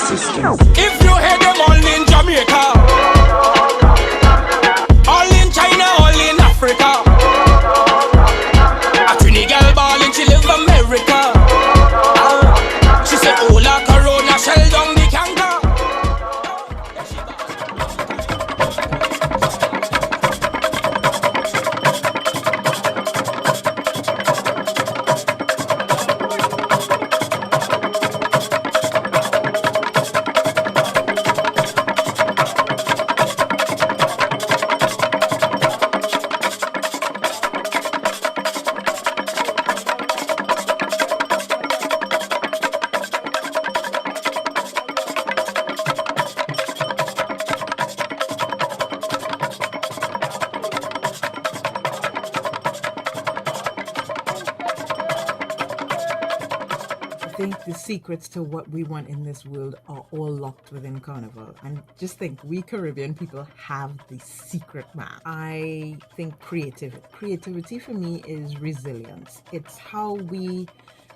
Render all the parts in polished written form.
If you hear them all in Jamaica, all in China, all in Africa, a Trini girl ballin', she live America. She said, "Oh la Corona, shell down the canker." I think the secrets to what we want in this world are all locked within Carnival. And just think, we Caribbean people have the secret map. I think creativity for me is resilience. It's how we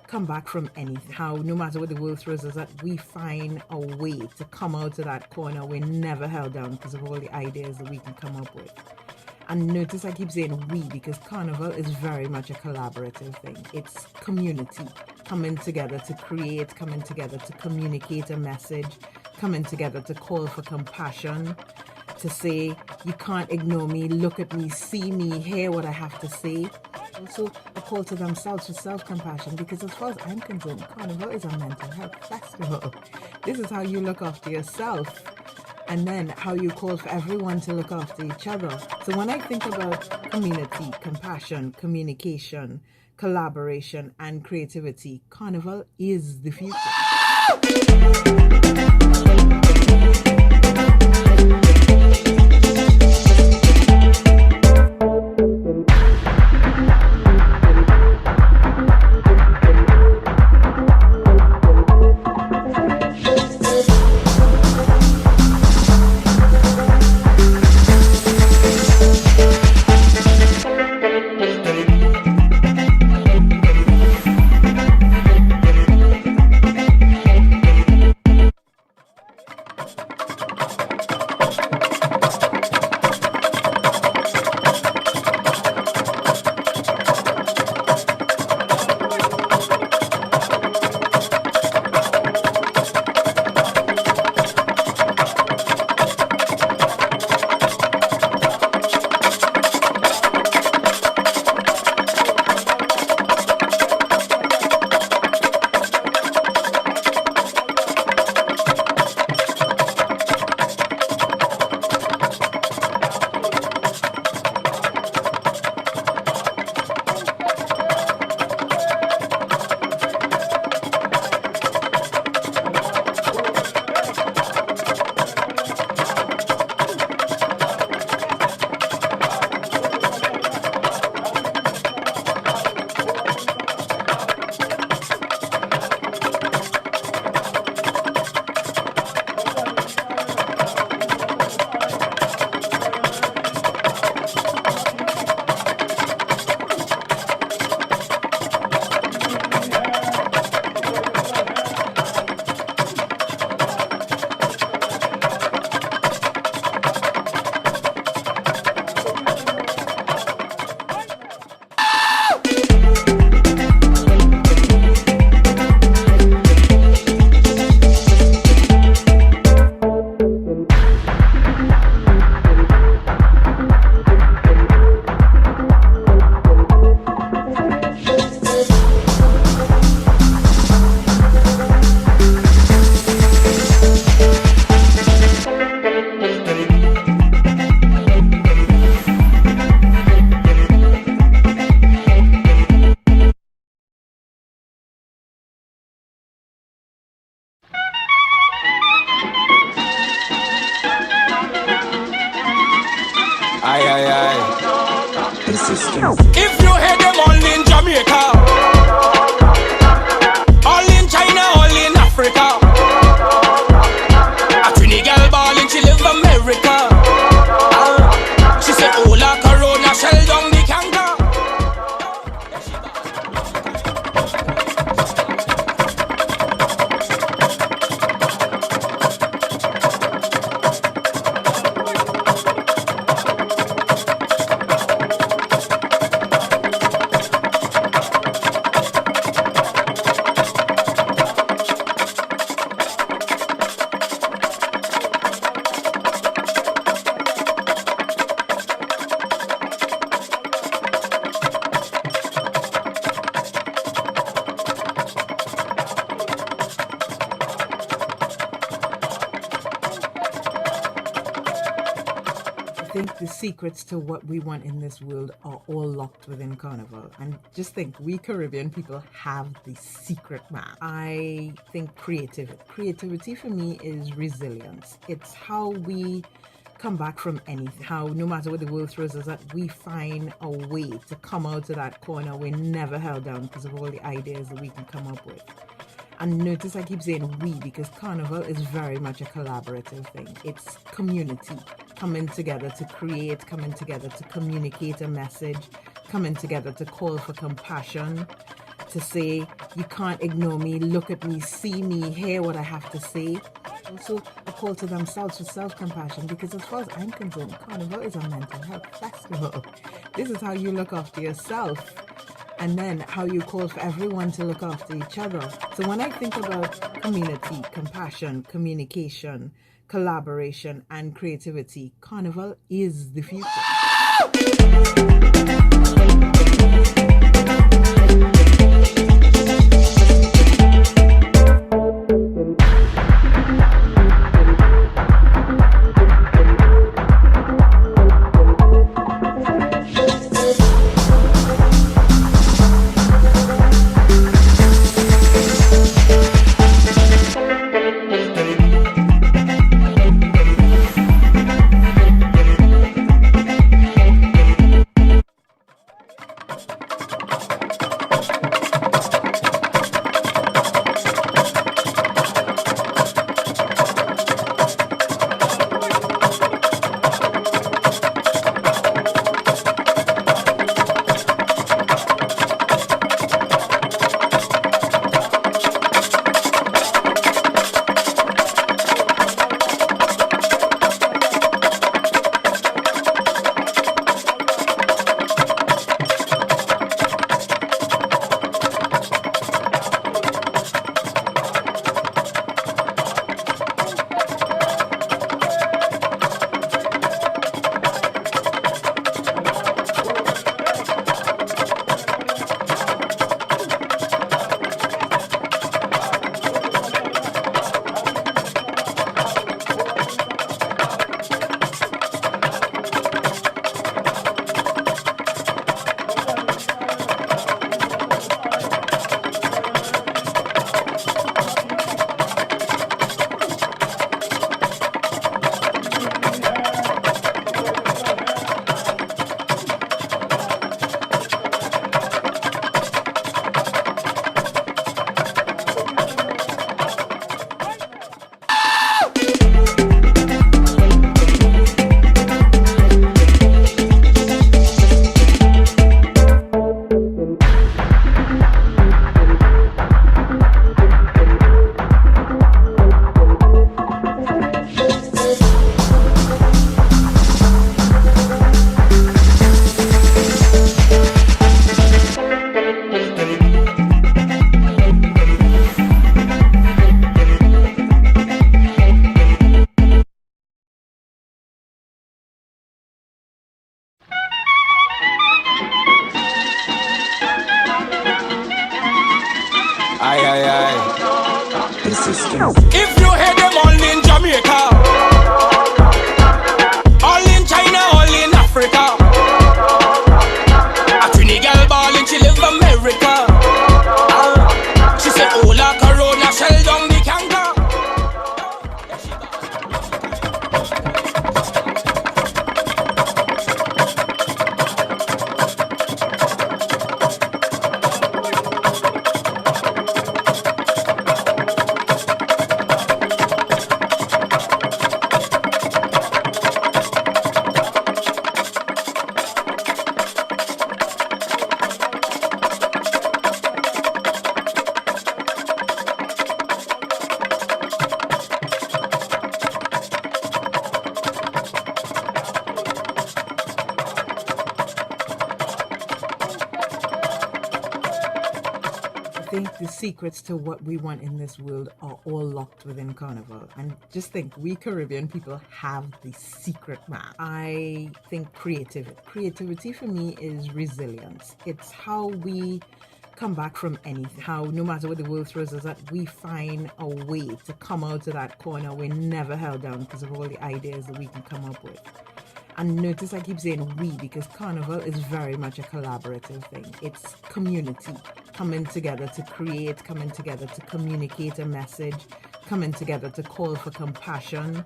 come back from anything, how no matter what the world throws us at, we find a way to come out of that corner. We're never held down because of all the ideas that we can come up with. And notice I keep saying we, because Carnival is very much a collaborative thing. It's community coming together to create, coming together to communicate a message, coming together to call for compassion, to say, you can't ignore me, look at me, see me, hear what I have to say. Also a call to themselves for self-compassion, because as far as I'm concerned, Carnival is a mental health festival. This is how you look after yourself, and then how you call for everyone to look after each other. So when I think about community, compassion, communication, collaboration, and creativity, Carnival is the future. If you hear them all in Jamaica, all in China, all in Africa, a Trini girl ballin', she live America. She said, "Oh la Corona, shell down the canker." think the secrets to what we want in this world are all locked within Carnival. And just think, we Caribbean people have the secret map. I think creativity for me is resilience. It's how we come back from anything, how no matter what the world throws us at, we find a way to come out of that corner. We're never held down because of all the ideas that we can come up with. And notice I keep saying we, because Carnival is very much a collaborative thing. It's community coming together to create, coming together to communicate a message, coming together to call for compassion, to say, you can't ignore me, look at me, see me, hear what I have to say. Also a call to themselves for self-compassion, because as far as I'm concerned, Carnival is a mental health festival. This is how you look after yourself, and then how you call for everyone to look after each other. So when I think about community, compassion, communication, collaboration, and creativity, Carnival is the future. If you hear them all in Jamaica, all in China, all in Africa, a Trini girl ballin', she live America. She said, "Hola, Corona, shell down the canker." I think the secrets to what we want in this world are all locked within Carnival. And just think, we Caribbean people have the secret map. I think creativity for me is resilience. It's how we come back from anything, how no matter what the world throws us at, we find a way to come out of that corner. We're never held down because of all the ideas that we can come up with. And notice I keep saying we because Carnival is very much a collaborative thing. It's community coming together to create, coming together to communicate a message, coming together to call for compassion,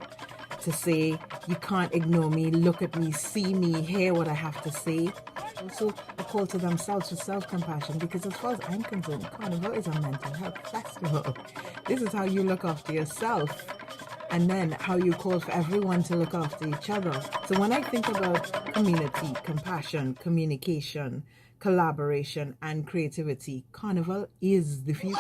to say, you can't ignore me, look at me, see me, hear what I have to say. Also, a call to themselves for self-compassion, because as far as I'm concerned, Carnival is a mental health festival. This is how you look after yourself, and then how you call for everyone to look after each other. So when I think about community, compassion, communication, collaboration, and creativity, Carnival is the future.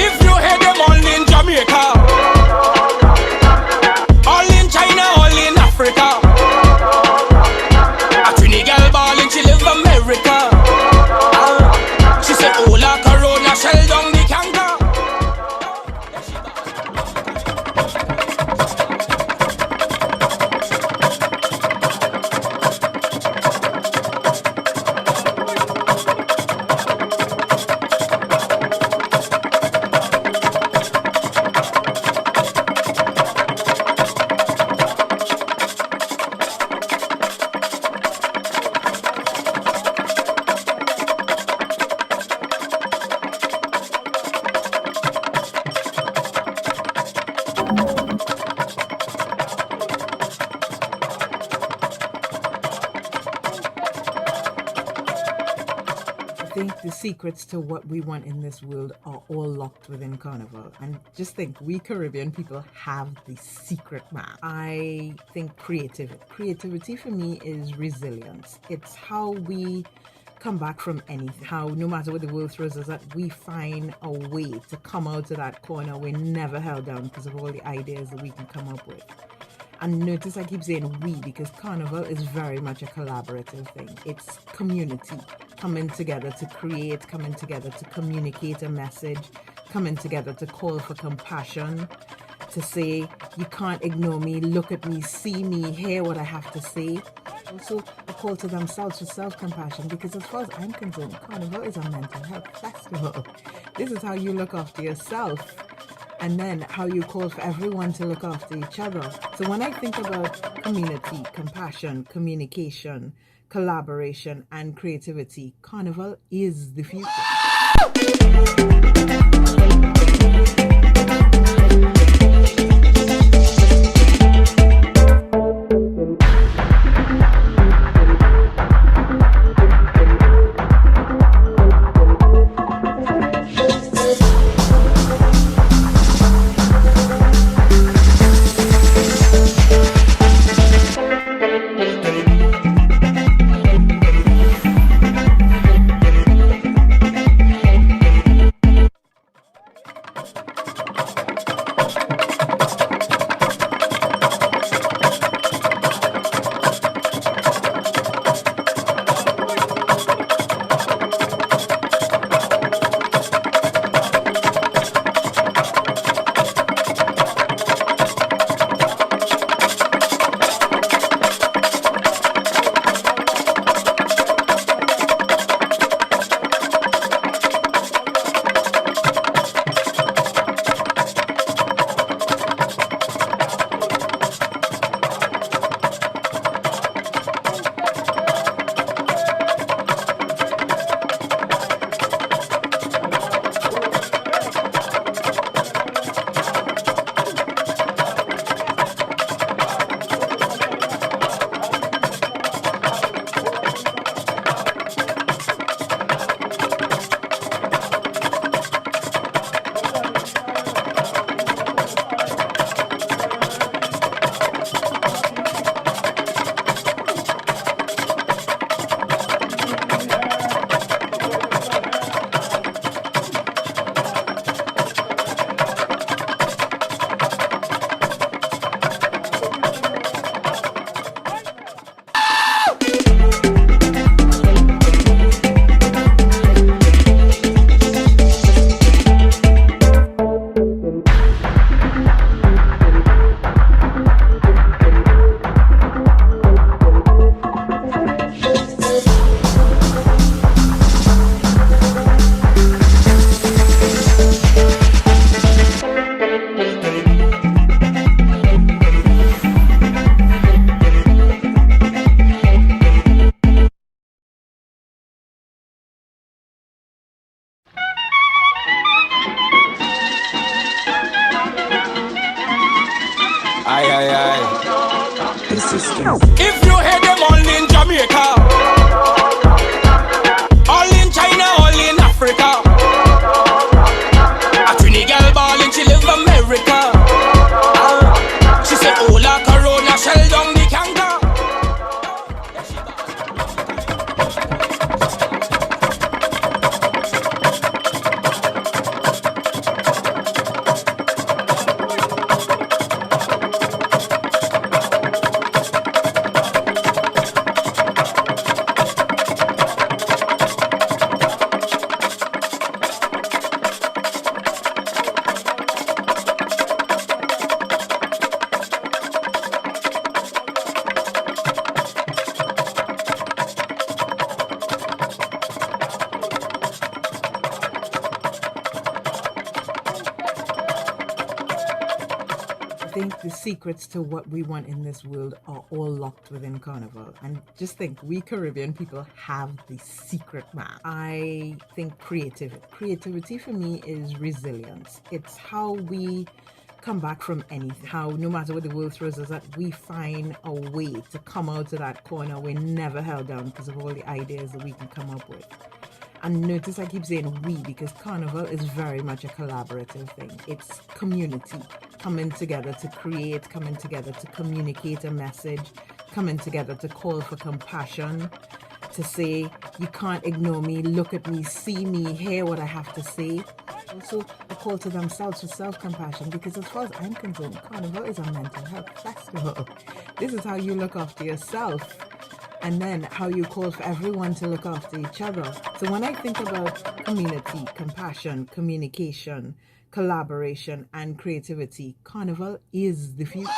If you hear them all in Jamaica, all in China, all in Africa, a Trini girl ballin', she live America. She said, "Oh la Corona, shell down the canker." I think the secrets to what we want in this world are all locked within Carnival. And just think, we Caribbean people have the secret map. I think creativity for me is resilience. It's how we come back from anything, how no matter what the world throws us at, we find a way to come out of that corner. We're never held down because of all the ideas that we can come up with. And notice I keep saying we because Carnival is very much a collaborative thing. It's community coming together to create, coming together to communicate a message, coming together to call for compassion, to say, you can't ignore me, look at me, see me, hear what I have to say. Also, a call to themselves for self-compassion, because as far as I'm concerned, Carnival is a mental health festival. This is how you look after yourself, and then how you call for everyone to look after each other. So when I think about community, compassion, communication, collaboration, and creativity, Carnival is the future. If you hear them all in Jamaica, all in China, all in Africa, a Trini girl ballin', she live America. She said, "Oh la Corona, shell down the canker." I think the secrets to what we want in this world are all locked within Carnival. And just think, we Caribbean people have the secret map. I think creativity. Creativity for me is resilience. It's how we come back from anything. How no matter what the world throws us at, we find a way to come out of that corner. We're never held down because of all the ideas that we can come up with. And notice I keep saying we, because Carnival is very much a collaborative thing. It's community coming together to create, coming together to communicate a message, coming together to call for compassion, to say, you can't ignore me, look at me, see me, hear what I have to say. Also, a call to themselves for self-compassion, because as far as I'm concerned, Carnival is a mental health festival. This is how you look after yourself, and then how you call for everyone to look after each other. So when I think about community, compassion, communication, collaboration, and creativity, Carnival is the future.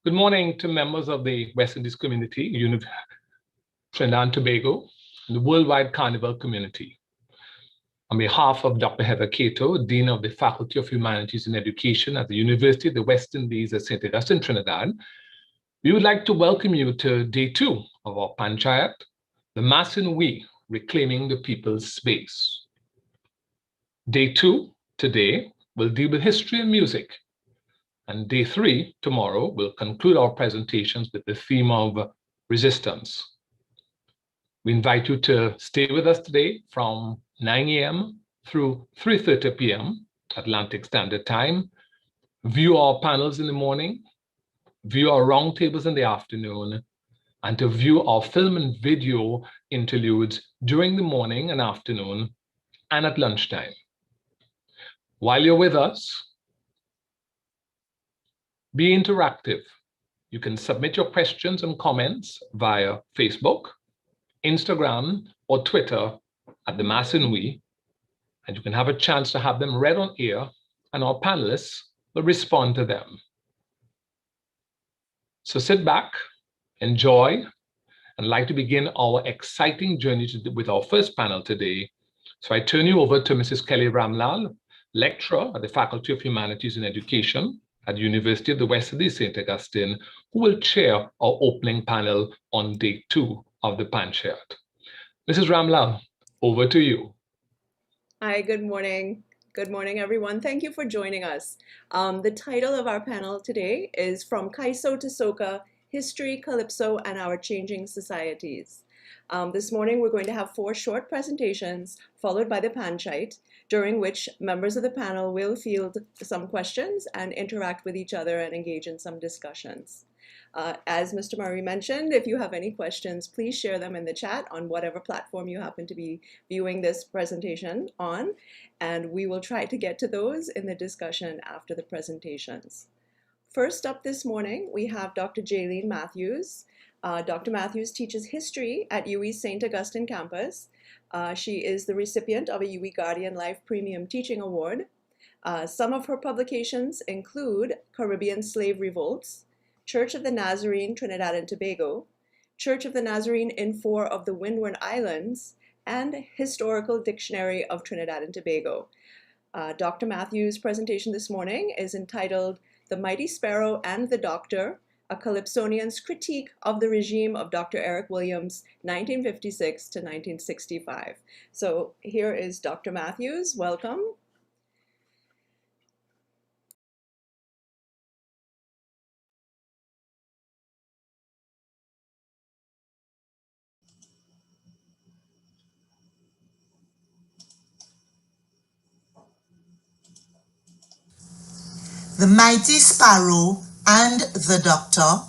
Good morning to members of the West Indies community, Trinidad and Tobago, and the worldwide Carnival community. On behalf of Dr. Heather Cato, Dean of the Faculty of Humanities and Education at the University of the West Indies at St. Augustine, Trinidad, we would like to welcome you to Day 2 of our Panchayat, the Mass and We, Reclaiming the People's Space. Day 2, today, will deal with history and music. And Day 3, tomorrow, will conclude our presentations with the theme of resistance. We invite you to stay with us today from 9 a.m. through 3:30 p.m. Atlantic Standard Time. View our panels in the morning, view our roundtables in the afternoon, and to view our film and video interludes during the morning and afternoon and at lunchtime. While you're with us, be interactive. You can submit your questions and comments via Facebook, Instagram, or Twitter at the Mass and We, and you can have a chance to have them read on air, and our panelists will respond to them. So sit back, enjoy, and I'd like to begin our exciting journey with our first panel today. So I turn you over to Mrs. Kelly Ramlal, lecturer at the Faculty of Humanities and Education at the University of the West Indies, St. Augustine, who will chair our opening panel on Day 2 of the Panchayat. Mrs. Ramlal, over to you. Hi, good morning. Good morning, everyone. Thank you for joining us. The title of our panel today is From Kaiso to Soca, History, Calypso, and Our Changing Societies. This morning, we're going to have 4 short presentations, followed by the Panchayat, during which members of the panel will field some questions and interact with each other and engage in some discussions. As Mr. Murray mentioned, if you have any questions, please share them in the chat on whatever platform you happen to be viewing this presentation on, and we will try to get to those in the discussion after the presentations. First up this morning, we have Dr. Jaylene Matthews. Dr. Matthews teaches history at UWI's St. Augustine campus. She is the recipient of a UWI Guardian Life Premium Teaching Award. Some of her publications include Caribbean Slave Revolts, Church of the Nazarene, Trinidad and Tobago, Church of the Nazarene in 4 of the Windward Islands, and Historical Dictionary of Trinidad and Tobago. Dr. Matthews' presentation this morning is entitled The Mighty Sparrow and the Doctor, a Calypsonian's Critique of the Regime of Dr. Eric Williams, 1956 to 1965. So here is Dr. Matthews. Welcome. The Mighty Sparrow and the Doctor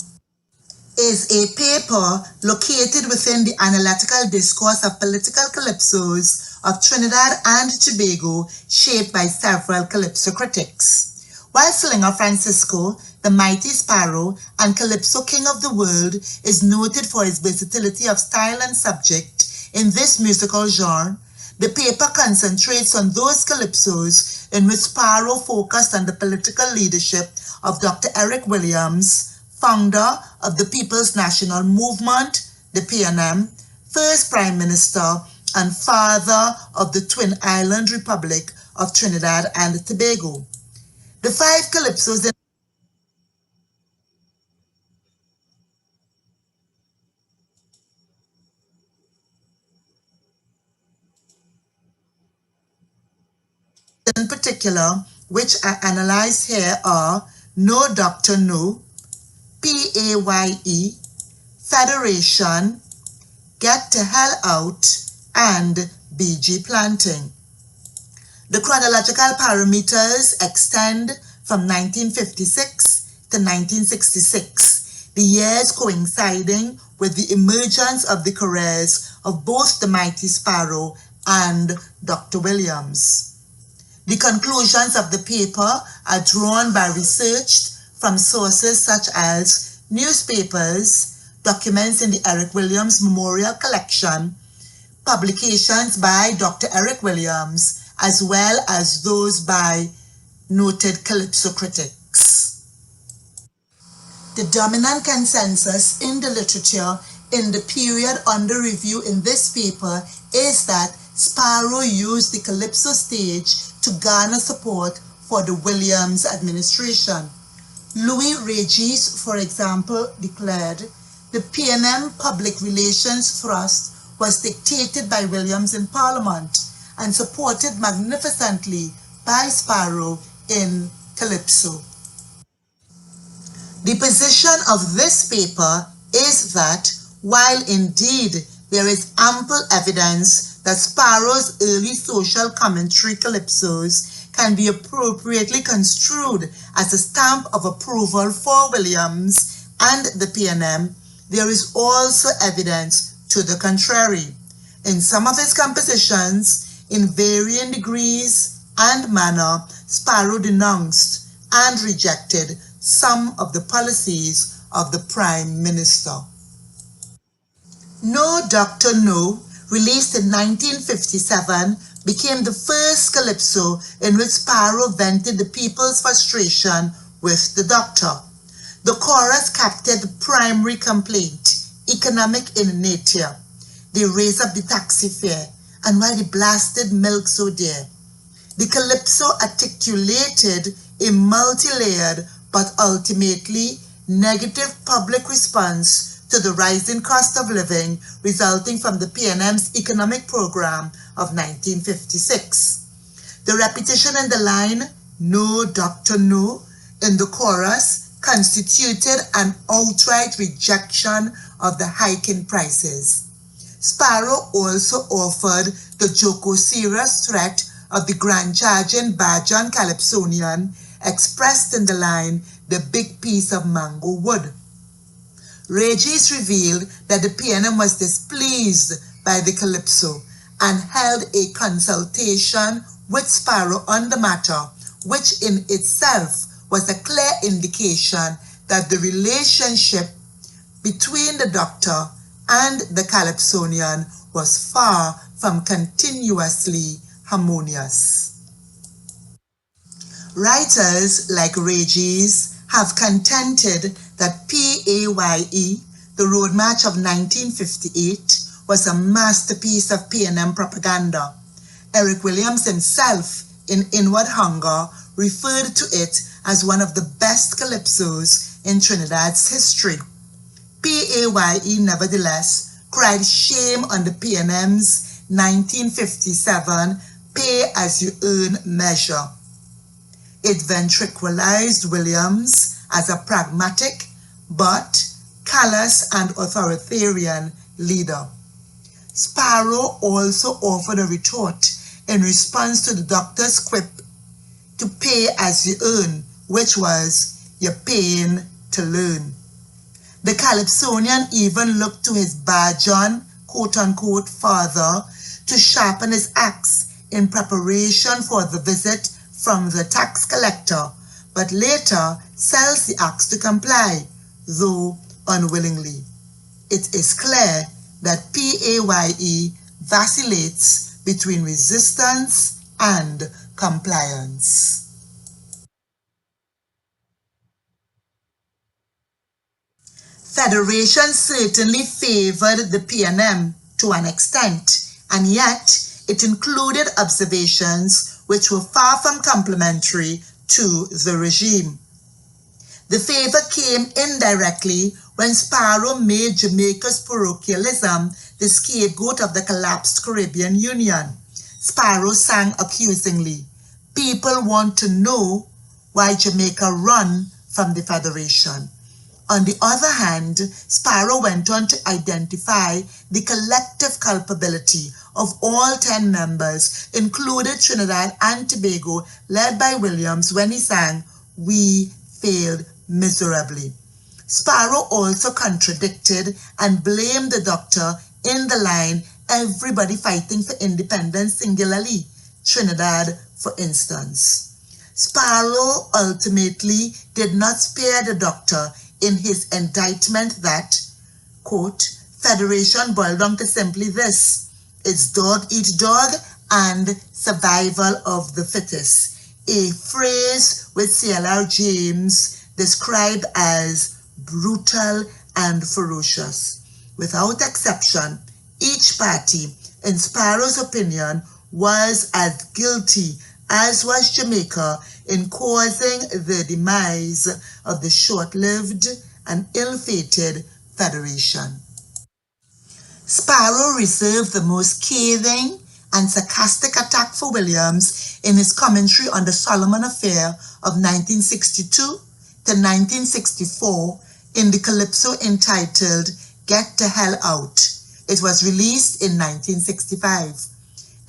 is a paper located within the analytical discourse of political calypsos of Trinidad and Tobago, shaped by several calypso critics. While Slinger Francisco, the Mighty Sparrow and Calypso King of the World, is noted for his versatility of style and subject in this musical genre, the paper concentrates on those calypsos in which Sparrow focused on the political leadership of Dr. Eric Williams, founder of the People's National Movement, the PNM, first Prime Minister and father of the Twin Island Republic of Trinidad and Tobago. The 5 calypsos in particular, which I analyze here, are No Doctor No, PAYE, Federation, Get to Hell Out, and BG Planting. The chronological parameters extend from 1956 to 1966, the years coinciding with the emergence of the careers of both the Mighty Sparrow and Dr. Williams. The conclusions of the paper are drawn by research from sources such as newspapers, documents in the Eric Williams Memorial Collection, publications by Dr. Eric Williams, as well as those by noted calypso critics. The dominant consensus in the literature in the period under review in this paper is that Sparrow used the Calypso stage to garner support for the Williams administration. Louis Regis, for example, declared, "The PNM public relations thrust was dictated by Williams in Parliament and supported magnificently by Sparrow in Calypso." The position of this paper is that while indeed there is ample evidence that Sparrow's early social commentary calypsos can be appropriately construed as a stamp of approval for Williams and the PNM, there is also evidence to the contrary. In some of his compositions, in varying degrees and manner, Sparrow denounced and rejected some of the policies of the Prime Minister. No Doctor No, released in 1957, became the first calypso in which Sparrow vented the people's frustration with the Doctor. The chorus captured the primary complaint, economic in nature. They raised up the taxi fare, and why the blasted milk so dear. The calypso articulated a multi-layered but ultimately negative public response to the rising cost of living resulting from the PNM's economic program of 1956. The repetition in the line, "No Doctor No," in the chorus constituted an outright rejection of the hiking prices. Sparrow also offered the joco-serious threat of the grand charging Bajan Calypsonian expressed in the line, "The big piece of mango wood." Regis revealed that the PNM was displeased by the calypso and held a consultation with Sparrow on the matter, which in itself was a clear indication that the relationship between the Doctor and the Calypsonian was far from continuously harmonious. Writers like Regis have contended that PAYE, the Road March of 1958, was a masterpiece of PNM propaganda. Eric Williams himself, in Inward Hunger, referred to it as one of the best calypsos in Trinidad's history. PAYE, nevertheless, cried shame on the PNM's 1957 pay-as-you-earn measure. It ventriloquized Williams as a pragmatic but callous and authoritarian leader. Sparrow also offered a retort in response to the Doctor's quip to pay as you earn, which was, "You're paying to learn." The Calypsonian even looked to his Bajan, quote-unquote, father to sharpen his axe in preparation for the visit from the tax collector, but later sells the axe to comply, though unwillingly. It is clear that PAYE vacillates between resistance and compliance. Federation certainly favored the PNM to an extent, and yet it included observations which were far from complimentary to the regime. The favor came indirectly when Sparrow made Jamaica's parochialism the scapegoat of the collapsed Caribbean Union. Sparrow sang accusingly, "People want to know why Jamaica run from the Federation." On the other hand, Sparrow went on to identify the collective culpability of all 10 members, including Trinidad and Tobago, led by Williams, when he sang, "We failed miserably." Sparrow also contradicted and blamed the Doctor in the line, "Everybody fighting for independence singularly," Trinidad, for instance. Sparrow ultimately did not spare the Doctor in his indictment that, quote, "Federation boiled down to simply this: it's dog eat dog and survival of the fittest," a phrase which C.L.R. James described as brutal and ferocious. Without exception, each party, in Sparrow's opinion, was as guilty as was Jamaica in causing the demise of the short-lived and ill-fated federation. Sparrow reserved the most scathing and sarcastic attack for Williams in his commentary on the Solomon Affair of 1962 to 1964 in the calypso entitled Get the Hell Out. It was released in 1965.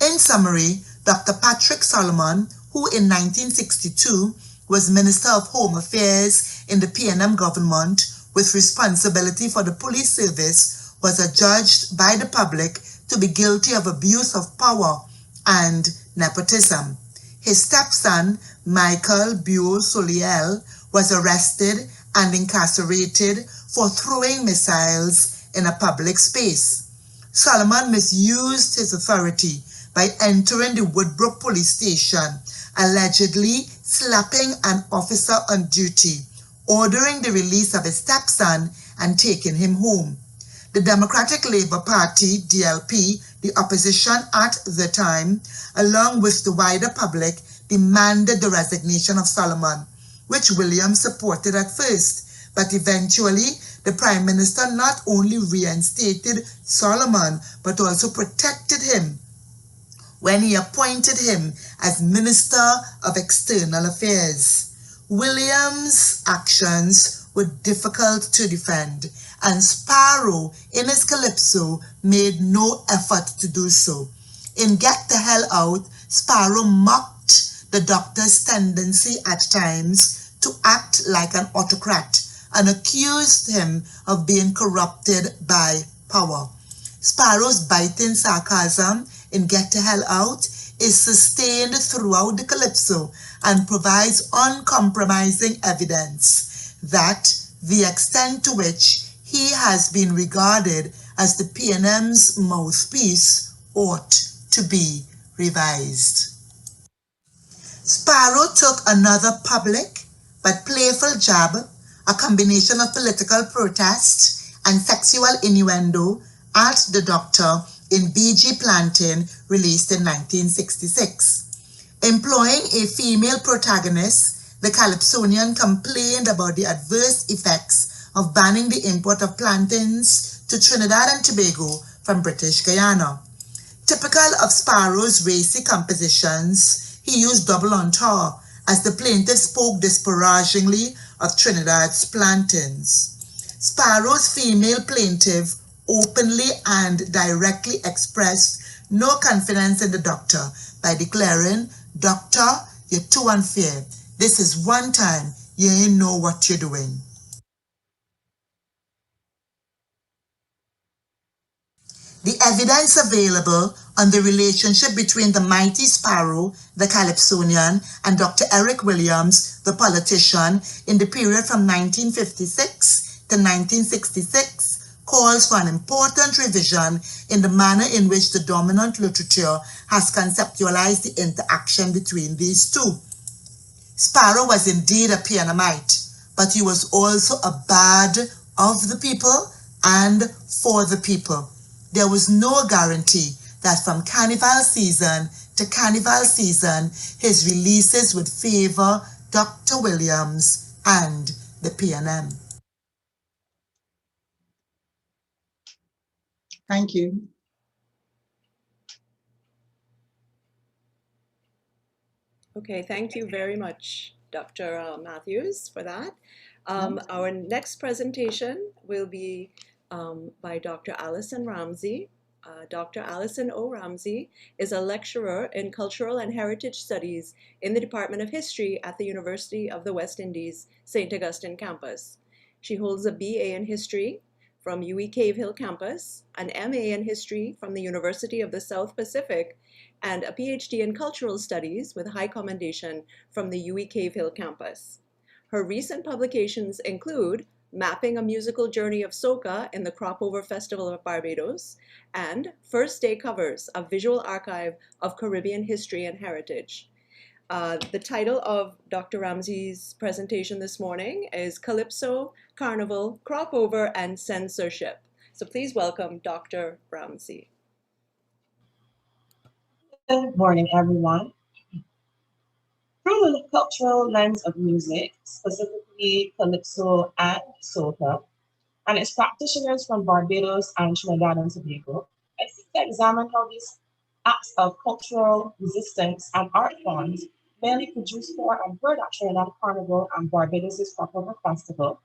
In summary, Dr. Patrick Solomon, who in 1962 was Minister of Home Affairs in the PNM government with responsibility for the police service, was adjudged by the public to be guilty of abuse of power and nepotism. His stepson, Michael Buell-Soliel, was arrested and incarcerated for throwing missiles in a public space. Solomon misused his authority by entering the Woodbrook police station, allegedly slapping an officer on duty, ordering the release of his stepson and taking him home. The Democratic Labour Party, DLP, the opposition at the time, along with the wider public, demanded the resignation of Solomon, which Williams supported at first, but eventually the Prime Minister not only reinstated Solomon, but also protected him when he appointed him as Minister of External Affairs. Williams' actions were difficult to defend, and Sparrow, in his calypso, made no effort to do so. In Get the Hell Out, Sparrow mocked the doctor's tendency at times to act like an autocrat and accused him of being corrupted by power. Sparrow's biting sarcasm in Get the Hell Out is sustained throughout the calypso and provides uncompromising evidence that the extent to which he has been regarded as the PNM's mouthpiece ought to be revised. Sparrow took another public but playful jab, a combination of political protest and sexual innuendo, at the doctor in BG Planting, released in 1966. Employing a female protagonist, the Calypsonian complained about the adverse effects of banning the import of plantains to Trinidad and Tobago from British Guyana. Typical of Sparrow's racy compositions, he used double entendre as the plaintiff spoke disparagingly of Trinidad's plantains. Sparrow's female plaintiff openly and directly expressed no confidence in the doctor by declaring, "Doctor, you're too unfair. This is one time you ain't know what you're doing." The evidence available on the relationship between the mighty Sparrow, the Calypsonian, and Dr. Eric Williams, the politician, in the period from 1956 to 1966 calls for an important revision in the manner in which the dominant literature has conceptualized the interaction between these two. Sparrow was indeed a Pianamite, but he was also a bard of the people and for the people. There was no guarantee that from Carnival season to Carnival season, his releases would favor Dr. Williams and the PNM. Thank you. Okay, thank you very much, Dr. Matthews, for that. Our next presentation will be by Dr. Allison Ramsey. Dr. Allison O. Ramsey is a lecturer in Cultural and Heritage Studies in the Department of History at the University of the West Indies, St. Augustine campus. She holds a BA in History from UWI Cave Hill campus, an MA in History from the University of the South Pacific, and a PhD in Cultural Studies with high commendation from the UWI Cave Hill campus. Her recent publications include Mapping a Musical Journey of Soca in the Cropover Festival of Barbados, and First Day Covers, a visual archive of Caribbean history and heritage. The title of Dr. Ramsey's presentation this morning is Calypso, Carnival, Cropover, and Censorship. So please welcome Dr. Ramsey. Good morning, everyone. Through the cultural lens of music, specifically Calypso and Soca, and its practitioners from Barbados and Trinidad and Tobago, I seek to examine how these acts of cultural resistance and art forms, mainly produced for and heard at Trinidad Carnival and Barbados' Crossover Festival,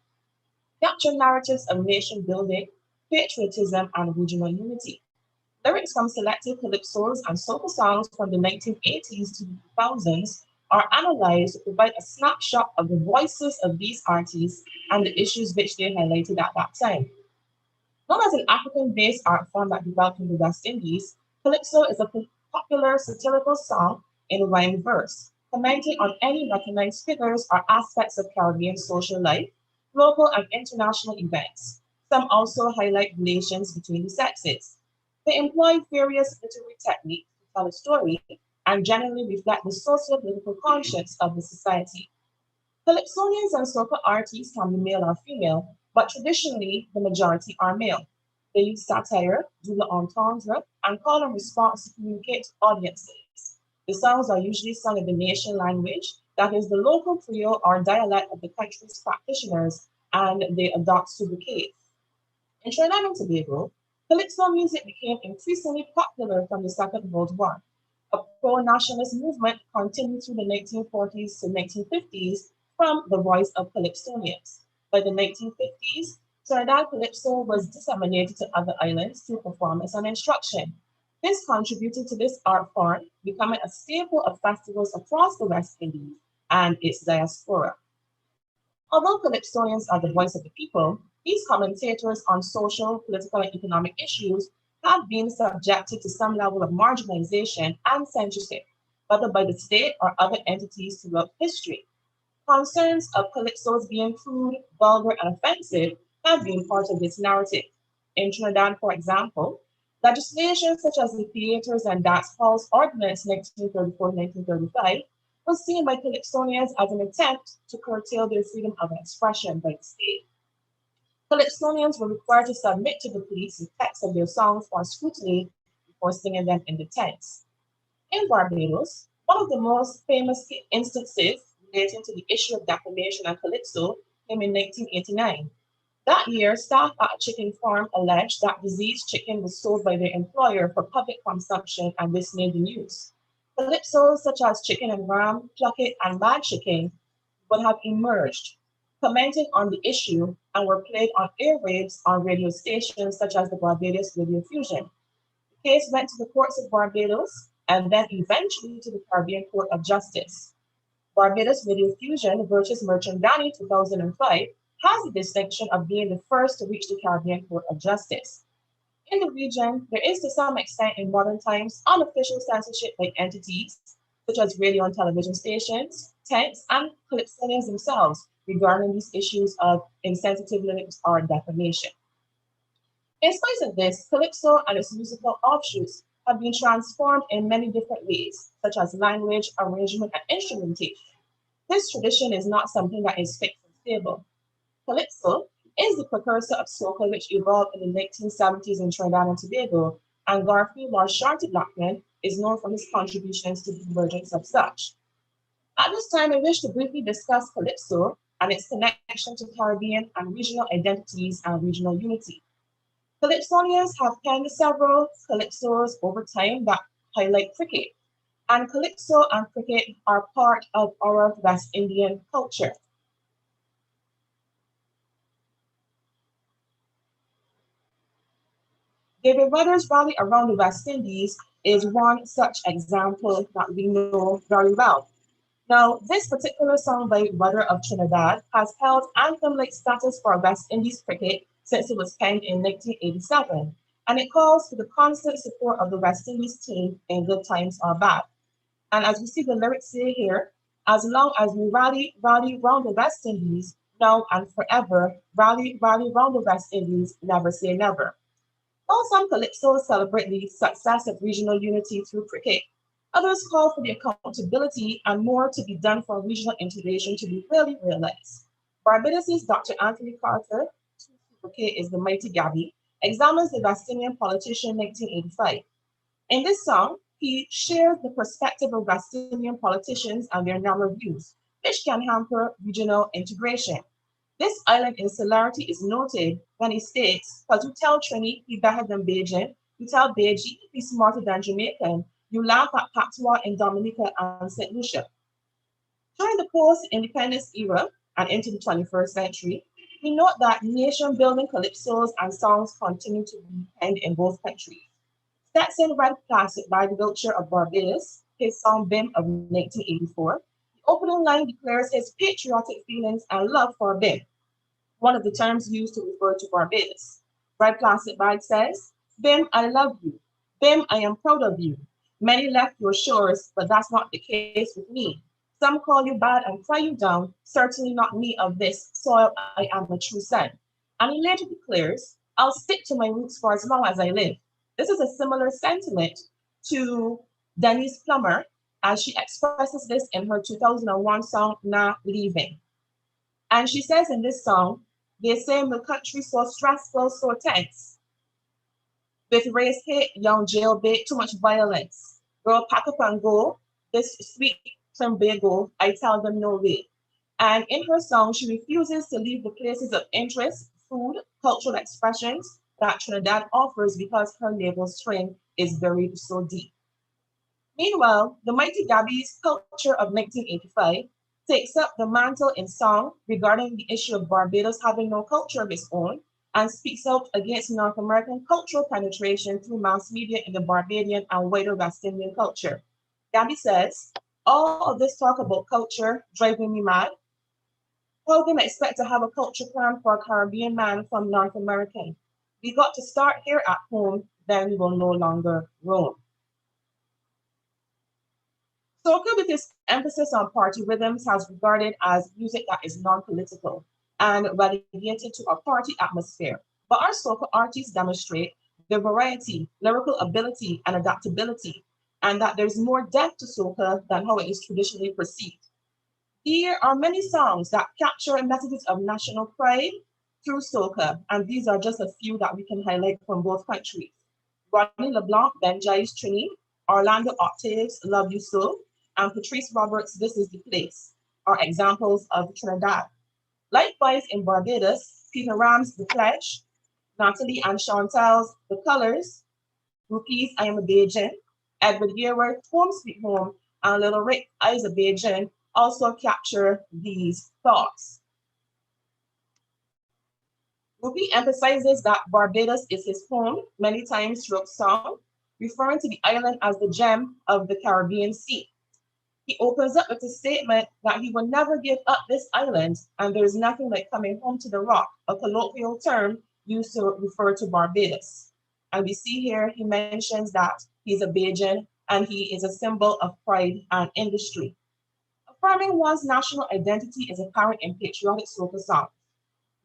capture narratives of nation building, patriotism, and regional unity. Lyrics from selected calypsos and soca songs from the 1980s to the 2000s are analyzed to provide a snapshot of the voices of these artists and the issues which they highlighted at that time. Known as an African-based art form that developed in the West Indies, calypso is a popular satirical song in rhyme verse, commenting on any recognized figures or aspects of Caribbean social life, local and international events. Some also highlight relations between the sexes. They employ various literary techniques to tell a story and generally reflect the socio-political conscience of the society. Calypsonians and soca artists can be male or female, but traditionally the majority are male. They use satire, double entendre, and call and response to communicate to audiences. The songs are usually sung in the nation language, that is the local Creole or dialect of the country's practitioners, and they adopt sobriquets. In Trinidad and Tobago, calypso music became increasingly popular from the Second World War. A pro-nationalist movement continued through the 1940s to 1950s from the voice of calypsonians. By the 1950s, Trinidad calypso was disseminated to other islands through performance and instruction. This contributed to this art form becoming a staple of festivals across the West Indies and its diaspora. Although calypsonians are the voice of the people, these commentators on social, political, and economic issues have been subjected to some level of marginalization and censorship, whether by the state or other entities throughout history. Concerns of calypsos being crude, vulgar, and offensive have been part of this narrative. In Trinidad, for example, legislation such as the Theatres and Dance Halls Ordinance 1934-1935 was seen by calypsonians as an attempt to curtail their freedom of expression by the state. Calypsonians were required to submit to the police the text of their songs for scrutiny before singing them in the tents. In Barbados, one of the most famous instances relating to the issue of defamation and calypso came in 1989. That year, staff at a chicken farm alleged that diseased chicken was sold by their employer for public consumption, and this made the news. Calypsos such as Chicken and Ram, Pluck It, and Mad Chicken would have emerged, commenting on the issue, and were played on airwaves on radio stations such as the Barbados Radio Fusion. The case went to the courts of Barbados and then eventually to the Caribbean Court of Justice. Barbados Radio Fusion versus Merchant Danny 2005 has the distinction of being the first to reach the Caribbean Court of Justice. In the region, there is to some extent in modern times unofficial censorship by entities such as radio and television stations, tents, and calypsonians themselves regarding these issues of insensitive lyrics or defamation. In spite of this, calypso and its musical offshoots have been transformed in many different ways, such as language, arrangement, and instrumentation. This tradition is not something that is fixed and stable. Calypso is the precursor of soca, which evolved in the 1970s in Trinidad and Tobago, and Garfield Lord Sharty Blackman is known for his contributions to the emergence of such. At this time, I wish to briefly discuss calypso and its connection to Caribbean and regional identities and regional unity. Calypsonians have penned several calypsos over time that highlight cricket, and calypso and cricket are part of our West Indian culture. David Rudder's Rally Around the West Indies is one such example that we know very well. Now, this particular song by Rudder of Trinidad has held anthem-like status for West Indies cricket since it was penned in 1987, and it calls for the constant support of the West Indies team in good times or bad. And as we see the lyrics say here, as long as we rally, rally round the West Indies, now and forever, rally, rally round the West Indies, never say never. While some calypsos celebrate the success of regional unity through cricket, Others call for the accountability and more to be done for regional integration to be really realized. Barbados' Dr. Anthony Carter, okay, is the Mighty Gabby, examines the Bastilian politician 1985. In this song, he shares the perspective of Bastilian politicians and their narrow views, which can hamper regional integration. This island insularity is noted when he states, because you tell Trini he better than Beijing, you tell Beijing he's smarter than Jamaican, you laugh at patois in Dominica and St. Lucia. During the post-independence era and into the 21st century, we note that nation-building calypsos and songs continue to be penned in both countries. Stetson read classic by the Wiltshire of Barbados, his song Bim of 1984. The opening line declares his patriotic feelings and love for Bim, one of the terms used to refer to Barbados. Red Classic Bag says, Bim, I love you. Bim, I am proud of you. Many left your shores, but that's not the case with me. Some call you bad and cry you down, certainly not me of this soil, I am a true son. And he later declares, I'll stick to my roots for as long as I live. This is a similar sentiment to Denise Plummer, as she expresses this in her 2001 song, Nah Leaving. And she says in this song, they say my country so stressful, so tense. With race hate, young jailbait, too much violence. Girl, pack up and go. This sweet Trimbago, I tell them no way. And in her song, she refuses to leave the places of interest, food, cultural expressions that Trinidad offers because her navel string is buried so deep. Meanwhile, the Mighty Gabby's Culture of 1985 takes up the mantle in song regarding the issue of Barbados having no culture of its own and speaks out against North American cultural penetration through mass media in the Barbadian and wider West Indian culture. Gabby says, all of this talk about culture driving me mad. How can I expect to have a culture plan for a Caribbean man from North American? We got to start here at home, then we will no longer roam. Soca, with its emphasis on party rhythms, has regarded as music that is non-political and relegated to a party atmosphere. But our soca artists demonstrate their variety, lyrical ability, and adaptability, and that there's more depth to soca than how it is traditionally perceived. There are many songs that capture messages of national pride through soca, and these are just a few that we can highlight from both countries. Rodney LeBlanc, Benjai's Trini, Orlando Octaves, Love You So, and Patrice Roberts' This Is the Place are examples of Trinidad. Likewise, in Barbados, Peter Ram's The Pledge, Natalie and Chantal's The Colors, Ruki's I Am a Bajan, Edward Yearworth's Home Sweet Home, and Little Rick I's a Bajan also capture these thoughts. Ruki emphasizes that Barbados is his home many times throughout song, referring to the island as the gem of the Caribbean Sea. He opens up with a statement that he will never give up this island, and there's nothing like coming home to the rock, a colloquial term used to refer to Barbados. And we see here he mentions that he's a Bajan and he is a symbol of pride and industry. Affirming one's national identity is apparent in patriotic soca songs.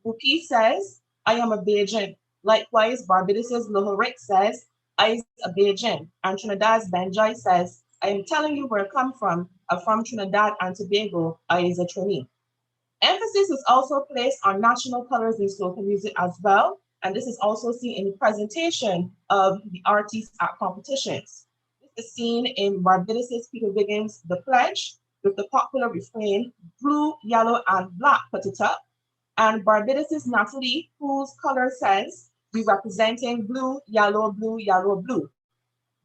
Buki says, I am a Bajan. Likewise, Barbados' Lohorik says, I is a Bajan. And Trinidad's Benjai says, I am telling you where I come from. I'm from Trinidad and Tobago. I is a Trini. Emphasis is also placed on national colors in soca music as well. And this is also seen in the presentation of the artists at competitions. This is seen in Barbados' Peter Wiggins' The Pledge, with the popular refrain, blue, yellow, and black, put it up. And Barbados' Natalie, whose color says, we representing blue, yellow, blue, yellow, blue.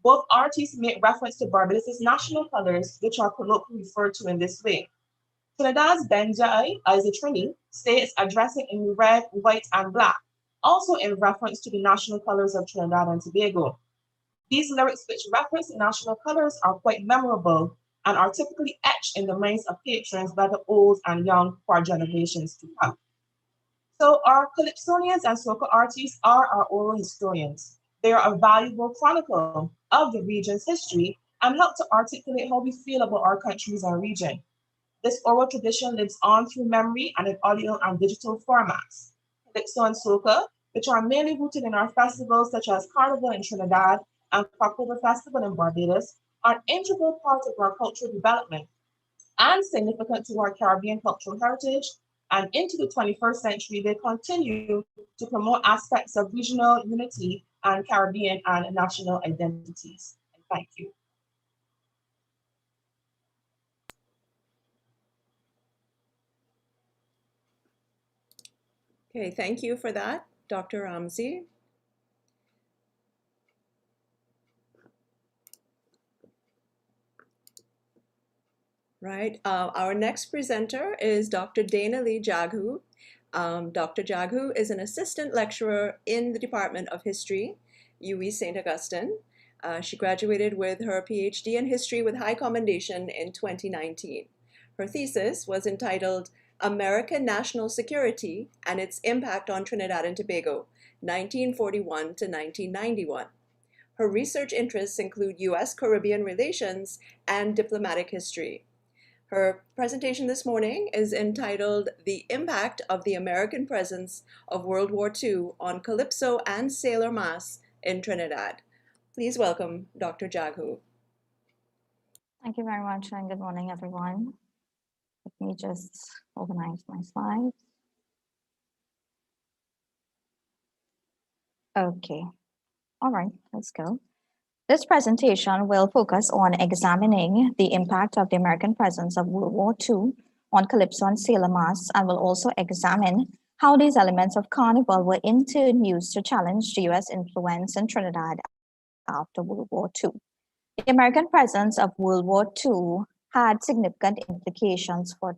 Both artists make reference to Barbados' national colors, which are colloquially referred to in this way. Trinidad's Benjai, as a Trini, states addressing in red, white, and black, also in reference to the national colors of Trinidad and Tobago. These lyrics, which reference the national colors, are quite memorable and are typically etched in the minds of patrons, whether old and young, for generations to come. So our calypsonians and soca artists are our oral historians. They are a valuable chronicle of the region's history and help to articulate how we feel about our countries and region. This oral tradition lives on through memory and in audio and digital formats. Calypso and soca, which are mainly rooted in our festivals such as Carnival in Trinidad and Crocodile Festival in Barbados, an integral part of our cultural development and significant to our Caribbean cultural heritage. And into the 21st century, they continue to promote aspects of regional unity and Caribbean and national identities. And thank you. Okay, thank you for that, Dr. Ramsey. Right, our next presenter is Dr. Dana Lee Jaghu. Dr. Jaghu is an assistant lecturer in the Department of History, UWI St. Augustine. She graduated with her PhD in history with high commendation in 2019. Her thesis was entitled American National Security and Its Impact on Trinidad and Tobago, 1941 to 1991. Her research interests include U.S. Caribbean relations and diplomatic history. Her presentation this morning is entitled The Impact of the American Presence of World War II on Calypso and Sailor Mass in Trinidad. Please welcome Dr. Jaghu. Thank you very much, and good morning, everyone. Let me just organize my slides. Okay, all right, let's go. This presentation will focus on examining the impact of the American presence of World War II on Calypso and Sailor Mass, and will also examine how these elements of Carnival were in turn used to challenge the US influence in Trinidad after World War II. The American presence of World War II had significant implications for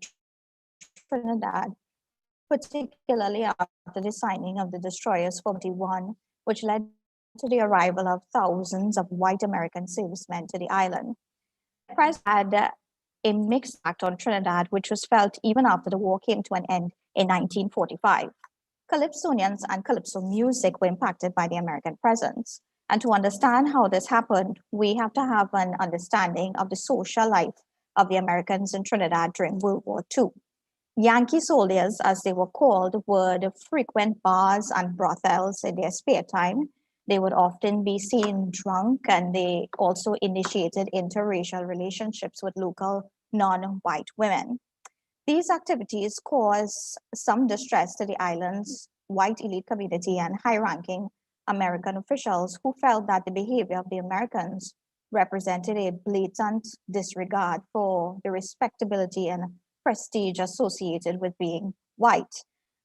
Trinidad, particularly after the signing of the destroyers 41, which led to the arrival of thousands of white American servicemen to the island. The presence had a mixed impact on Trinidad, which was felt even after the war came to an end in 1945. Calypsonians and Calypso music were impacted by the American presence. And to understand how this happened, we have to have an understanding of the social life of the Americans in Trinidad during World War II. Yankee soldiers, as they were called, would frequent bars and brothels in their spare time. They would often be seen drunk, and they also initiated interracial relationships with local non-white women. These activities caused some distress to the island's white elite community and high-ranking American officials who felt that the behavior of the Americans represented a blatant disregard for the respectability and prestige associated with being white.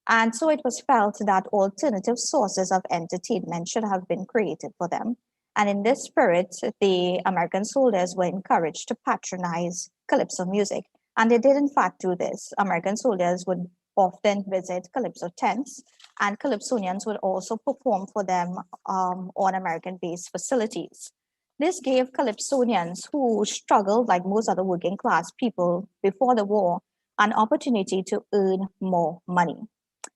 And so it was felt that alternative sources of entertainment should have been created for them. And in this spirit, the American soldiers were encouraged to patronize Calypso music. And they did in fact do this. American soldiers would often visit Calypso tents, and Calypsonians would also perform for them on American-based facilities. This gave Calypsonians, who struggled like most other working class people before the war, an opportunity to earn more money.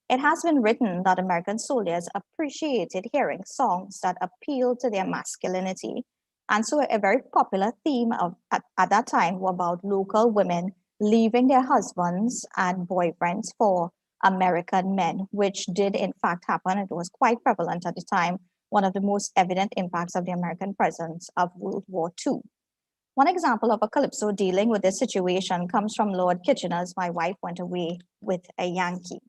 It has been written that American soldiers appreciated hearing songs that appealed to their masculinity. And so a very popular theme at that time was about local women leaving their husbands and boyfriends for American men, which did in fact happen. It was quite prevalent at the time, one of the most evident impacts of the American presence of World War II. One example of a Calypso dealing with this situation comes from Lord Kitchener's My Wife Went Away with a Yankee.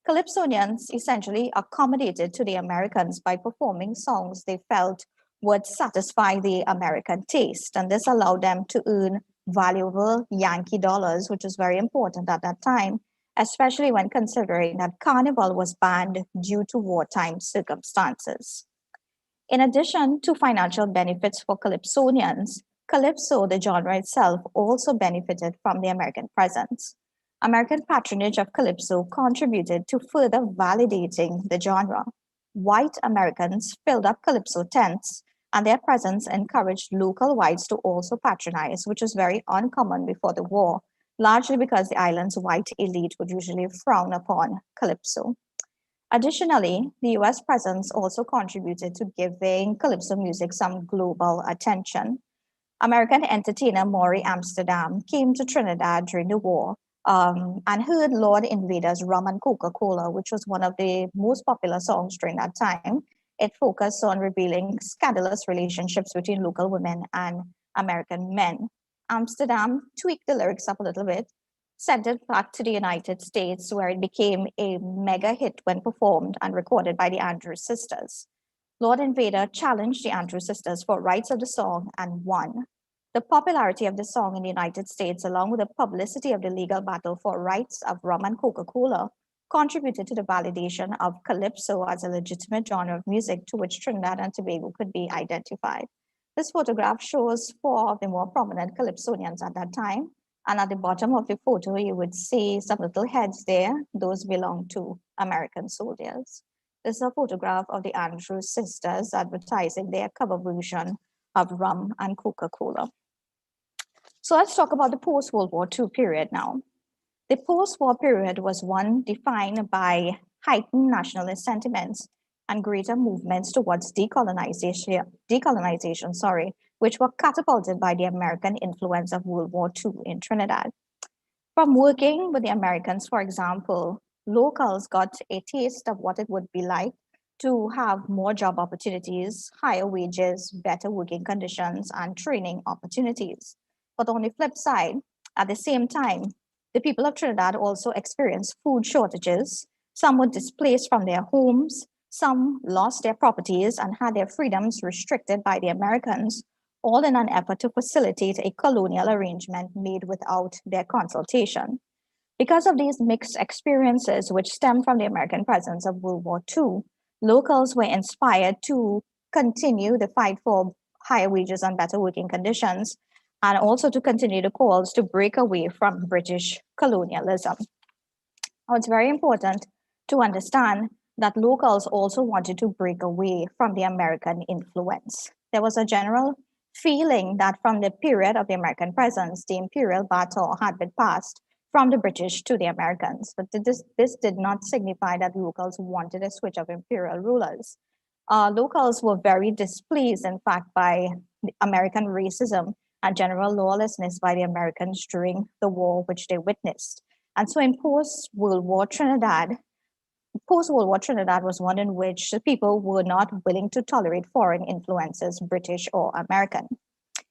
Calypsonians essentially accommodated to the Americans by performing songs they felt would satisfy the American taste, and this allowed them to earn valuable Yankee dollars, which was very important at that time, especially when considering that Carnival was banned due to wartime circumstances. In addition to financial benefits for Calypsonians, Calypso, the genre itself, also benefited from the American presence. American patronage of Calypso contributed to further validating the genre. White Americans filled up Calypso tents, and their presence encouraged local whites to also patronize, which was very uncommon before the war, largely because the island's white elite would usually frown upon Calypso. Additionally, the US presence also contributed to giving Calypso music some global attention. American entertainer Maury Amsterdam came to Trinidad during the war and heard Lord Invader's Rum and Coca-Cola, which was one of the most popular songs during that time. It focused on revealing scandalous relationships between local women and American men. Amsterdam tweaked the lyrics up a little bit, sent it back to the United States, where it became a mega hit when performed and recorded by the Andrews Sisters. Lord Invader challenged the Andrews Sisters for rights of the song and won. The popularity of the song in the United States, along with the publicity of the legal battle for rights of rum and Coca-Cola, contributed to the validation of calypso as a legitimate genre of music to which Trinidad and Tobago could be identified. This photograph shows 4 of the more prominent calypsonians at that time, and at the bottom of the photo, you would see some little heads there. Those belong to American soldiers. This is a photograph of the Andrews Sisters advertising their cover version of rum and Coca-Cola. So let's talk about the post-World War II period now. The post-war period was one defined by heightened nationalist sentiments and greater movements towards decolonization, which were catapulted by the American influence of World War II in Trinidad. From working with the Americans, for example, locals got a taste of what it would be like to have more job opportunities, higher wages, better working conditions, and training opportunities. But on the flip side, at the same time, the people of Trinidad also experienced food shortages. Some were displaced from their homes, some lost their properties and had their freedoms restricted by the Americans, all in an effort to facilitate a colonial arrangement made without their consultation. Because of these mixed experiences, which stem from the American presence of World War II, locals were inspired to continue the fight for higher wages and better working conditions, and also to continue the calls to break away from British colonialism. Now, it's very important to understand that locals also wanted to break away from the American influence. There was a general feeling that from the period of the American presence, the imperial baton had been passed from the British to the Americans. But this did not signify that locals wanted a switch of imperial rulers. Locals were very displeased, in fact, by American racism and general lawlessness by the Americans during the war which they witnessed. And so in post-World War Trinidad was one in which the people were not willing to tolerate foreign influences, British or American.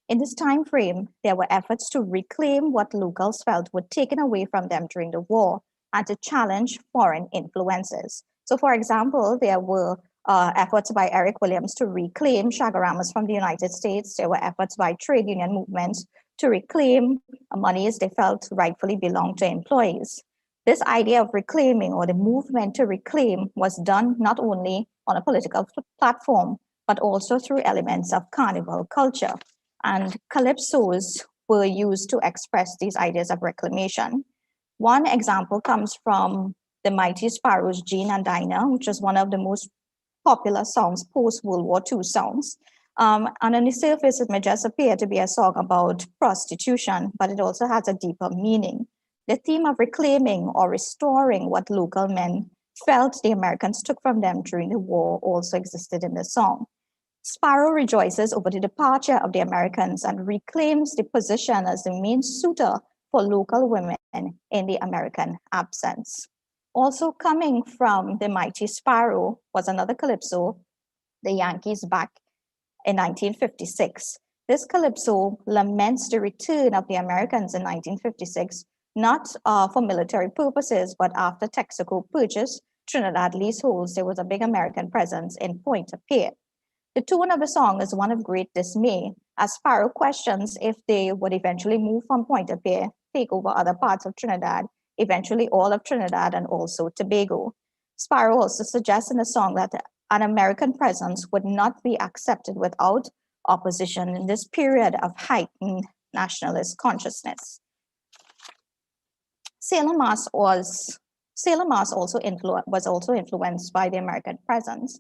In this time frame, there were efforts to reclaim what locals felt were taken away from them during the war and to challenge foreign influences. So for example, there were efforts by Eric Williams to reclaim shagaramas from the United States. There were efforts by trade union movements to reclaim monies they felt rightfully belonged to employees. This idea of reclaiming, or the movement to reclaim, was done not only on a political platform, but also through elements of carnival culture. And calypsos were used to express these ideas of reclamation. One example comes from the Mighty Sparrows' Jean and Dinah, which is one of the most popular songs, post-World War II songs. And on the surface, it may just appear to be a song about prostitution, but it also has a deeper meaning. The theme of reclaiming or restoring what local men felt the Americans took from them during the war also existed in the song. Sparrow rejoices over the departure of the Americans and reclaims the position as the main suitor for local women in the American absence. Also coming from the Mighty Sparrow was another calypso, The Yankees Back, in 1956. This calypso laments the return of the Americans in 1956, not for military purposes, but after Texaco purchased Trinidad leaseholds, there was a big American presence in Pointe-a-Pierre. The tone of the song is one of great dismay, as Sparrow questions if they would eventually move from Pointe-a-Pierre, take over other parts of Trinidad, eventually all of Trinidad and also Tobago. Sparrow also suggests in the song that an American presence would not be accepted without opposition in this period of heightened nationalist consciousness. Sailor Mass was also influenced by the American presence,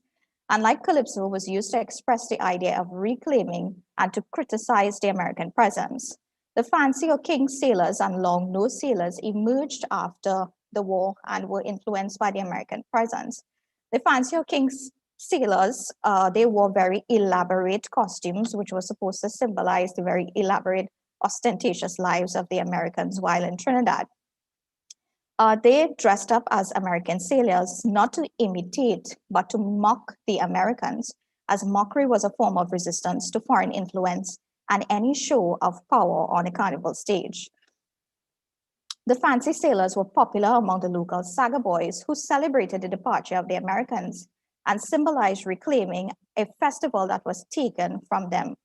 and like calypso, was used to express the idea of reclaiming and to criticize the American presence. The fancy or king sailors and long-nosed sailors emerged after the war and were influenced by the American presence. The fancy or king sailors, they wore very elaborate costumes, which were supposed to symbolize the very elaborate, ostentatious lives of the Americans while in Trinidad. They dressed up as American sailors, not to imitate, but to mock the Americans, as mockery was a form of resistance to foreign influence and any show of power on a carnival stage. The fancy sailors were popular among the local saga boys who celebrated the departure of the Americans and symbolized reclaiming a festival that was taken from them.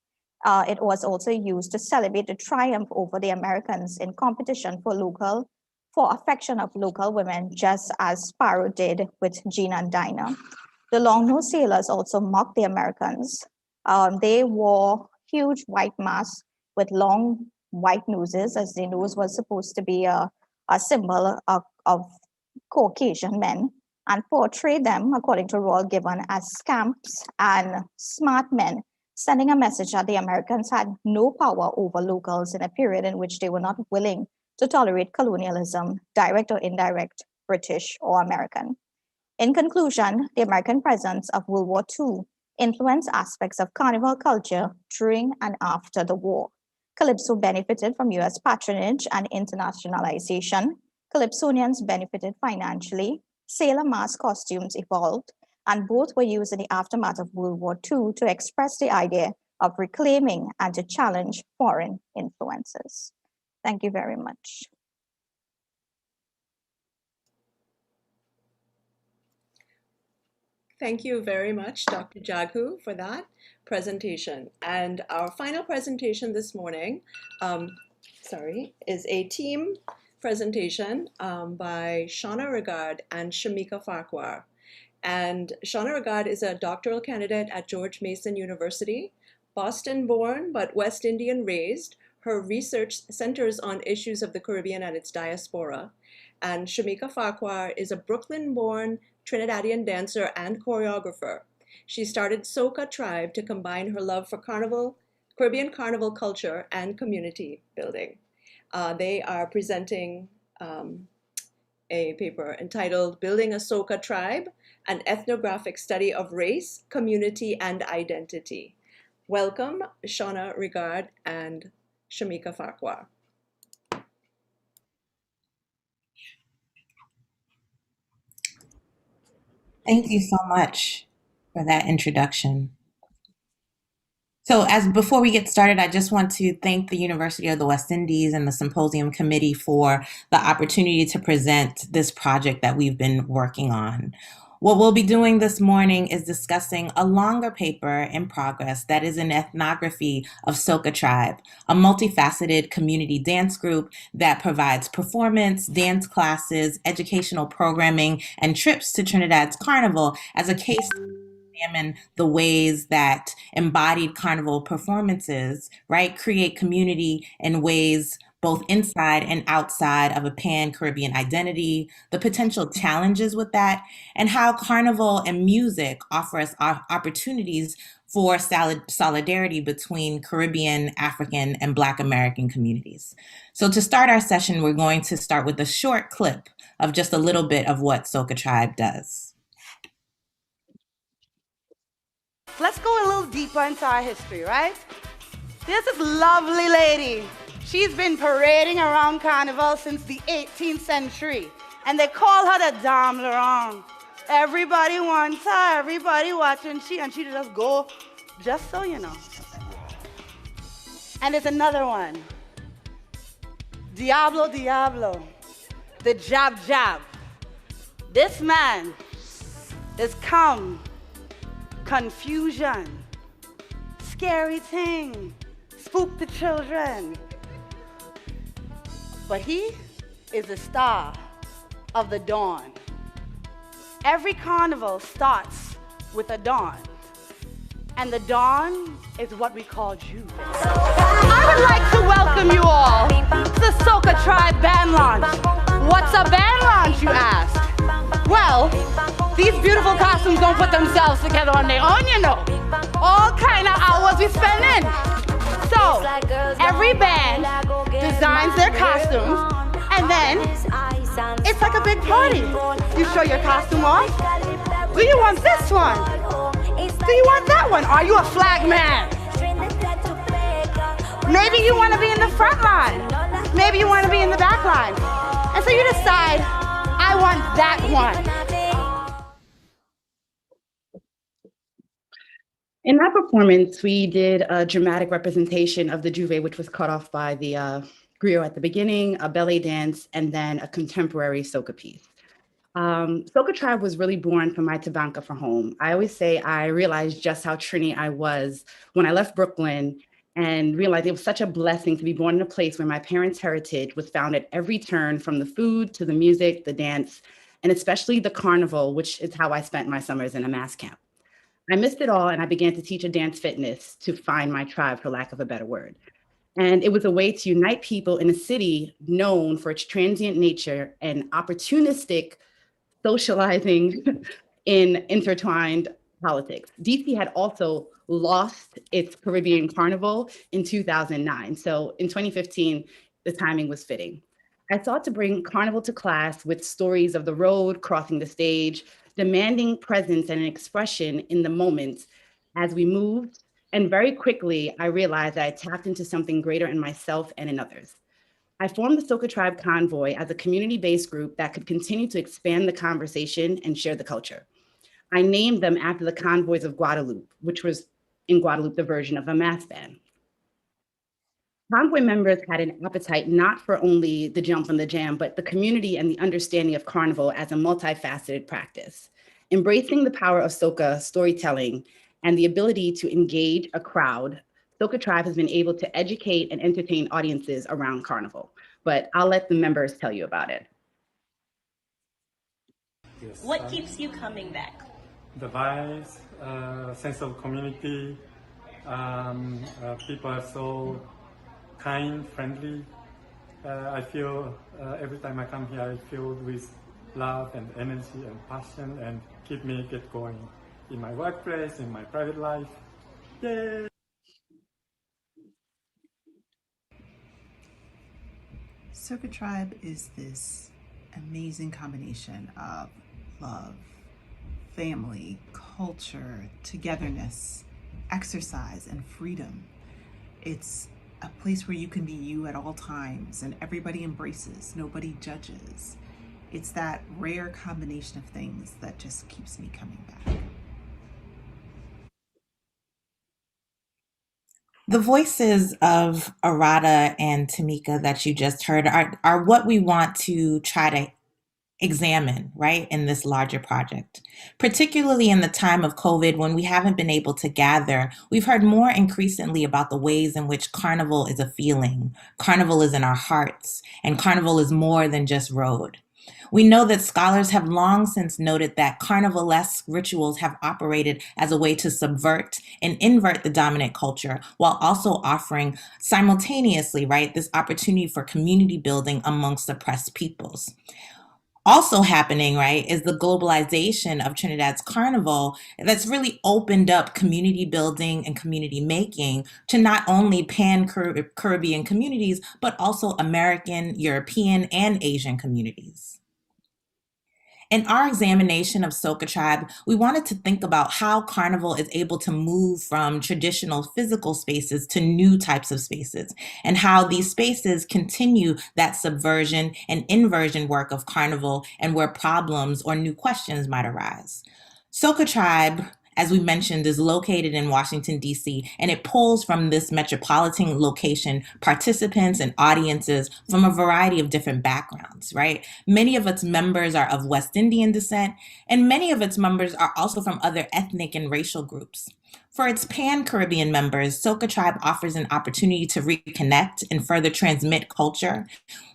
It was also used to celebrate the triumph over the Americans in competition for affection of local women, just as Sparrow did with Jean and Dinah. The long-nosed sailors also mocked the Americans. They wore huge white masks with long white noses, as the nose was supposed to be a symbol of Caucasian men, and portrayed them, according to Royal Gibbon, as scamps and smart men, sending a message that the Americans had no power over locals in a period in which they were not willing to tolerate colonialism, direct or indirect, British or American. In conclusion, the American presence of World War II influenced aspects of carnival culture during and after the war. Calypso benefited from US patronage and internationalization. Calypsonians benefited financially. Sailor mask costumes evolved, and both were used in the aftermath of World War II to express the idea of reclaiming and to challenge foreign influences. Thank you very much. Thank you very much, Dr. Jaghu, for that presentation. And our final presentation this morning, is a team presentation by Shauna Regard and Shamika Farquhar. And Shauna Regard is a doctoral candidate at George Mason University, Boston-born but West Indian raised. Her research centers on issues of the Caribbean and its diaspora. And Shamika Farquhar is a Brooklyn-born Trinidadian dancer and choreographer. She started Soca Tribe to combine her love for carnival, Caribbean carnival culture, and community building. They are presenting a paper entitled Building a Soca Tribe, an ethnographic study of race, community, and identity. Welcome, Shauna Regard and Shamika Farquhar. Thank you so much for that introduction. So before we get started, I just want to thank the University of the West Indies and the Symposium Committee for the opportunity to present this project that we've been working on. What we'll be doing this morning is discussing a longer paper in progress that is an ethnography of Soca Tribe, a multifaceted community dance group that provides performance, dance classes, educational programming, and trips to Trinidad's Carnival as a case to examine the ways that embodied carnival performances, create community in ways both inside and outside of a pan-Caribbean identity, the potential challenges with that, and how carnival and music offer us opportunities for solidarity between Caribbean, African, and Black American communities. So to start our session, we're going to start with a short clip of just a little bit of what Soca Tribe does. Let's go a little deeper into our history, right? There's this lovely lady. She's been parading around Carnival since the 18th century, and they call her the Dame Laurent. Everybody wants her, everybody watching, and she just go, just so you know. And there's another one. Diablo, Diablo, the Jab Jab. This man is confusion, scary thing, spook the children. But he is the star of the dawn. Every carnival starts with a dawn, and the dawn is what we call Juve. I would like to welcome you all to the Soca Tribe band launch. What's a band launch, you ask? Well, these beautiful costumes don't put themselves together on their own, you know. All kind of hours we spend in. So, every band designs their costumes, and then it's like a big party. You show your costume off. Do you want this one? Do you want that one? Are you a flag man? Maybe you want to be in the front line. Maybe you want to be in the back line. And so you decide, I want that one. In that performance, we did a dramatic representation of the Juve, which was cut off by the griot at the beginning, a ballet dance, and then a contemporary soca piece. Soca Tribe was really born from my tabanka for home. I always say I realized just how Trini I was when I left Brooklyn and realized it was such a blessing to be born in a place where my parents' heritage was found at every turn, from the food to the music, the dance, and especially the carnival, which is how I spent my summers in a mass camp. I missed it all, and I began to teach a dance fitness to find my tribe, for lack of a better word. And it was a way to unite people in a city known for its transient nature and opportunistic socializing in intertwined politics. DC had also lost its Caribbean Carnival in 2009. So in 2015, the timing was fitting. I sought to bring Carnival to class with stories of the road, crossing the stage, demanding presence and expression in the moment as we moved. And very quickly, I realized that I tapped into something greater in myself and in others. I formed the Soca Tribe Convoy as a community-based group that could continue to expand the conversation and share the culture. I named them after the Convoys of Guadeloupe, which was in Guadeloupe the version of a mass band. Convoy members had an appetite not for only the jump and the jam, but the community and the understanding of Carnival as a multifaceted practice. Embracing the power of soca storytelling and the ability to engage a crowd, Soca Tribe has been able to educate and entertain audiences around Carnival, but I'll let the members tell you about it. Yes, what keeps you coming back? The vibes, sense of community, people are so kind, friendly. I feel every time I come here, I feel with love and energy and passion, and keep me get going in my workplace, in my private life. Yay! Soca Tribe is this amazing combination of love, family, culture, togetherness, exercise, and freedom. It's a place where you can be you at all times and everybody embraces, nobody judges. It's that rare combination of things that just keeps me coming back. The voices of Arata and Tamika that you just heard are what we want to try to examine, right, in this larger project. Particularly in the time of COVID, when we haven't been able to gather, we've heard more increasingly about the ways in which Carnival is a feeling, Carnival is in our hearts, and Carnival is more than just road. We know that scholars have long since noted that carnivalesque rituals have operated as a way to subvert and invert the dominant culture, while also offering simultaneously, right, this opportunity for community building amongst oppressed peoples. Also happening, right, is the globalization of Trinidad's Carnival that's really opened up community building and community making to not only pan-Caribbean communities, but also American, European, and Asian communities. In our examination of Soca Tribe, we wanted to think about how Carnival is able to move from traditional physical spaces to new types of spaces, and how these spaces continue that subversion and inversion work of Carnival, and where problems or new questions might arise. Soca Tribe, as we mentioned, is located in Washington, D.C., and it pulls from this metropolitan location participants and audiences from a variety of different backgrounds, right? Many of its members are of West Indian descent, and many of its members are also from other ethnic and racial groups. For its pan-Caribbean members, Soca Tribe offers an opportunity to reconnect and further transmit culture.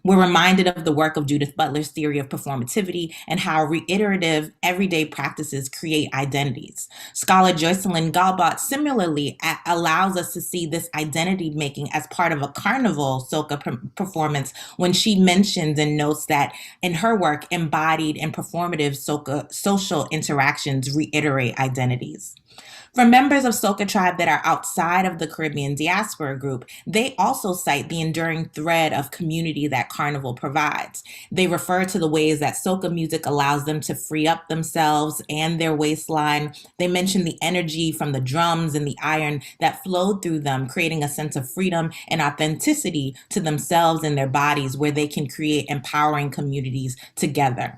We're reminded of the work of Judith Butler's theory of performativity and how reiterative everyday practices create identities. Scholar Joycelyn Galbot similarly allows us to see this identity making as part of a carnival soca performance when she mentions and notes that in her work, embodied and performative soca social interactions reiterate identities. For members of Soca Tribe that are outside of the Caribbean diaspora group, they also cite the enduring thread of community that Carnival provides. They refer to the ways that soca music allows them to free up themselves and their waistline. They mention the energy from the drums and the iron that flowed through them, creating a sense of freedom and authenticity to themselves and their bodies, where they can create empowering communities together.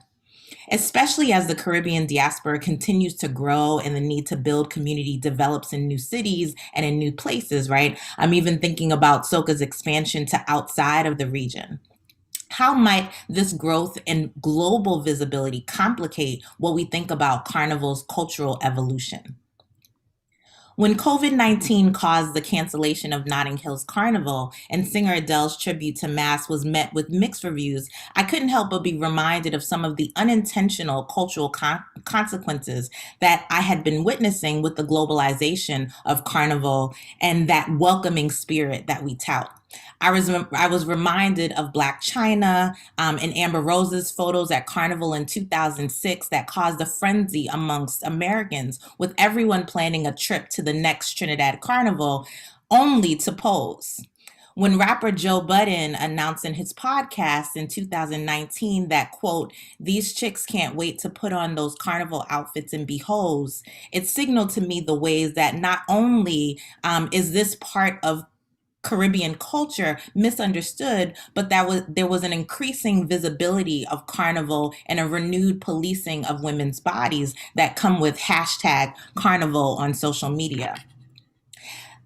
especially as the Caribbean diaspora continues to grow and the need to build community develops in new cities and in new places, right? I'm even thinking about Soca's expansion to outside of the region. How might this growth and global visibility complicate what we think about Carnival's cultural evolution? When COVID-19 caused the cancellation of Notting Hill's Carnival and singer Adele's tribute to Mass was met with mixed reviews, I couldn't help but be reminded of some of the unintentional cultural consequences that I had been witnessing with the globalization of Carnival and that welcoming spirit that we tout. I was reminded of Black China and Amber Rose's photos at Carnival in 2006 that caused a frenzy amongst Americans, with everyone planning a trip to the next Trinidad Carnival only to pose. When rapper Joe Budden announced in his podcast in 2019 that, quote, "these chicks can't wait to put on those Carnival outfits and be hoes," it signaled to me the ways that not only is this part of Caribbean culture misunderstood, but there was an increasing visibility of Carnival and a renewed policing of women's bodies that come with hashtag Carnival on social media.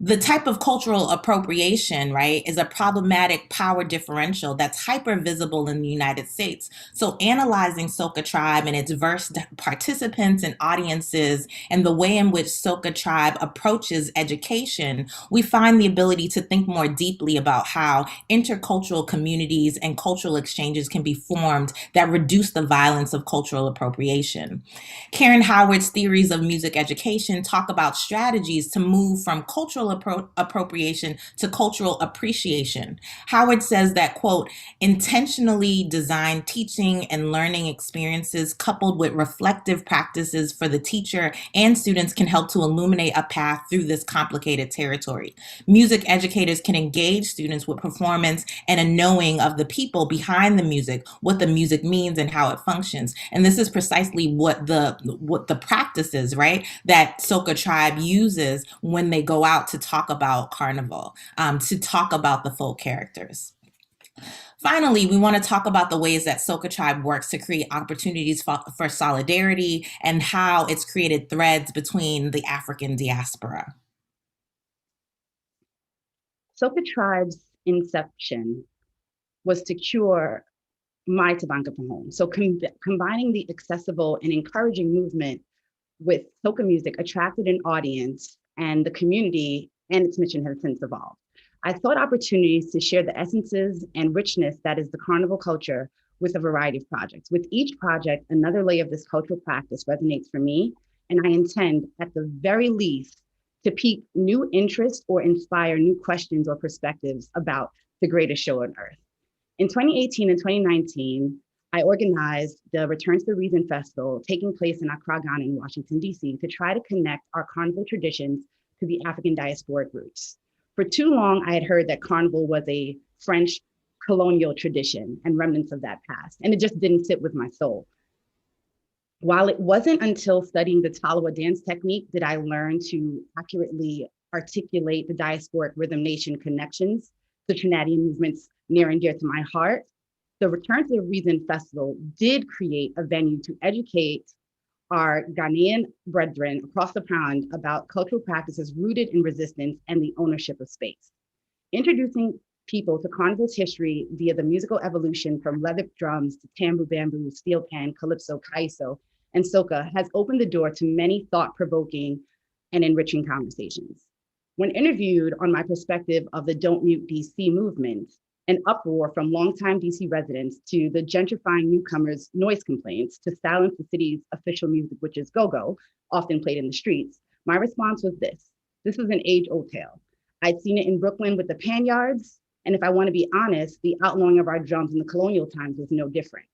The type of cultural appropriation, right, is a problematic power differential that's hyper visible in the United States. So analyzing Soca Tribe and its diverse participants and audiences and the way in which Soca Tribe approaches education, we find the ability to think more deeply about how intercultural communities and cultural exchanges can be formed that reduce the violence of cultural appropriation. Karen Howard's theories of music education talk about strategies to move from cultural appropriation to cultural appreciation. Howard says that, quote, "intentionally designed teaching and learning experiences coupled with reflective practices for the teacher and students can help to illuminate a path through this complicated territory. Music educators can engage students with performance and a knowing of the people behind the music, what the music means and how it functions." And this is precisely what the practice is, right, that Soca Tribe uses when they go out to talk about Carnival, to talk about the folk characters. Finally, we want to talk about the ways that Soca Tribe works to create opportunities for solidarity and how it's created threads between the African diaspora. Soca Tribe's inception was to cure my Tabanka from home. So combining the accessible and encouraging movement with soca music attracted an audience, and the community and its mission has since evolved. I sought opportunities to share the essences and richness that is the Carnival culture with a variety of projects. With each project, another layer of this cultural practice resonates for me, and I intend, at the very least, to pique new interest or inspire new questions or perspectives about the greatest show on earth. In 2018 and 2019, I organized the Return to the Reason Festival taking place in Accra, Ghana, in Washington, D.C. to try to connect our Carnival traditions to the African diasporic roots. For too long, I had heard that Carnival was a French colonial tradition and remnants of that past, and it just didn't sit with my soul. While it wasn't until studying the Talawa dance technique did I learn to accurately articulate the diasporic rhythm nation connections, the Trinidadian movements near and dear to my heart, the Return to the Reason Festival did create a venue to educate our Ghanaian brethren across the pond about cultural practices rooted in resistance and the ownership of space. Introducing people to Carnival's history via the musical evolution from leather drums to tambour, bamboo, steelpan, calypso, kaiso, and soca has opened the door to many thought-provoking and enriching conversations. When interviewed on my perspective of the Don't Mute DC movement, an uproar from longtime DC residents to the gentrifying newcomers' noise complaints to silence the city's official music, which is go-go, often played in the streets, my response was this. This was an age-old tale. I'd seen it in Brooklyn with the pan yards, and if I want to be honest, the outlawing of our drums in the colonial times was no different.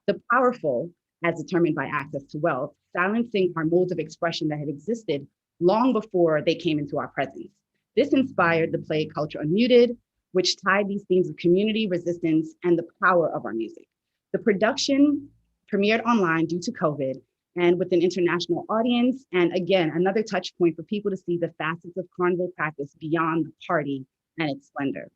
The powerful, as determined by access to wealth, silencing our modes of expression that had existed long before they came into our presence. This inspired the play Culture Unmuted, which tied these themes of community, resistance, and the power of our music. The production premiered online due to COVID and with an international audience, and again, another touch point for people to see the facets of Carnival practice beyond the party and its splendor.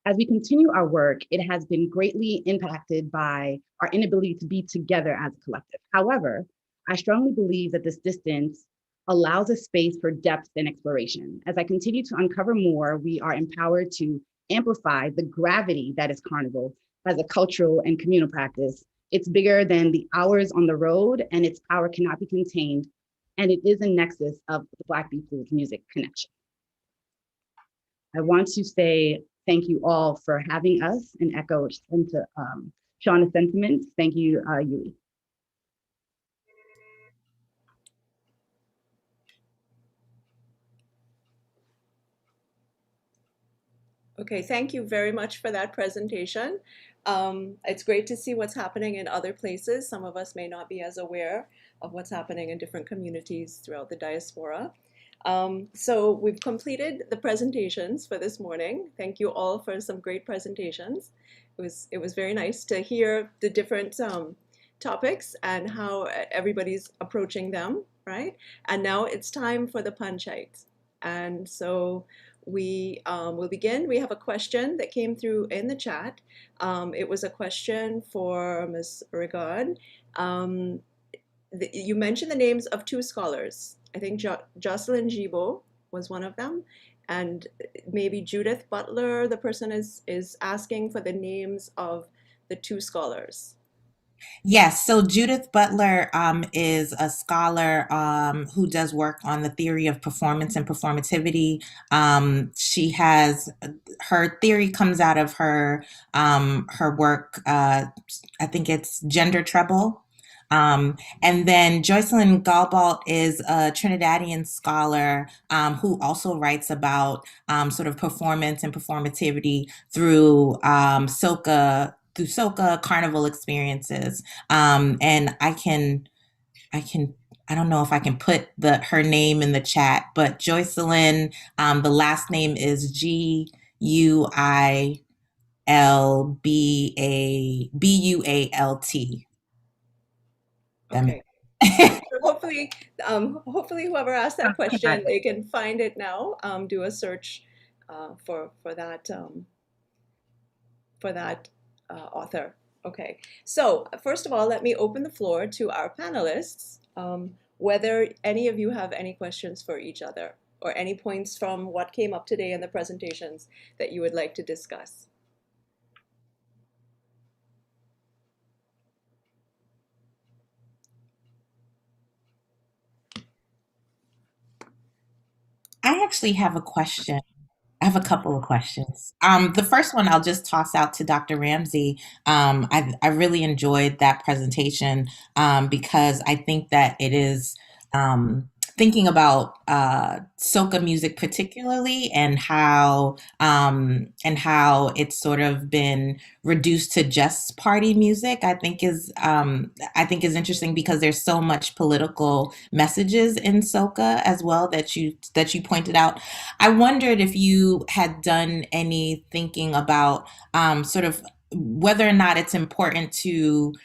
As we continue our work, it has been greatly impacted by our inability to be together as a collective. However, I strongly believe that this distance allows a space for depth and exploration. As I continue to uncover more, we are empowered to amplify the gravity that is Carnival as a cultural and communal practice. It's bigger than the hours on the road, and its power cannot be contained, and it is a nexus of the Black people's music connection. I want to say thank you all for having us and echo into Shauna's sentiments. Thank you, Yui. Okay, thank you very much for that presentation. It's great to see what's happening in other places. Some of us may not be as aware of what's happening in different communities throughout the diaspora. So we've completed the presentations for this morning. Thank you all for some great presentations. It was very nice to hear the different topics and how everybody's approaching them, right? And now it's time for the Panchayat. And so we will begin. We have a question that came through in the chat. It was a question for Ms. Regard. You mentioned the names of two scholars. I think Jocelyn Gibo was one of them, and maybe Judith Butler, the person is asking for the names of the two scholars. Yes, so Judith Butler is a scholar who does work on the theory of performance and performativity. She has her theory comes out of her work. I think it's Gender Treble. And then Joycelyn Galbalt is a Trinidadian scholar who also writes about sort of performance and performativity through Soca, Carnival experiences. And I don't know if I can put her name in the chat, but Joycelyn, the last name is Guilbalt. Okay. Hopefully whoever asked that question, they can find it now. Do a search for that author. Okay. So first of all, let me open the floor to our panelists. Whether any of you have any questions for each other or any points from what came up today in the presentations that you would like to discuss. I actually have a question. I have a couple of questions. The first one I'll just toss out to Dr. Ramsey. I really enjoyed that presentation because I think that it is thinking about soca music particularly and how it's sort of been reduced to just party music. I think is interesting because there's so much political messages in soca as well that you pointed out. I wondered if you had done any thinking about sort of whether or not it's important to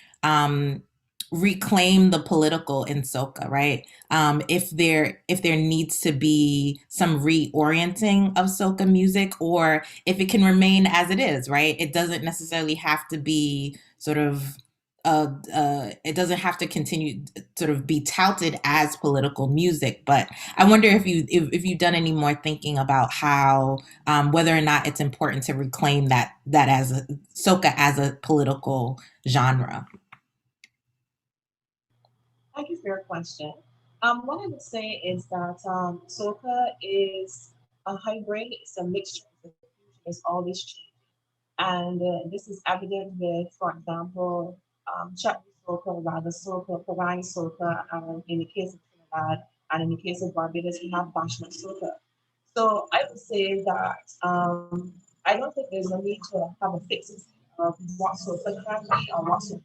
reclaim the political in soca, right? If there needs to be some reorienting of soca music, or if it can remain as it is, right? It doesn't necessarily have to be sort of it doesn't have to continue sort of be touted as political music. But I wonder if you've done any more thinking about how whether or not it's important to reclaim that as soca as a political genre. Thank you for your question. What I would say is that soca is a hybrid, it's a mixture, it's always changing. And this is evident with, for example, Chutney soca, rather soca, Hawaii soca, and in the case of Trinidad, and in the case of Barbados, we have bashment soca. So I would say that I don't think there's a need to have a fixity of what soca can be or what soca is.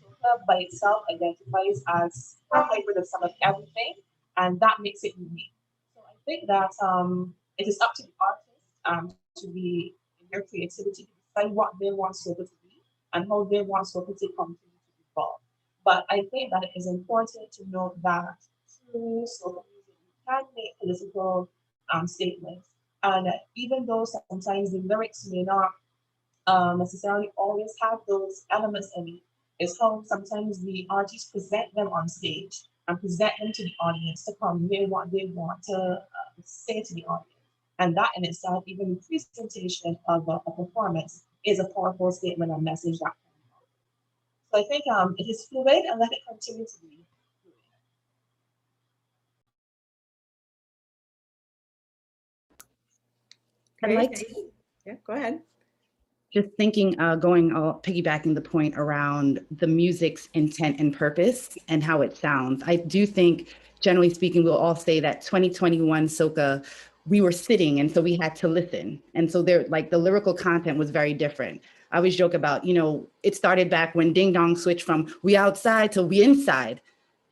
Soca by itself identifies as a hybrid of some of everything, and that makes it unique. So I think that it is up to the artist to be in their creativity to decide what they want soca to be and how they want soca to continue to evolve. But I think that it is important to note that through soca music, you can make political statements And even though sometimes the lyrics may not necessarily always have those elements in it, it's how sometimes the artists present them on stage and present them to the audience to convey what they want to say to the audience. And that in itself, even the presentation of a performance, is a powerful statement and message that. So I think it is fluid and let it continue to be. I'd Great, like thank to you. Yeah, go ahead. just thinking, piggybacking the point around the music's intent and purpose and how it sounds. I do think, generally speaking, we'll all say that 2021 Soca, we were sitting, and so we had to listen. And so there, like the lyrical content was very different. I always joke about, it started back when Ding Dong switched from we outside to we inside.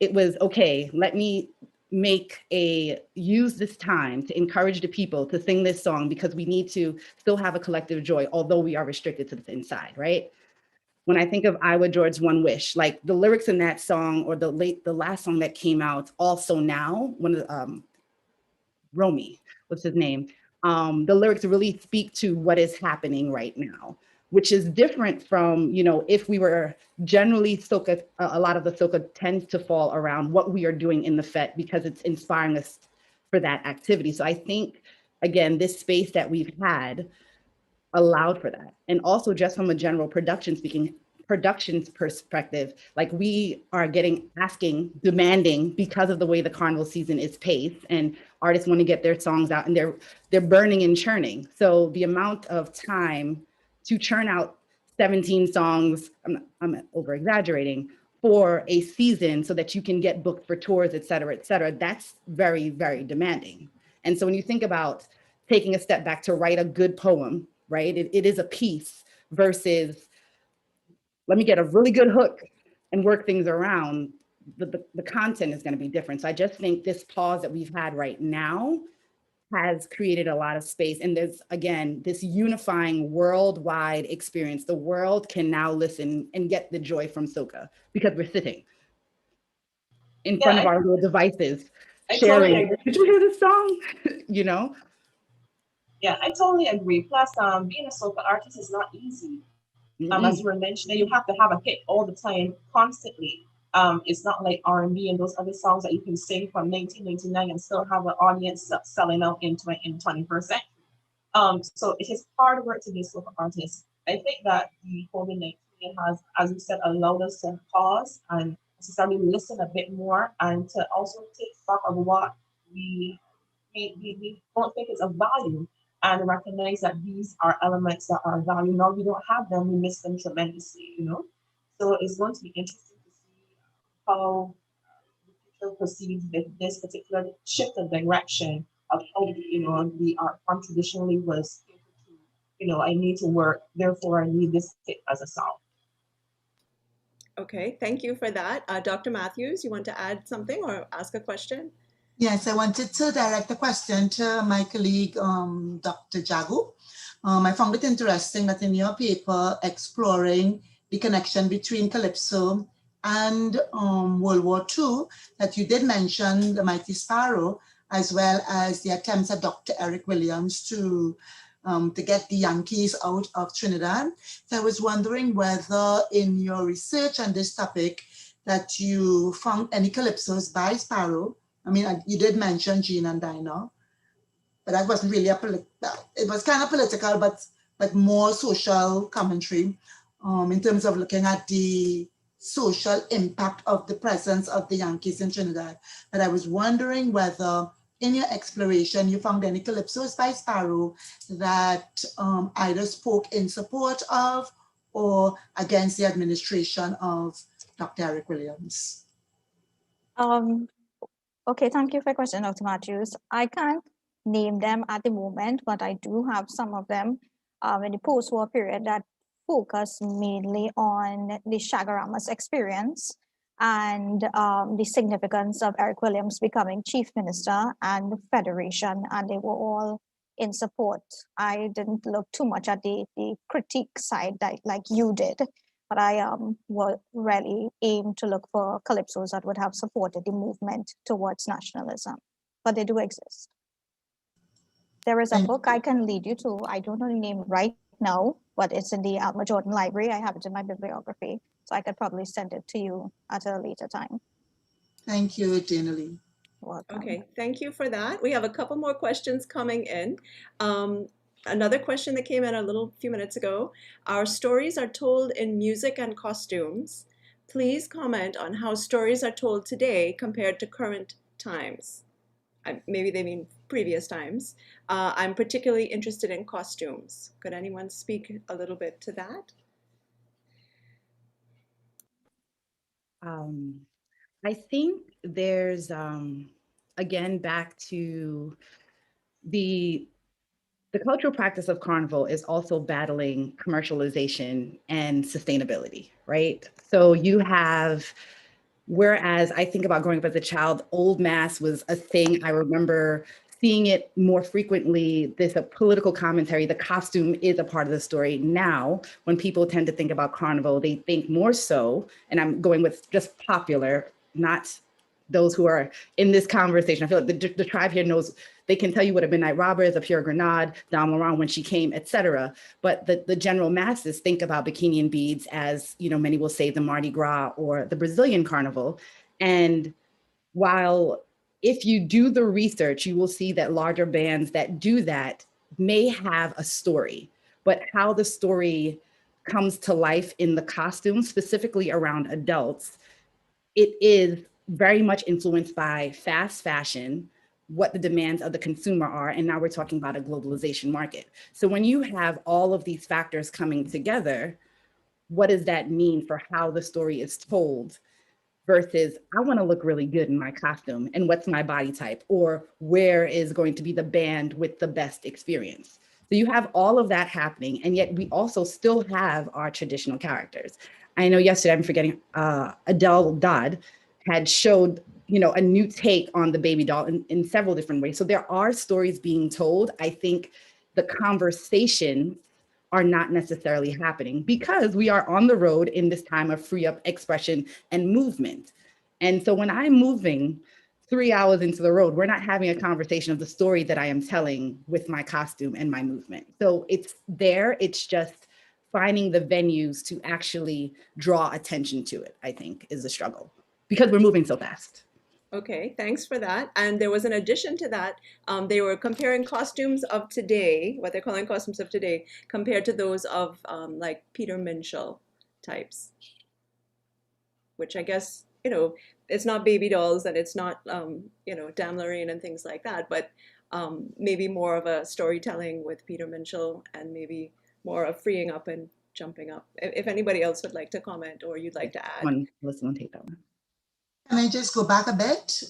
It was, okay, let me use this time to encourage the people to sing this song because we need to still have a collective joy, although we are restricted to the inside, right? When I think of Iowa George's One Wish, like the lyrics in that song or the last song that came out, Also Now, one of Romy, what's his name? The lyrics really speak to what is happening right now, which is different from, if we were generally Soca, a lot of the Soca tends to fall around what we are doing in the FET because it's inspiring us for that activity. So I think, again, this space that we've had allowed for that. And also just from a general productions perspective, like we are demanding because of the way the carnival season is paced and artists want to get their songs out and they're burning and churning. So the amount of time to churn out 17 songs, I'm over exaggerating, for a season so that you can get booked for tours, et cetera, that's very, very demanding. And so when you think about taking a step back to write a good poem, right? It is a piece versus let me get a really good hook and work things around. The content is going to be different. So I just think this pause that we've had right now has created a lot of space. And there's, again, this unifying worldwide experience. The world can now listen and get the joy from Soca because we're sitting in front of our little devices, sharing. Totally agree. Did you hear this song? Yeah, I totally agree. Plus, being a soca artist is not easy. As you were mentioning, you have to have a hit all the time, constantly. It's not like R&B and those other songs that you can sing from 1999 and still have an audience selling out in 21st century. So it is hard work to be a soca artist. I think that the COVID-19 has, as you said, allowed us to pause and necessarily listen a bit more and to also take stock of what we don't think is of value and recognize that these are elements that are valued. Now we don't have them, we miss them tremendously, So it's going to be interesting to see how the future proceeds with this particular shift of direction of how, the art form traditionally was, I need to work, therefore I need this hit as a song. Okay, thank you for that. Dr. Matthews, you want to add something or ask a question? Yes, I wanted to direct a question to my colleague, Dr. Jagu. I found it interesting that in your paper exploring the connection between Calypso and World War II, that you did mention the Mighty Sparrow, as well as the attempts of Dr. Eric Williams to get the Yankees out of Trinidad. So I was wondering whether in your research on this topic that you found any calypsos by Sparrow. I mean, you did mention Jean and Dinah, but that wasn't really it was kind of political, but more social commentary in terms of looking at the social impact of the presence of the Yankees in Trinidad. But I was wondering whether in your exploration you found any calypsos by Sparrow that either spoke in support of or against the administration of Dr. Eric Williams. Okay, thank you for your question, Dr. Matthews. I can't name them at the moment, but I do have some of them in the post-war period that focus mainly on the Shagaramas experience and the significance of Eric Williams becoming chief minister and the federation, and they were all in support. I didn't look too much at the critique side like you did, but I will really aim to look for calypsos that would have supported the movement towards nationalism, but they do exist. There is a book I can lead you to. I don't know the name right now, but it's in the Alma Jordan Library. I have it in my bibliography, so I could probably send it to you at a later time. Thank you, January. Welcome. Okay, thank you for that. We have a couple more questions coming in. Another question that came in a few minutes ago. Our stories are told in music and costumes. Please comment on how stories are told today compared to current times. Maybe they mean previous times. I'm particularly interested in costumes. Could anyone speak a little bit to that? I think there's, again, back to the cultural practice of Carnival is also battling commercialization and sustainability, right? So you have, whereas I think about growing up as a child, old mass was a thing. I remember seeing it more frequently. There's a political commentary. The costume is a part of the story. Now, when people tend to think about Carnival, they think more so, and I'm going with just popular, not those who are in this conversation. I feel like the tribe here knows, they can tell you what a Midnight Robber is, a Pure Grenade, Dame Laurent when she came, etc. But the general masses think about bikini and beads as, you know, many will say the Mardi Gras or the Brazilian Carnival. And while if you do the research, you will see that larger bands that do that may have a story, but how the story comes to life in the costume, specifically around adults, it is very much influenced by fast fashion, what the demands of the consumer are, and now we're talking about a globalization market. So when you have all of these factors coming together, what does that mean for how the story is told versus I want to look really good in my costume and what's my body type, or where is going to be the band with the best experience? So you have all of that happening, and yet we also still have our traditional characters. I know yesterday, I'm forgetting, Adele Dodd had showed, you know, a new take on the baby doll in several different ways. So there are stories being told. I think the conversations are not necessarily happening because we are on the road in this time of free up expression and movement. And so when I'm moving 3 hours into the road, we're not having a conversation of the story that I am telling with my costume and my movement. So it's there, it's just finding the venues to actually draw attention to it, I think, is a struggle because we're moving so fast. Okay, thanks for that. And there was an addition to that. They were comparing costumes of today, what they're calling costumes of today, compared to those of like Peter Minshall types, which I guess, you know, it's not baby dolls and it's not, you know, Dame Lorraine and things like that, but maybe more of a storytelling with Peter Minshall and maybe more of freeing up and jumping up. If anybody else would like to comment or you'd like to add. Listen, take that one. Can I just go back a bit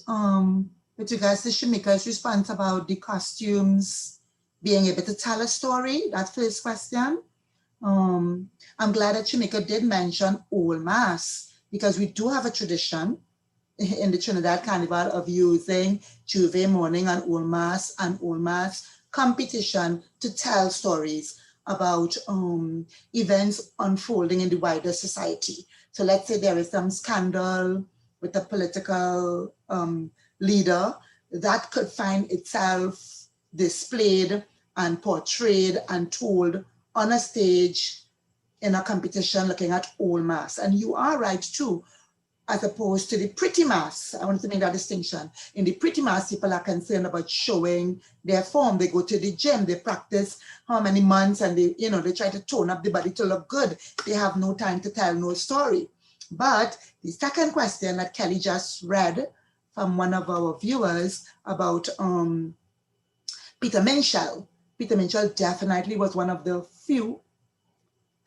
with regards to Shamika's response about the costumes being able to tell a story, that first question? I'm glad that Shamika did mention Old Mass because we do have a tradition in the Trinidad Carnival of using Juve morning and Old Mass competition to tell stories about events unfolding in the wider society. So let's say there is some scandal with a political leader that could find itself displayed and portrayed and told on a stage in a competition looking at Old Mass. And you are right too, as opposed to the pretty mass. I want to make that distinction. In the pretty mass, people are concerned about showing their form. They go to the gym, they practice how many months, and they, you know, they try to tone up the body to look good. They have no time to tell no story. But the second question that Kelly just read from one of our viewers about Peter Minshall. Peter Minshall definitely was one of the few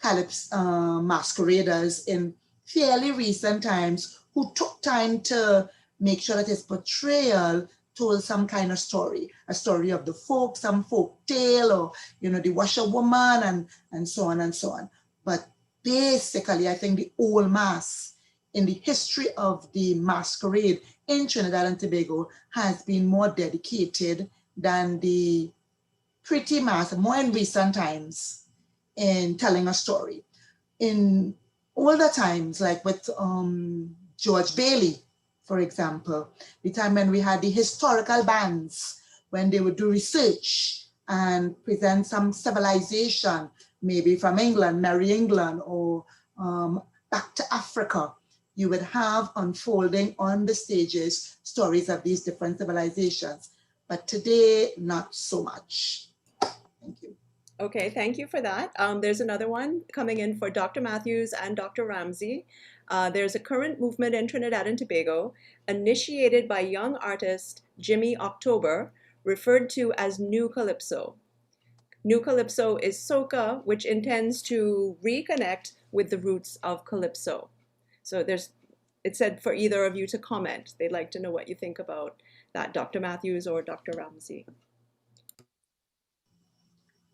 calypso masqueraders in fairly recent times who took time to make sure that his portrayal told some kind of story, a story of the folk, some folk tale, or, you know, the washerwoman and so on and so on. But basically, I think the Old Mass in the history of the masquerade in Trinidad and Tobago has been more dedicated than the pretty mass, more in recent times, in telling a story. In older times, like with George Bailey, for example, the time when we had the historical bands, when they would do research and present some civilization, maybe from England, Merry England, or back to Africa, you would have unfolding on the stages stories of these different civilizations. But today, not so much. Thank you. Okay, thank you for that. There's another one coming in for Dr. Matthews and Dr. Ramsey. There's a current movement in Trinidad and Tobago initiated by young artist Jimmy October, referred to as New Calypso. New Calypso is soca, which intends to reconnect with the roots of Calypso. So it said for either of you to comment. They'd like to know what you think about that, Dr. Matthews or Dr. Ramsey.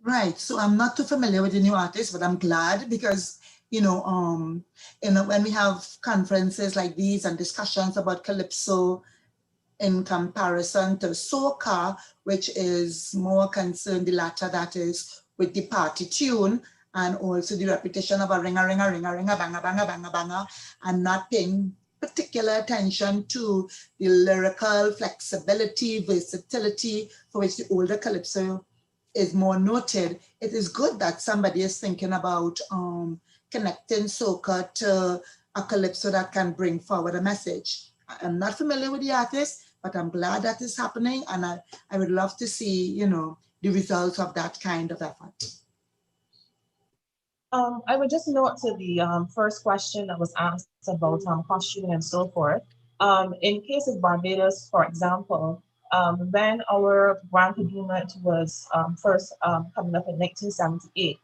Right, so I'm not too familiar with the new artist, but I'm glad because, when we have conferences like these and discussions about Calypso in comparison to soca, which is more concerned, the latter, that is with the party tune, and also the repetition of a ring, a banga, banga, banga, banga, and not paying particular attention to the lyrical flexibility, versatility for which the older Calypso is more noted. It is good that somebody is thinking about connecting soca to a Calypso that can bring forward a message. I'm not familiar with the artist, but I'm glad that is happening, and I would love to see, the results of that kind of effort. I would just note to the first question that was asked about costuming and so forth. In case of Barbados, for example, when our Grand Calumet was first coming up in 1978,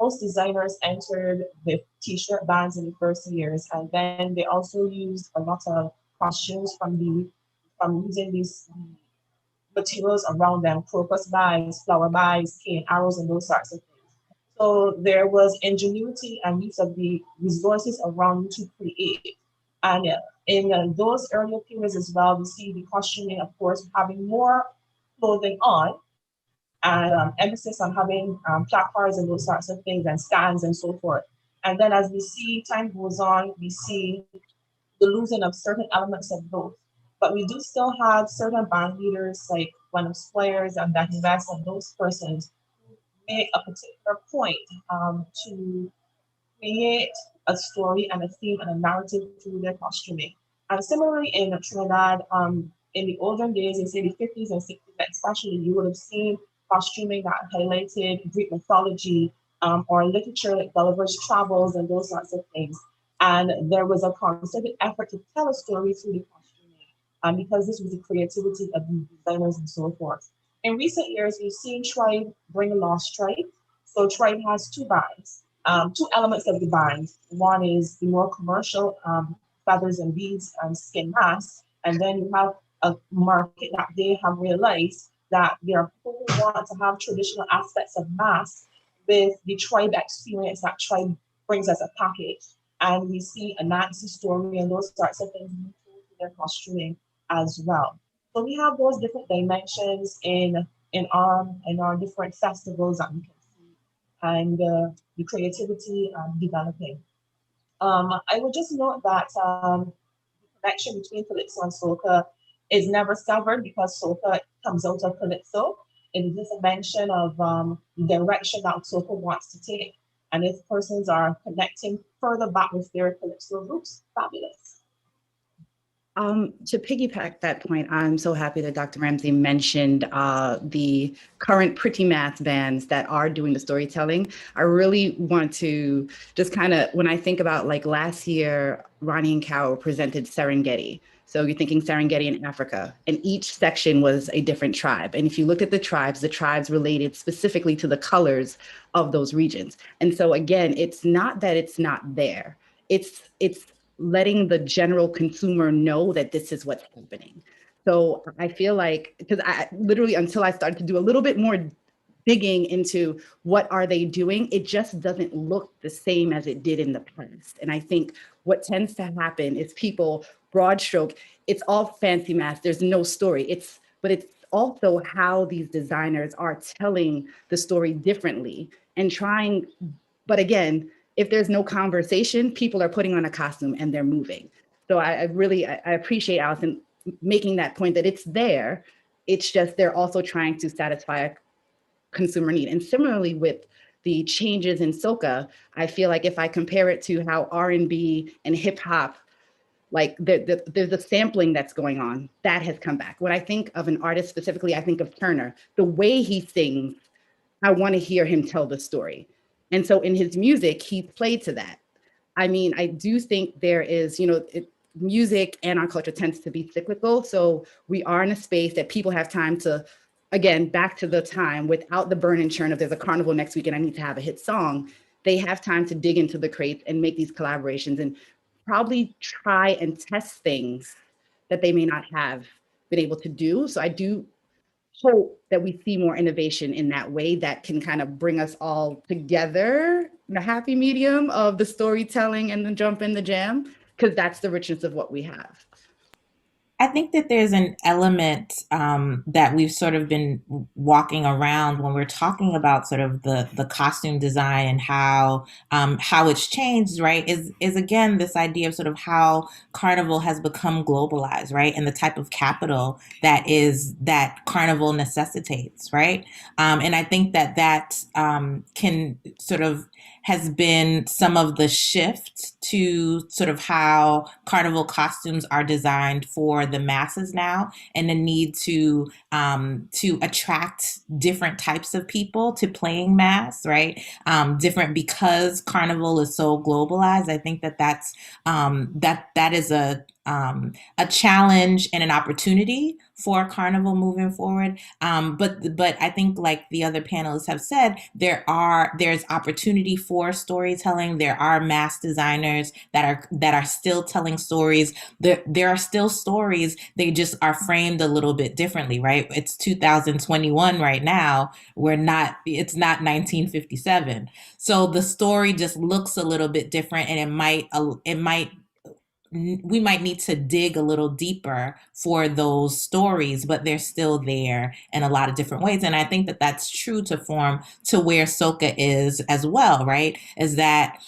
most designers entered with t-shirt bands in the first years, and then they also used a lot of costumes from using these materials around them, crocus bags, flower bags, cane, arrows, and those sorts of things. So there was ingenuity and use of the resources around to create. And in those earlier periods as well, we see the costuming, of course, having more clothing on, and emphasis on having placards and those sorts of things, and stands and so forth. And then as we see time goes on, we see the losing of certain elements of both. But we do still have certain band leaders like one of Squires and Becky West and those persons make a particular point to create a story and a theme and a narrative through their costuming. And similarly in Trinidad, in the olden days, in say the 50s and 60s especially, you would have seen costuming that highlighted Greek mythology or literature like Gulliver's Travels and those sorts of things. And there was a concerted effort to tell a story through the costuming because this was the creativity of the designers and so forth. In recent years, we've seen Tribe bring a Lost Tribe. So Tribe has two bands, two elements of the band. One is the more commercial feathers and beads and skin masks. And then you have a market that they have realized that there are people who want to have traditional aspects of masks with the Tribe experience that Tribe brings as a package. And we see a Nancy story and those sorts of things through their costuming as well. So we have those different dimensions in our different festivals that we can see, and the creativity developing. I would just note that the connection between Calypso and Soca is never severed because Soca comes out of Calypso. It is just a mention of the direction that Soca wants to take. And if persons are connecting further back with their Calypso roots, fabulous. To piggyback that point, I'm so happy that Dr. Ramsey mentioned the current Pretty Math bands that are doing the storytelling. I really want to just kind of, when I think about like last year, Ronnie and Cow presented Serengeti. So you're thinking Serengeti in Africa, and each section was a different tribe. And if you looked at the tribes related specifically to the colors of those regions. And so again, it's not that it's not there. It's letting the general consumer know that this is what's happening. So I feel like, because I literally, until I started to do a little bit more digging into what are they doing, it just doesn't look the same as it did in the past. And I think what tends to happen is people, broad stroke, it's all fancy math, there's no story. But it's also how these designers are telling the story differently and trying, but again, if there's no conversation, people are putting on a costume and they're moving. So I appreciate Allison making that point that it's there. It's just they're also trying to satisfy consumer need. And similarly with the changes in soca, I feel like if I compare it to how R&B and hip hop, like there's a sampling that's going on, that has come back. When I think of an artist specifically, I think of Turner. The way he sings, I want to hear him tell the story. And so in his music, he played to that. I mean, I do think there is, music and our culture tends to be cyclical. So we are in a space that people have time to, again, back to the time without the burn and churn of there's a carnival next week and I need to have a hit song. They have time to dig into the crates and make these collaborations and probably try and test things that they may not have been able to do. So I do hope that we see more innovation in that way that can kind of bring us all together in a happy medium of the storytelling and the jump and the jam, because that's the richness of what we have. I think that there's an element that we've sort of been walking around when we're talking about sort of the costume design and how it's changed, right? Is again this idea of sort of how Carnival has become globalized, right? And the type of capital that Carnival necessitates, right? And I think that can sort of has been some of the shift to sort of how Carnival costumes are designed for the masses now, and the need to attract different types of people to playing mass, right? Different because Carnival is so globalized. I think that's that is a challenge and an opportunity for Carnival moving forward. But I think, like the other panelists have said, there's opportunity for storytelling. There are mass designers that are still telling stories. There are still stories. They just are framed a little bit differently, right? It's 2021 right now. It's not 1957. So the story just looks a little bit different, and we might need to dig a little deeper for those stories, but they're still there in a lot of different ways. And I think that that's true to where Soca is as well, right? Is that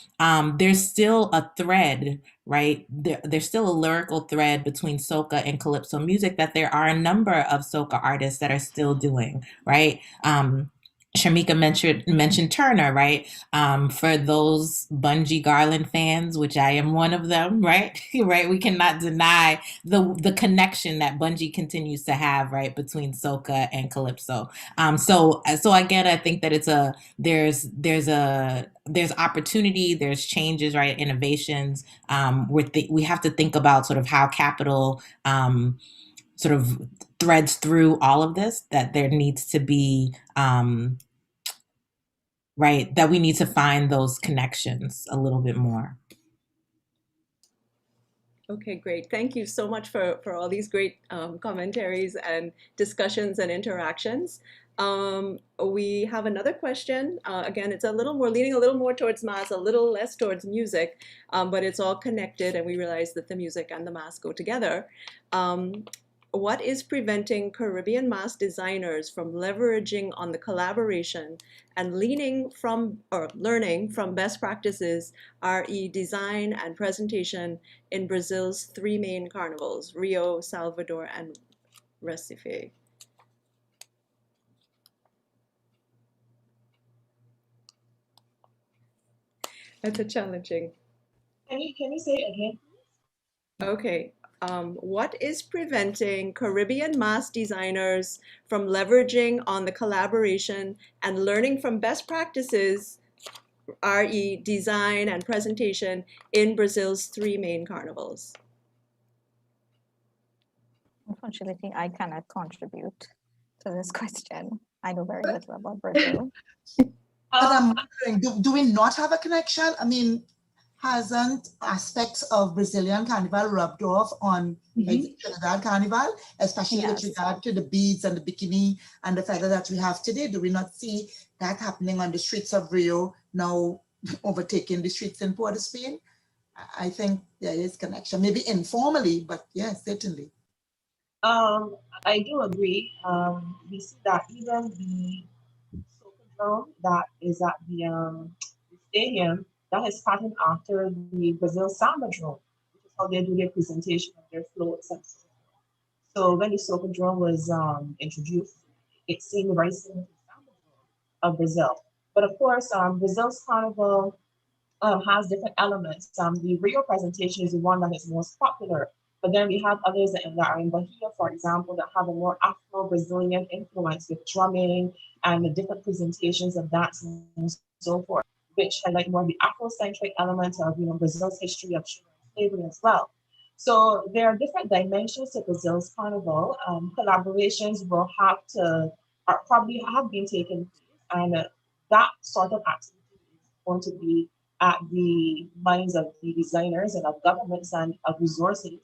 there's still a thread, right? There's still a lyrical thread between Soca and Calypso music that there are a number of Soca artists that are still doing, right? Shamika mentioned Turner, right? For those Bungie Garland fans, which I am one of them, right? Right. We cannot deny the connection that Bungie continues to have, right, between Soca and Calypso. So again, I think that there's opportunity, there's changes, right? Innovations. We have to think about sort of how capital sort of threads through all of this, that there needs to be right, that we need to find those connections a little bit more. Okay, great. Thank you so much for all these great commentaries and discussions and interactions. We have another question. Again, it's leaning a little more towards mass, a little less towards music, but it's all connected, and we realize that the music and the mass go together. What is preventing Caribbean mass designers from leveraging on the collaboration and learning from best practices, re design and presentation in Brazil's 3 main carnivals, Rio, Salvador, and Recife? That's a challenging. Can you say it again? Okay. What is preventing Caribbean mass designers from leveraging on the collaboration and learning from best practices, re design and presentation in Brazil's 3 main carnivals? Unfortunately, I cannot contribute to this question. I know very little about Brazil. I'm wondering, do we not have a connection? I mean, hasn't aspects of Brazilian Carnival rubbed off on like Trinidad Carnival, especially with regard to the beads and the bikini and the feather that we have today? Do we not see that happening on the streets of Rio now, overtaking the streets in Port of Spain? I think there is connection, maybe informally, but yes, certainly. I do agree. We see that even the Soca drum that is at the stadium, that is patterned after the Brazil Samba drum, which is how they do their presentation of their floats and so on. So when the Soca drum was introduced, it seemed very similar to the Samba drum. of Brazil. But of course, Brazil's Carnival has different elements. The Rio presentation is the one that is most popular, but then we have others that are in Bahia, for example, that have a more Afro-Brazilian influence with drumming and the different presentations of dance and so forth, which highlight more the Afrocentric element of Brazil's history of slavery as well. So there are different dimensions to Brazil's Carnival. Collaborations will have to, or probably have been taken place, and that sort of activity is going to be at the minds of the designers and of governments and of resources.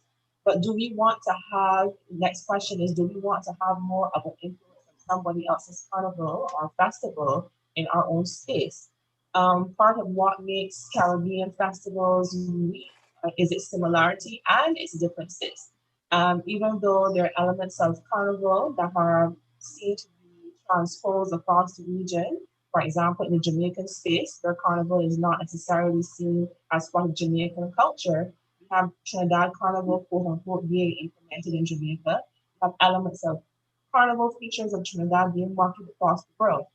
But do we want to have, next question is, do we want to have more of an influence of somebody else's carnival or festival in our own space? Part of what makes Caribbean festivals unique is its similarity and its differences. Even though there are elements of carnival that are seen to be transposed across the region, for example, in the Jamaican space, where carnival is not necessarily seen as part of Jamaican culture, we have Trinidad Carnival, quote unquote, being implemented in Jamaica. We have elements of carnival features of Trinidad being marketed across the world.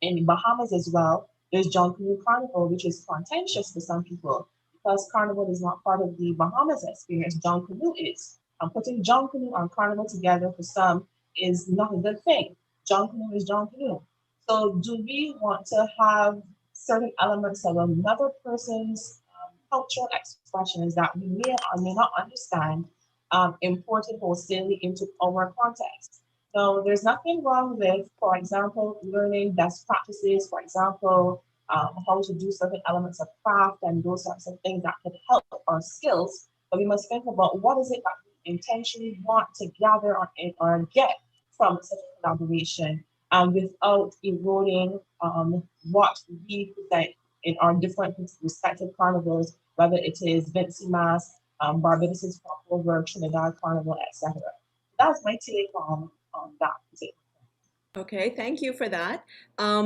In the Bahamas as well, there's John Canoe Carnival, which is contentious for some people because carnival is not part of the Bahamas experience. John Canoe is. And putting John Canoe and carnival together for some is not a good thing. John Canoe is John Canoe. So do we want to have certain elements of another person's cultural expressions that we may or may not understand imported wholesale into our context? So there's nothing wrong with, for example, learning best practices, for example, how to do certain elements of craft and those sorts of things that could help our skills. But we must think about what is it that we intentionally want to gather or get from such a collaboration, without eroding what we present in our different respective carnivals, whether it is Vinci Mass, Barbados' Popover, Trinidad Carnival, etc. That's my take on that. Okay, thank you for that.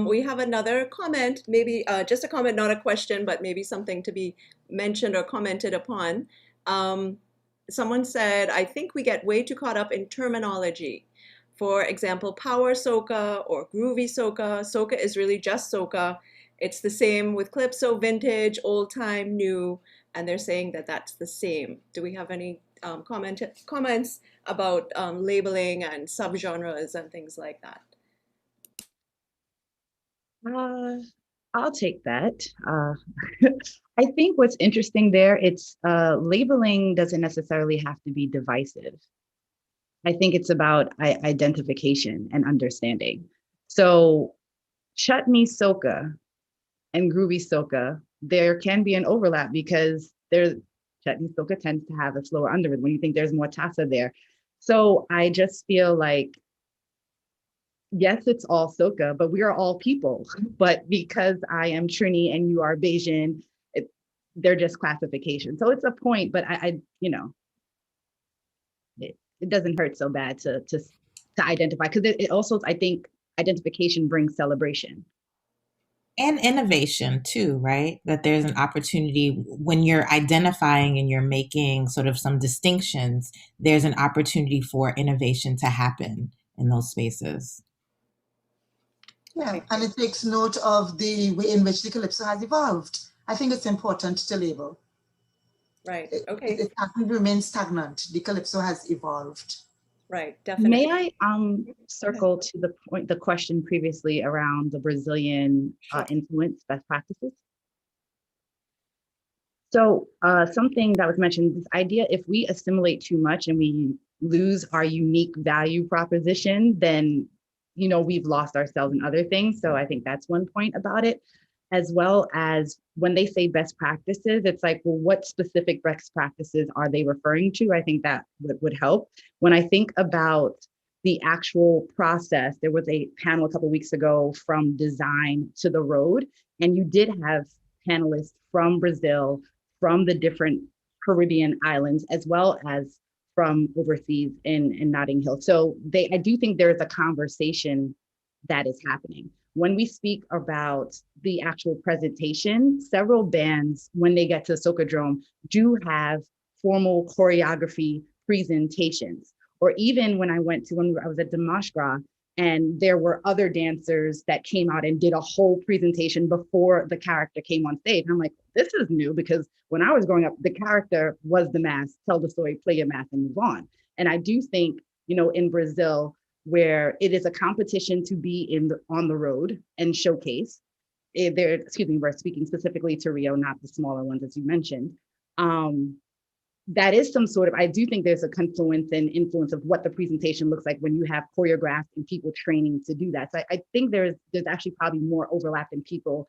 We have another comment, maybe just a comment, not a question, but maybe something to be mentioned or commented upon. Someone said, I think we get way too caught up in terminology. For example, power soca or groovy soca. Soca is really just soca. It's the same with calypso, vintage, old time, new, and they're saying that that's the same. Do we have any comments about labeling and subgenres and things like that? I'll take that. I think what's interesting there, it's labeling doesn't necessarily have to be divisive. I think it's about identification and understanding. So chutney soca and groovy soca, there can be an overlap because chutney soca tends to have a slower underrhythm when you think there's more tassa there. So I just feel like, yes, it's all soca, but we are all people. But because I am Trini and you are Bayesian, they're just classifications. So it's a point, but I it doesn't hurt so bad to identify, because it also, I think, identification brings celebration. And innovation too, right? That there's an opportunity when you're identifying and you're making sort of some distinctions, there's an opportunity for innovation to happen in those spaces. Yeah, and it takes note of the way in which the calypso has evolved. I think it's important to label. Right, okay. It hasn't remained stagnant. The calypso has evolved. Right, definitely. May I circle to the question previously around the Brazilian influence best practices? So something that was mentioned, this idea, if we assimilate too much and we lose our unique value proposition, then we've lost ourselves in other things. So I think that's one point about it, as well as when they say best practices, it's like, well, what specific best practices are they referring to? I think that would help. When I think about the actual process, there was a panel a couple of weeks ago from design to the road, and you did have panelists from Brazil, from the different Caribbean islands, as well as from overseas in Notting Hill. So I do think there's a conversation that is happening. When we speak about the actual presentation, several bands, when they get to Socadrome, do have formal choreography presentations. Or even when I was at Damashgra, And there were other dancers that came out and did a whole presentation before the character came on stage. And I'm like, this is new, because when I was growing up, the character was the mask, tell the story, play your mask, and move on. And I do think, in Brazil, where it is a competition to be on the road and showcase, we're speaking specifically to Rio, not the smaller ones, as you mentioned. That is some sort of, I do think there's a confluence and influence of what the presentation looks like when you have choreographed and people training to do that. So I think there's actually probably more overlap than people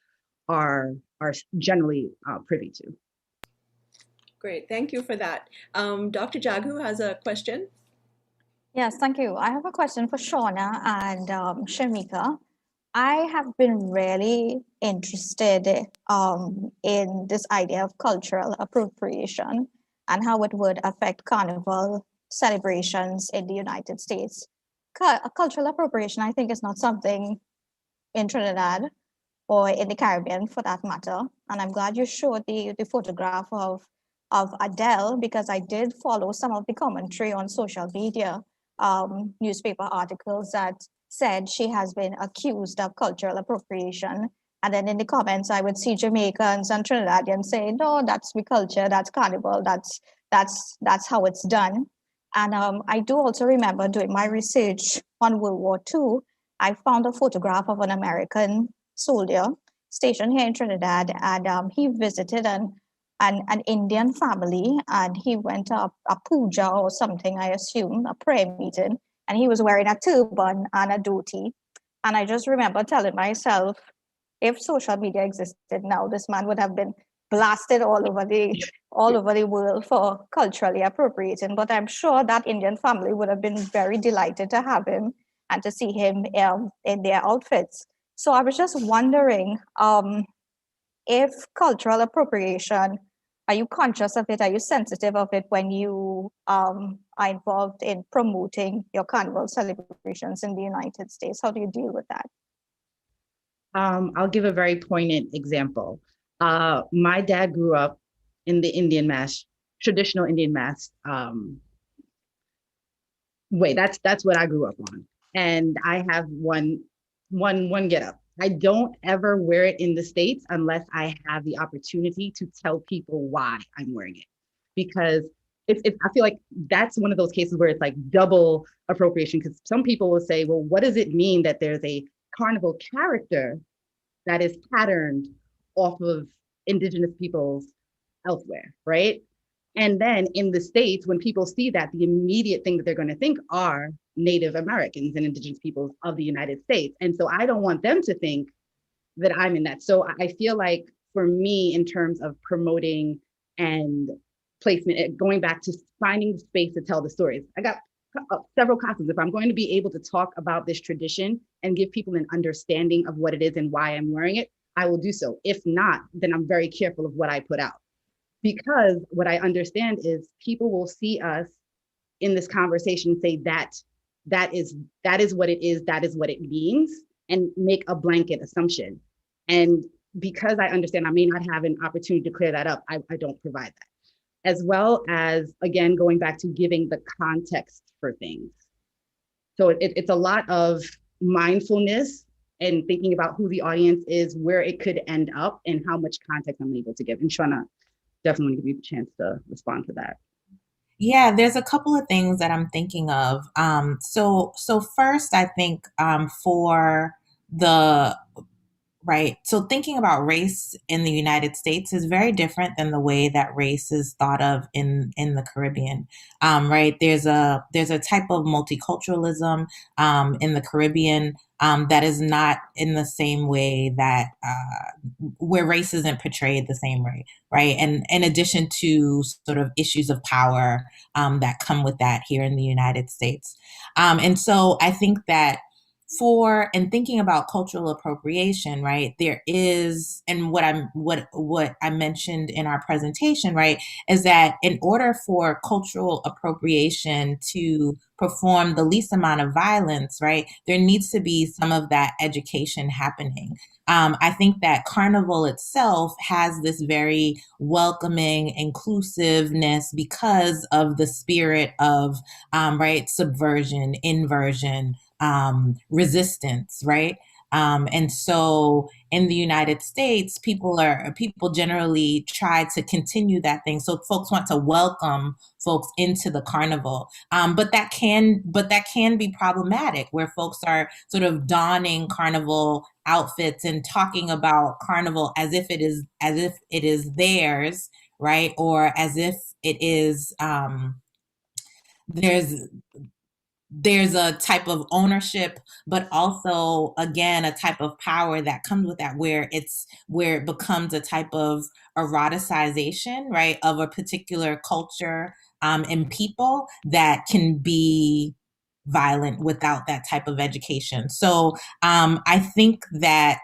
are generally privy to. Great, thank you for that. Dr. Jagu has a question. Yes, thank you. I have a question for Shauna and Shamika. I have been really interested in this idea of cultural appropriation and how it would affect carnival celebrations in the United States. Cultural appropriation, I think, is not something in Trinidad or in the Caribbean, for that matter. And I'm glad you showed the photograph of Adele, because I did follow some of the commentary on social media, newspaper articles that said she has been accused of cultural appropriation. And then in the comments, I would see Jamaicans and Trinidadians say, no, that's the culture, that's carnival, that's how it's done. And I do also remember doing my research on World War II. I found a photograph of an American soldier stationed here in Trinidad, and he visited an Indian family, and he went to a puja or something, I assume, a prayer meeting, and he was wearing a turban and a dhoti. And I just remember telling myself, if social media existed now, this man would have been blasted all over the world for culturally appropriating. But I'm sure that Indian family would have been very delighted to have him and to see him in their outfits. So I was just wondering, if cultural appropriation, are you conscious of it? Are you sensitive of it when you are involved in promoting your carnival celebrations in the United States? How do you deal with that? I'll give a very poignant example. My dad grew up in the Indian mass, traditional Indian mass way. That's what I grew up on. And I have one getup. I don't ever wear it in the States unless I have the opportunity to tell people why I'm wearing it. Because I feel like that's one of those cases where it's like double appropriation, because some people will say, well, what does it mean that there's a carnival character that is patterned off of indigenous peoples elsewhere, right? And then in the States, when people see that, the immediate thing that they're going to think are Native Americans and indigenous peoples of the United States. And so I don't want them to think that I'm in that. So I feel like for me, in terms of promoting and placement, going back to finding the space to tell the stories, I got several classes. If I'm going to be able to talk about this tradition and give people an understanding of what it is and why I'm wearing it, I will do so. If not, then I'm very careful of what I put out. Because what I understand is people will see us in this conversation and say that is what it is, that is what it means, and make a blanket assumption. And because I understand I may not have an opportunity to clear that up, I don't provide that. As well as, again, going back to giving the context for things. So it's a lot of mindfulness and thinking about who the audience is, where it could end up, and how much context I'm able to give. And Shauna, definitely give you the chance to respond to that. Yeah, there's a couple of things that I'm thinking of. So first, I think for the right. So thinking about race in the United States is very different than the way that race is thought of in the Caribbean. Right. There's a type of multiculturalism in the Caribbean that is not in the same way that where race isn't portrayed the same way. Right. And in addition to sort of issues of power that come with that here in the United States. And so I think that and thinking about cultural appropriation, right, there is, and what I mentioned in our presentation, right, is that in order for cultural appropriation to perform the least amount of violence, right, there needs to be some of that education happening. I think that Carnival itself has this very welcoming inclusiveness because of the spirit of, right, subversion, inversion, resistance, right? And so in the United States, people generally try to continue that thing. So folks want to welcome folks into the carnival, but that can be problematic, where folks are sort of donning carnival outfits and talking about carnival as if it is theirs, right? Or as if it is there's a type of ownership, but also, again, a type of power that comes with that, where it becomes a type of eroticization, right, of a particular culture and people that can be violent without that type of education. So I think that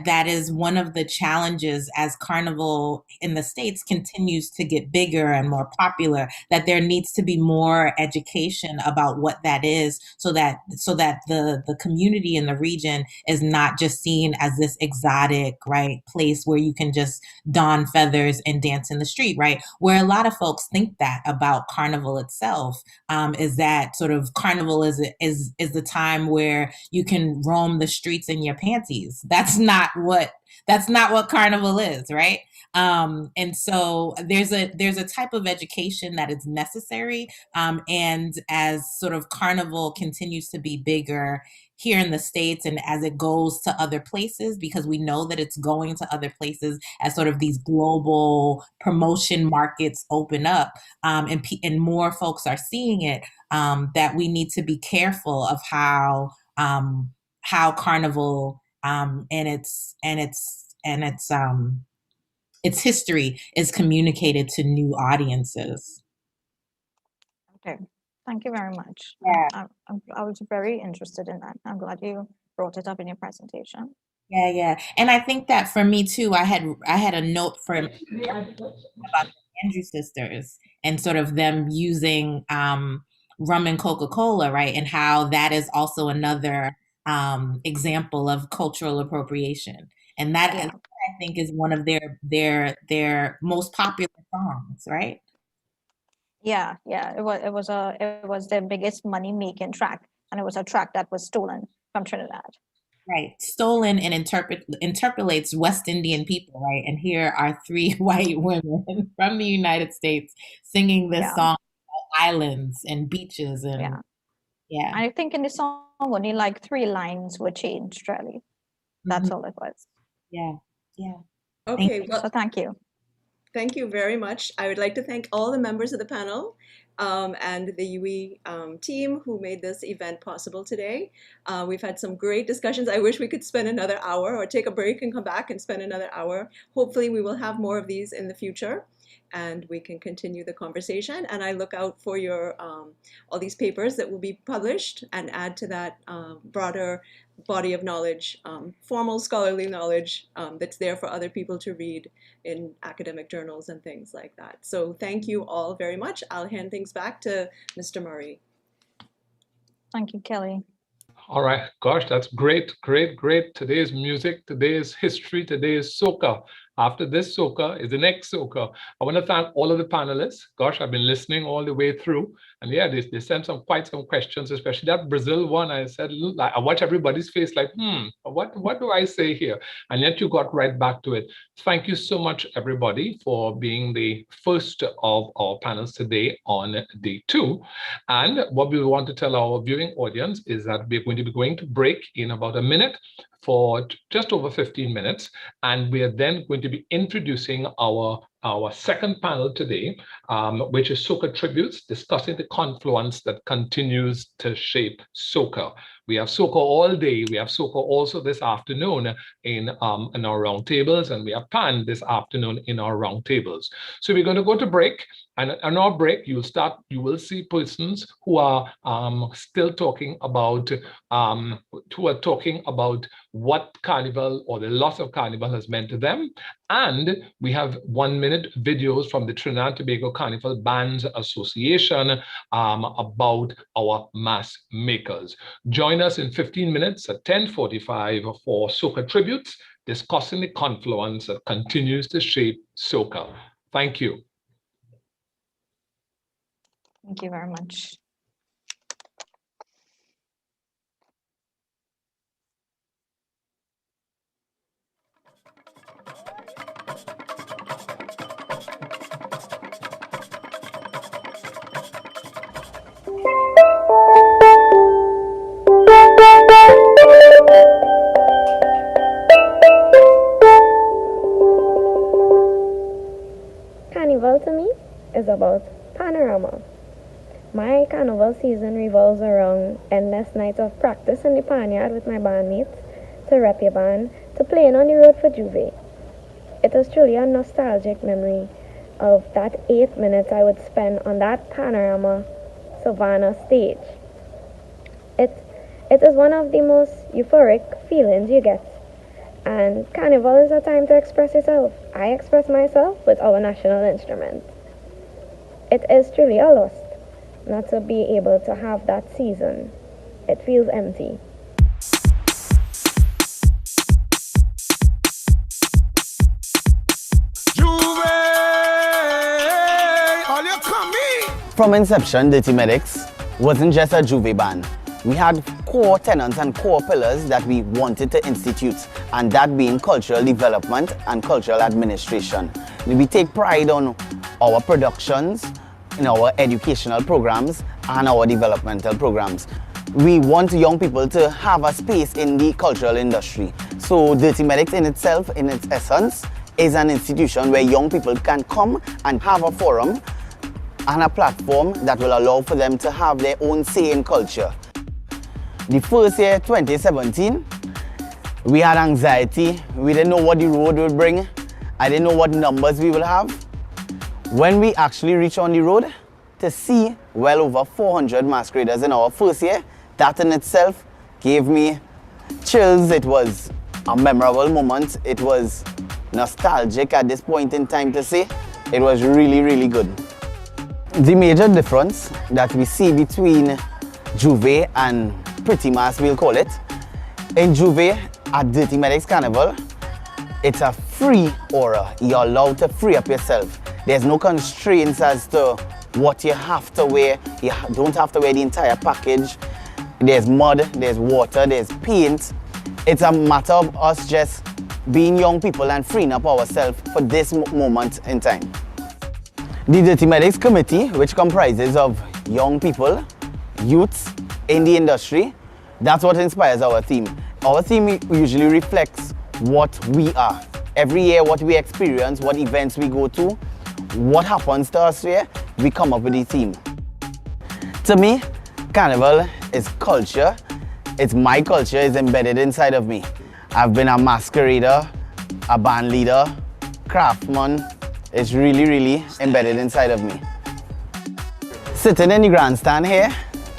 that is one of the challenges as Carnival in the States continues to get bigger and more popular, that there needs to be more education about what that is, so that the community in the region is not just seen as this exotic, right, place where you can just don feathers and dance in the street, right? Where a lot of folks think that about Carnival itself, is that sort of Carnival is the time where you can roam the streets in your panties. That's not what Carnival is, right? And so there's a type of education that is necessary, and as sort of Carnival continues to be bigger here in the States, and as it goes to other places, because we know that it's going to other places as sort of these global promotion markets open up, and more folks are seeing it, that we need to be careful of how Carnival and its history is communicated to new audiences. Okay, thank you very much. Yeah. I was very interested in that. I'm glad you brought it up in your presentation. Yeah. And I think that for me too, I had a note about the Andrew sisters and sort of them using rum and Coca-Cola, right? And how that is also another example of cultural appropriation. And that is, I think, is one of their most popular songs, right? Yeah. It was their biggest money-making track, and it was a track that was stolen from Trinidad. Right, stolen and interpolates West Indian people, right? And here are three white women from the United States singing this song about islands and beaches, and yeah. I think in the song only like 3 lines were changed, really. That's all it was. Yeah. Okay, well, so thank you. Thank you very much. I would like to thank all the members of the panel and the WWII team who made this event possible today. We've had some great discussions. I wish we could spend another hour, or take a break and come back and spend another hour. Hopefully we will have more of these in the future, and we can continue the conversation. And I look out for your all these papers that will be published and add to that broader body of knowledge, formal scholarly knowledge that's there for other people to read in academic journals and things like that. So thank you all very much. I'll hand things back to Mr. Murray. Thank you, Kelly. All right, gosh, that's great. Today's music, today's history, today's soca. After this soca is the next soca. I want to thank all of the panelists. Gosh, I've been listening all the way through. And yeah, they sent quite some questions, especially that Brazil one. I said, I watch everybody's face like, what do I say here? And yet you got right back to it. Thank you so much, everybody, for being the first of our panels today on day 2. And what we want to tell our viewing audience is that we're going to be going to break in about a minute for just over 15 minutes. And we are then going to be introducing our second panel today, which is Soca Tributes, discussing the confluence that continues to shape soca. We have soca all day. We have soca also this afternoon in our roundtables, and we have Pan this afternoon in our roundtables. So we're going to go to break, and on our break, you will see persons who are still talking about what Carnival or the loss of Carnival has meant to them. And we have 1-minute videos from the Trinidad and Tobago Carnival Bands Association about our mass makers. Join us in 15 minutes at 10:45 for Soca Tributes, discussing the confluence that continues to shape soca. Thank you. Thank you very much. about panorama. My carnival season revolves around endless nights of practice in the Panchayat with my bandmates, to rep your band, to playing on the road for Juve. It is truly a nostalgic memory of that 8 minutes I would spend on that panorama Savannah stage. It is one of the most euphoric feelings you get. And Carnival is a time to express yourself. I express myself with our national instrument. It is truly a loss not to be able to have that season. It feels empty. From inception, Dirty Medics wasn't just a Juve band. We had core tenets and core pillars that we wanted to institute, and that being cultural development and cultural administration. We take pride on our productions, in our educational programs, and our developmental programs. We want young people to have a space in the cultural industry. So Dirty Medics in itself, in its essence, is an institution where young people can come and have a forum and a platform that will allow for them to have their own say in culture. The first year, 2017, we had anxiety. We didn't know what the road would bring. I didn't know what numbers we will have. When we actually reached on the road, to see well over 400 masqueraders in our first year, that in itself gave me chills. It was a memorable moment. It was nostalgic at this point in time to say. It was really, really good. The major difference that we see between Juve and Pretty Mass, we'll call it. In Juve, at Dirty Medics Carnival, it's a free aura. You're allowed to free up yourself. There's no constraints as to what you have to wear. You don't have to wear the entire package. There's mud, there's water, there's paint. It's a matter of us just being young people and freeing up ourselves for this moment in time. The Dirty Medics Committee, which comprises of young people, youths in the industry, that's what inspires our theme. Our theme usually reflects what we are. Every year, what we experience, what events we go to, what happens to us here, we come up with the theme. To me, Carnival is culture. It's my culture, it's embedded inside of me. I've been a masquerader, a band leader, craftsman. It's really, really embedded inside of me. Sitting in the grandstand here,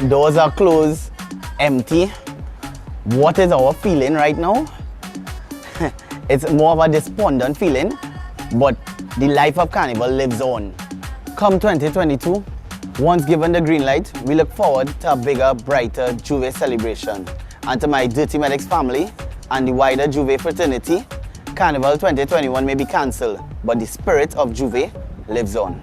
doors are closed, empty. What is our feeling right now? It's more of a despondent feeling, but the life of Carnival lives on. Come 2022, once given the green light, we look forward to a bigger, brighter Juve celebration. And to my Dirty Medics family and the wider Juve fraternity, Carnival 2021 may be cancelled, but the spirit of Juve lives on.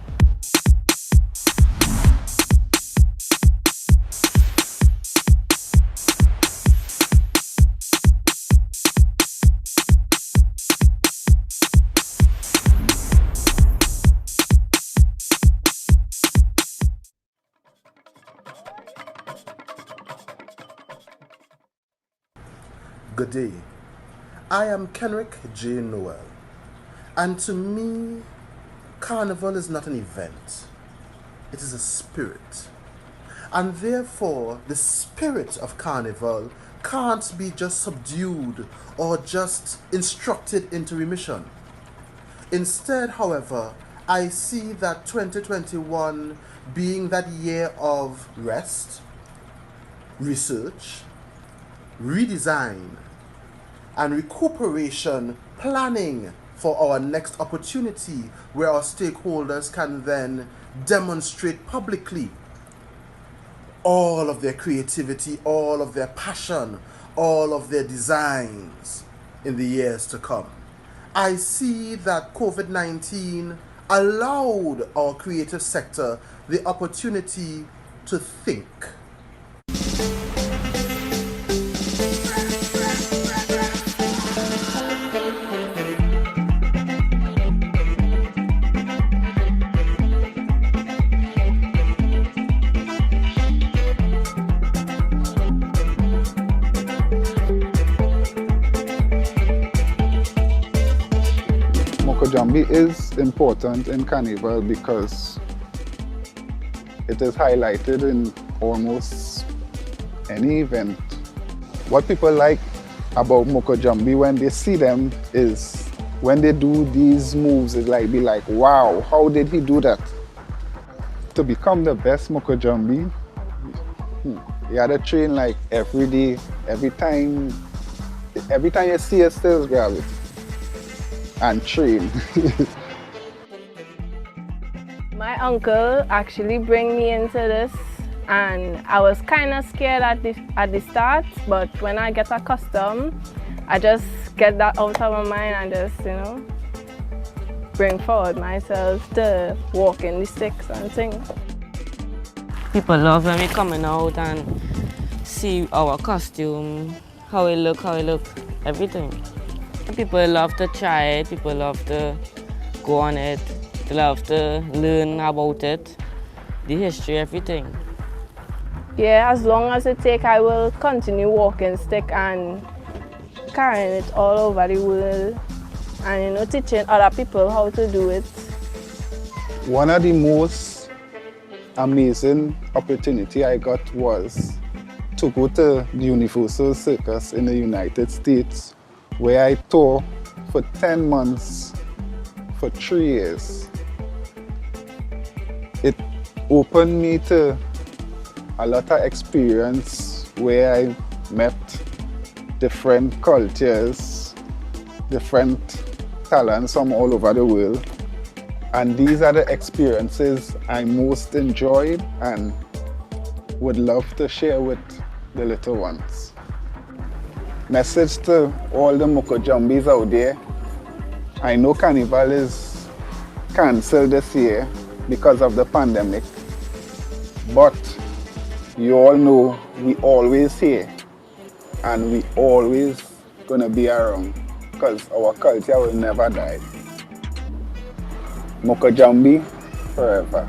Good day. I am Kenrick J. Noel, and to me, Carnival is not an event. It is a spirit. And therefore, the spirit of Carnival can't be just subdued or just instructed into remission. Instead, however, I see that 2021 being that year of rest, research, redesign, and recuperation, planning for our next opportunity where our stakeholders can then demonstrate publicly all of their creativity, all of their passion, all of their designs in the years to come. I see that COVID-19 allowed our creative sector the opportunity to think. Jambi is important in Carnival because it is highlighted in almost any event. What people like about Mokojambi when they see them is when they do these moves, it's like be like, wow, how did he do that? To become the best Mokojambi, you had to train like every day, every time you see a stills, grab it and train. My uncle actually bring me into this, and I was kind of scared at the start, but when I get accustomed, I just get that out of my mind and just, you know, bring forward myself to walk in the sticks and things. People love when we coming out and see our costume, how it look, everything. People love to try it, people love to go on it, they love to learn about it, the history, everything. Yeah, as long as it take, I will continue walking stick and carrying it all over the world and, you know, teaching other people how to do it. One of the most amazing opportunity I got was to go to the Universal Circus in the United States, where I toured for 10 months for 3 years. It opened me to a lot of experience where I met different cultures, different talents from all over the world. And these are the experiences I most enjoyed and would love to share with the little ones. Message to all the Mokojambis out there. I know Carnival is cancelled this year because of the pandemic, but you all know we always here and we always gonna be around because our culture will never die. Mokojambi forever.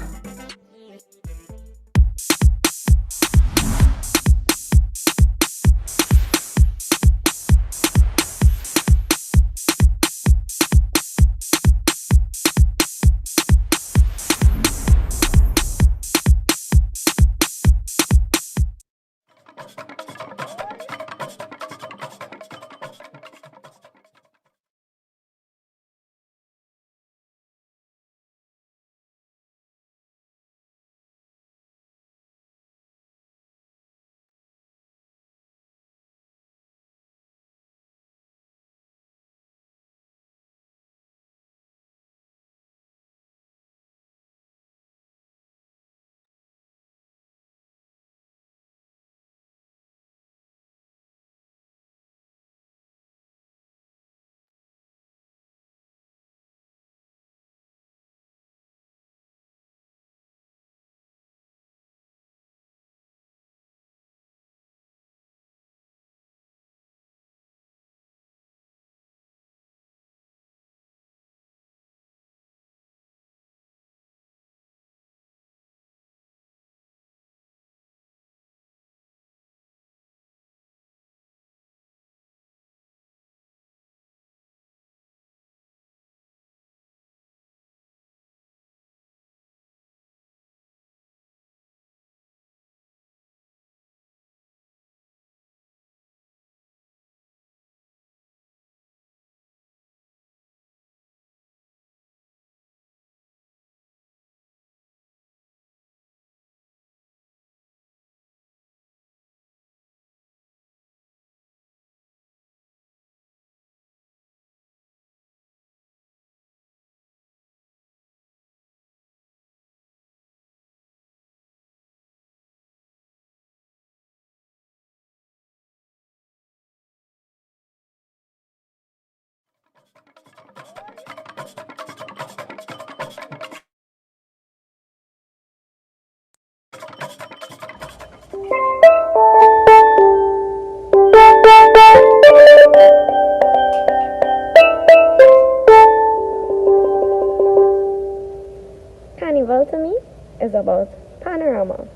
Carnival to me is about panorama.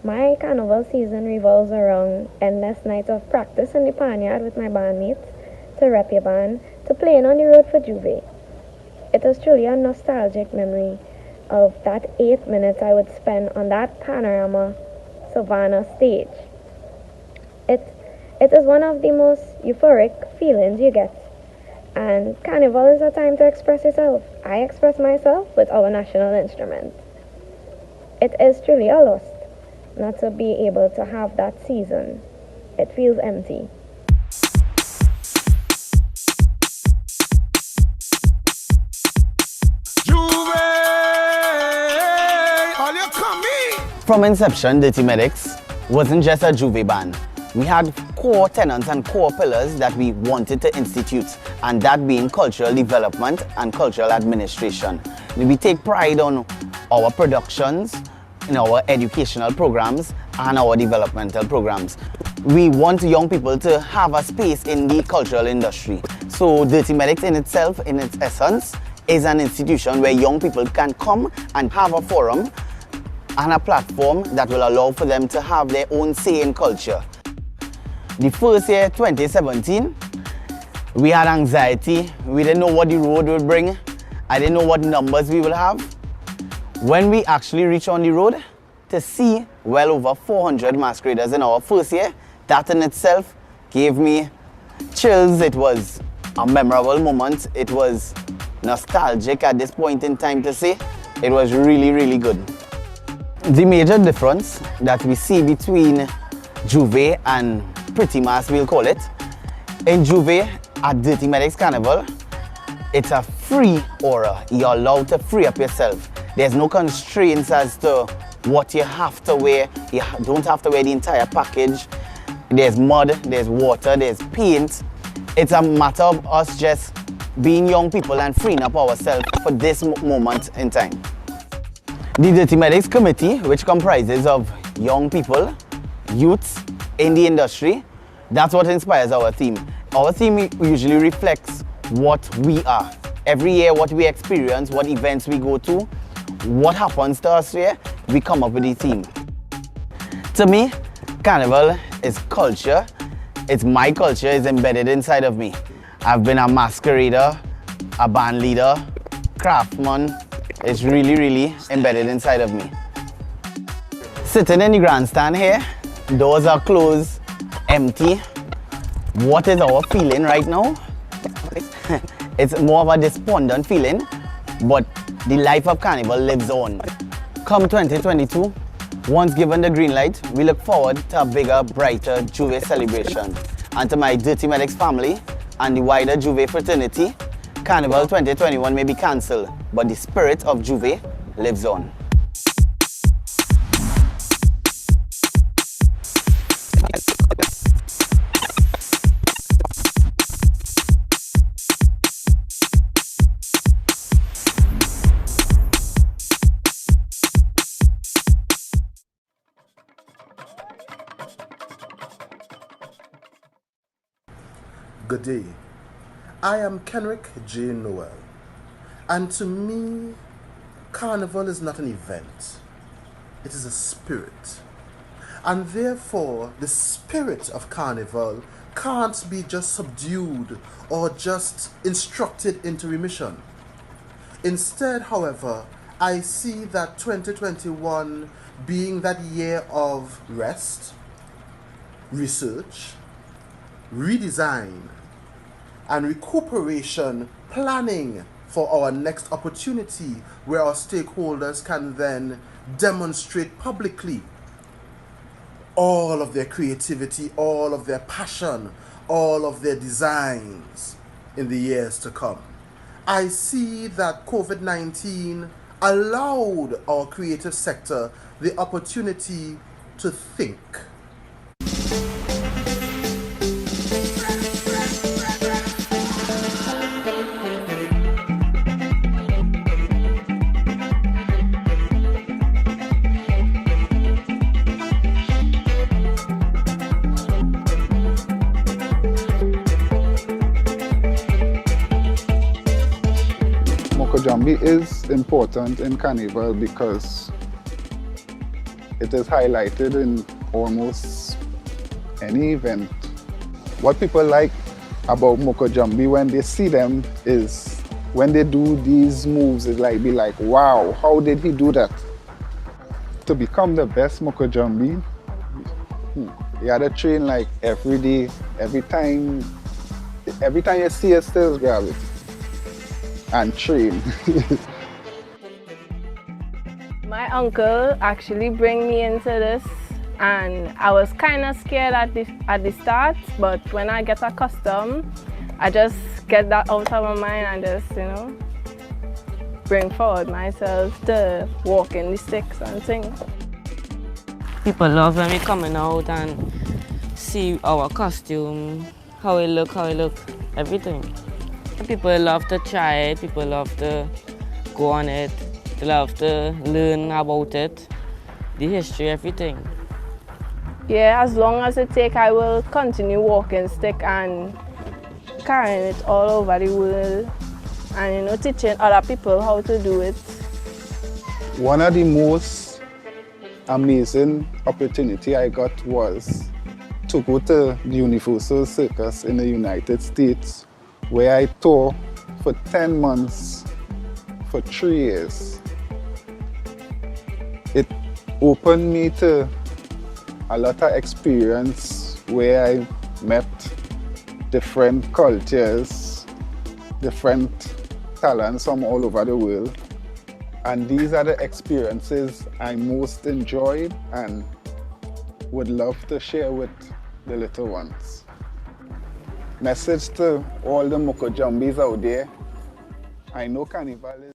My carnival season revolves around endless nights of practice in the Panchayat with my bandmates, to rep your band, to playing on the road for Juve. It is truly a nostalgic memory of that 8 minutes I would spend on that panorama Savannah stage. It is one of the most euphoric feelings you get. And Carnival is a time to express yourself. I express myself with our national instrument. It is truly a loss not to be able to have that season. It feels empty. From inception, Dirty Medics wasn't just a Juve band. We had core tenets and core pillars that we wanted to institute, and that being cultural development and cultural administration. We take pride on our productions, in our educational programs, and our developmental programs. We want young people to have a space in the cultural industry. So Dirty Medics in itself, in its essence, is an institution where young people can come and have a forum and a platform that will allow for them to have their own say in culture. The first year, 2017, we had anxiety. We didn't know what the road would bring. I didn't know what numbers we will have. When we actually reached on the road, to see well over 400 masqueraders in our first year, that in itself gave me chills. It was a memorable moment. It was nostalgic at this point in time to say. It was really, really good. The major difference that we see between Juve and Pretty Mass, we'll call it, in Juve at Dirty Medics Carnival, it's a free aura. You're allowed to free up yourself. There's no constraints as to what you have to wear. You don't have to wear the entire package. There's mud, there's water, there's paint. It's a matter of us just being young people and freeing up ourselves for this moment in time. The Dirty Medics Committee, which comprises of young people, youths in the industry, that's what inspires our theme. Our theme usually reflects what we are. Every year, what we experience, what events we go to, what happens to us here, we come up with the theme. To me, Carnival is culture. It's my culture, it's embedded inside of me. I've been a masquerader, a band leader, craftsman. It's really, really embedded inside of me. Sitting in the grandstand here, doors are closed, empty. What is our feeling right now? It's more of a despondent feeling, but the life of Carnival lives on. Come 2022, once given the green light, we look forward to a bigger, brighter Juve celebration. And to my Dirty Medics family and the wider Juve fraternity, Carnival 2021 may be cancelled, but the spirit of Juve lives on. Good day. I am Kenrick J. Noel, and to me, Carnival is not an event. It is a spirit. And therefore, the spirit of Carnival can't be just subdued or just instructed into remission. Instead, however, I see that 2021 being that year of rest, research, redesign, and recuperation, planning for our next opportunity where our stakeholders can then demonstrate publicly all of their creativity, all of their passion, all of their designs in the years to come. I see that COVID-19 allowed our creative sector the opportunity to think. Jambi is important in Carnival because it is highlighted in almost any event. What people like about Moko Jambi when they see them is when they do these moves, it like be like, wow, how did he do that? To become the best Mokojambi, you gotta train like every day, every time you see it, still grab it and train. My uncle actually bring me into this, and I was kind of scared at the start, but when I get accustomed, I just get that out of my mind and just, bring forward myself to walk in the sticks and things. People love when we coming out and see our costume, how it look, everything. People love to try it, people love to go on it, they love to learn about it, the history, everything. Yeah, as long as it take, I will continue walking stick and carrying it all over the world and, teaching other people how to do it. One of the most amazing opportunity I got was to go to the Universal Circus in the United States, where I toured for 10 months for 3 years. It opened me to a lot of experience where I met different cultures, different talents from all over the world. And these are the experiences I most enjoyed and would love to share with the little ones. Message to all the Mokojambis out there. I know Carnival is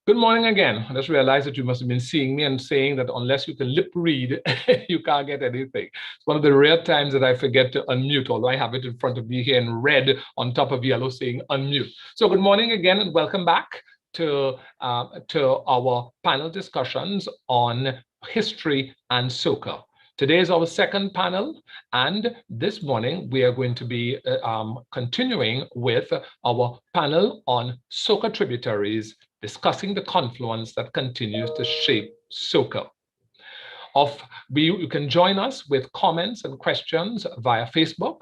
Good morning again. I just realized that you must have been seeing me and saying that unless you can lip read, you can't get anything. It's one of the rare times that I forget to unmute, although I have it in front of me here in red on top of yellow saying unmute. So good morning again and welcome back to our panel discussions on history and soca. Today is our second panel, and this morning we are going to be continuing with our panel on soca tributaries, discussing the confluence that continues to shape soca. You can join us with comments and questions via Facebook,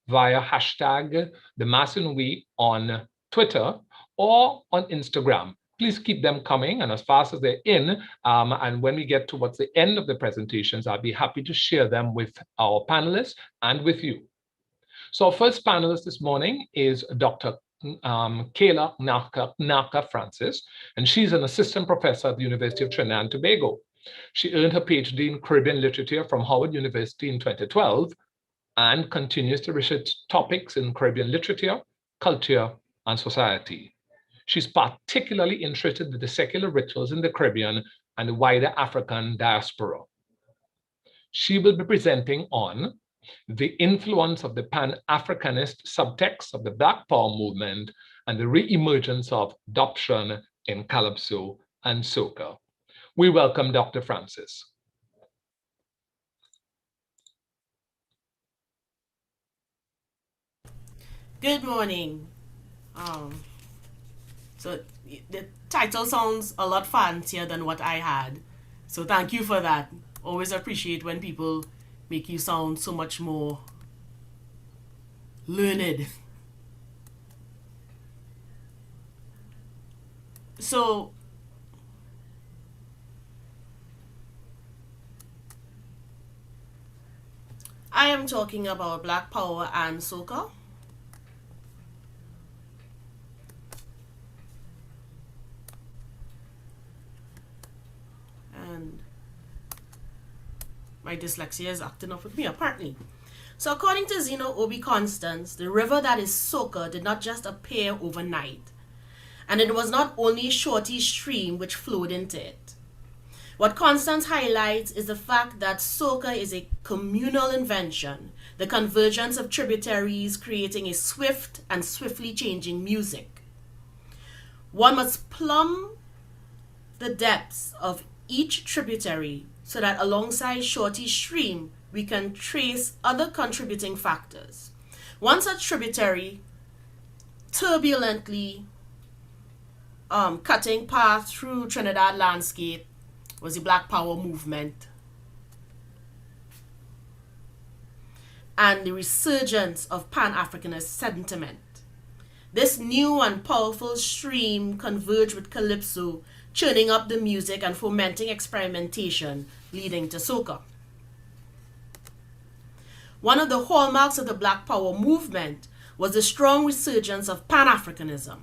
via hashtag #TheMassinWe on Twitter, or on Instagram. Please keep them coming, and as fast as they're in, and when we get towards the end of the presentations, I'll be happy to share them with our panelists and with you. So our first panelist this morning is Dr. Kayla Naka Francis, and she's an assistant professor at the University of Trinidad and Tobago. She earned her PhD in Caribbean literature from Howard University in 2012 and continues to research topics in Caribbean literature, culture, and society. She's particularly interested in the secular rituals in the Caribbean and the wider African diaspora. She will be presenting on the influence of the Pan-Africanist subtext of the Black Power movement and the re-emergence of adoption in Calypso and Soca. We welcome Dr. Francis. Good morning. So the title sounds a lot fancier than what I had. So thank you for that. Always appreciate when people make you sound so much more learned. So I am talking about Black Power and Soca. And my dyslexia is acting up with me, apparently. So according to Zeno Obi Constance, the river that is Soca did not just appear overnight. And it was not only Shorty stream which flowed into it. What Constance highlights is the fact that Soca is a communal invention, the convergence of tributaries creating a swift and swiftly changing music. One must plumb the depths of each tributary so that alongside Shorty's stream, we can trace other contributing factors. One such tributary turbulently cutting path through Trinidad landscape was the Black Power movement and the resurgence of Pan-Africanist sentiment. This new and powerful stream converged with Calypso, churning up the music and fomenting experimentation, leading to Soca. One of the hallmarks of the Black Power movement was the strong resurgence of Pan-Africanism.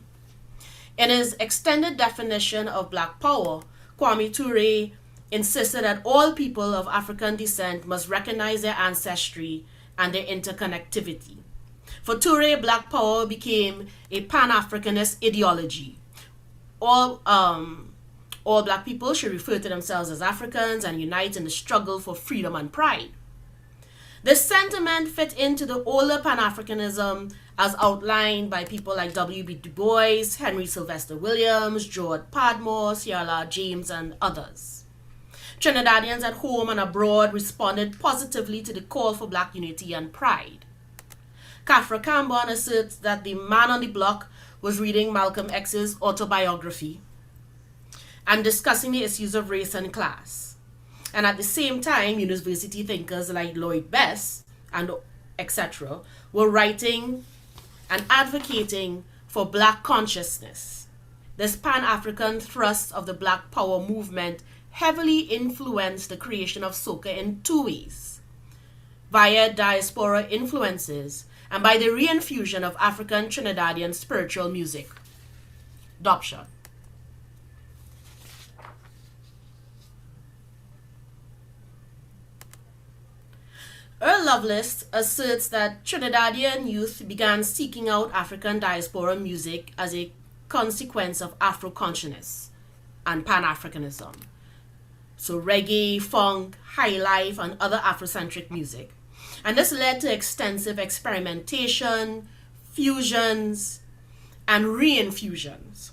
In his extended definition of Black Power, Kwame Ture insisted that all people of African descent must recognize their ancestry and their interconnectivity. For Ture, Black Power became a Pan-Africanist ideology. All Black people should refer to themselves as Africans and unite in the struggle for freedom and pride. This sentiment fit into the older Pan-Africanism as outlined by people like W.B. Du Bois, Henry Sylvester Williams, George Padmore, Ciara James, and others. Trinidadians at home and abroad responded positively to the call for Black unity and pride. Kafra Kambon asserts that the man on the block was reading Malcolm X's autobiography and discussing the issues of race and class. And at the same time, university thinkers like Lloyd Bess and etc. were writing and advocating for Black consciousness. This Pan-African thrust of the Black Power movement heavily influenced the creation of Soca in two ways: via diaspora influences and by the reinfusion of African Trinidadian spiritual music. Dopshot. Earl Lovelace asserts that Trinidadian youth began seeking out African diaspora music as a consequence of Afro-consciousness and Pan-Africanism. So reggae, funk, high life, and other Afrocentric music. And this led to extensive experimentation, fusions, and reinfusions.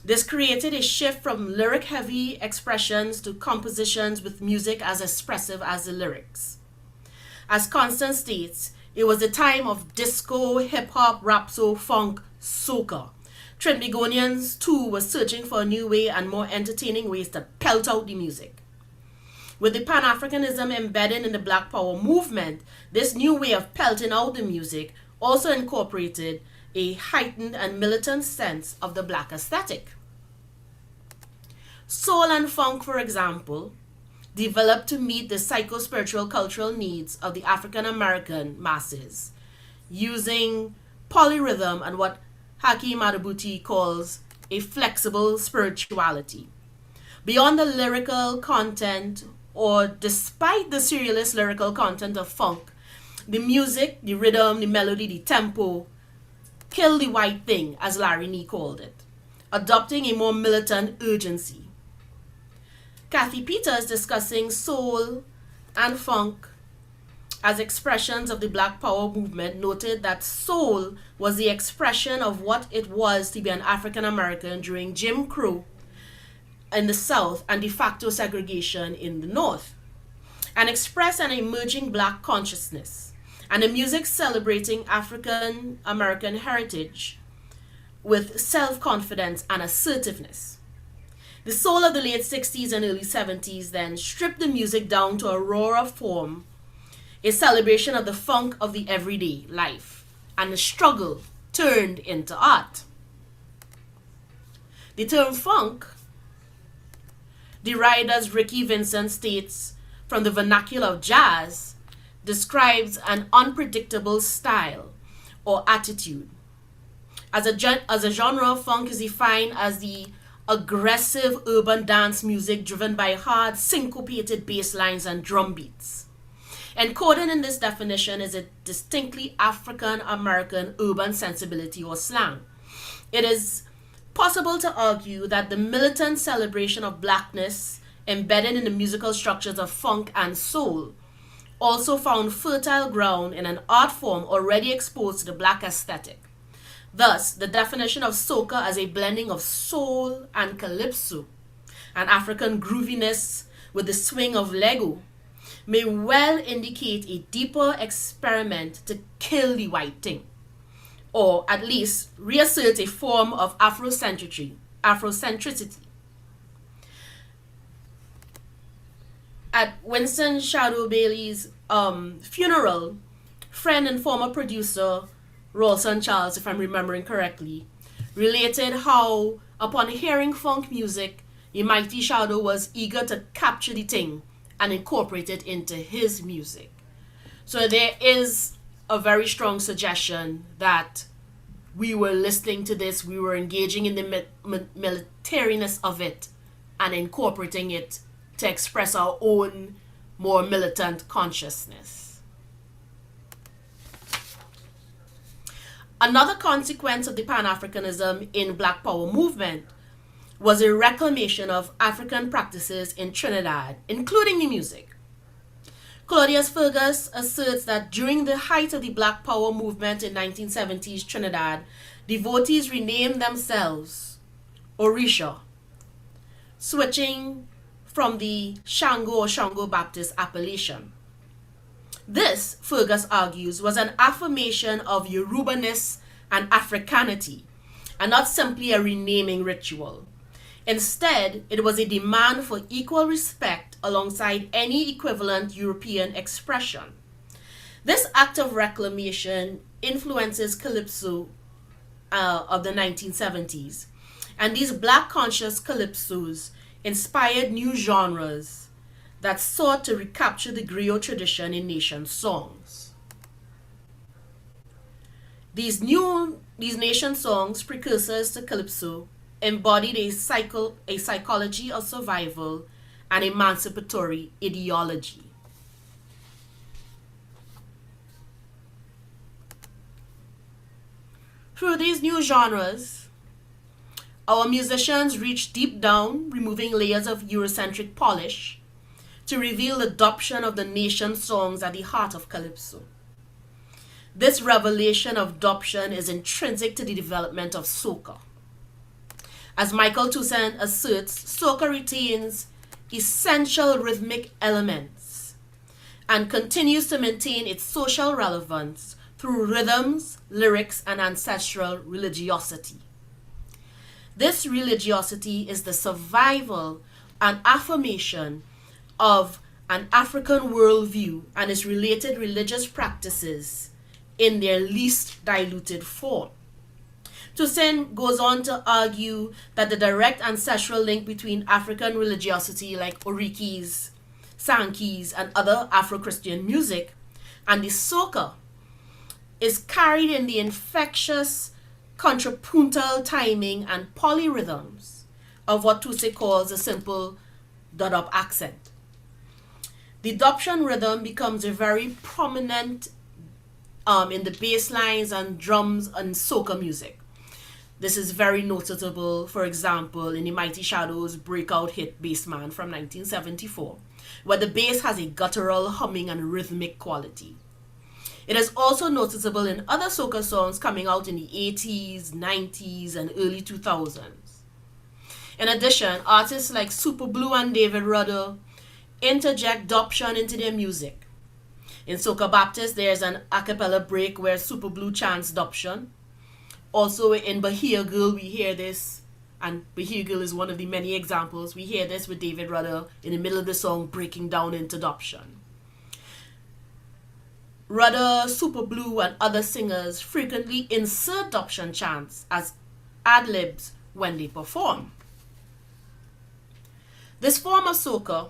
This created a shift from lyric-heavy expressions to compositions with music as expressive as the lyrics. As Constance states, it was a time of disco, hip-hop, rap-so, funk, soca. Trinbagonians, too, were searching for a new way and more entertaining ways to pelt out the music. With the Pan-Africanism embedded in the Black Power movement, this new way of pelting out the music also incorporated a heightened and militant sense of the Black aesthetic. Soul and funk, for example, developed to meet the psycho-spiritual cultural needs of the African-American masses, using polyrhythm and what Hakeem Adabuti calls a flexible spirituality. Beyond the lyrical content, or despite the serialist lyrical content of funk, the music, the rhythm, the melody, the tempo, kill the white thing, as Larry Nee called it, adopting a more militant urgency. Kathy Peters, discussing soul and funk as expressions of the Black Power movement, noted that soul was the expression of what it was to be an African American during Jim Crow in the South and de facto segregation in the North, and expressed an emerging Black consciousness, and the music celebrating African American heritage with self-confidence and assertiveness. The soul of the late 60s and early 70s then stripped the music down to a rawer form, a celebration of the funk of the everyday life, and the struggle turned into art. The term funk, derived as Ricky Vincent states from the vernacular of jazz, describes an unpredictable style or attitude. As a genre, funk is defined as the aggressive urban dance music driven by hard syncopated bass lines and drum beats. Encoded in this definition is a distinctly African American urban sensibility or slang. It is possible to argue that the militant celebration of blackness embedded in the musical structures of funk and soul also found fertile ground in an art form already exposed to the black aesthetic. Thus, the definition of soca as a blending of soul and calypso, an African grooviness with the swing of Lego, may well indicate a deeper experiment to kill the white thing, or at least reassert a form of Afrocentricity. At Winston Shadow Bailey's funeral, friend and former producer Rawson Charles, if I'm remembering correctly, related how upon hearing funk music, the mighty Shadow was eager to capture the thing and incorporate it into his music. So there is a very strong suggestion that we were listening to this, we were engaging in the militariness of it and incorporating it to express our own more militant consciousness. Another consequence of the Pan-Africanism in Black Power movement was a reclamation of African practices in Trinidad, including the music. Claudius Fergus asserts that during the height of the Black Power movement in 1970s Trinidad, devotees renamed themselves Orisha, switching from the Shango or Shango Baptist appellation. This, Fergus argues, was an affirmation of Yorubaness and Africanity, and not simply a renaming ritual. Instead, it was a demand for equal respect alongside any equivalent European expression. This act of reclamation influences calypso of the 1970s, and these black conscious calypsos inspired new genres that sought to recapture the griot tradition in nation songs. These nation songs, precursors to calypso, embodied a psychology of survival and emancipatory ideology. Through these new genres, our musicians reached deep down, removing layers of Eurocentric polish to reveal the adoption of the nation songs at the heart of calypso. This revelation of adoption is intrinsic to the development of soca. As Michael Toussaint asserts, soca retains essential rhythmic elements and continues to maintain its social relevance through rhythms, lyrics, and ancestral religiosity. This religiosity is the survival and affirmation of an African worldview and its related religious practices in their least diluted form. Toussaint goes on to argue that the direct ancestral link between African religiosity like Orikis, Sankis, and other Afro-Christian music and the soca is carried in the infectious contrapuntal timing and polyrhythms of what Toussaint calls a simple dub accent. The adoption rhythm becomes a very prominent in the bass lines and drums and soca music. This is very noticeable, for example, in the Mighty Shadows' breakout hit Bassman from 1974, where the bass has a guttural humming and rhythmic quality. It is also noticeable in other soca songs coming out in the 80s, 90s, and early 2000s. In addition, artists like Super Blue and David Rudder interject adoption into their music. In Soca Baptist, there's an a cappella break where Super Blue chants adoption. Also in Bahia Girl, we hear this, and Bahia Girl is one of the many examples. We hear this with David Rudder in the middle of the song breaking down into adoption. Rudder, Super Blue, and other singers frequently insert adoption chants as ad-libs when they perform. This form of soca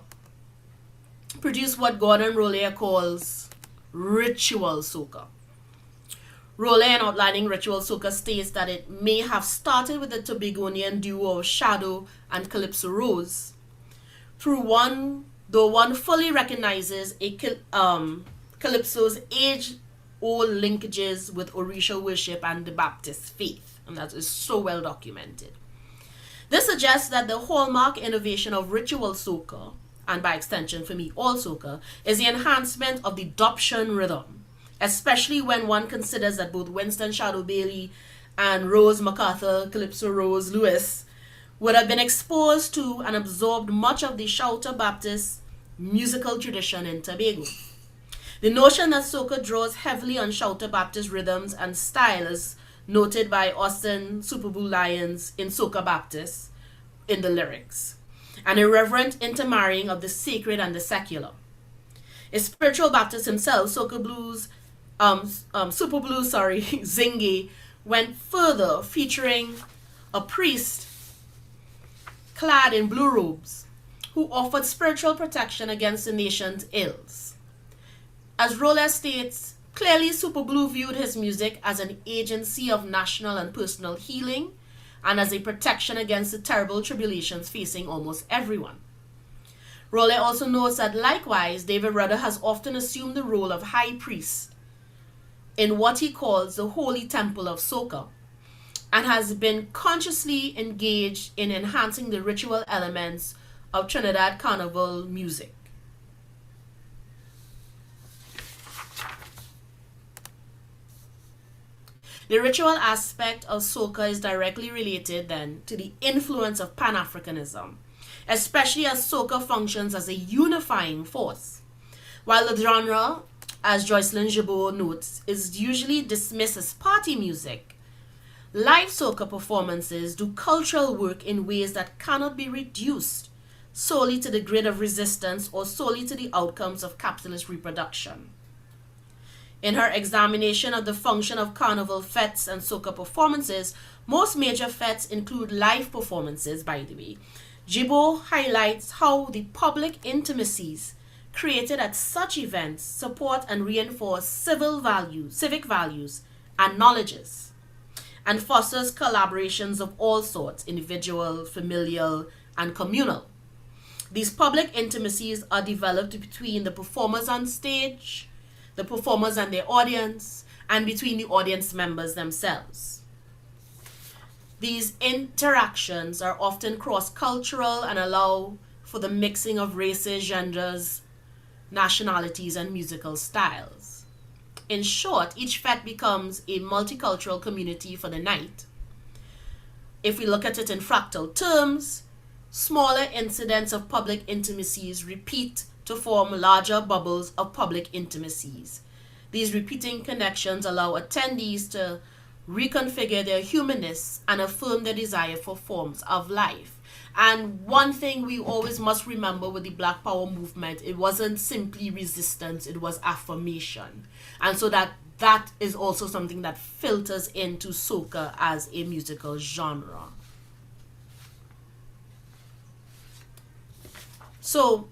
produced what Gordon Rollier calls ritual soca. Role in outlining ritual soca states that it may have started with the Tobagonian duo of Shadow and Calypso Rose. Though one fully recognizes Calypso's age-old linkages with Orisha worship and the Baptist faith, and that is so well documented. This suggests that the hallmark innovation of ritual soca, and by extension for me all soca, is the enhancement of the adoption rhythm, especially when one considers that both Winston Shadow Bailey and Rose MacArthur, Calypso Rose Lewis, would have been exposed to and absorbed much of the Shouter Baptist musical tradition in Tobago. The notion that soca draws heavily on Shouter Baptist rhythms and styles noted by Austin Superblue Lyons in Soca Baptist in the lyrics, an irreverent intermarrying of the sacred and the secular. A spiritual Baptist himself, Superblue Zingy went further, featuring a priest clad in blue robes who offered spiritual protection against the nation's ills. As Roller states, clearly Superblue viewed his music as an agency of national and personal healing and as a protection against the terrible tribulations facing almost everyone. Roller also notes that likewise, David Rudder has often assumed the role of high priest in what he calls the holy temple of soca, and has been consciously engaged in enhancing the ritual elements of Trinidad Carnival music. The ritual aspect of soca is directly related then to the influence of Pan-Africanism, especially as soca functions as a unifying force. While the genre, as Joycelyn Gibault notes, is usually dismissed as party music, live soca performances do cultural work in ways that cannot be reduced solely to the grid of resistance or solely to the outcomes of capitalist reproduction. In her examination of the function of carnival fetes and soca performances, most major fetes include live performances, by the way. Gibault highlights how the public intimacies created at such events support and reinforce civic values and knowledges, and fosters collaborations of all sorts, individual, familial, and communal. These public intimacies are developed between the performers on stage, the performers and their audience, and between the audience members themselves. These interactions are often cross-cultural and allow for the mixing of races, genders, nationalities, and musical styles. In short, each fete becomes a multicultural community for the night. If we look at it in fractal terms, smaller incidents of public intimacies repeat to form larger bubbles of public intimacies. These repeating connections allow attendees to reconfigure their humanness and affirm their desire for forms of life. And one thing we always must remember with the Black Power movement, it wasn't simply resistance, it was affirmation. And so that is also something that filters into soca as a musical genre. So,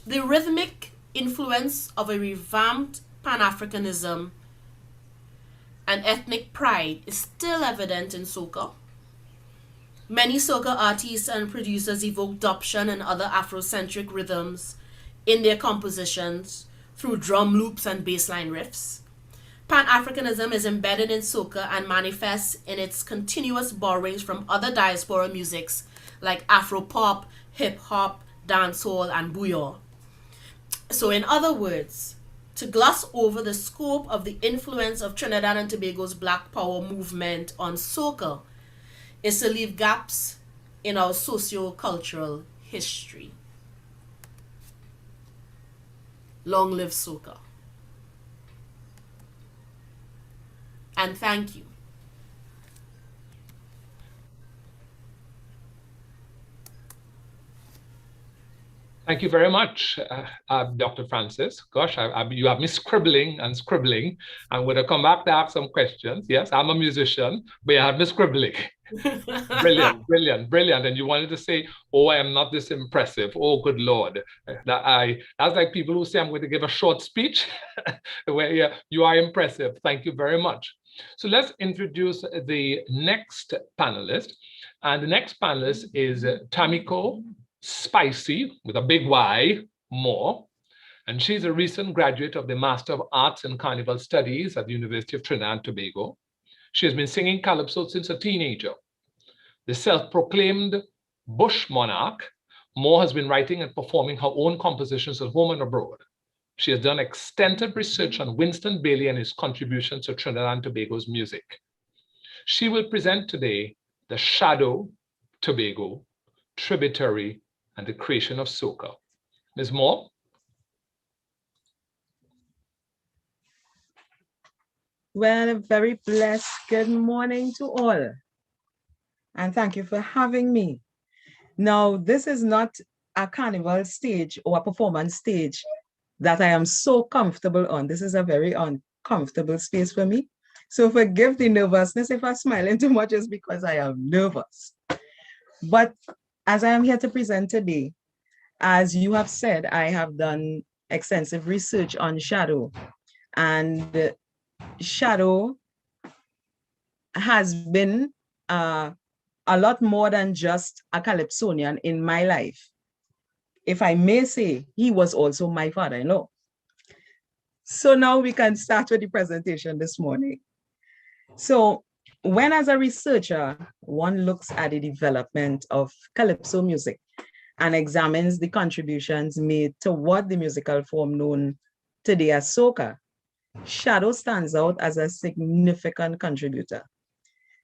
the rhythmic influence of a revamped Pan-Africanism and ethnic pride is still evident in soca. Many soca artists and producers evoke adoption and other Afrocentric rhythms in their compositions through drum loops and bassline riffs. Pan-Africanism is embedded in soca and manifests in its continuous borrowings from other diaspora musics like Afro-pop, hip-hop, dancehall, and bouyon. So in other words, to gloss over the scope of the influence of Trinidad and Tobago's Black Power movement on soca is to leave gaps in our socio-cultural history. Long live soca. And thank you. Thank you very much, Dr. Francis. Gosh, you have me scribbling and scribbling. I'm going to come back to ask some questions. Yes, I'm a musician, but you have me scribbling. Brilliant, brilliant, brilliant. And you wanted to say, oh, I am not this impressive. Oh, good Lord. That's like people who say, I'm going to give a short speech. Where you are impressive. Thank you very much. So let's introduce the next panelist. And the next panelist is Tamiko Spicy, with a big Y, Moore. And she's a recent graduate of the Master of Arts in Carnival Studies at the University of Trinidad and Tobago. She has been singing calypso since a teenager. The self-proclaimed bush monarch, Moore has been writing and performing her own compositions at home and abroad. She has done extensive research on Winston Bailey and his contributions to Trinidad and Tobago's music. She will present today the Shadow Tobago, Tributary, and the creation of Soca. Ms. Moore? Well, a very blessed good morning to all. And thank you for having me. Now, this is not a carnival stage or a performance stage that I am so comfortable on. This is a very uncomfortable space for me. So forgive the nervousness. If I'm smiling too much, it's because I am nervous. But as I am here to present today, as you have said, I have done extensive research on Shadow. And Shadow has been a lot more than just a calypsonian in my life. If I may say, he was also my father-in-law. So now we can start with the presentation this morning. So when as a researcher, one looks at the development of calypso music and examines the contributions made to what the musical form known today as soca, Shadow stands out as a significant contributor.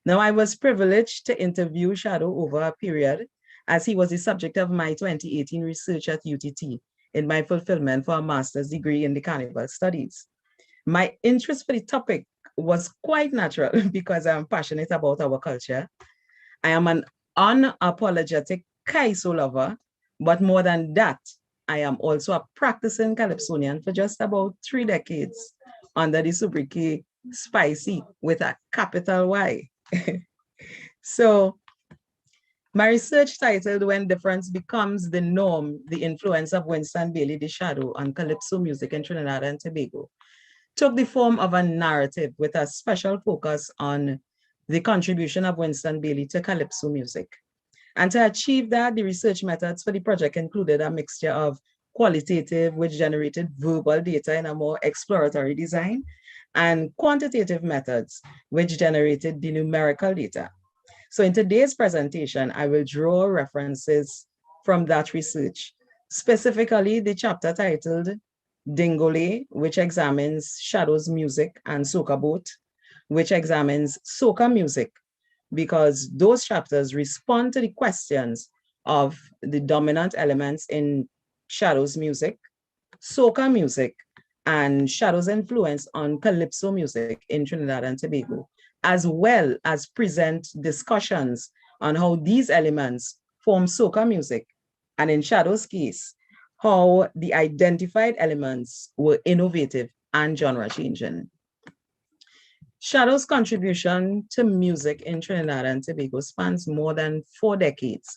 Now, I was privileged to interview Shadow over a period as he was the subject of my 2018 research at UTT in my fulfillment for a master's degree in the Carnival Studies. My interest for the topic was quite natural because I'm passionate about our culture. I am an unapologetic Kaiso lover, but more than that, I am also a practicing calypsonian for just about 3 decades under the sobriquet Spicy with a capital Y. So my research titled When Difference Becomes the Norm, the Influence of Winston Bailey, the Shadow on Calypso Music in Trinidad and Tobago, took the form of a narrative with a special focus on the contribution of Winston Bailey to calypso music. And to achieve that, the research methods for the project included a mixture of qualitative, which generated verbal data in a more exploratory design, and quantitative methods, which generated the numerical data. So in today's presentation, I will draw references from that research, specifically the chapter titled Dingole, which examines Shadow's music, and Soca Boat, which examines soca music, because those chapters respond to the questions of the dominant elements in Shadow's music, soca music, and Shadow's influence on calypso music in Trinidad and Tobago, as well as present discussions on how these elements form soca music, and in Shadow's case, how the identified elements were innovative and genre-changing. Shadow's contribution to music in Trinidad and Tobago spans more than 4 decades.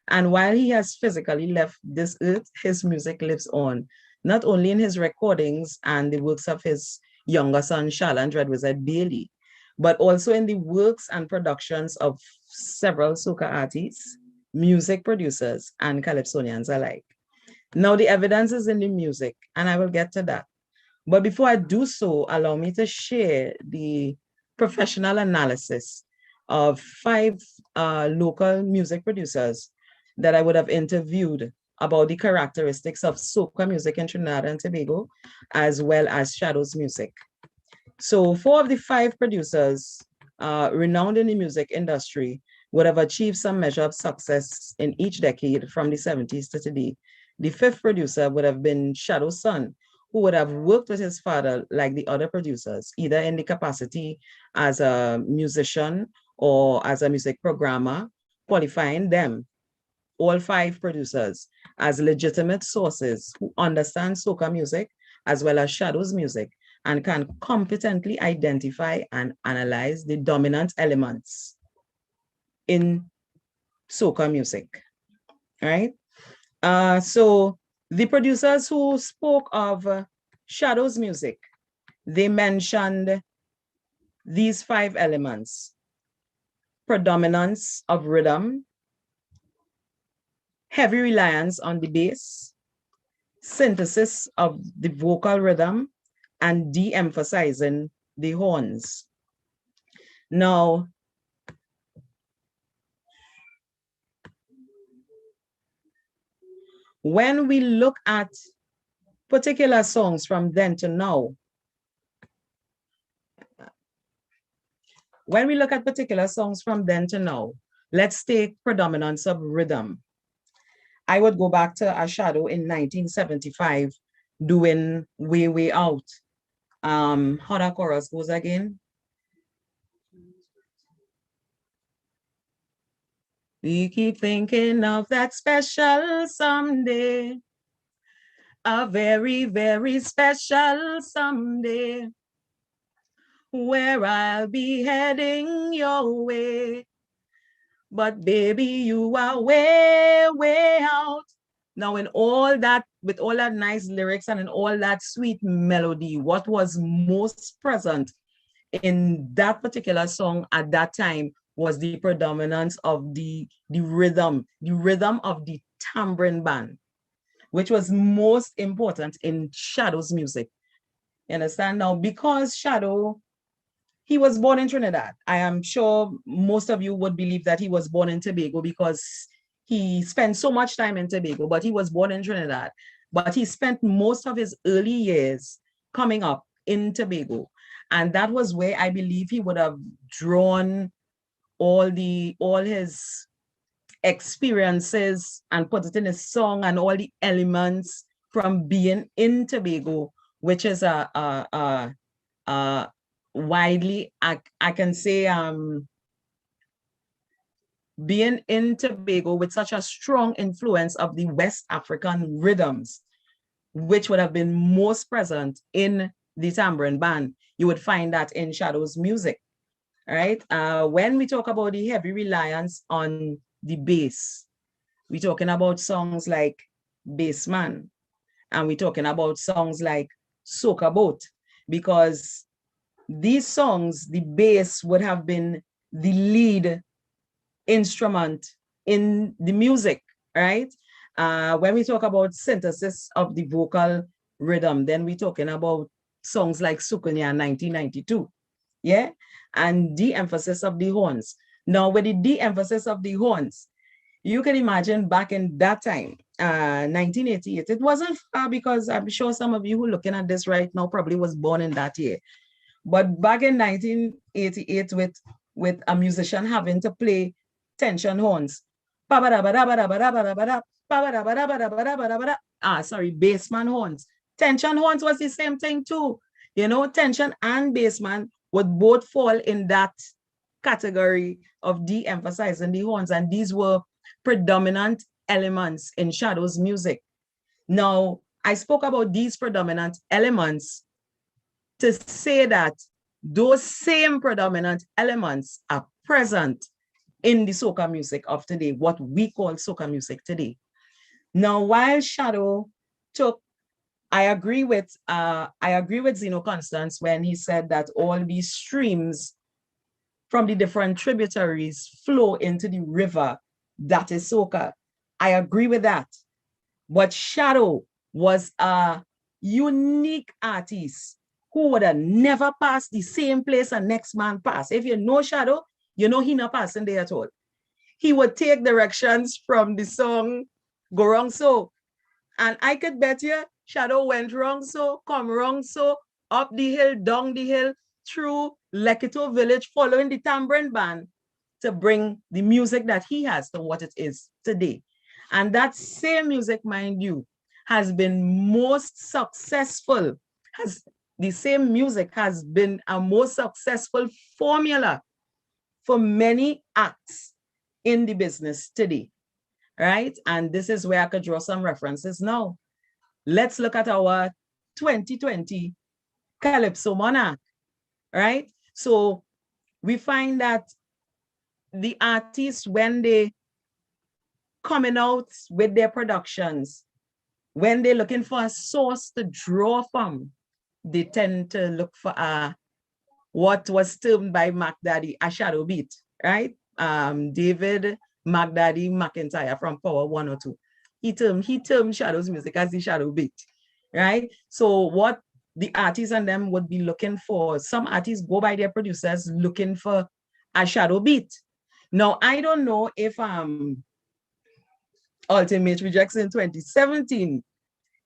And while he has physically left this earth, his music lives on, not only in his recordings and the works of his younger son, Shalon Dreadwizard Bailey, but also in the works and productions of several soca artists, music producers, and calypsonians alike. Now, the evidence is in the music, and I will get to that. But before I do so, allow me to share the professional analysis of 5 local music producers that I would have interviewed about the characteristics of soca music in Trinidad and Tobago, as well as Shadow's music. So 4 of the 5 producers renowned in the music industry would have achieved some measure of success in each decade from the 70s to today. The 5th producer would have been Shadow's son, who would have worked with his father like the other producers, either in the capacity as a musician or as a music programmer, qualifying them all 5 producers as legitimate sources who understand soca music as well as shadows music and can competently identify and analyze the dominant elements in soca music, right? So the producers who spoke of shadows music, they mentioned these 5 elements: predominance of rhythm, heavy reliance on the bass, synthesis of the vocal rhythm, and de-emphasizing the horns. Now, when we look at particular songs from then to now, let's take predominance of rhythm. I would go back to a shadow in 1975 doing Way, Way Out. How that chorus goes again? We keep thinking of that special someday, a very, very special someday, where I'll be heading your way. But baby, you are way, way out. Now, in all that, with all that nice lyrics and in all that sweet melody, what was most present in that particular song at that time was the predominance of the rhythm of the tambourine band, which was most important in Shadow's music. You understand? Now, because Shadow, he was born in Trinidad. I am sure most of you would believe that he was born in Tobago because he spent so much time in Tobago, but he was born in Trinidad. But he spent most of his early years coming up in Tobago. And that was where I believe he would have drawn all his experiences and put it in his song, and all the elements from being in Tobago, which is widely, I can say, being in Tobago with such a strong influence of the West African rhythms, which would have been most present in the tambourine band. You would find that in Shadow's music, right? When we talk about the heavy reliance on the bass, we're talking about songs like Bassman, and we're talking about songs like Soca Boat, because these songs, the bass would have been the lead instrument in the music, right? When we talk about synthesis of the vocal rhythm, then we're talking about songs like Sukunya 1992, yeah? And de-emphasis of the horns. Now, with the de-emphasis of the horns, you can imagine back in that time, 1988, it wasn't far, because I'm sure some of you who are looking at this right now probably was born in that year. But back in 1988, with a musician having to play tension horns, bassman horns. Tension horns was the same thing too. You know, tension and bassman would both fall in that category of de-emphasizing the horns, and these were predominant elements in Shadow's music. Now, I spoke about these predominant elements to say that those same predominant elements are present in the soca music of today, what we call soca music today. Now, while Shadow took, I agree with Zeno Constance when he said that all these streams from the different tributaries flow into the river that is soca. I agree with that. But Shadow was a unique artist who would have never passed the same place a next man passed. If you know Shadow, you know he not passing there at all. He would take directions from the song Go Wrong So. And I could bet you Shadow went wrong so, come wrong so, up the hill, down the hill, through Lekito village, following the tambourine band to bring the music that he has to what it is today. And that same music, mind you, has been most successful, the same music has been a most successful formula for many acts in the business today. right? And this is where I could draw some references now. Let's look at our 2020 Calypso Monarch, right? So we find that the artists, when they coming out with their productions, when they're looking for a source to draw from, they tend to look for what was termed by Mac Daddy a shadow beat, right? David Mac Daddy McIntyre from Power 102. He termed shadows music as the shadow beat, right? So what the artists and them would be looking for, some artists go by their producers looking for a shadow beat. Now, I don't know if Ultimate Rejects in 2017,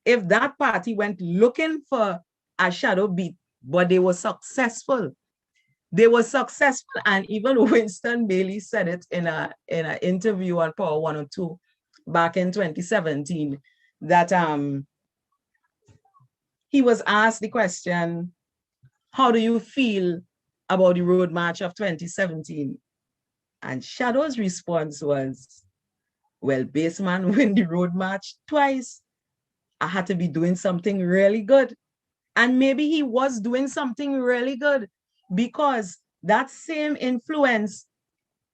if that party went looking for a shadow beat, but they were successful. They were successful, and even Winston Bailey said it in an interview on Power 102 back in 2017, that he was asked the question, how do you feel about the Road March of 2017? And Shadow's response was, well, Bassman win the Road March twice. I had to be doing something really good. And maybe he was doing something really good, because that same influence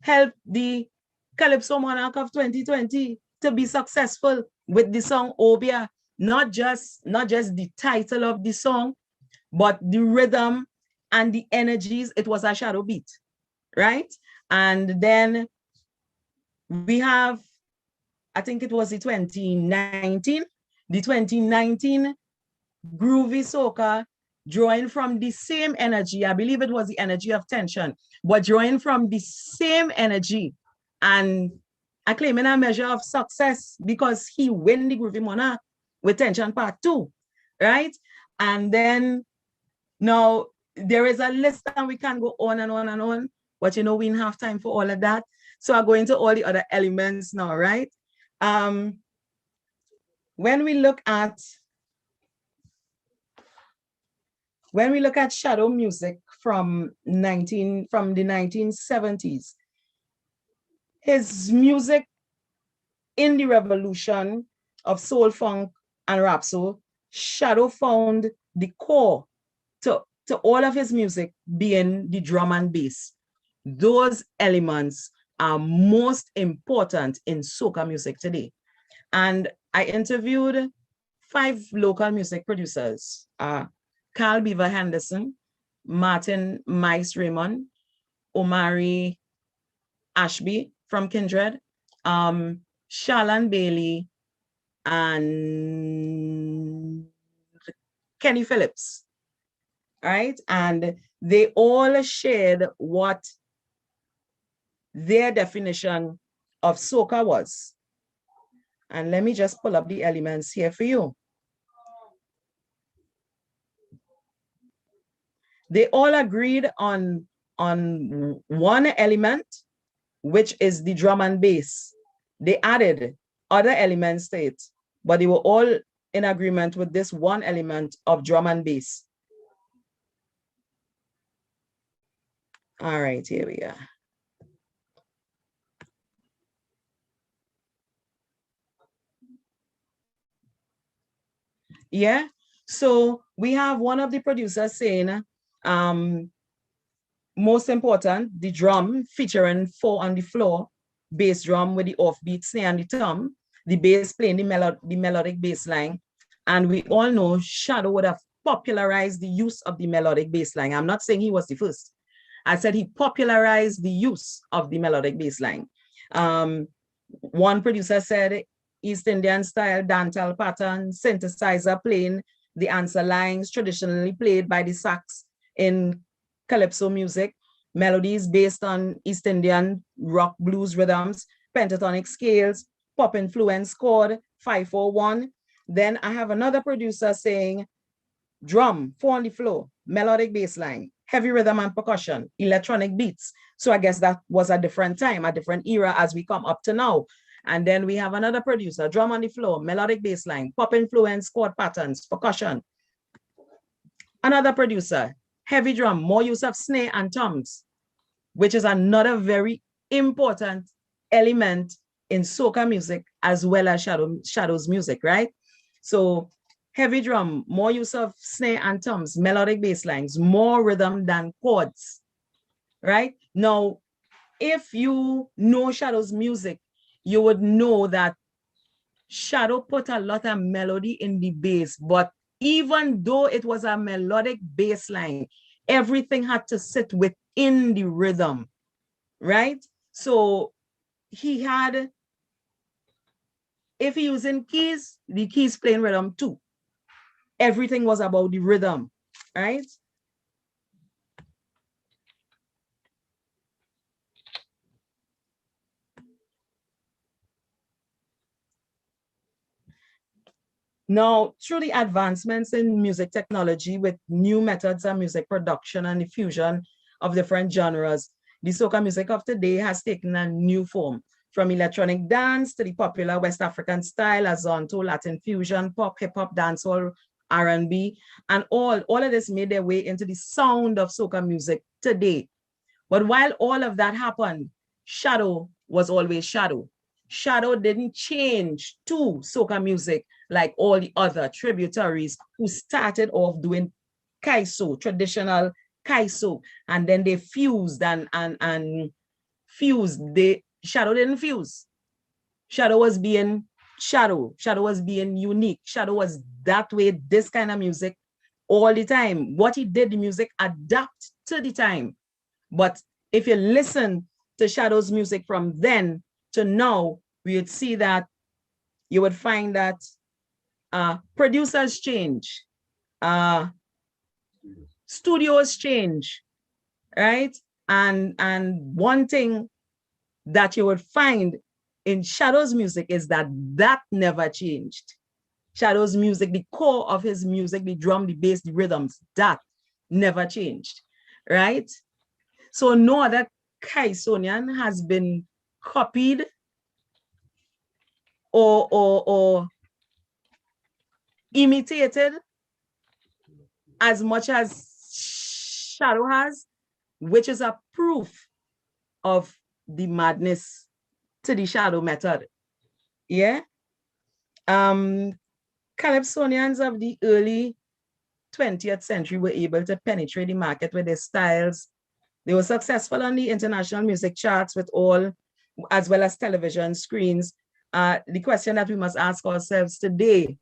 helped the Calypso Monarch of 2020 to be successful with the song Obia. Not just the title of the song, but the rhythm and the energies. It was a shadow beat, right? And then we have, I think it was the 2019 Groovy Soca, drawing from the same energy. I believe it was the energy of tension, but drawing from the same energy and claiming a measure of success, because he win the Groovy Monarch with Tension Part 2, right? And then now there is a list and we can go on and on and on, but you know, we don't have time for all of that. So I'll go into all the other elements now, right? When we look at shadow music from the 1970s, his music in the revolution of soul, funk, and rap soul, Shadow found the core to all of his music being the drum and bass. Those elements are most important in soca music today. And I interviewed 5 local music producers, Carl Beaver Henderson, Martin Mice Raymond, Omari Ashby from Kindred, Charlene Bailey, and Kenny Phillips, right? And they all shared what their definition of soca was. And let me just pull up the elements here for you. They all agreed on one element, which is the drum and bass. They added other elements to it, but they were all in agreement with this one element of drum and bass. All right, here we are. Yeah, so we have one of the producers saying, most important, the drum featuring 4 on the floor, bass drum with the offbeat snare and the tom, the bass playing the melodic bass line. And we all know Shadow would have popularized the use of the melodic bass line. I'm not saying he was the first. I said he popularized the use of the melodic bass line. One producer said East Indian style dancehall pattern, synthesizer playing the answer lines traditionally played by the sax in calypso music, melodies based on East Indian rock blues rhythms, pentatonic scales, pop influence chord, 5/4/1. Then I have another producer saying drum, 4 on the floor, melodic bass line, heavy rhythm and percussion, electronic beats. So I guess that was a different time, a different era as we come up to now. And then we have another producer, drum on the floor, melodic bass line, pop influence, chord patterns, percussion. Another producer, heavy drum, more use of snare and toms, which is another very important element in soca music as well as Shadow's music, right? So heavy drum, more use of snare and toms, melodic bass lines, more rhythm than chords, right? Now, if you know Shadow's music, you would know that Shadow put a lot of melody in the bass, but even though it was a melodic bass line, everything had to sit within the rhythm, right? So he had, if he was in keys, the keys playing rhythm too. Everything was about the rhythm, right? Now, through the advancements in music technology with new methods of music production and the fusion of different genres, the soca music of today has taken a new form, from electronic dance to the popular West African style, as on to Latin fusion, pop, hip-hop, dancehall, R&B, and all of this made their way into the sound of soca music today. But while all of that happened, Shadow was always Shadow. Shadow didn't change to soca music like all the other tributaries who started off doing kaiso, traditional kaiso, and then they fused and fused. Shadow didn't fuse. Shadow was being Shadow. Shadow was being unique. Shadow was that way, this kind of music all the time. What he did, the music adapt to the time. But if you listen to Shadow's music from then to now, we would see that you would find that producers change, studios change, right? And one thing that you would find in Shadow's music is that never changed. Shadow's music, the core of his music, the drum, the bass, the rhythms, that never changed, right? So no other Kaisonian has been copied or imitated as much as Shadow has, which is a proof of the madness to the Shadow method. Yeah. Calypsonians of the early 20th century were able to penetrate the market with their styles. They were successful on the international music charts with all, as well as television screens. The question that we must ask ourselves today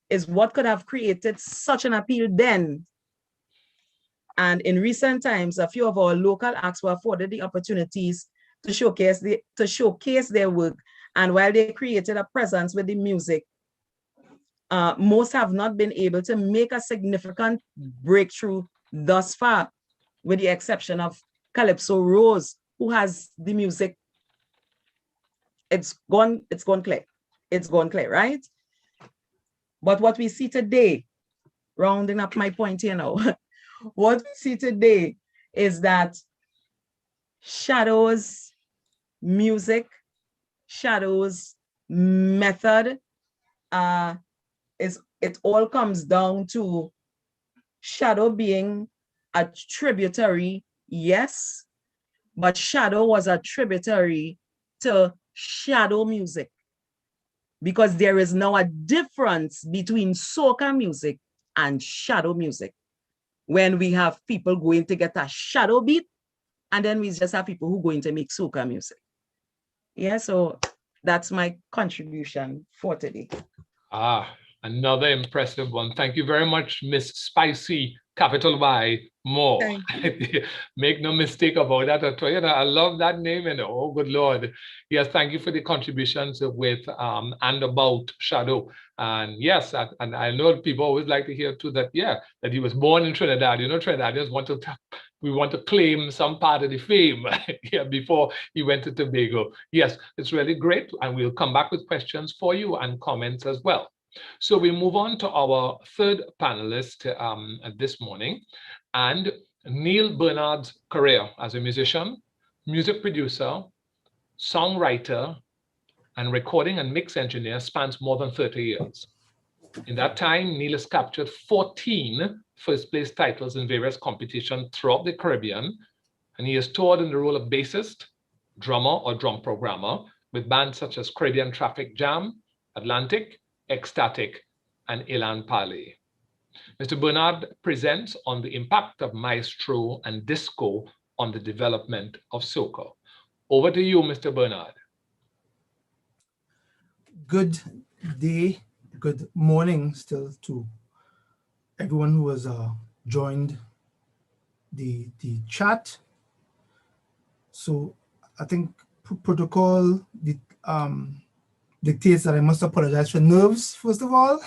is what could have created such an appeal then? And in recent times, a few of our local acts were afforded the opportunities to showcase their work. And while they created a presence with the music, most have not been able to make a significant breakthrough thus far, with the exception of Calypso Rose, who has the music. It's gone clear. It's gone clear, right? But what we see today, rounding up my point here now, what we see today is that Shadow's music, Shadow's method, it all comes down to Shadow being a tributary, yes, but Shadow was a tributary to Shadow music, because there is now a difference between soca music and Shadow music. When we have people going to get a Shadow beat, and then we just have people who are going to make soca music. Yeah, so that's my contribution for today. Another impressive one. Thank you very much, Miss Spicy, capital Y, More. Make no mistake about that at all. You know, I love that name, and oh, good Lord. Yes, thank you for the contributions with and about Shadow. And yes, and I know people always like to hear too that, yeah, that he was born in Trinidad. You know, Trinidadians we want to claim some part of the fame yeah, before he went to Tobago. Yes, it's really great. And we'll come back with questions for you and comments as well. So we move on to our third panelist this morning, and Neil Bernard's career as a musician, music producer, songwriter, and recording and mix engineer spans more than 30 years. In that time, Neil has captured 14 first-place titles in various competitions throughout the Caribbean, and he has toured in the role of bassist, drummer or drum programmer with bands such as Caribbean Traffic Jam, Atlantic, Ecstatic, and Elan Pale. Mr. Bernard presents on the impact of Maestro and disco on the development of soca. Over to you, Mr. Bernard. Good day, good morning still to everyone who has joined the chat. So I think protocol dictates that I must apologize for nerves, first of all.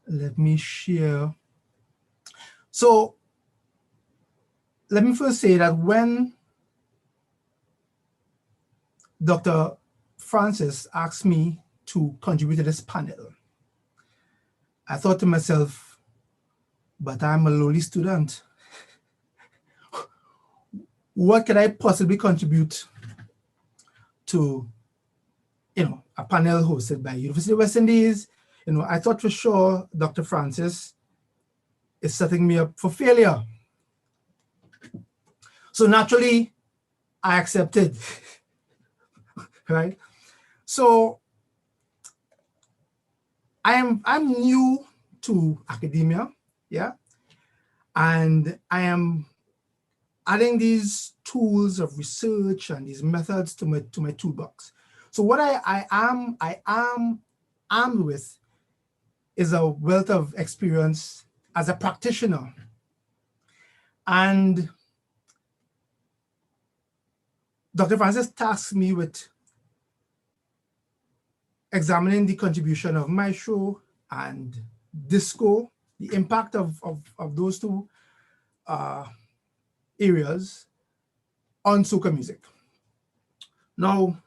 Let me share. So let me first say that when Dr. Francis asked me to contribute to this panel, I thought to myself, but I'm a lowly student. What can I possibly contribute to, a panel hosted by University of West Indies? I thought for sure Dr. Francis is setting me up for failure. So naturally, I accepted, right? So I'm new to academia, yeah, and I am adding these tools of research and these methods to my toolbox. So what I am armed with is a wealth of experience as a practitioner. And Dr. Francis tasked me with examining the contribution of Maestro and disco, the impact of those two areas on soca music. Now,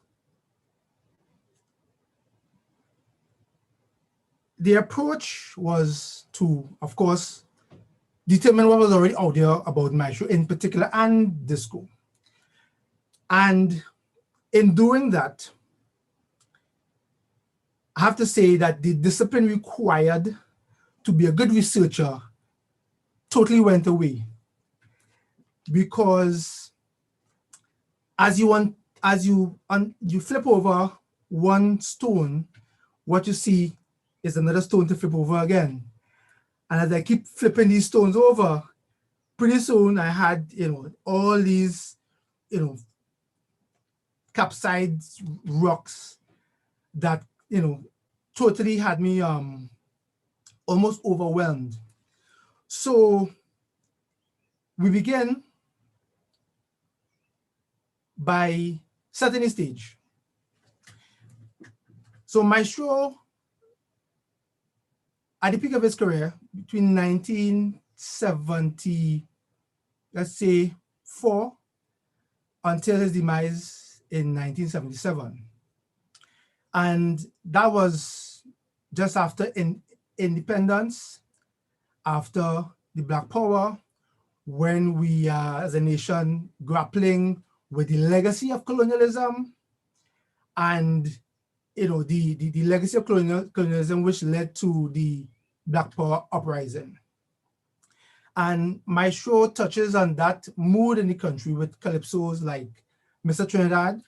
the approach was to, of course, determine what was already out there about Maestro in particular and disco. And in doing that, I have to say that the discipline required to be a good researcher totally went away, because as you flip over one stone, what you see is another stone to flip over again. And as I keep flipping these stones over, pretty soon I had all these capsized rocks that totally had me almost overwhelmed. So we began by setting the stage. So Maestro, at the peak of his career, between 1970, let's say 4, until his demise in 1977. And that was just after independence, after the Black Power, when we are, as a nation, grappling with the legacy of colonialism and the legacy of colonialism, which led to the Black Power uprising. And Maestro touches on that mood in the country with calypsos like Mr. Trinidad,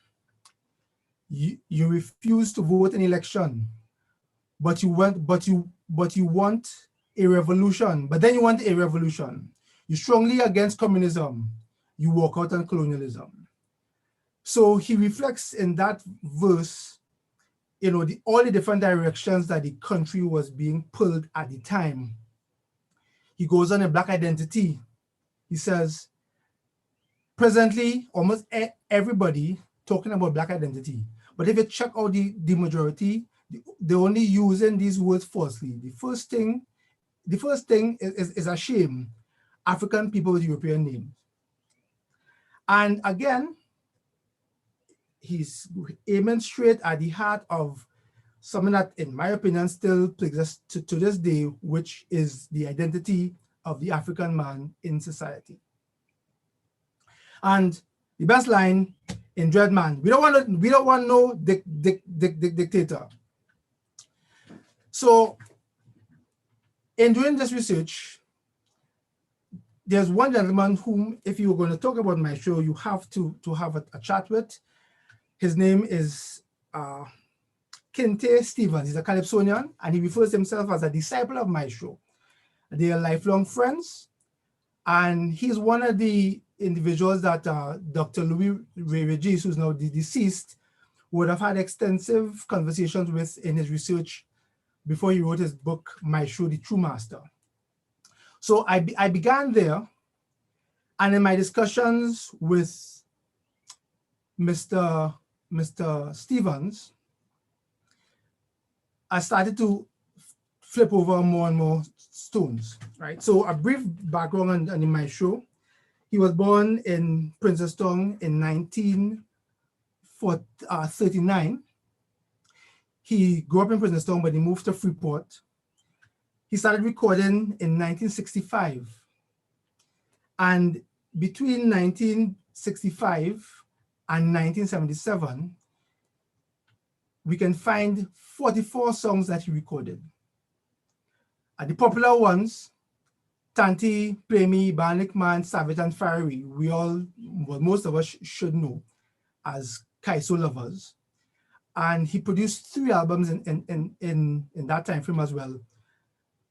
you refuse to vote in election, but you want a revolution. But then you want a revolution. You're strongly against communism. You walk out on colonialism. So he reflects in that verse, all the different directions that the country was being pulled at the time. He goes on a Black identity. He says, presently, almost everybody talking about Black identity. But if you check out the majority, they're only using these words falsely. The first thing is a shame. African people with European names. And again, he's aiming straight at the heart of something that, in my opinion, still plagues us to this day, which is the identity of the African man in society. And the best line in Dreadman, we don't want no dictator. So in doing this research, there's one gentleman whom, if you were going to talk about Maestro, you have to have a chat with. His name is Kente Stevens. He's a Calypsonian, and he refers to himself as a disciple of Maestro. They are lifelong friends, and he's one of the individuals that Dr. Louis Regis, who's now deceased, would have had extensive conversations with in his research before he wrote his book, Maestro, the True Master. So I began there, and in my discussions with Mr. Stevens, I started to flip over more and more stones, right? So a brief background on Maestro. He was born in Princeton in 1939. He grew up in Princeton, but he moved to Freeport. He started recording in 1965. And between 1965 and 1977, we can find 44 songs that he recorded. The popular ones, Tanti, Play Me, Banik Man, Savage and Fiery, most of us should know as Kaiso lovers. And he produced 3 albums in that time frame as well.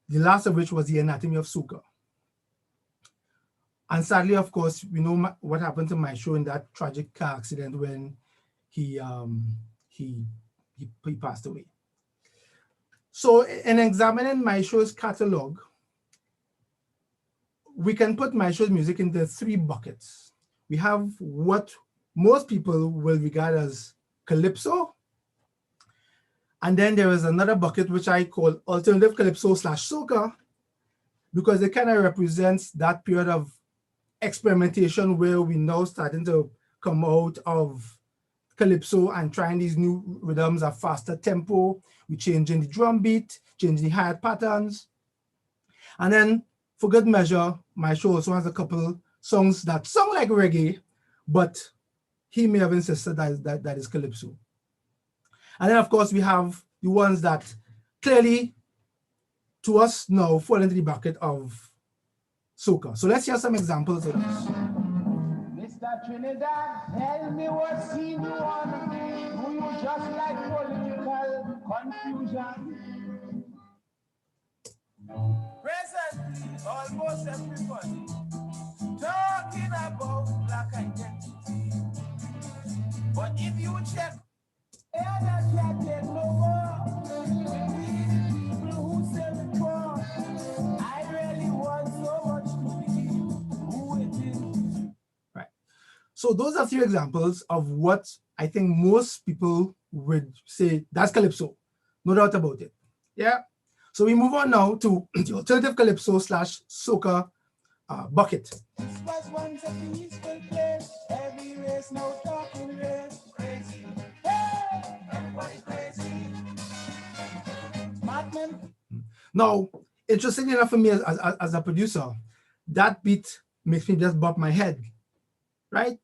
The last of which was The Anatomy of Soca. And sadly, of course, we know what happened to Maestro in that tragic car accident when he passed away. So in examining Maestro's catalog, we can put Maestro's music into 3 buckets. We have what most people will regard as Calypso. And then there is another bucket which I call alternative Calypso / Soca, because it kind of represents that period of experimentation where we now starting to come out of Calypso and trying these new rhythms at faster tempo. We're changing the drum beat, changing the hi-hat patterns. And then for good measure, Maestro also has a couple songs that sound like reggae, but he may have insisted that is Calypso. And then, of course, we have the ones that clearly, to us now, fall into the bucket of Soca. So let's hear some examples of this. Mr. Trinidad, tell me what scene you want. Do you just like political confusion? Presently, almost everybody talking about black identity. But if you check, Right. So those are 3 examples of what I think most people would say that's Calypso, no doubt about it. Yeah. So we move on now to the alternative Calypso / Soca bucket. This was once a peaceful place. Every race now talking race. Crazy. Hey, everybody crazy. Madman. Now, interesting enough for me as a producer, that beat makes me just bop my head, right?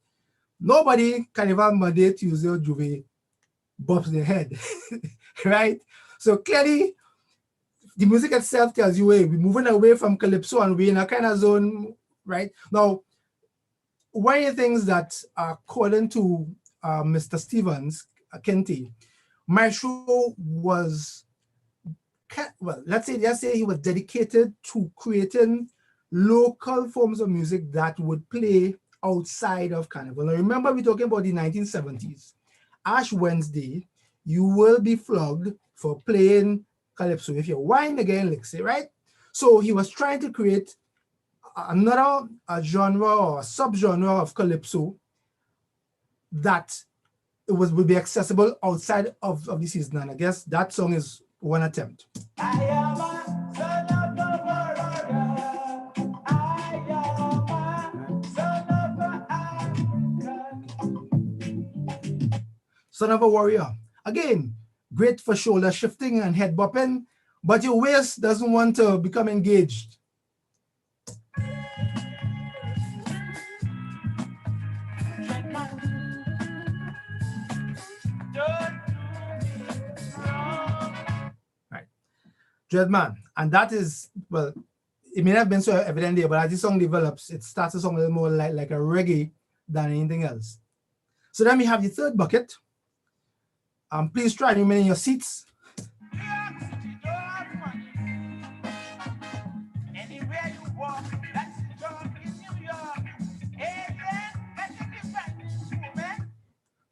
Nobody, Carnival, Monday, Tuesday, or Juve bops their head, right? So clearly, the music itself tells you, hey, we're moving away from Calypso and we're in a kind of zone, right? Now, one of the things that, according to Mr. Stevens, Kente, Maestro was, well, let's say he was dedicated to creating local forms of music that would play outside of Carnival. Now, remember, we're talking about the 1970s. Ash Wednesday, you will be flogged for playing Calypso if you whine again, let's say, right? So he was trying to create another genre or subgenre of Calypso that would be accessible outside of the season. And I guess that song is one attempt. I am a son of the warrior. I am a son of the Son of a Warrior. Again, great for shoulder shifting and head bopping, but your waist doesn't want to become engaged. Right. Dreadman. And that is, well, it may not have been so evident there, but as the song develops, it starts to sound a little more like a reggae than anything else. So then we have the third bucket. Please try to remain in your seats.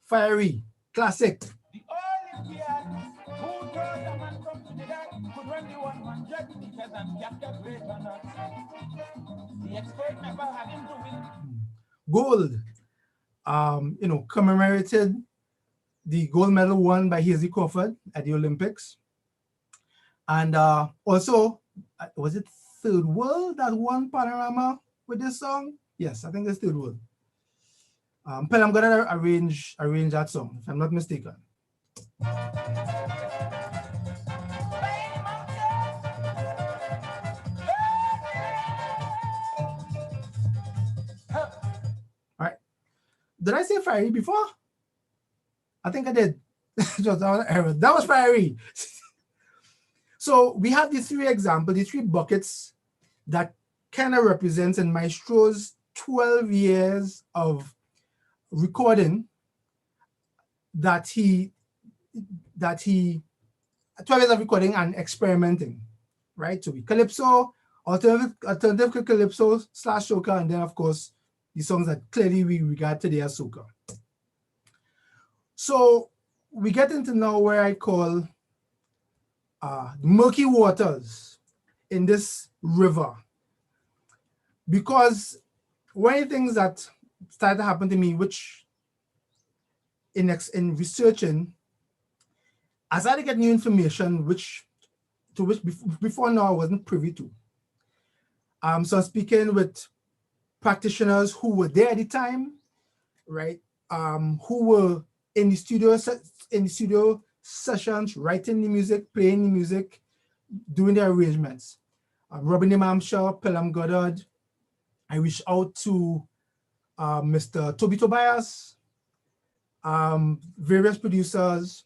Fiery, classic. Gold, commemorated the gold medal won by Hazy Crawford at the Olympics. And also, was it Third World that won Panorama with this song? Yes, I think it's Third World. But I'm gonna arrange that song, if I'm not mistaken. All right. Did I say fiery before? I think I did. That was fiery. So we have these three examples, these three buckets that kind of represents in Maestro's 12 years of recording 12 years of recording and experimenting, right? So we calypso, alternative calypso / soca, and then of course the songs that clearly we regard today as soca. So we get into now where I call the murky waters in this river, because one of the things that started to happen to me, which in researching, I started to get new information which before now I wasn't privy to. So I'm speaking with practitioners who were there at the time, right? Who were in the studio sessions, writing the music, playing the music, doing the arrangements. Robin Imam-Shah, Pelham Goddard. I reached out to Mr. Toby Tobias, various producers,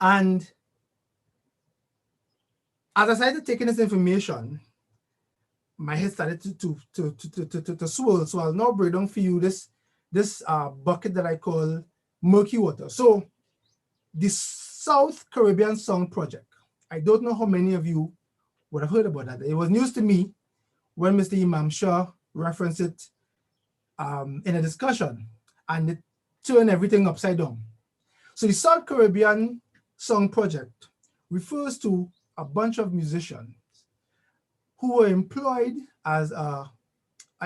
and as I started taking this information, my head started to swirl. So I'll now break down for you this bucket that I call murky water. So the South Caribbean Song Project. I don't know how many of you would have heard about that. It was news to me when Mr. Imam-Shah referenced it in a discussion, and it turned everything upside down. So the South Caribbean Song Project refers to a bunch of musicians who were employed as an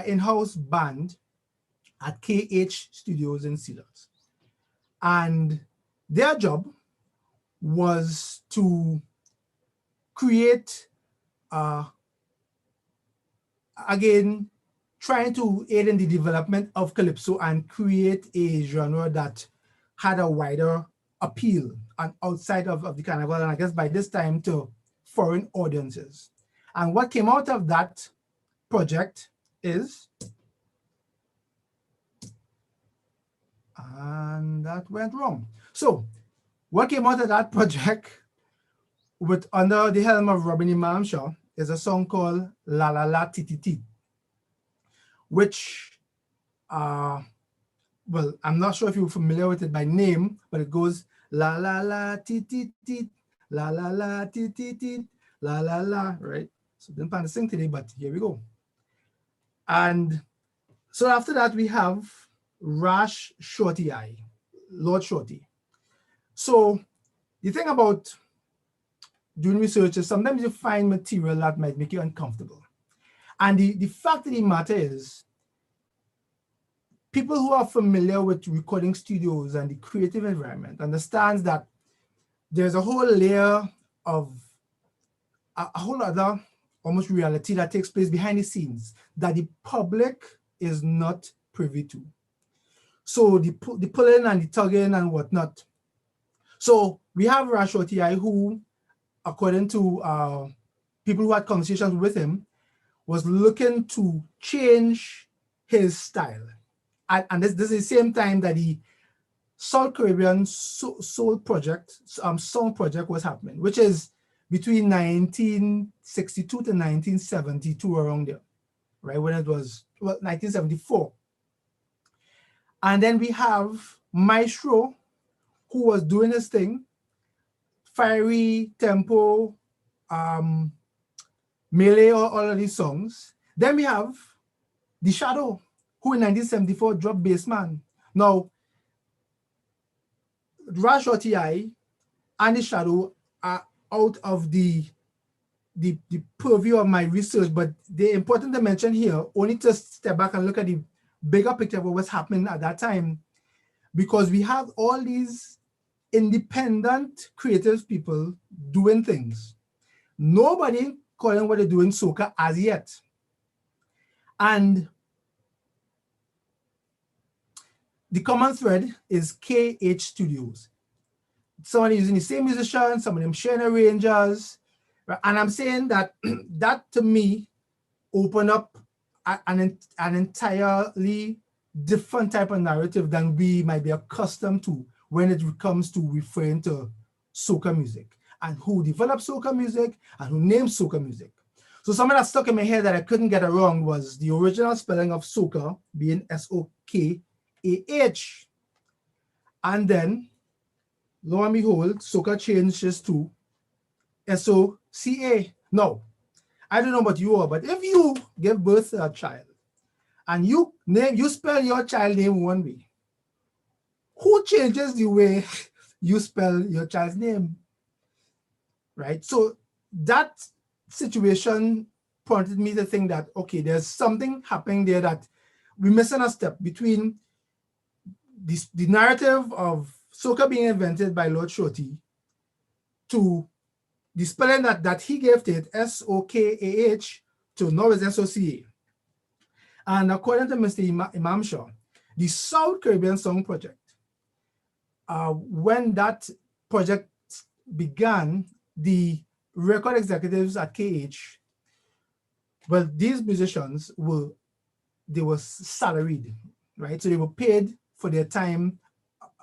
in-house band at KH Studios in Cedars. And their job was to create, again, trying to aid in the development of calypso and create a genre that had a wider appeal and outside of the carnival, and I guess by this time to foreign audiences. And what came out of that project is, and that went wrong. So what came out of that project under the helm of Robin Imam-Shah is a song called La La La Ti Ti Ti, which, well, I'm not sure if you're familiar with it by name, but it goes La La La Ti Ti Ti, La La La Ti Ti Ti, La La La, right? So didn't plan to sing today, but here we go. And so after that, we have Rash Shorty Eye, Lord Shorty. So the thing about doing research is sometimes you find material that might make you uncomfortable. And the fact of the matter is, people who are familiar with recording studios and the creative environment understands that there's a whole layer of a whole other almost reality that takes place behind the scenes that the public is not privy to. So the pulling and the tugging and whatnot. So we have Rash Shorty Eye, who, according to people who had conversations with him, was looking to change his style. And this is the same time that the South Caribbean Soul Project, Song Project was happening, which is between 1962 to 1972, around there, right? When it was, well, 1974. And then we have Maestro, who was doing his thing, fiery tempo, melee, all of these songs. Then we have The Shadow, who in 1974 dropped Bassman. Now, WWII and The Shadow are out of the purview of my research, but they're important to mention here, only to step back and look at the bigger picture of what was happening at that time, because we have all these independent creative people doing things. Nobody calling what they're doing soca as yet. And the common thread is KH Studios. Someone using the same musicians, some of them sharing arrangers. And I'm saying that that to me opened up an entirely different type of narrative than we might be accustomed to when it comes to referring to soca music and who developed soca music and who named soca music. So something that stuck in my head that I couldn't get around was the original spelling of soca being S-O-K-A-H. And then, lo and behold, soca changes to S-O-C-A. Now, I don't know about you all, but if you give birth to a child and you spell your child name one way, who changes the way you spell your child's name? Right? So that situation prompted me to think that, okay, there's something happening there that we're missing a step between the narrative of soca being invented by Lord Shorty to the spelling that he gave to it, S-O-K-A-H, to now is S-O-C-A. And according to Mr. Imam Shah, the South Caribbean Song Project, when that project began, the record executives at KH, well, these musicians were salaried, right? So they were paid for their time,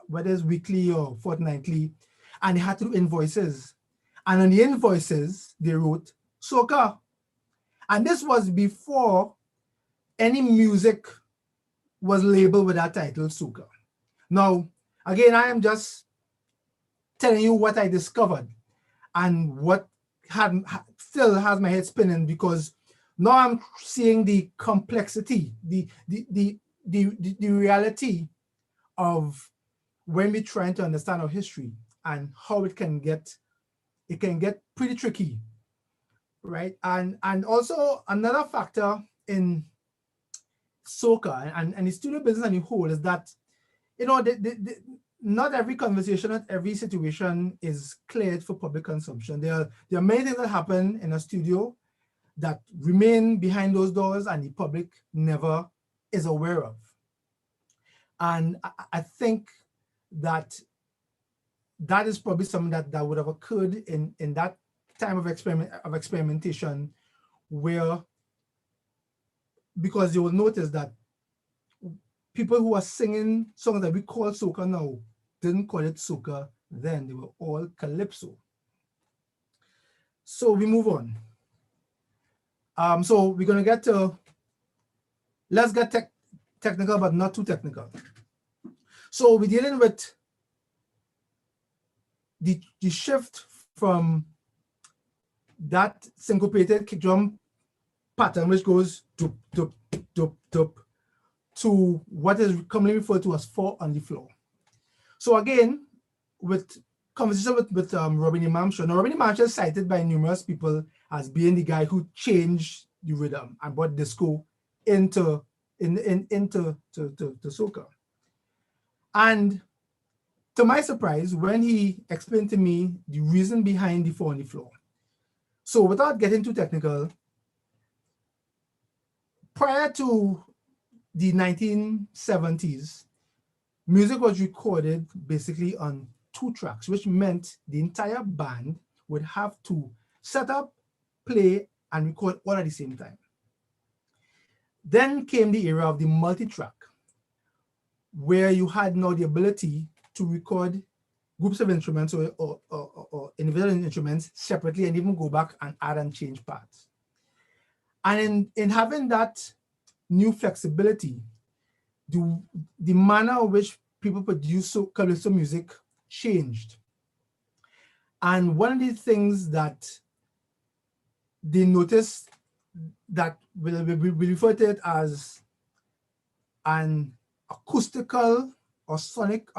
whether it's weekly or fortnightly, and they had to do invoices. And on the invoices, they wrote soca. And this was before any music was labeled with that title, soca. Now, again, I am just telling you what I discovered and what still has my head spinning, because now I'm seeing the complexity, the reality of when we're trying to understand our history and how it can get pretty tricky, right? And also another factor in soca and the studio business and the whole is that, you know, not every conversation, not every situation is cleared for public consumption. There are many things that happen in a studio that remain behind those doors and the public never is aware of. And I think that is probably something that would have occurred in that time of experimentation, where, because you will notice that people who are singing songs that we call soca now didn't call it soca then, they were all calypso. So we move on. So we're gonna get to, let's get technical, but not too technical. So we're dealing with the shift from that syncopated kick drum pattern, which goes dup, dup, dup, dup, to what is commonly referred to as four on the floor. So again, with conversation with Robin Imam Shah. Now, Robin Imam Shah is cited by numerous people as being the guy who changed the rhythm and brought disco into soca. And to my surprise, when he explained to me the reason behind the four on the floor. So without getting too technical, prior to the 1970s, music was recorded basically on 2 tracks, which meant the entire band would have to set up, play, and record all at the same time. Then came the era of the multi-track, where you had now the ability to record, groups of instruments or individual instruments separately and even go back and add and change parts. And in having that new flexibility, the manner in which people produce calypso music changed. And one of the things that they noticed that we refer to it as an acoustical or sonic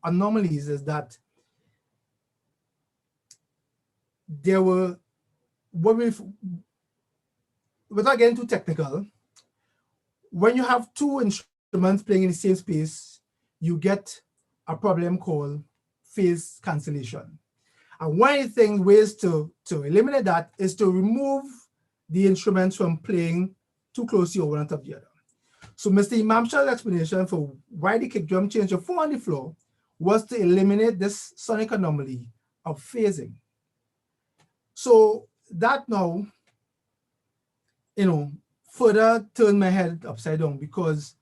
anomalies is that there were, without getting too technical, when you have two instruments playing in the same space, you get a problem called phase cancellation. And one of the ways to eliminate that is to remove the instruments from playing too closely or one on top of the other. So Mr. Imam Shah's explanation for why the kick drum changed to 4 on the floor was to eliminate this sonic anomaly of phasing. So that now, further turned my head upside down, because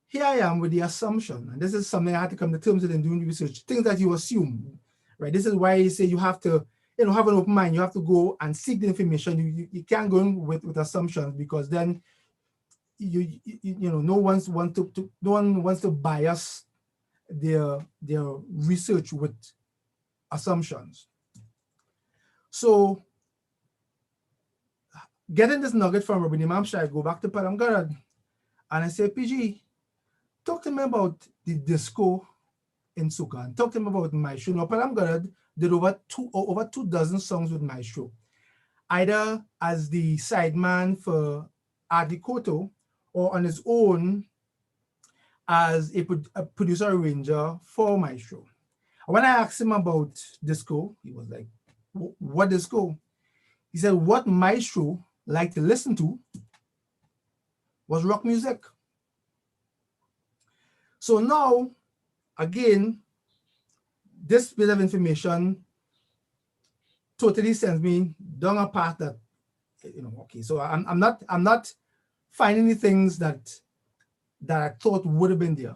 here I am with the assumption, and this is something I had to come to terms with in doing the research, things that you assume, right? This is why you say you have to, have an open mind. You have to go and seek the information. You can't go in with assumptions, because then no one wants to bias their research with assumptions. So getting this nugget from Rabbi Imam Shah, I go back to Padam Garad and I say, PG, talk to me about the disco in Soca, and talk to me about Maestro. Now, Padam Garad did over 2 dozen songs with Maestro, either as the sideman for Adi Koto or on his own as a producer arranger for Maestro. And when I asked him about disco, he was like, what disco? He said what Maestro liked to listen to was rock music. So now, again, this bit of information totally sends me down a path that, okay, so I'm not finding the things that I thought would have been there,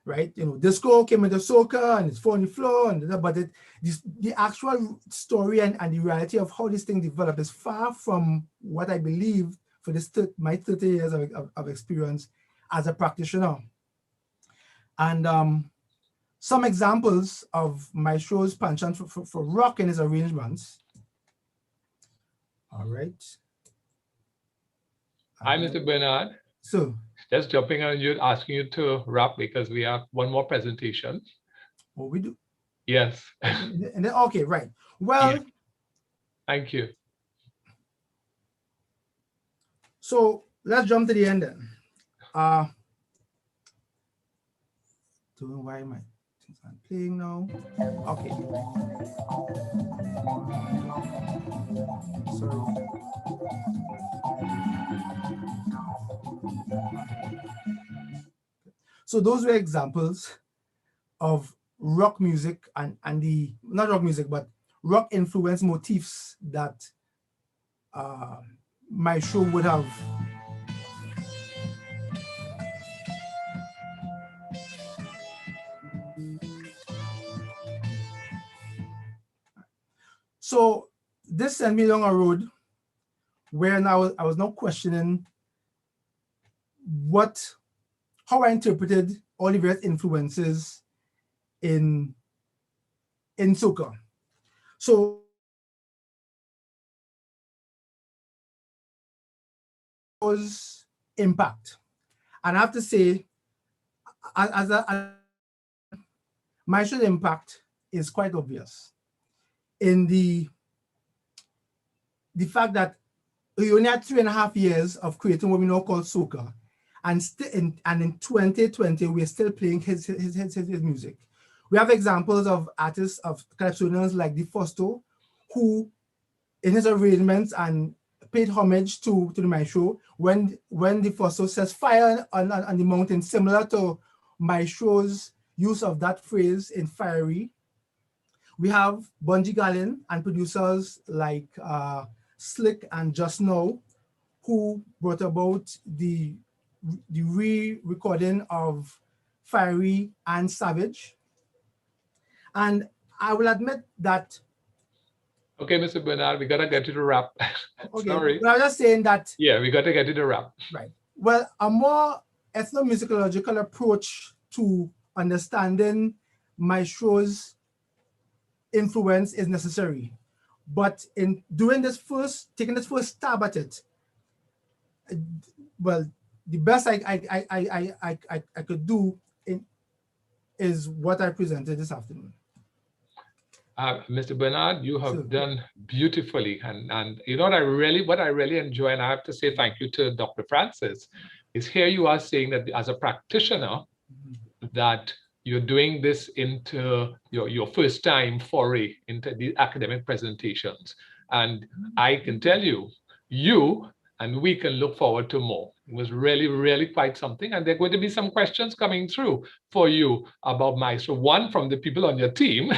right? Disco came into soca and it's 4 on the floor, but the actual story and the reality of how this thing developed is far from what I believe for my 30 years of experience as a practitioner. And some examples of Maestro's penchant for rock in his arrangements. All right. Hi, Mr. Bernard. So, just jumping on you, asking you to wrap because we have one more presentation. Oh, we do? Yes. And then, okay, right. Well, yeah. Thank you. So let's jump to the end then. Don't know why my things aren't playing now. Okay. Sorry. So those were examples of rock music and the, not rock music, but rock influence motifs that Maestro would have So this sent me along a road where now I was now questioning how I interpreted all the various influences in soca. So was impact, and I have to say, Maestro's impact is quite obvious in the fact that he only had 3.5 years of creating what we now call soca, and in 2020 we're still playing his music. We have examples of artists, of calypsonians like De Fosto, who in his arrangements and paid homage to the Maestro when De Fosto says fire on the mountain, similar to Maestro's use of that phrase in Fiery. We have Bunji Garlin and producers like Slick and Just Now, who brought about the re-recording of Fiery and Savage. And I will admit that. Okay, Mr. Bernard, we gotta get you to wrap. Okay, Sorry. but I was just saying that. Yeah, we gotta get you to wrap. Right. Well, a more ethnomusicological approach to understanding Maestro's influence is necessary. But in doing this taking this first stab at it, well, the best I could do is what I presented this afternoon. Mr. Bernard, you have done beautifully, and you know what I really enjoy, and I have to say thank you to Dr. Francis, is here you are saying that as a practitioner, that you're doing this into your first time foray into the academic presentations, and I can tell you, and we can look forward to more. It was really quite something, and there are going to be some questions coming through for you about Maestro, one from the people on your team,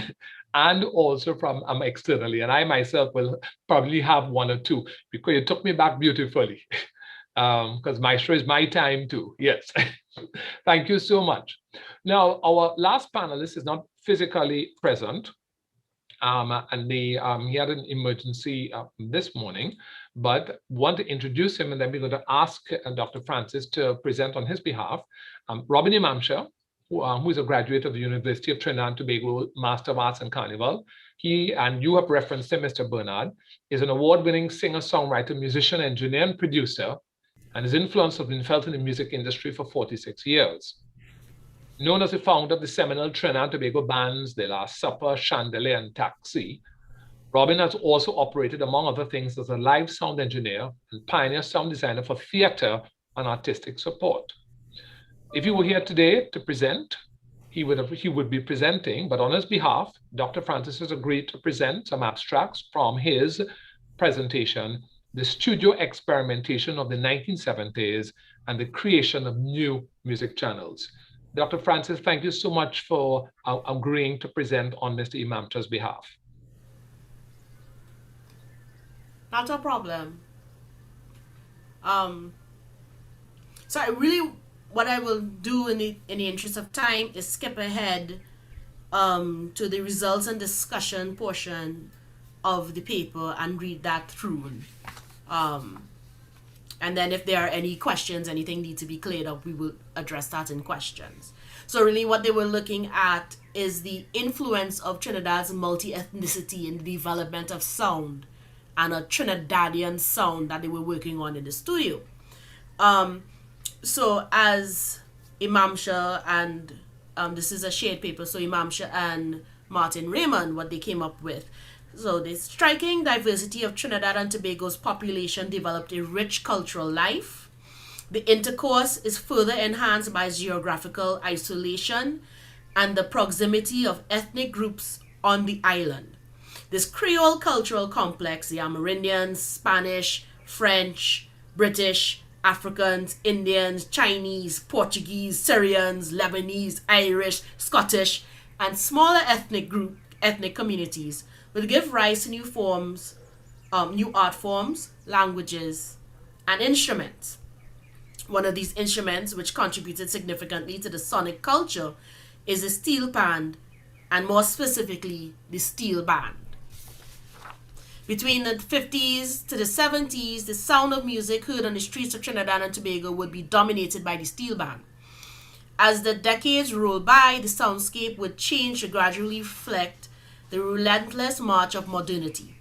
and also from externally. And I myself will probably have one or two, because you took me back beautifully, because Maestro is my time too. Yes. Thank you so much. Now, our last panelist is not physically present, and he had an emergency this morning, but want to introduce him, and then we're going to ask Dr. Francis to present on his behalf. Robin Imamsha, who is a graduate of the University of Trinidad and Tobago, Master of Arts in Carnival. He, and you have referenced him, Mr. Bernard, is an award-winning singer, songwriter, musician, engineer, and producer, and his influence has been felt in the music industry for 46 years. Known as the founder of the seminal Trinidad and Tobago bands, The Last Supper, Chandelier, and Taxi, Robin has also operated, among other things, as a live sound engineer and pioneer sound designer for theater and artistic support. If he were here today to present, he would be presenting, but on his behalf, Dr. Francis has agreed to present some abstracts from his presentation, The Studio Experimentation of the 1970s and the Creation of New Music Channels. Dr. Francis, thank you so much for agreeing to present on Mr. Imamcha's behalf. Not a problem. So what I will do in the interest of time is skip ahead to the results and discussion portion of the paper and read that through. And then if there are any questions, anything needs to be cleared up, we will address that in questions. So really what they were looking at is the influence of Trinidad's multi-ethnicity in the development of sound and a Trinidadian sound that they were working on in the studio. So as Imamsha and this is a shared paper, so Imamsha and Martin Raymond, what they came up with. So the striking diversity of Trinidad and Tobago's population developed a rich cultural life. The intercourse is further enhanced by geographical isolation and the proximity of ethnic groups on the island. This Creole cultural complex, the Amerindians, Spanish, French, British, Africans, Indians, Chinese, Portuguese, Syrians, Lebanese, Irish, Scottish, and smaller ethnic communities will give rise to new forms, new art forms, languages, and instruments. One of these instruments which contributed significantly to the sonic culture is the steelpan, and more specifically, the steel band. Between the 50s to the 70s, the sound of music heard on the streets of Trinidad and Tobago would be dominated by the steel band. As the decades rolled by, the soundscape would change to gradually reflect the relentless march of modernity.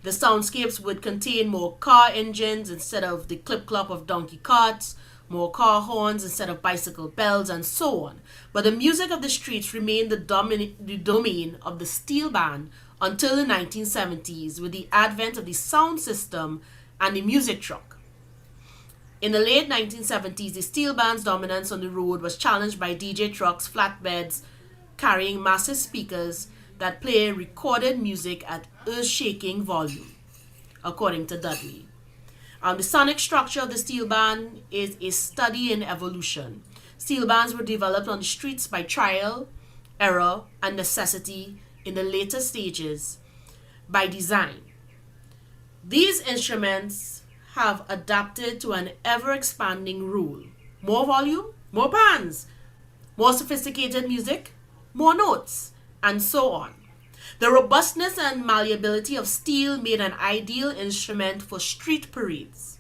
The soundscapes would contain more car engines instead of the clip-clop of donkey carts, more car horns instead of bicycle bells, and so on. But the music of the streets remained the domain of the steel band until the 1970s, with the advent of the sound system and the music truck. In the late 1970s, the steel band's dominance on the road was challenged by DJ trucks, flatbeds, carrying massive speakers that play recorded music at earth-shaking volume, according to Dudley. The sonic structure of the steel band is a study in evolution. Steel bands were developed on the streets by trial, error, and necessity in the later stages by design. These instruments have adapted to an ever-expanding rule. More volume, more bands, more sophisticated music, more notes, and so on. The robustness and malleability of steel made an ideal instrument for street parades.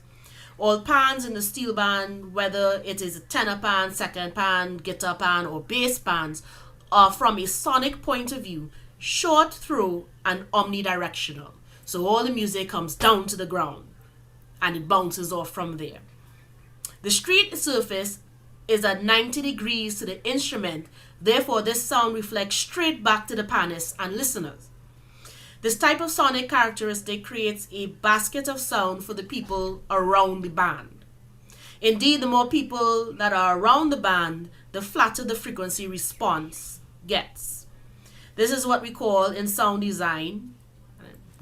All pans in the steel band, whether it is a tenor pan, second pan, guitar pan, or bass pans, are from a sonic point of view, short through and omnidirectional. So all the music comes down to the ground and it bounces off from there. The street surface is at 90 degrees to the instrument, therefore this sound reflects straight back to the panelists and listeners. This type of sonic characteristic creates a basket of sound for the people around the band. Indeed, the more people that are around the band, the flatter the frequency response gets. This is what we call in sound design,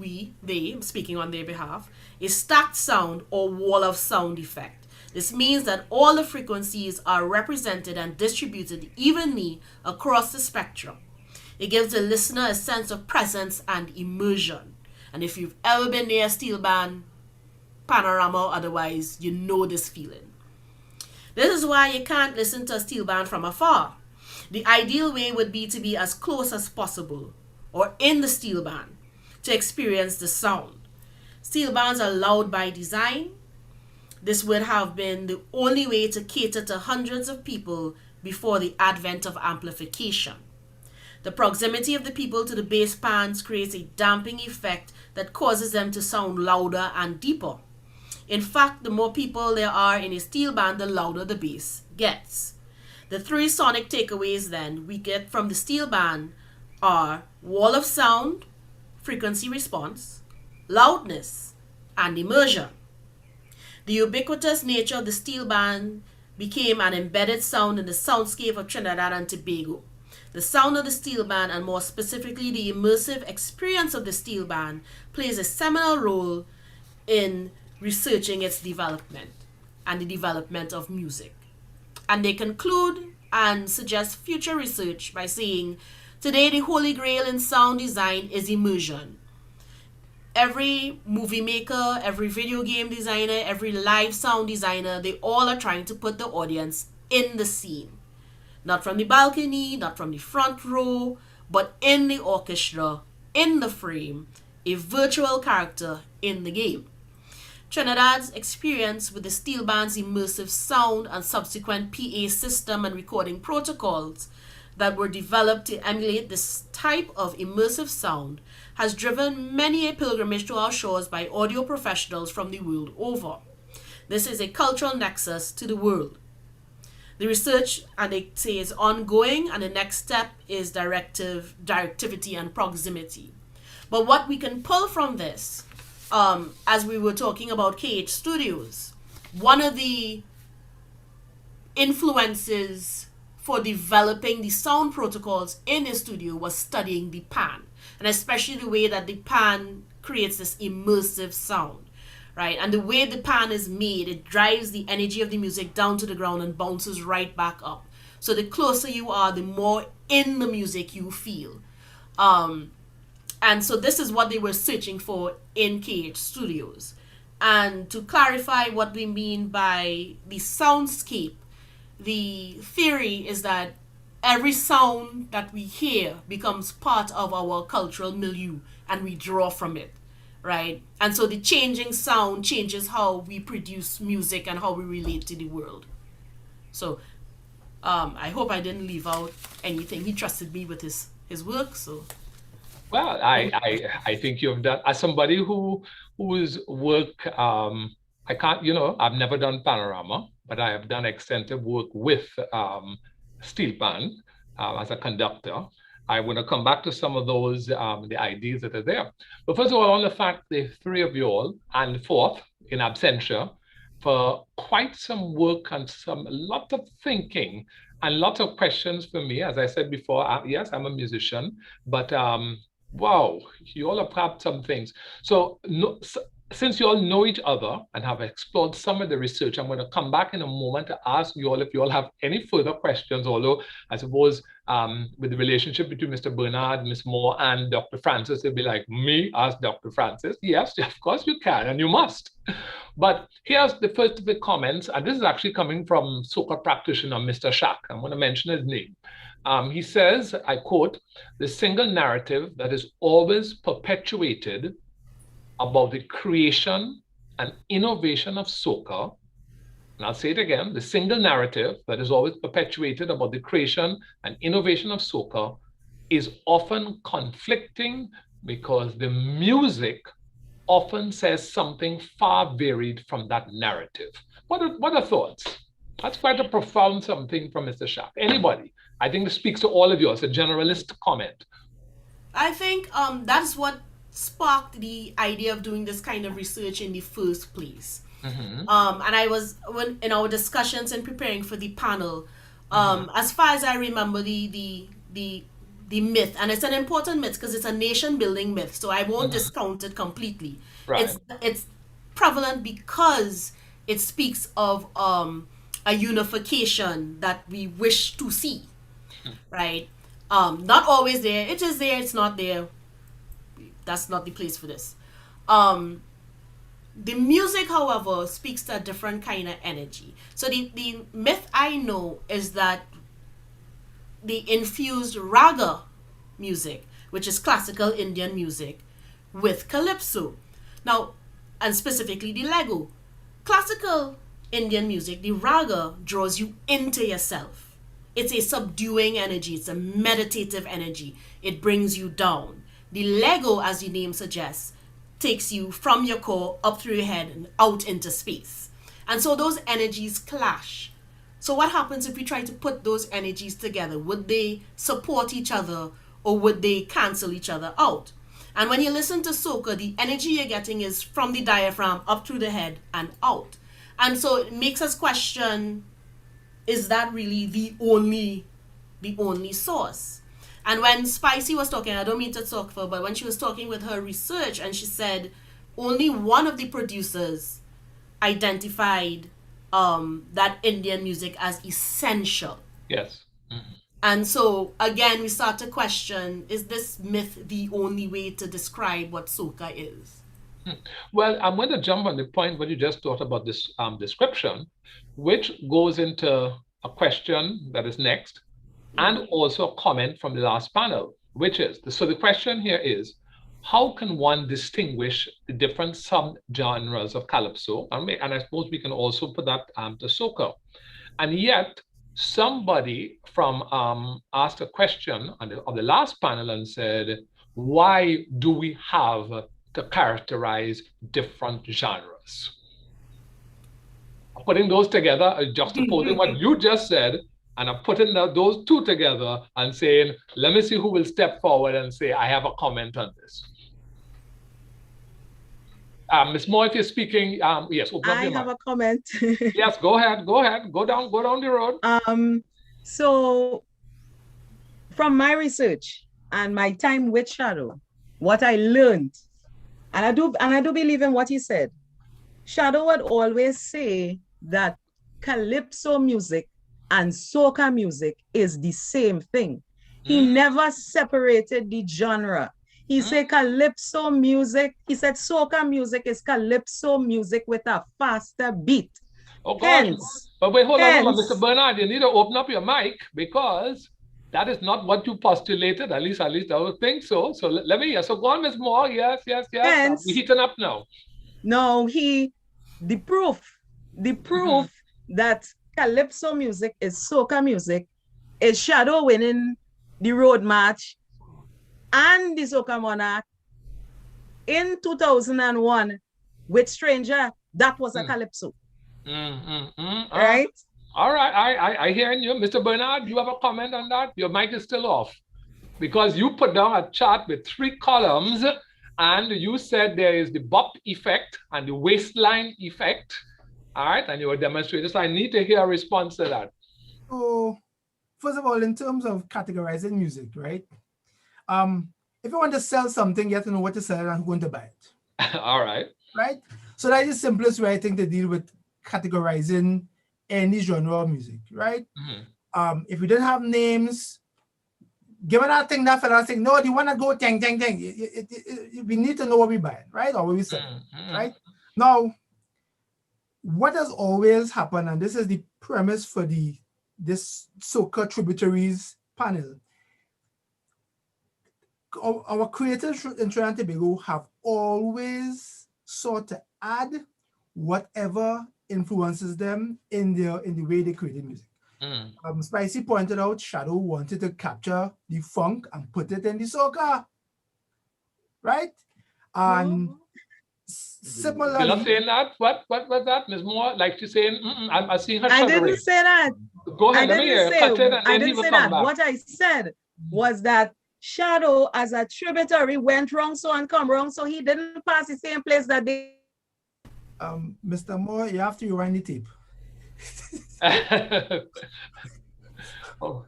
I'm speaking on their behalf, a stacked sound or wall of sound effect. This means that all the frequencies are represented and distributed evenly across the spectrum. It gives the listener a sense of presence and immersion. And if you've ever been near a steel band, panorama or otherwise, you know this feeling. This is why you can't listen to a steel band from afar. The ideal way would be to be as close as possible or in the steel band to experience the sound. Steel bands are loud by design. This would have been the only way to cater to hundreds of people before the advent of amplification. The proximity of the people to the bass pans creates a damping effect that causes them to sound louder and deeper. In fact, the more people there are in a steel band, the louder the bass gets. The three sonic takeaways then we get from the steel band are wall of sound, frequency response, loudness, and immersion. The ubiquitous nature of the steel band became an embedded sound in the soundscape of Trinidad and Tobago. The sound of the steel band, and more specifically the immersive experience of the steel band, plays a seminal role in researching its development and the development of music. And they conclude and suggest future research by saying, today the holy grail in sound design is immersion. Every movie maker, every video game designer, every live sound designer, they all are trying to put the audience in the scene. Not from the balcony, not from the front row, but in the orchestra, in the frame, a virtual character in the game. Trinidad's experience with the steel band's immersive sound and subsequent PA system and recording protocols that were developed to emulate this type of immersive sound has driven many a pilgrimage to our shores by audio professionals from the world over. This is a cultural nexus to the world. The research, and they say, is ongoing, and the next step is directivity and proximity. But what we can pull from this, as we were talking about KH Studios, one of the influences for developing the sound protocols in a studio was studying the pan, and especially the way that the pan creates this immersive sound, right? And the way the pan is made, it drives the energy of the music down to the ground and bounces right back up. So the closer you are, the more in the music you feel. And so this is what they were searching for in KH Studios. And to clarify what we mean by the soundscape, the theory is that every sound that we hear becomes part of our cultural milieu and we draw from it, right? And so the changing sound changes how we produce music and how we relate to the world. So I hope I didn't leave out anything. He trusted me with his work, so. Well, I think you've done, as somebody whose work, I can't, I've never done panorama, but I have done extensive work with Steelpan as a conductor. I want to come back to some of those, the ideas that are there. But first of all, I want to thank the three of you all, and fourth, in absentia, for quite some work and a lot of thinking and lots of questions for me. As I said before, yes, I'm a musician, but wow, you all have perhaps some things. So since you all know each other and have explored some of the research, I'm going to come back in a moment to ask you all if you all have any further questions, although I suppose with the relationship between Mr. Bernard, Ms. Moore, and Dr. Francis, it'll be like, me ask Dr. Francis. Yes, of course you can, and you must. But here's the first of the comments, and this is actually coming from Soca practitioner, Mr. Shak. I'm going to mention his name. He says, I quote, "The single narrative that is always perpetuated about the creation and innovation of soca," and I'll say it again, "the single narrative that is always perpetuated about the creation and innovation of soca is often conflicting because the music often says something far varied from that narrative." What are thoughts? That's quite a profound something from Mr. Schack. Anybody? I think this speaks to all of you as a generalist comment. I think that's what sparked the idea of doing this kind of research in the first place. And I was, in our discussions and preparing for the panel, as far as I remember, the myth, and it's an important myth because it's a nation building myth, so I won't discount it completely. Right. It's prevalent because it speaks of a unification that we wish to see, right? Not always there. It is there, it's not there. That's not the place for this. The music, however, speaks to a different kind of energy. So the myth I know is that they infused raga music, which is classical Indian music, with calypso. Now, and specifically the Lego. Classical Indian music, the raga draws you into yourself. It's a subduing energy. It's a meditative energy. It brings you down. The Lego, as the name suggests, takes you from your core up through your head and out into space. And so those energies clash. So what happens if we try to put those energies together? Would they support each other or would they cancel each other out? And when you listen to soca, the energy you're getting is from the diaphragm up through the head and out. And so it makes us question, is that really the only source? And when Spicy was talking, I don't mean to talk for her, but when she was talking with her research, and she said only one of the producers identified that Indian music as essential. Yes. And so, again, we start to question, is this myth the only way to describe what soca is? Well, I'm going to jump on the point where you just thought about this description, which goes into a question that is next, and also a comment from the last panel, which is, so the question here is, how can one distinguish the different subgenres of calypso? And I suppose we can also put that to soca. And yet, somebody from asked a question on the last panel and said, why do we have to characterize different genres? Putting those together, juxtaposing what you just said, and I'm putting those two together and saying, let me see who will step forward and say, I have a comment on this. Ms. Moore, if you're speaking, yes, open up I your have mic. a comment. Yes, go ahead, go down the road. So from my research and my time with Shadow, what I learned, and I do believe in what he said. Shadow would always say that calypso music and soca music is the same thing. He never separated the genre. He said calypso music, he said soca music is calypso music with a faster beat. Oh gosh, but wait, hold on, Mr. Bernard, you need to open up your mic because that is not what you postulated, at least I would think so. So let me hear. So go on, Ms. Moore, yes. We're heating up now. No, the proof that calypso music is soca music is Shadow winning the road march and the Soca Monarch in 2001 with Stranger. That was a calypso. Right? All right, I hear you. Mr. Bernard, you have a comment on that? Your mic is still off because you put down a chart with 3 columns and you said there is the bop effect and the waistline effect. All right, and you were demonstrating. So I need to hear a response to that. So, first of all, in terms of categorizing music, right? If you want to sell something, you have to know what to sell and who's going to buy it. All right. Right? So that is the simplest way, I think, to deal with categorizing any genre of music, right? If we didn't have names, give it that thing, that fella thing. No, you want to go dang. We need to know what we buy, right? Or what we sell, right? Now, what has always happened, and this is the premise for this soca tributaries panel, our creators in Trinidad and Tobago have always sought to add whatever influences them in the way they create music. Spicy pointed out Shadow wanted to capture the funk and put it in the soca, right? And similarly, you're not saying that. What was that, Ms. Moore? Like she's saying, I'm seeing her. I didn't say that. Go ahead. I Let me hear. Cut it, and I then he didn't will say come that. back. What I said was that Shadow, as a tributary, went wrong so and come wrong, so he didn't pass the same place that they. Mr. Moore, you have to rewind the tape. Oh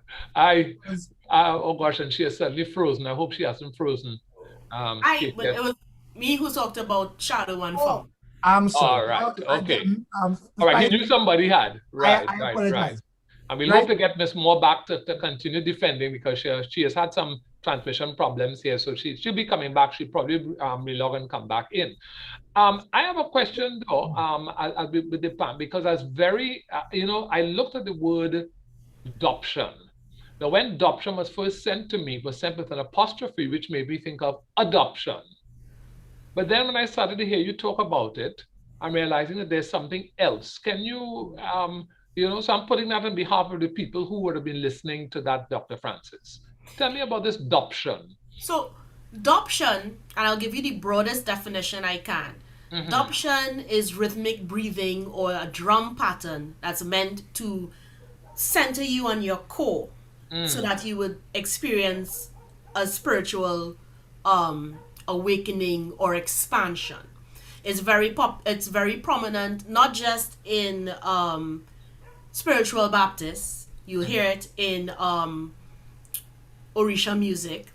gosh, and she is suddenly frozen. I hope she hasn't frozen. But it was me who talked about Shadow and funk. I'm sorry. All right. Okay. All right. He knew somebody had. Right. Right. And we'll hope to get Ms. Moore back to continue defending, because she has had some transmission problems here. So she'll be coming back. She'll probably relog and come back in. I have a question though, with the PAN, because I was very, I looked at the word adoption. Now, when adoption was first sent to me, it was sent with an apostrophe, which made me think of adoption. But then when I started to hear you talk about it, I'm realizing that there's something else. Can you, so I'm putting that on behalf of the people who would have been listening to that, Dr. Francis. Tell me about this adoption. So, adoption, and I'll give you the broadest definition I can. Adoption is rhythmic breathing or a drum pattern that's meant to center you on your core so that you would experience a spiritual awakening or expansion. It's very prominent, not just in spiritual Baptists. You'll hear it in Orisha music.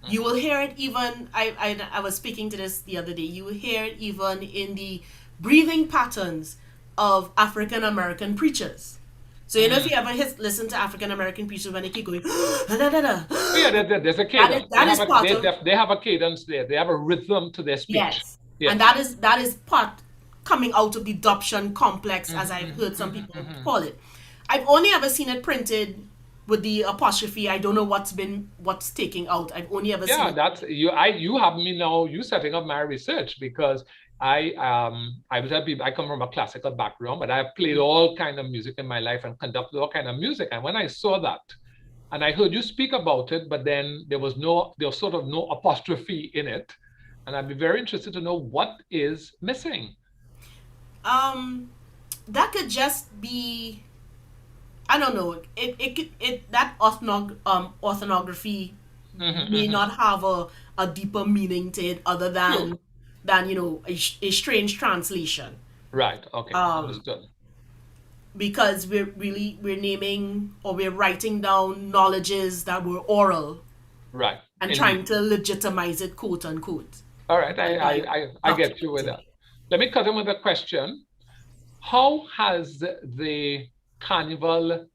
You will hear it even, I was speaking to this the other day, you will hear it even in the breathing patterns of African American preachers. So if you ever listen to African American preachers when they keep going, yeah, there's a cadence. They have a cadence there. They have a rhythm to their speech. Yes. And that is part coming out of the adoption complex, as I've heard some people call it. I've only ever seen it printed with the apostrophe. I don't know what's taking out. I've only ever seen it. That's you have me now. You setting up my research, because I will tell people I come from a classical background, but I've played all kind of music in my life and conducted all kind of music. And when I saw that, and I heard you speak about it, but then there was sort of no apostrophe in it, and I'd be very interested to know what is missing. That could just be, I don't know. That orthography may not have a deeper meaning to it other than a strange translation. Right. Okay. Understood. Because we're naming or we're writing down knowledges that were oral. Right. And trying to legitimize it, quote unquote. All right. I get you with that. Let me cut in with a question. How has the Carnival...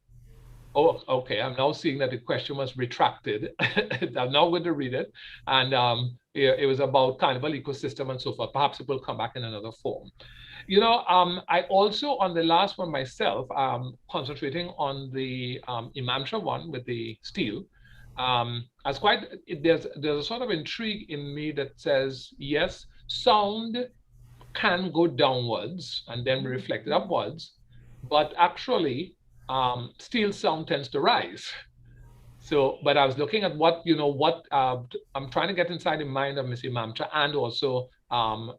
Oh, okay. I'm now seeing that the question was retracted. I'm now going to read it. And it was about Carnival ecosystem and so forth. Perhaps it will come back in another form. I also, on the last one myself, concentrating on the Imamtra one with the steel. There's a sort of intrigue in me that says, yes, sound can go downwards and then be reflected upwards, but actually, steel sound tends to rise. So, but I was looking at what I'm trying to get inside the mind of Miss Imamtra and also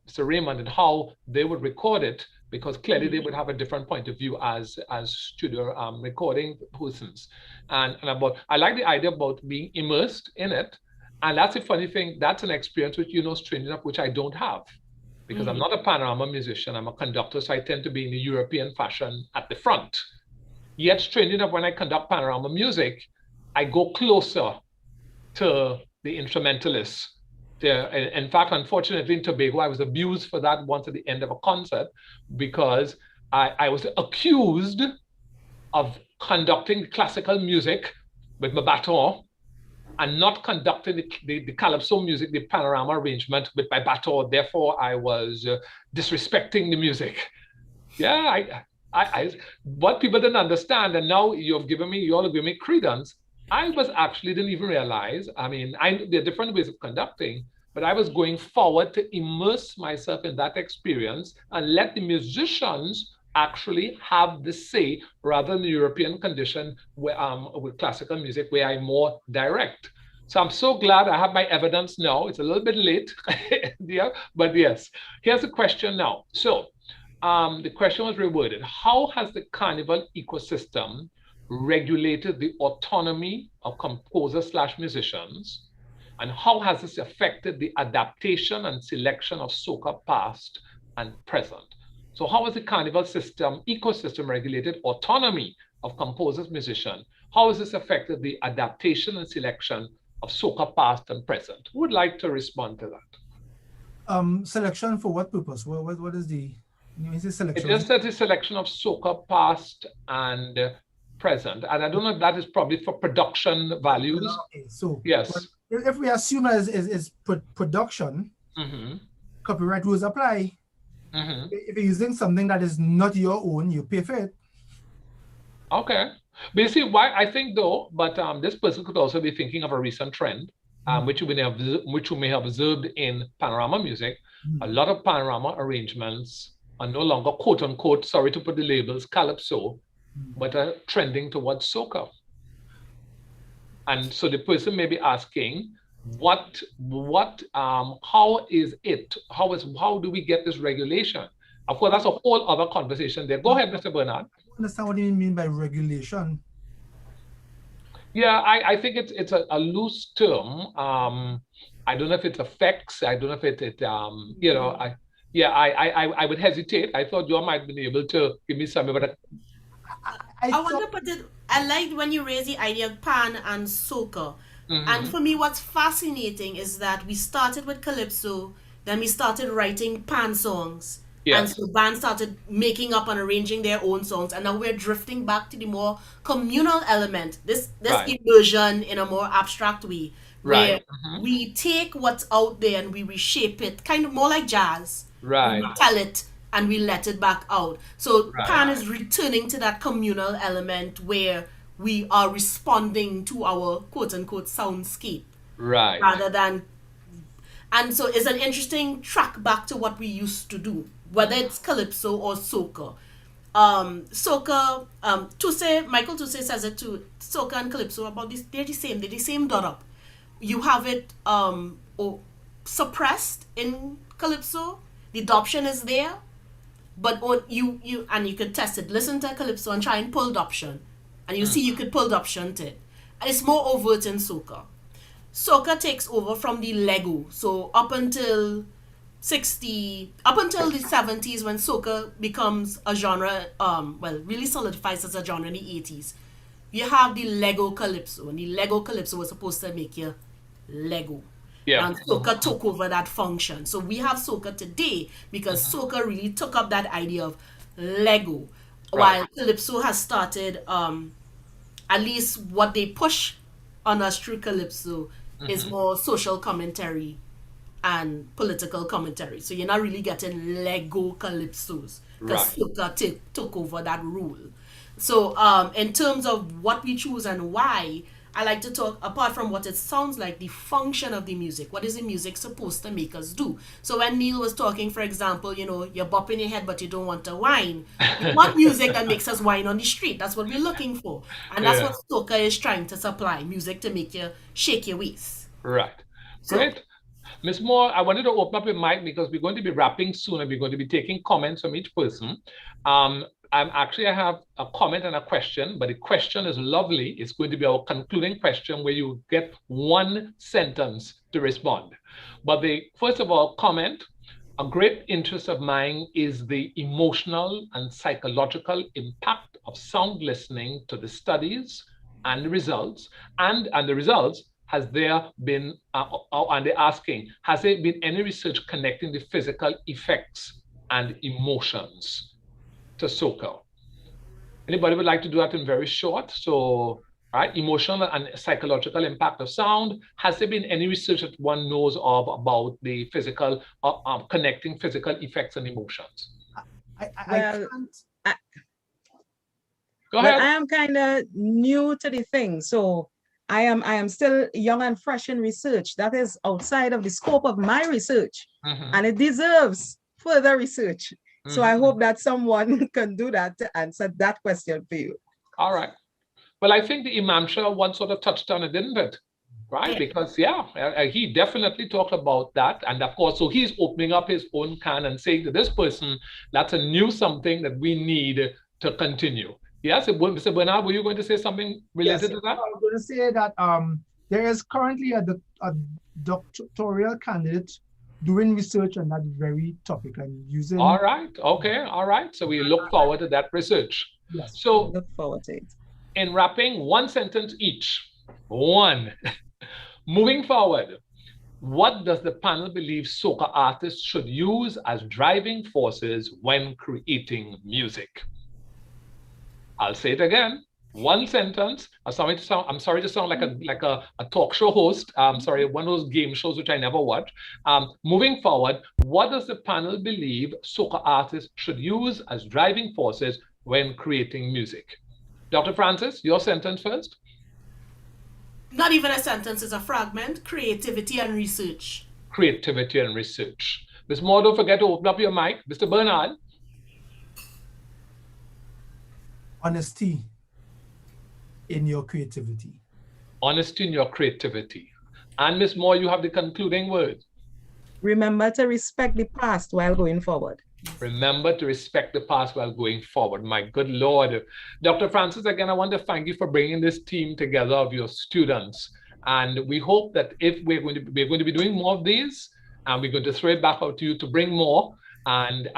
Sir Raymond, and how they would record it, because clearly they would have a different point of view as studio recording persons. And I like the idea about being immersed in it. And that's a funny thing. That's an experience which, strange enough, which I don't have, because I'm not a panorama musician. I'm a conductor, so I tend to be in the European fashion at the front. Yet, strange enough, when I conduct panorama music, I go closer to the instrumentalists. In fact, unfortunately, in Tobago, I was abused for that once at the end of a concert, because I was accused of conducting classical music with my baton and not conducting the calypso music, the panorama arrangement with my baton. Therefore, I was disrespecting the music. Yeah, what people didn't understand, and now you all have given me credence. I was actually didn't even realize. I mean, there are different ways of conducting, but I was going forward to immerse myself in that experience and let the musicians actually have the say rather than the European condition where, with classical music where I'm more direct. So I'm so glad I have my evidence now. It's a little bit late, yeah, but yes. Here's the question now. So the question was reworded. How has the Carnival ecosystem regulated the autonomy of composers/musicians? And how has this affected the adaptation and selection of soca past and present? So how has the Carnival ecosystem regulated autonomy of composers, musicians? How has this affected the adaptation and selection of soca past and present? Who would like to respond to that? Selection for what purpose? What is the selection? It just says the selection of soca past and present. And I don't know if that is probably for production values. Okay, so yes. If we assume as is production, copyright rules apply. If you're using something that is not your own, you pay for it. Okay. But you see, why I think though, but this person could also be thinking of a recent trend, which you may have observed in panorama music. A lot of panorama arrangements are no longer quote unquote, sorry to put the labels, calypso, but are trending towards soca. And so the person may be asking, how is it? How do we get this regulation? Of course, that's a whole other conversation there. Go ahead, Mr. Bernard. I don't understand what you mean by regulation. Yeah, I think it's a loose term. I don't know if it affects. I don't know if it you know, I would hesitate. I thought you might be able to give me some, but I want to put it. I liked when you raised the idea of pan and soca. And for me, what's fascinating is that we started with calypso, then we started writing pan songs. Yes. And so bands started making up and arranging their own songs. And now we're drifting back to the more communal element, this immersion in a more abstract way, where we take what's out there and we reshape it, kind of more like jazz. Right. We tell it and we let it back out. So pan is returning to that communal element where we are responding to our quote-unquote soundscape. Right. Rather than... And so it's an interesting track back to what we used to do, whether it's calypso or soca. Soca, Michael Tousse says it too, soca and calypso, about this, they're the same dot up. You have it suppressed in calypso, the adoption is there, but you could test it. Listen to calypso and try and pull adoption. And you see you could pull adoption to it. And it's more overt in soca. Soca takes over from the Lego. So up until the 70s when soca becomes a genre, really solidifies as a genre in the 80s. You have the Lego calypso. And the Lego calypso was supposed to make you Lego. Yeah. And soca took over that function. So we have soca today because soca really took up that idea of Lego. While calypso has started, at least what they push on us through calypso is more social commentary and political commentary. So you're not really getting Lego calypsos because soca took over that rule. So in terms of what we choose and why, I like to talk, apart from what it sounds like, the function of the music. What is the music supposed to make us do? So when Neil was talking, for example, you're bopping your head, but you don't want to whine. We want music that makes us whine on the street. That's what we're looking for. And that's what soca is trying to supply, music to make you shake your waist. Right. Great. Ms. Moore, I wanted to open up your mic because we're going to be wrapping soon and we're going to be taking comments from each person. I have a comment and a question, but the question is lovely. It's going to be our concluding question where you get one sentence to respond. But first of all, comment, a great interest of mine is the emotional and psychological impact of sound listening to the studies and the results. And the results, has there been, and they're asking, has there been any research connecting the physical effects and emotions to soca? Anybody would like to do that in very short? So, emotional and psychological impact of sound. Has there been any research that one knows of about the physical, connecting physical effects and emotions? Go ahead. I am kind of new to the thing, so I am still young and fresh in research. That is outside of the scope of my research, and it deserves further research. So I hope that someone can do that to answer that question for you. All right. Well, I think the Imam Shah one sort of touched on it, didn't it? Right? Because, he definitely talked about that. And of course, so he's opening up his own can and saying to this person, that's a new something that we need to continue. Yes, Mr. Bernard, were you going to say something related to that? I was going to say that there is currently a doctoral candidate doing research on that very topic and using. All right. Okay. All right. So we look forward to that research. Yes. So look forward to it. In wrapping, one sentence each. One. Moving forward, what does the panel believe soca artists should use as driving forces when creating music? I'll say it again. One sentence. I'm sorry to sound like a talk show host. Sorry, one of those game shows which I never watch. Moving forward, what does the panel believe soca artists should use as driving forces when creating music? Dr. Francis, your sentence first. Not even a sentence, it's a fragment. Creativity and research. Creativity and research. Ms. Moore, don't forget to open up your mic. Mr. Bernard. Honesty in your creativity. Honesty in your creativity. And Ms. Moore, you have the concluding word. Remember to respect the past while going forward. Remember to respect the past while going forward. My good Lord. Dr. Francis, again, I want to thank you for bringing this team together of your students. And we hope that if we're going to be doing more of these, and we're going to throw it back out to you to bring more. And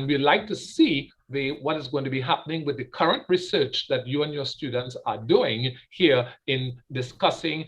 we'd like to see what is going to be happening with the current research that you and your students are doing here in discussing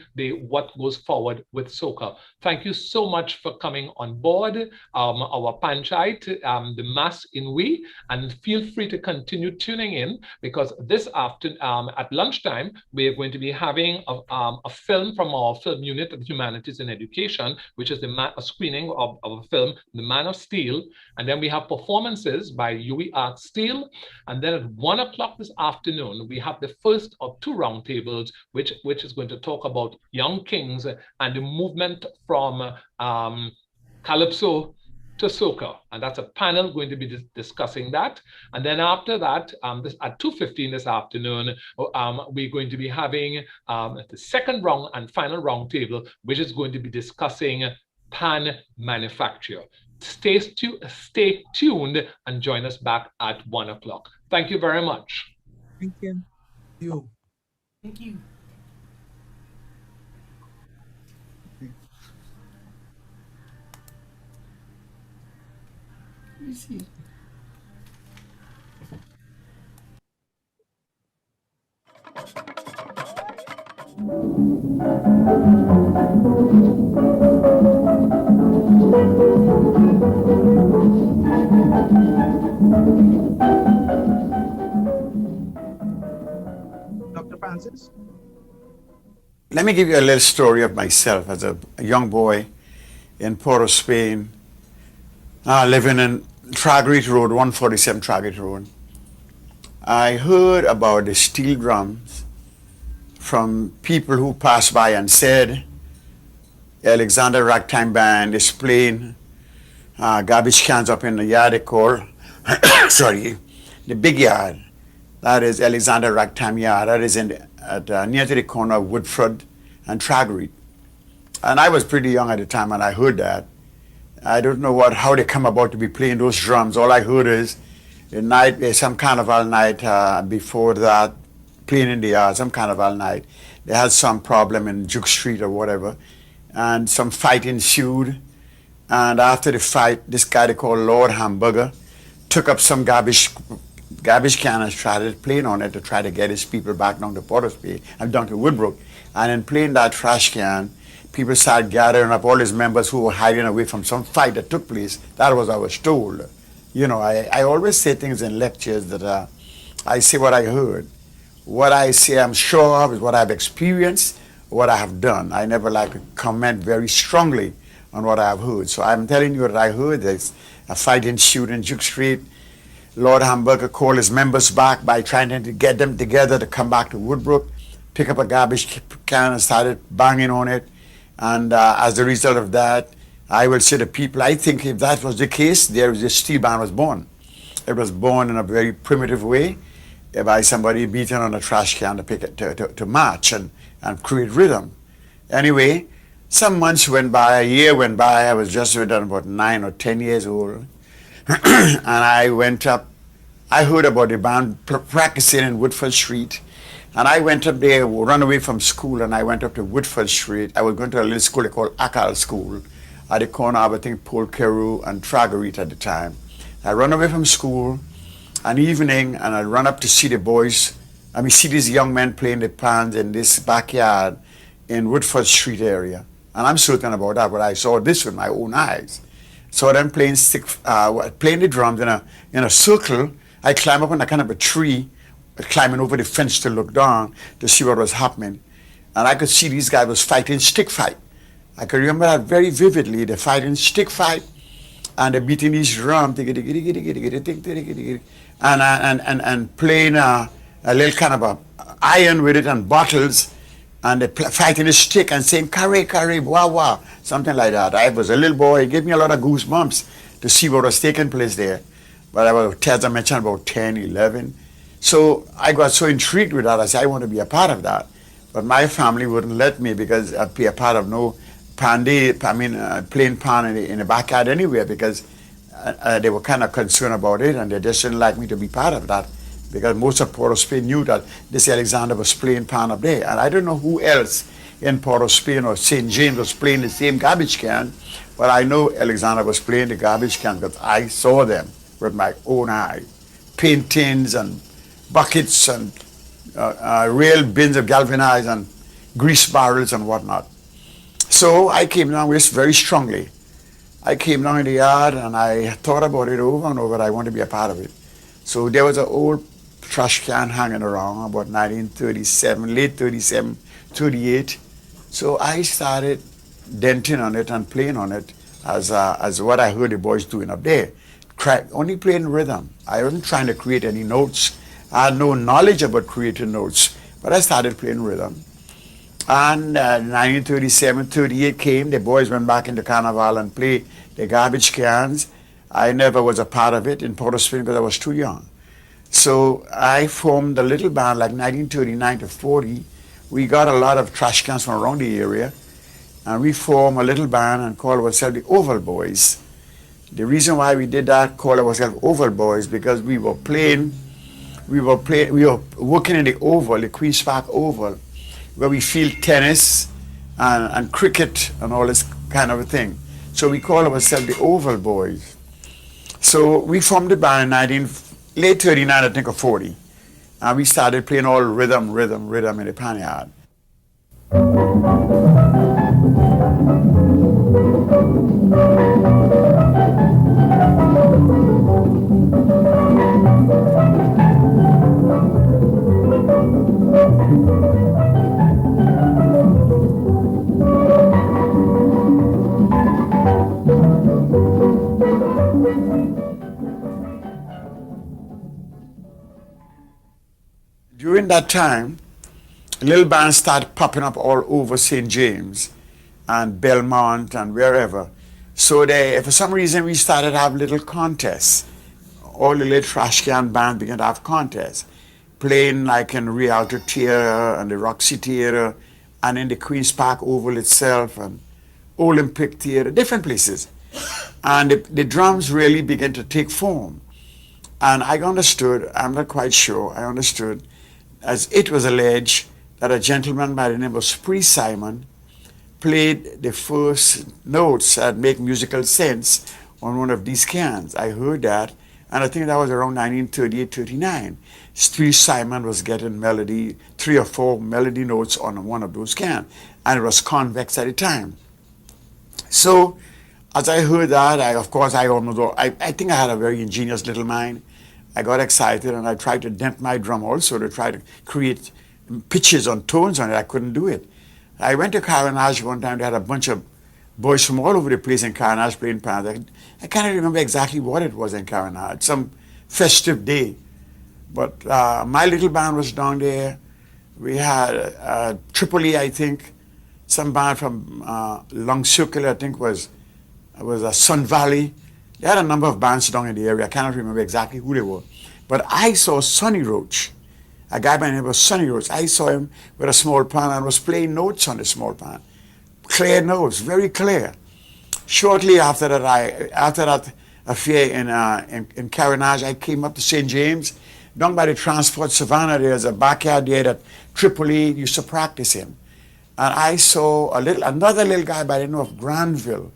what goes forward with soca. Thank you so much for coming on board our Panchayat, the Mass in We, and feel free to continue tuning in, because this afternoon at lunchtime, we are going to be having a film from our film unit of Humanities and Education, which is a screening of a film, The Man of Steel. And then we have performances by UE Art Steel. And then at 1 o'clock this afternoon, we have the first of two roundtables, which is going to talk about young kings and the movement from Calypso to Soca. And that's a panel going to be discussing that. And then after that, at 2:15 this afternoon, we're going to be having the second round and final roundtable, which is going to be discussing pan manufacture. Stay tuned and join us back at 1 o'clock. Thank you very much. Thank you. Thank you. Let me see. Dr. Francis? Let me give you a little story of myself as a young boy in Port of Spain, living in Tragrit Road, 147 Tragrit Road. I heard about the steel drums from people who passed by and said, Alexander Ragtime Band is playing garbage cans up in the yard they call, sorry, the big yard. That is Alexander Ragtime Yard. That is near to the corner of Woodford and Tragrit. And I was pretty young at the time when I heard that. I don't know how they come about to be playing those drums. All I heard is the night, some carnival night before that, playing in the yard, some carnival night. They had some problem in Duke Street or whatever, and some fight ensued. And after the fight, this guy they call Lord Hamburger took up some garbage can and started playing on it to try to get his people back down to Port of Spain and down to Woodbrook. And in playing that trash can, people started gathering up all his members who were hiding away from some fight that took place. That was I was told. You know, I always say things in lectures that I say what I heard. What I say I'm sure of is what I've experienced, what I have done. I never like to comment very strongly on what I have heard. So I'm telling you what I heard. There's a fight ensued in Duke Street. Lord Hamburger called his members back by trying to get them together to come back to Woodbrook. pick up a garbage can and started banging on it. And as a result of that, I will say to people, I think if that was the case, the Steelpan was born. It was born in a very primitive way by somebody beating on a trash can to pick it, to march and create rhythm. Anyway, some months went by, a year went by, I was just about 9 or 10 years old. And I went up, I heard about the band practicing in Woodford Street. And I went up there, run away from school, and I went up to Woodford Street. I was going to a little school called Akal School at the corner of, I think, Paul Carew and Tragarit at the time. I run away from school an evening, and I run up to see the boys. See these young men playing the pans in this backyard in Woodford Street area. And I'm certain about that, but I saw this with my own eyes. Saw them playing the drums in a circle. I climbed up on a kind of a tree, climbing over the fence to look down to see what was happening. And I could see these guys was fighting stick fight. I can remember that very vividly. They're fighting stick fight, and they're beating these drums, and playing a little kind of a iron with it and bottles, and they're fighting a stick and saying, "Carry, carry, wah, wah," something like that. I was a little boy. It gave me a lot of goosebumps to see what was taking place there. But I was, as I mentioned, about 10, 11. So I got so intrigued with that, I said, I want to be a part of that. But my family wouldn't let me because I'd be a part of no playing pan in the backyard anywhere, because they were kind of concerned about it, and they just didn't like me to be part of that, because most of Port of Spain knew that this Alexander was playing pan up there. And I don't know who else in Port of Spain or St. James was playing the same garbage can, but I know Alexander was playing the garbage can because I saw them with my own eye. Paintings and buckets and real bins of galvanized and grease barrels and whatnot. So I came down with very strongly. I came down in the yard and I thought about it over and over. I want to be a part of it. So there was an old trash can hanging around about 1937, late 37, 38. So I started denting on it and playing on it as what I heard the boys doing up there. Only playing rhythm. I wasn't trying to create any notes. I had no knowledge about creating notes, but I started playing rhythm. And 1937, 38 came, the boys went back into Carnival and played the garbage cans. I never was a part of it in Port of Spain because I was too young. So I formed a little band like 1939 to 40. We got a lot of trash cans from around the area, and we formed a little band and called ourselves the Oval Boys. The reason why we did that, called ourselves Oval Boys, because we were working in the Oval, the Queen's Park Oval, where we field tennis and cricket and all this kind of a thing. So we call ourselves the Oval Boys. So we formed the band in late 39, I think, or 40. And we started playing all rhythm in the Panchayat. During that time, little bands started popping up all over St. James and Belmont and wherever. So for some reason, we started to have little contests. All the little trash can bands began to have contests, playing like in Rialto Theatre and the Roxy Theatre and in the Queen's Park Oval itself and Olympic Theatre, different places. And the drums really began to take form. And I understood, I'm not quite sure, I understood, as it was alleged that a gentleman by the name of Spree Simon played the first notes that make musical sense on one of these cans. I heard that, and I think that was around 1938, 39. Spree Simon was getting 3 or 4 melody notes on one of those cans, and it was convex at the time. So, as I heard that, I think I had a very ingenious little mind. I got excited and I tried to dent my drum also to try to create pitches and tones on it. I couldn't do it. I went to Carnage one time. They had a bunch of boys from all over the place in Carnage playing pans. I can't remember exactly what it was in Carnage, some festive day. But my little band was down there. We had Tripoli, I think, some band from Long Circular, I think was Sun Valley. They had a number of bands down in the area. I cannot remember exactly who they were. But I saw Sonny Roach, a guy by the name of Sonny Roach. I saw him with a small pan and was playing notes on the small pan. Clear notes, very clear. Shortly after that affair in Carenage, I came up to St. James. Down by the Transport Savannah, there's a backyard there that Tripoli used to practice in. And I saw another little guy by the name of Granville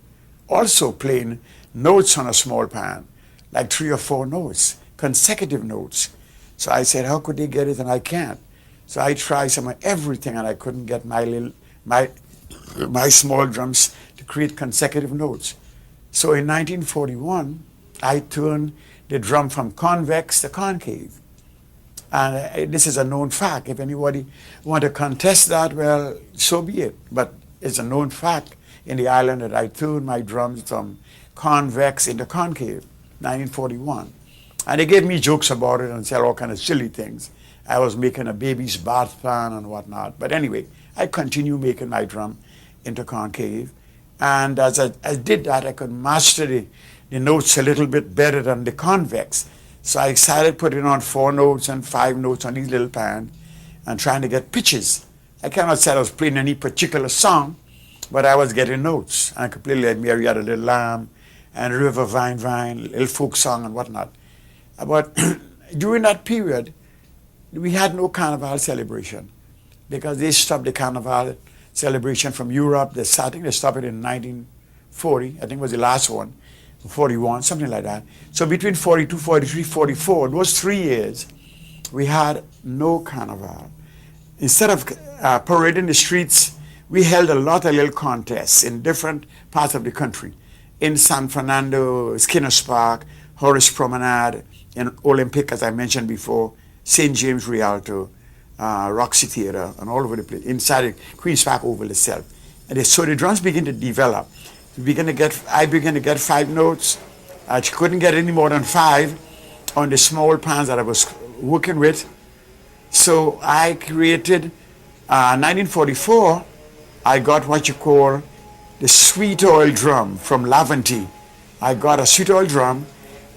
also playing notes on a small pan, like 3 or 4 notes, consecutive notes. So I said, how could they get it and I can't? So I tried some of everything and I couldn't get my small drums to create consecutive notes. So in 1941, I turned the drum from convex to concave. And this is a known fact. If anybody want to contest that, well, so be it. But it's a known fact in the island that I turned my drums from convex into concave, 1941. And they gave me jokes about it and said all kind of silly things. I was making a baby's bath pan and whatnot. But anyway, I continued making my drum into concave. And as I did that, I could master the notes a little bit better than the convex. So I started putting on 4 notes and 5 notes on these little pans and trying to get pitches. I cannot say I was playing any particular song, but I was getting notes. I could play like Mary Had a Little Lamb and River Vine Vine, little folk song and whatnot. But during that period, we had no Carnival celebration because they stopped the Carnival celebration from Europe. I think they stopped it in 1940, I think was the last one. 41, something like that. So between 42, 43, 44, those 3 years, we had no Carnival. Instead of parading the streets, we held a lot of little contests in different parts of the country. In San Fernando, Skinner's Park, Horace Promenade, in Olympic, as I mentioned before, St. James Rialto, Roxy Theater, and all over the place, inside Queen's Park Oval itself. And so the drums begin to develop. I began to get 5 notes. I couldn't get any more than 5 on the small pans that I was working with. So I created, 1944, I got what you call the sweet oil drum from Laventy. I got a sweet oil drum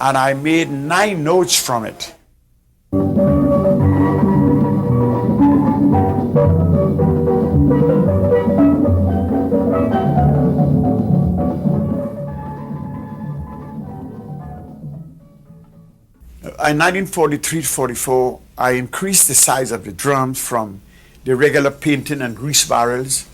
and I made 9 notes from it. In 1943-44, I increased the size of the drums from the regular painting and grease barrels,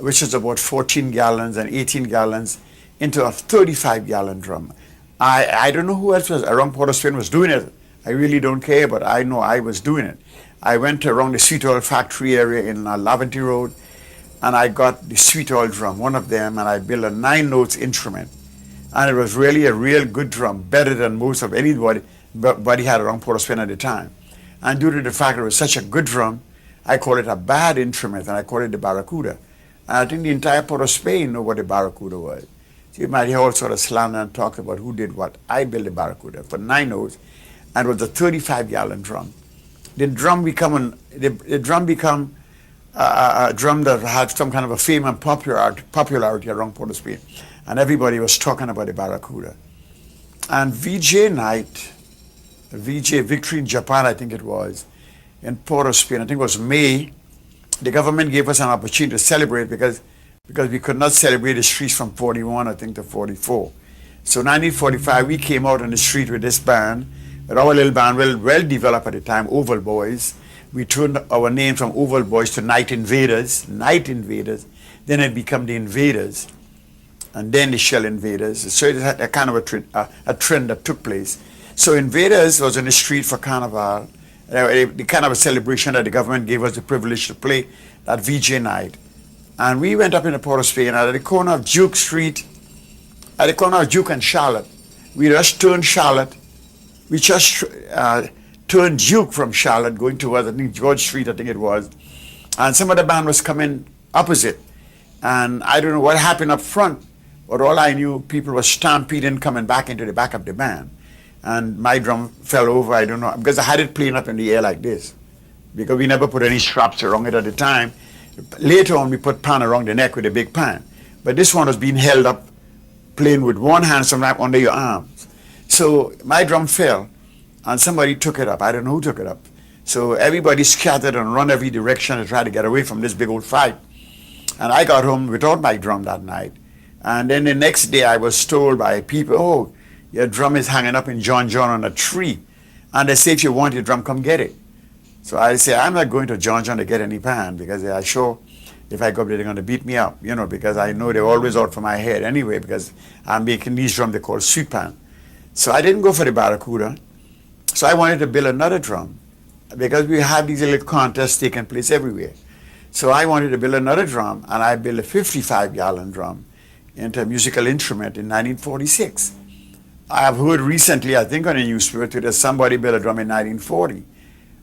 which is about 14 gallons and 18 gallons, into a 35-gallon drum. I don't know who else was around Port of Spain was doing it. I really don't care, but I know I was doing it. I went around the sweet oil factory area in Laventy Road, and I got the sweet oil drum, one of them, and I built a 9 notes instrument. And it was really a real good drum, better than most of anybody had around Port of Spain at the time. And due to the fact that it was such a good drum, I call it a bad instrument, and I call it the Barracuda. And I think the entire Port of Spain know what the Barracuda was. So you might hear all sort of slander and talk about who did what. I built the Barracuda for 9 notes, and it was a 35-gallon drum. The drum become a drum that had some kind of a fame and popularity around Port of Spain, and everybody was talking about the Barracuda. And VJ night, VJ Victory in Japan, I think it was, in Port of Spain, I think it was May, the government gave us an opportunity to celebrate because we could not celebrate the streets from 41, I think, to 44. So 1945, we came out on the street with this band, with our little band, well developed at the time, Oval Boys. We turned our name from Oval Boys to Night Invaders, then it became the Invaders, and then the Shell Invaders. So it had a kind of a trend that took place. So Invaders was on the street for Carnival, the kind of a celebration that the government gave us the privilege to play that VJ night. And we went up in the Port of Spain at the corner of Duke Street, at the corner of Duke and Charlotte. We just turned Charlotte. We just turned Duke from Charlotte going towards, I think, George Street, I think it was. And some of the band was coming opposite. And I don't know what happened up front, but all I knew, people were stampeding coming back into the back of the band. And my drum fell over, I don't know, because I had it playing up in the air like this. because we never put any straps around it at the time. Later on, we put pan around the neck with a big pan. But this one was being held up, playing with one hand, sometimes under your arms. So my drum fell, and somebody took it up. I don't know who took it up. So everybody scattered and run every direction to try to get away from this big old fight. And I got home without my drum that night. And then the next day I was told by people, oh, your drum is hanging up in John on a tree. And they say, if you want your drum, come get it. So I say, I'm not going to John to get any pan, because they are sure if I go up there, they're going to beat me up, you know, because I know they're always out for my head anyway, because I'm making these drums they call Steelpan. So I didn't go for the Barracuda. So I wanted to build another drum, because we have these little contests taking place everywhere. So I wanted to build another drum, and I built a 55-gallon drum into a musical instrument in 1946. I have heard recently, I think on a newspaper, that somebody built a drum in 1940.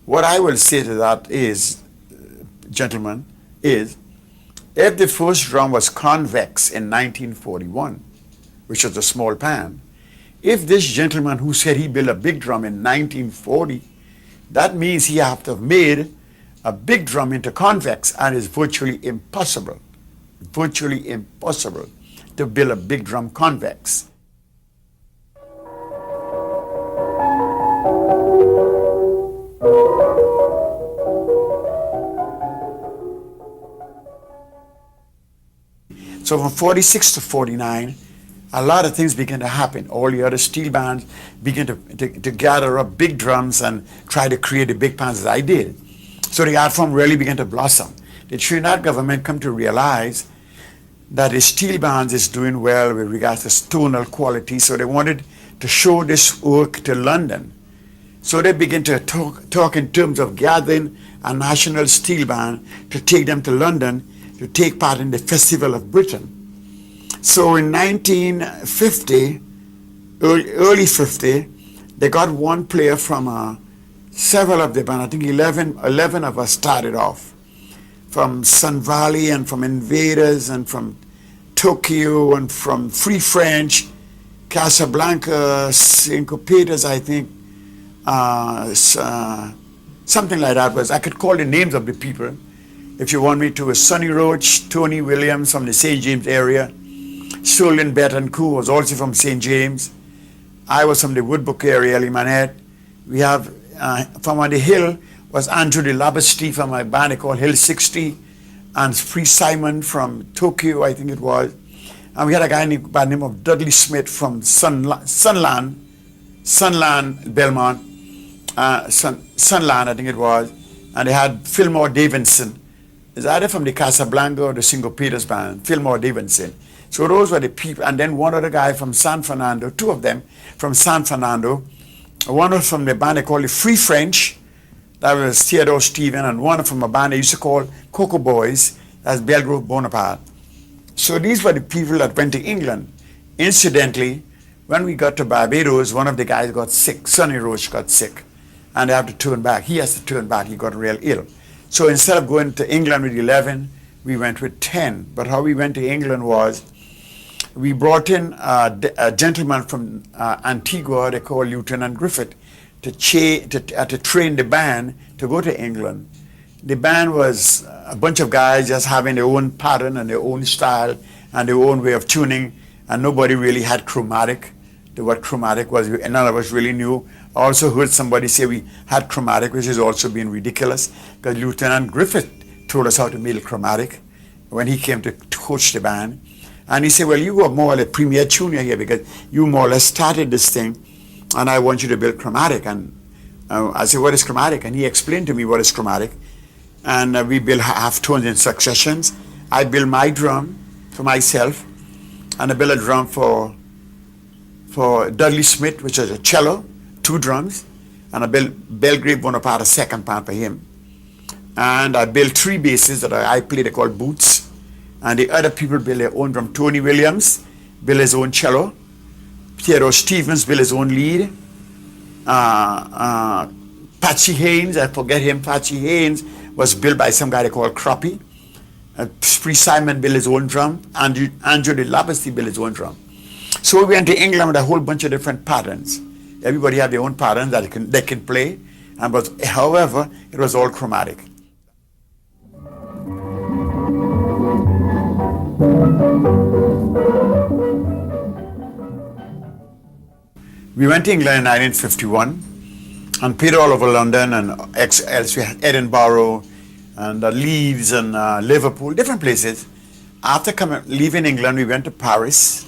What I will say to that is, gentlemen, is if the first drum was convex in 1941, which was a small pan, if this gentleman who said he built a big drum in 1940, that means he have to have made a big drum into convex, and it's virtually impossible to build a big drum convex. So from 46 to 49, a lot of things began to happen. All the other steel bands began to gather up big drums and try to create the big pans as I did. So the art form really began to blossom. The Trinidad government come to realize that the steel bands is doing well with regards to tonal quality, so they wanted to show this work to London. So they began to talk in terms of gathering a national steel band to take them to London to take part in the Festival of Britain. So in 1950, early 50, they got one player from several of the band. I think 11 of us started off, from Sun Valley and from Invaders and from Tokyo and from Free French, Casablanca, Syncopated, I think, something like that. I could call the names of the people if you want me to. Sonny Roach, Tony Williams from the St. James area, Sterling Betancourt was also from St. James. I was from the Woodbrook area, Limanet. We have from on the hill was Andrew de Labastee from a band called Hill 60, and Free Simon from Tokyo, I think it was. And we had a guy by the name of Dudley Smith from Sunland, Belmont, Sunland, I think it was. And they had Fillmore Davidson. It's either from the Casablanca or the Syncopated band, Fillmore Davidson. So those were the people. And then one other guy from San Fernando, two of them from San Fernando. One was from the band they called the Free French, that was Theodore Stephen, and one from a band they used to call Cocoa Boys, that's Belgrove Bonaparte. So these were the people that went to England. Incidentally, when we got to Barbados, one of the guys got sick. Sonny Roach got sick, and they have to turn back. He has to turn back. He got real ill. So instead of going to England with 11, we went with 10. But how we went to England was, we brought in a gentleman from Antigua, they call Lieutenant Griffith, to train the band to go to England. The band was a bunch of guys just having their own pattern and their own style and their own way of tuning, and nobody really had chromatic. What chromatic was, none of us really knew. I also heard somebody say we had chromatic, which is also being ridiculous, because Lieutenant Griffith told us how to make chromatic when he came to coach the band. And he said, well, you are more like premier tuner here, because you more or less started this thing, and I want you to build chromatic. And I said, what is chromatic? And he explained to me what is chromatic. And we build half tones in successions. I built my drum for myself, and I built a drum for Dudley Smith, which is a cello, 2 drums, and I built Belgrave Bonaparte, a second pan for him. And I built 3 basses that I played, they called boots. And the other people built their own drum. Tony Williams built his own cello. Theodore Stevens built his own lead. Patchy Haynes, I forget him, Patchy Haynes was built by some guy they called Crappie. Free Simon built his own drum. Andrew de Labastee built his own drum. So we went to England with a whole bunch of different patterns. Everybody had their own patterns that they can play. However, it was all chromatic. We went to England in 1951 and played all over London and elsewhere, Edinburgh and Leeds and Liverpool, different places. After leaving England, we went to Paris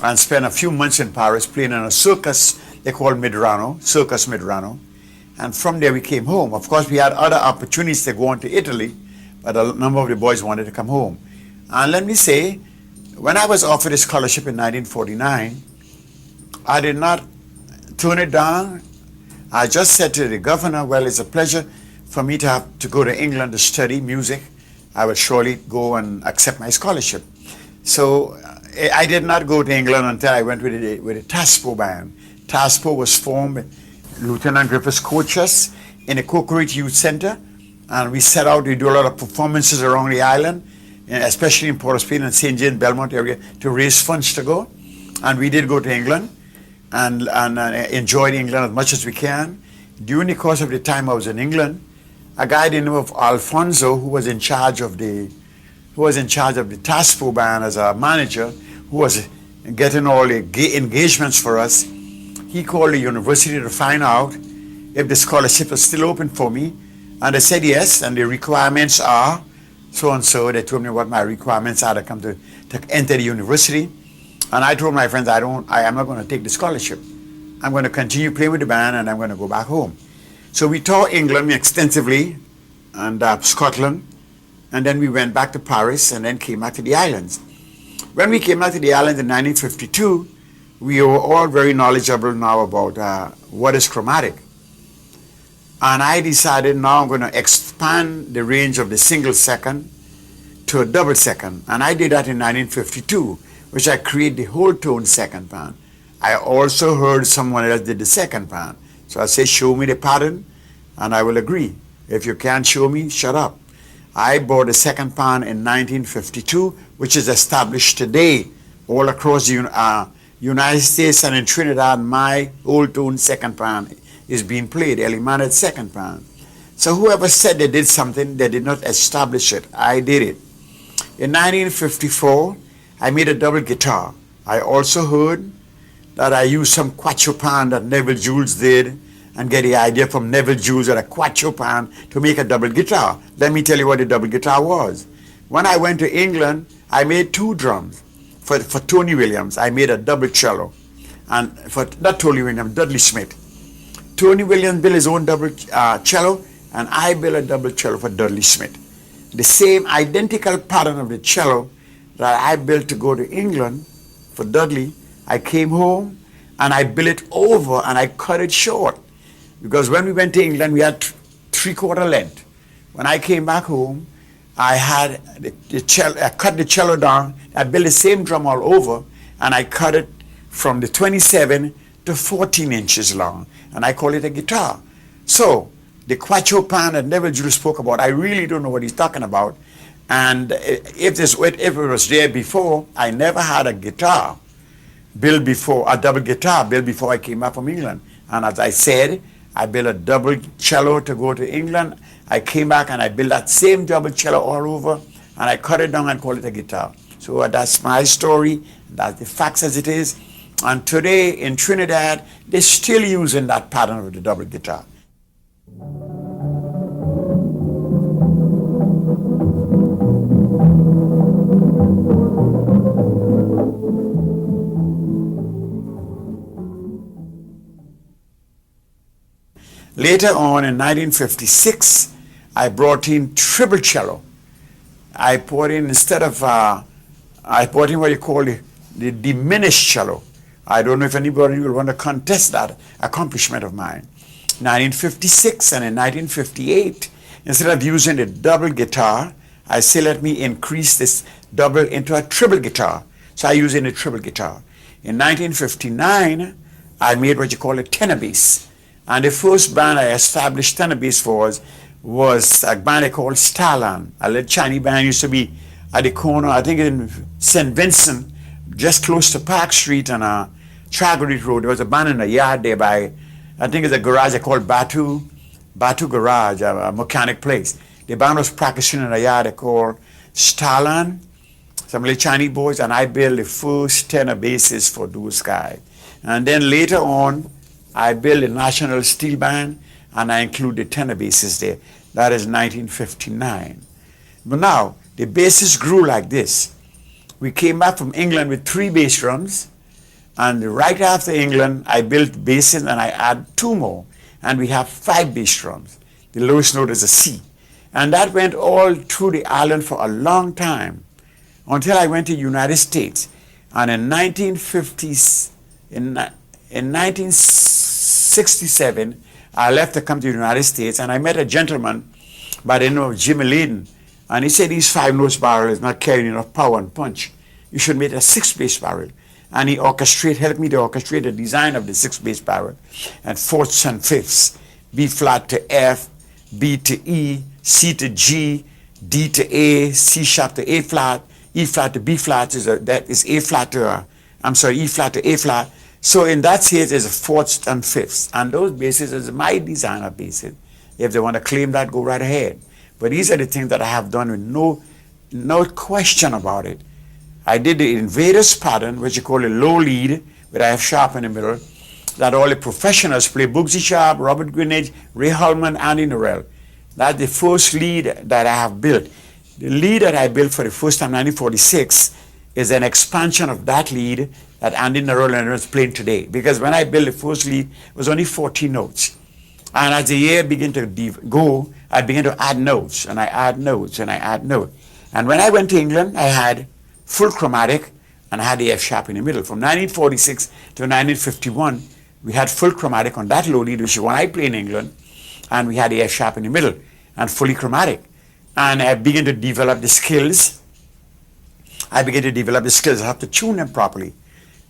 and spent a few months in Paris playing in a circus they called Circus Medrano. And from there we came home. Of course, we had other opportunities to go on to Italy, but a number of the boys wanted to come home. And let me say, when I was offered a scholarship in 1949, I did not turn it down. I just said to the governor, well, it's a pleasure for me to have to go to England to study music. I will surely go and accept my scholarship. So I did not go to England until I went with the TASPO band. TASPO was formed, Lieutenant Griffiths coached us in the Cocorate Youth Center, and we set out to do a lot of performances around the island, especially in Port of Spain and St. James, Belmont area, to raise funds to go. And we did go to England and enjoyed England as much as we can. During the course of the time I was in England, a guy the name of Alfonso, who was in charge of the TASPO band as a manager, who was getting all the engagements for us, he called the university to find out if the scholarship was still open for me. And they said yes, and the requirements are so and so. They told me what my requirements are to come to enter the university. And I told my friends, I am not going to take the scholarship. I'm going to continue playing with the band and I'm going to go back home. So we toured England extensively and Scotland, and then we went back to Paris and then came back to the islands. When we came back to the islands in 1952, we were all very knowledgeable now about what is chromatic. And I decided now I'm going to expand the range of the single second to a double second. And I did that in 1952, which I created the whole tone second pan. I also heard someone else did the second pan. So I said, show me the pattern and I will agree. If you can't show me, shut up. I bought the second pan in 1952, which is established today all across the United States and in Trinidad. My old tone second pan is being played, Elimanet's second pan. So whoever said they did something, they did not establish it. I did it. In 1954, I made a double guitar. I also heard that I used some quattro pan that Neville Jules did and get the idea from Neville Jules at a quattro pan to make a double guitar. Let me tell you what the double guitar was. When I went to England, I made two drums. For Tony Williams, I made a double cello. And for, not Tony Williams, Dudley Smith. Tony Williams built his own double cello, and I built a double cello for Dudley Smith. The same identical pattern of the cello that I built to go to England for Dudley, I came home and I built it over and I cut it short. Because when we went to England, we had 3/4 length. When I came back home, I had the cello, I cut the cello down, I built the same drum all over, and I cut it from the 27 to 14 inches long, and I call it a guitar. So, the quattro pan that Neville Jules spoke about, I really don't know what he's talking about. And if it was there before, I never had a guitar built before, a double guitar built before I came back from England. And as I said, I built a double cello to go to England. I came back and I built that same double cello all over, and I cut it down and call it a guitar. So that's my story. That's the facts as it is. And today in Trinidad, they're still using that pattern of the double guitar. Later on in 1956, I brought in triple cello. I brought in, instead of, I brought in what you call the diminished cello. I don't know if anybody will want to contest that accomplishment of mine. 1956 and in 1958, instead of using the double guitar, I say let me increase this double into a triple guitar. So I use it in a triple guitar. In 1959, I made what you call a tenor bass. And the first band I established tenor bass for was a band they called Steelpan. A little Chinese band used to be at the corner, I think in St. Vincent, just close to Park Street and Tragedy Road. There was a band in the yard there by, I think it's a garage they called Batu. Batu Garage, a mechanic place. The band was practicing in a yard they called Starland, some little Chinese boys, and I built the first tenor basses for those guys. And then later on, I built a national steel band, and I include the tenor basses there. That is 1959. But now, the basses grew like this. We came back from England with 3 bass drums, and right after England, I built basses and I add 2 more, and we have 5 bass drums. The lowest note is a C. And that went all through the island for a long time, until I went to the United States. And in 1967, I left to come to the United States, and I met a gentleman by the name of Jimmy Layden. And he said, these 5-notes barrel is not carrying enough power and punch. You should make a 6-bass barrel. And he helped me to orchestrate the design of the 6-bass barrel. And 4ths and 5ths, B flat to F, B to E, C to G, D to A, C sharp to A flat, E flat to B flat, that is A flat to, E flat to A flat. So in that case, it's 4ths and 5ths. And those basses is my design of basses. If they want to claim that, go right ahead. But these are the things that I have done with no question about it. I did the Invaders pattern, which you call a low lead, with F sharp in the middle, that all the professionals play. Bugsy Sharp, Robert Greenidge, Ray Holman, Andy Norrell. That's the first lead that I have built. The lead that I built for the first time in 1946 is an expansion of that lead that Andy Norrell is playing today. Because when I built the first lead, it was only 14 notes. And as the year began to go, I began to add notes, and I add notes, and I add notes. And when I went to England, I had full chromatic, and I had the F sharp in the middle. From 1946 to 1951, we had full chromatic on that low lead, which is when I play in England, and we had the F sharp in the middle, and fully chromatic. And I began to develop the skills. I have to tune them properly.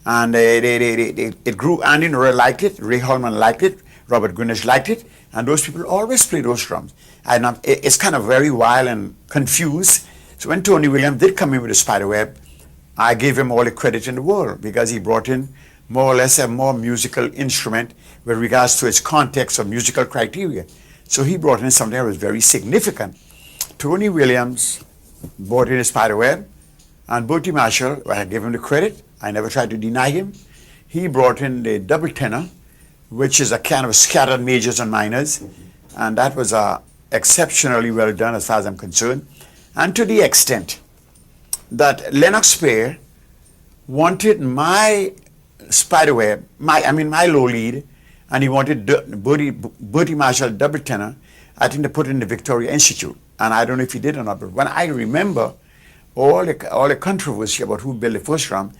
And it grew. Andy Norrell liked it, Ray Holman liked it, Robert Greenidge liked it, and those people always play those drums. And it's kind of very wild and confused. So when Tony Williams did come in with the spiderweb, I gave him all the credit in the world, because he brought in more or less a more musical instrument with regards to its context of musical criteria. So he brought in something that was very significant. Tony Williams brought in a spiderweb, and Bertie Marshall, I gave him the credit. I never tried to deny him. He brought in the double tenor, which is a kind of scattered majors and minors, and that was exceptionally well done as far as I'm concerned. And to the extent that Lennox Spear wanted my spiderweb, my low lead, and he wanted Bertie Marshall double tenor. I think they put it in the Victoria Institute, and I don't know if he did or not, but when I remember all the controversy about who built the first drum,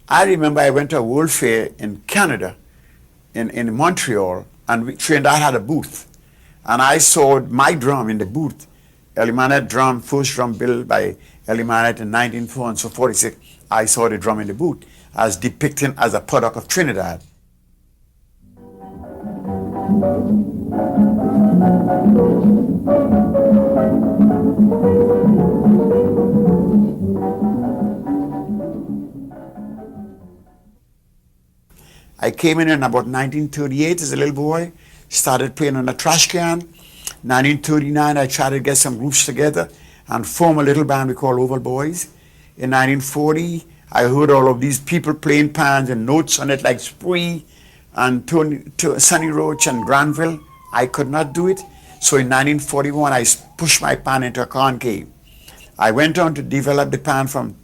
I remember I went to a World Fair in Canada, in Montreal, and Trinidad had a booth, and I saw my drum in the booth. Elimanet drum, first drum built by Elimanet in 1946. I saw the drum in the booth as depicted as a product of Trinidad. I came in about 1938 as a little boy, started playing on a trash can. 1939, I tried to get some groups together and form a little band we call Oval Boys. In 1940, I heard all of these people playing pans and notes on it like Spree and Sonny Roach and Granville. I could not do it. So in 1941, I pushed my pan into a concave. I went on to develop the pan from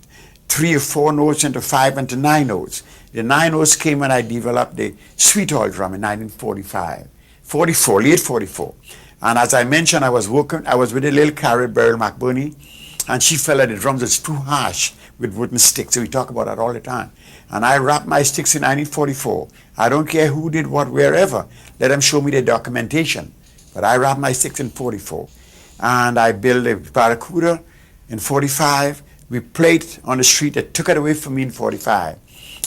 3 or 4 notes into 5 and to 9 notes. The 9 notes came when I developed the sweet oil drum in 1945, late 44. And as I mentioned, I was with a little carrot, Beryl McBurney, and she felt that the drums was too harsh with wooden sticks. So we talk about that all the time. And I wrapped my sticks in 1944. I don't care who did what, wherever. Let them show me the documentation. But I wrapped my sticks in 44. And I built a Barracuda in 45. We played on the street. They took it away from me in 45.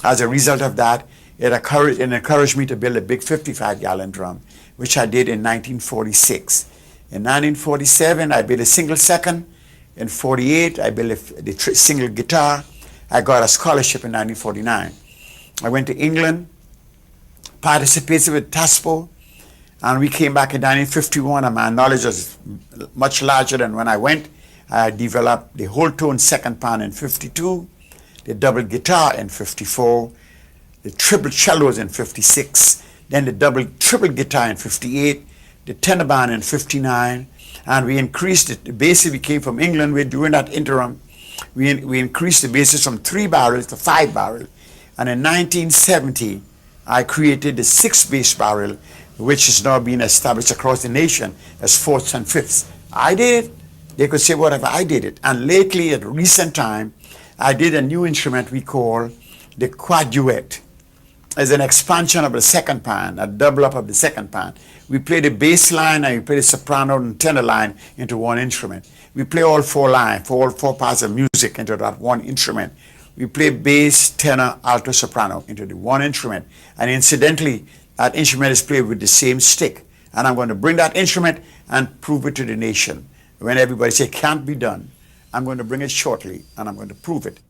As a result of that, it encouraged me to build a big 55-gallon drum, which I did in 1946. In 1947, I built a single second. In 48, I built the single guitar. I got a scholarship in 1949. I went to England, participated with TASPO, And we came back in 1951, and my knowledge was much larger than when I went. I developed the whole tone second pan in 52, the double guitar in 54, the triple cellos in 56, then the triple guitar in 58, the tenor band in 59, and we increased it. The bass we came from England. We're doing that interim. We increased the basses from 3 barrels to 5 barrels. And in 1970, I created the 6 bass barrel, which is now being established across the nation as fourths and fifths. I did it. They could say whatever, I did it. And lately, at recent time, I did a new instrument we call the quaduet. As an expansion of the second pan, a double up of the second pan. We play the bass line and we play the soprano and tenor line into one instrument. We play all 4 lines, all 4 parts of music into that one instrument. We play bass, tenor, alto, soprano into the one instrument. And incidentally, that instrument is played with the same stick. And I'm going to bring that instrument and prove it to the nation. When everybody says it can't be done, I'm going to bring it shortly and I'm going to prove it.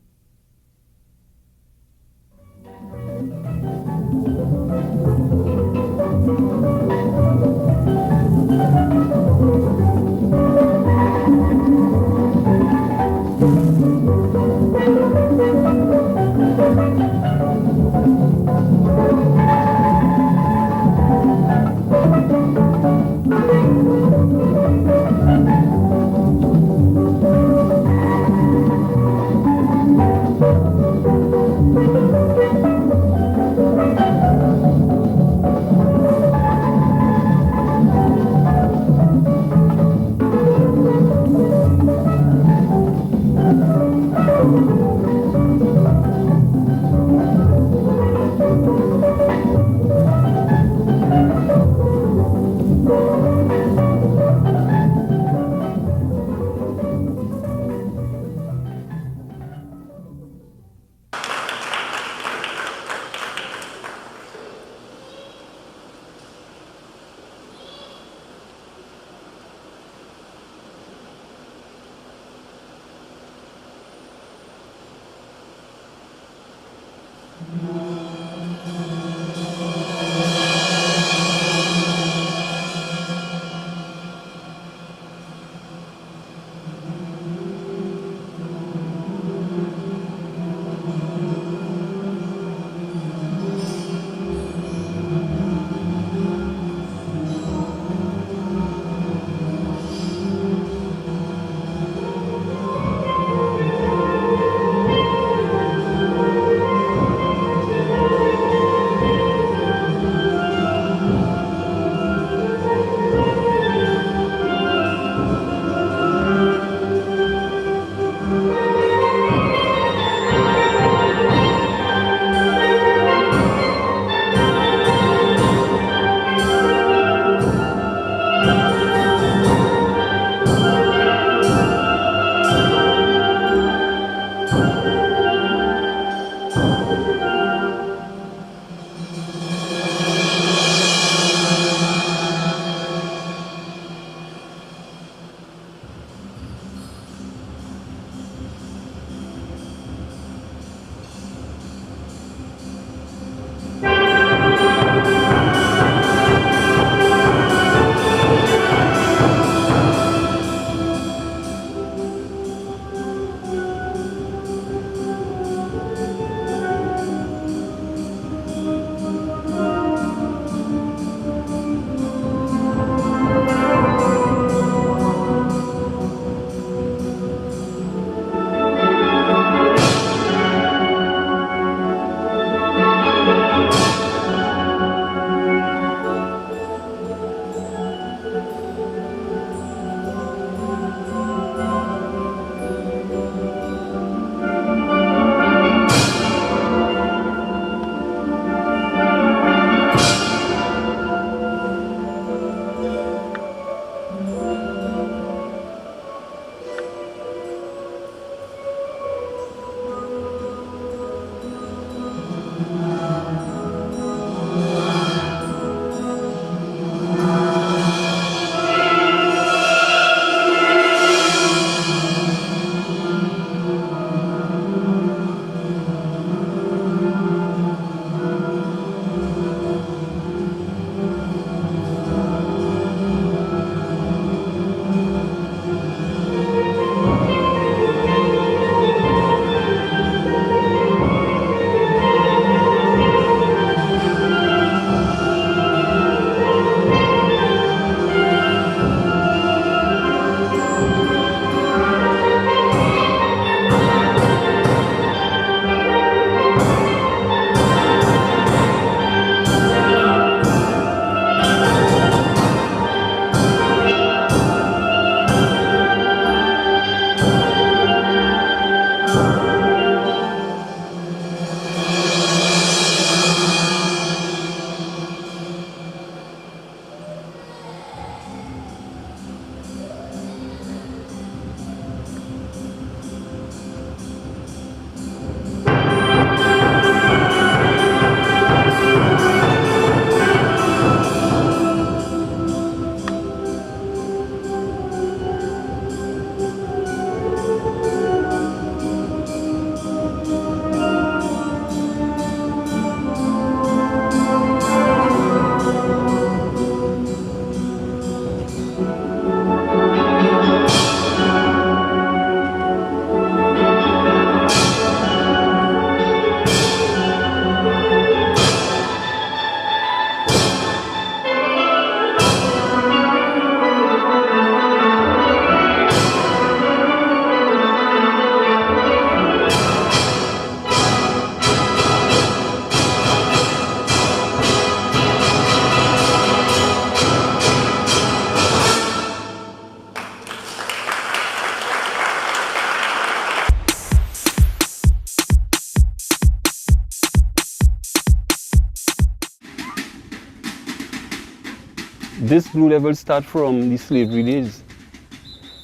this Blue Devil start from the slavery days,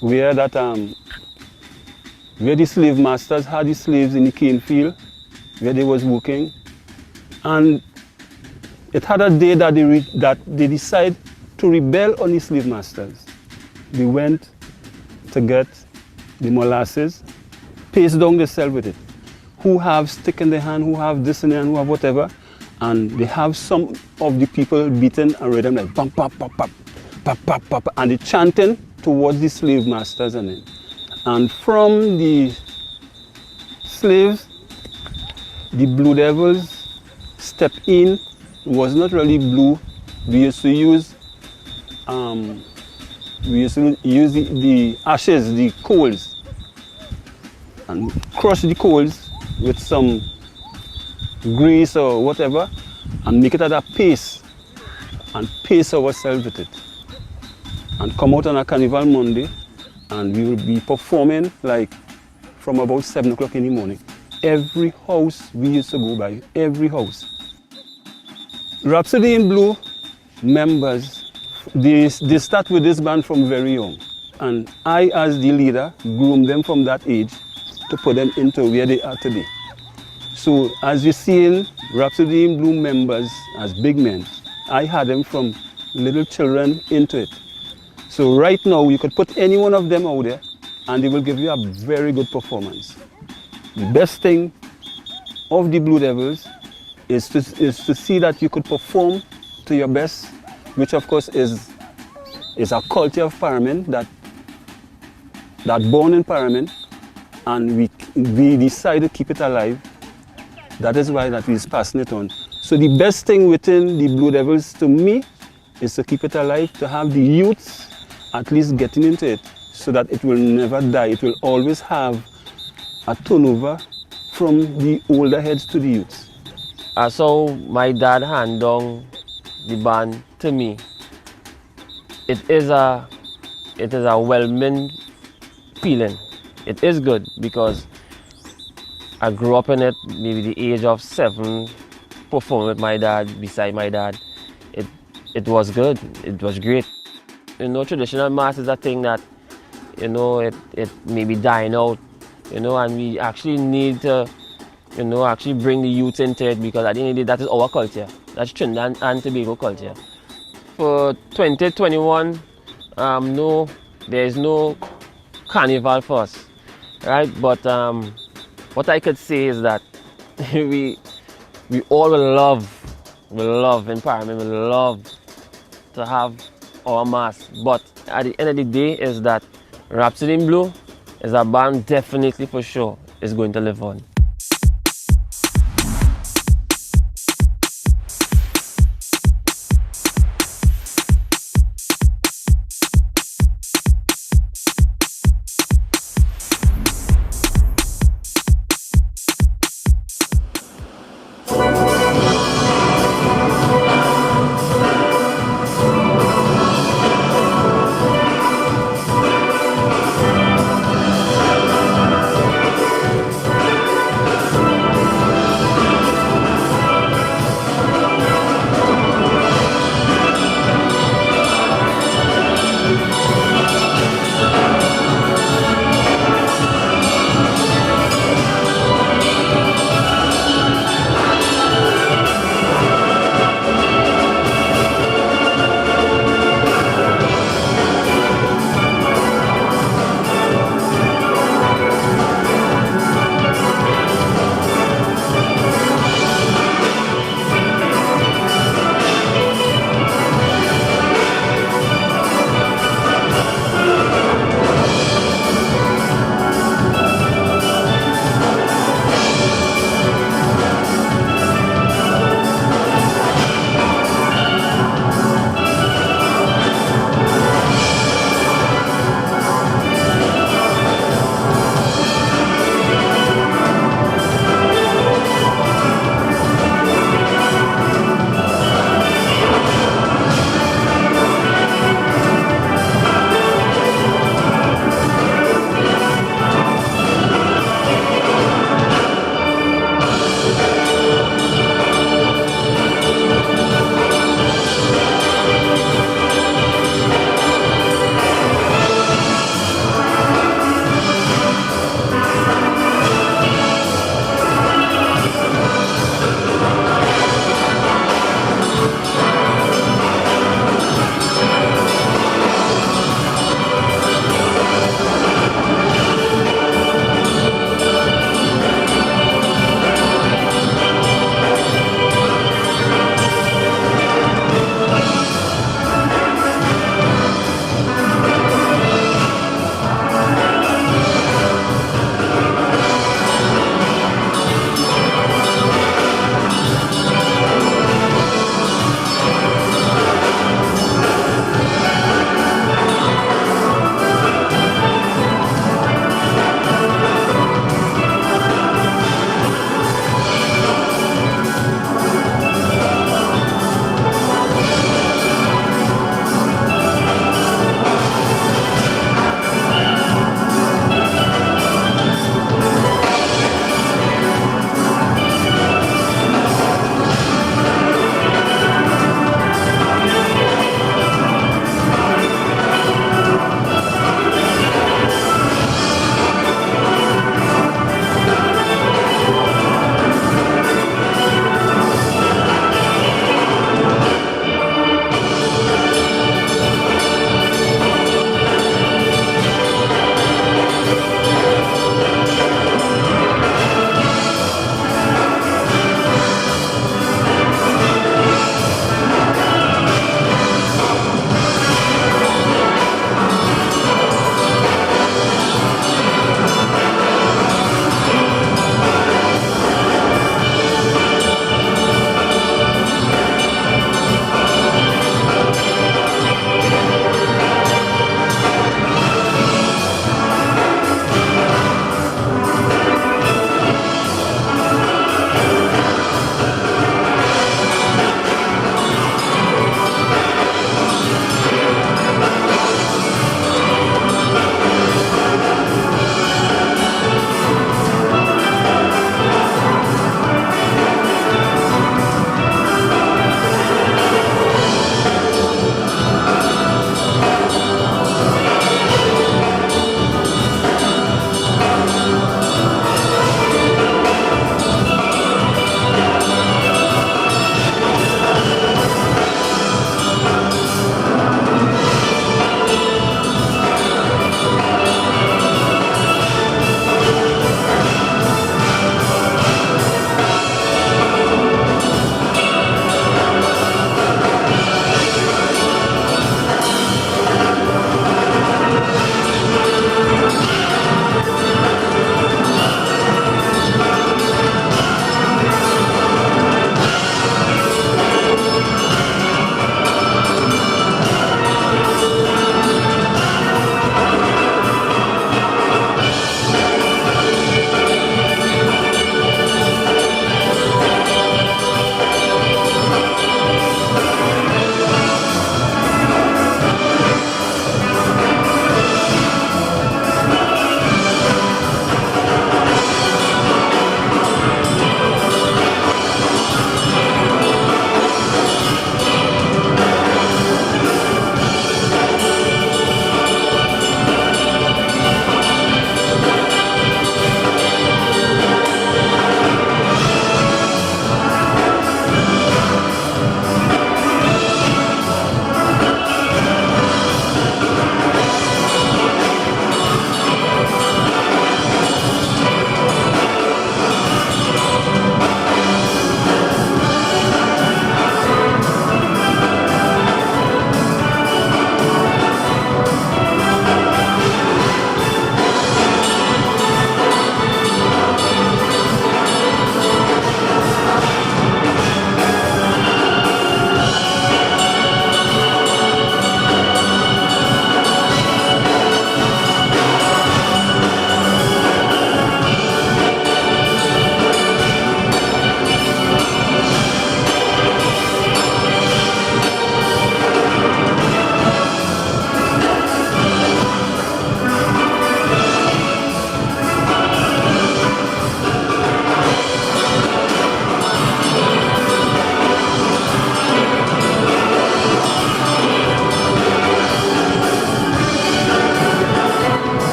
where that where the slave masters had the slaves in the cane field, where they was working, and it had a day that they decided to rebel on the slave masters. They went to get the molasses, paste down themselves with it. Who have stick in their hand, who have this in their hand, who have whatever, and they have some of the people beating a rhythm like bam, pam, pam, pam, pam, pam, pam, and they chanting towards the slave masters and from the slaves, the Blue Devils step in. It was not really blue. We used to use the ashes, the coals, and crush the coals with some grease or whatever and make it at a paste and paste ourselves with it and come out on a Carnival Monday, and we will be performing like from about 7 o'clock in the morning. Every house we used to go by, every house. Rhapsody in Blue members, they start with this band from very young, and I as the leader groomed them from that age to put them into where they are today. So as you're seeing Rhapsody in Blue members as big men, I had them from little children into it. So right now you could put any one of them out there and they will give you a very good performance. The best thing of the Blue Devils is to see that you could perform to your best, which of course is a culture of Parliament that born in Parliament, and we decided to keep it alive. That is why that is passing it on. So the best thing within the Blue Devils to me is to keep it alive, to have the youths at least getting into it so that it will never die. It will always have a turnover from the older heads to the youths. So my dad handed down the band to me. It is a well-meant feeling. It is good because I grew up in it, maybe the age of 7, performing with my dad, beside my dad. It was good, it was great. You know, traditional mass is a thing that, you know, it may be dying out, you know, and we actually need to, you know, actually bring the youth into it, because at the end of the day, that is our culture. That's Trinidad and Tobago culture. For 2021, no, there is no carnival for us, right? But what I could say is that we all will love in Parliament, we love to have our mass. But at the end of the day is that Rhapsody in Blue is a band definitely for sure is going to live on.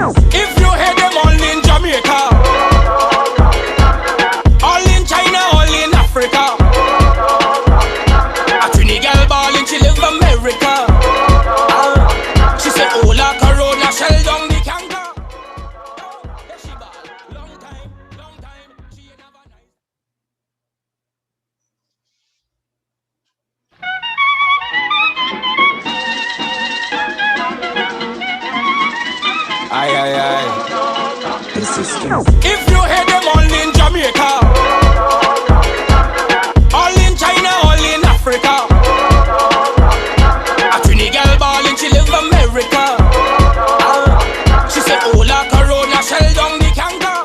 If you hear them all in Jamaica, all in China, all in Africa, a Trini girl ballin', she live America. She said, oh la Corona, shell down the canker. Aye, aye, aye. If you hear them all in Jamaica, all in China, all in Africa, a Trini girl ballin', she live America. She said, oh la Corona, shell down the canker.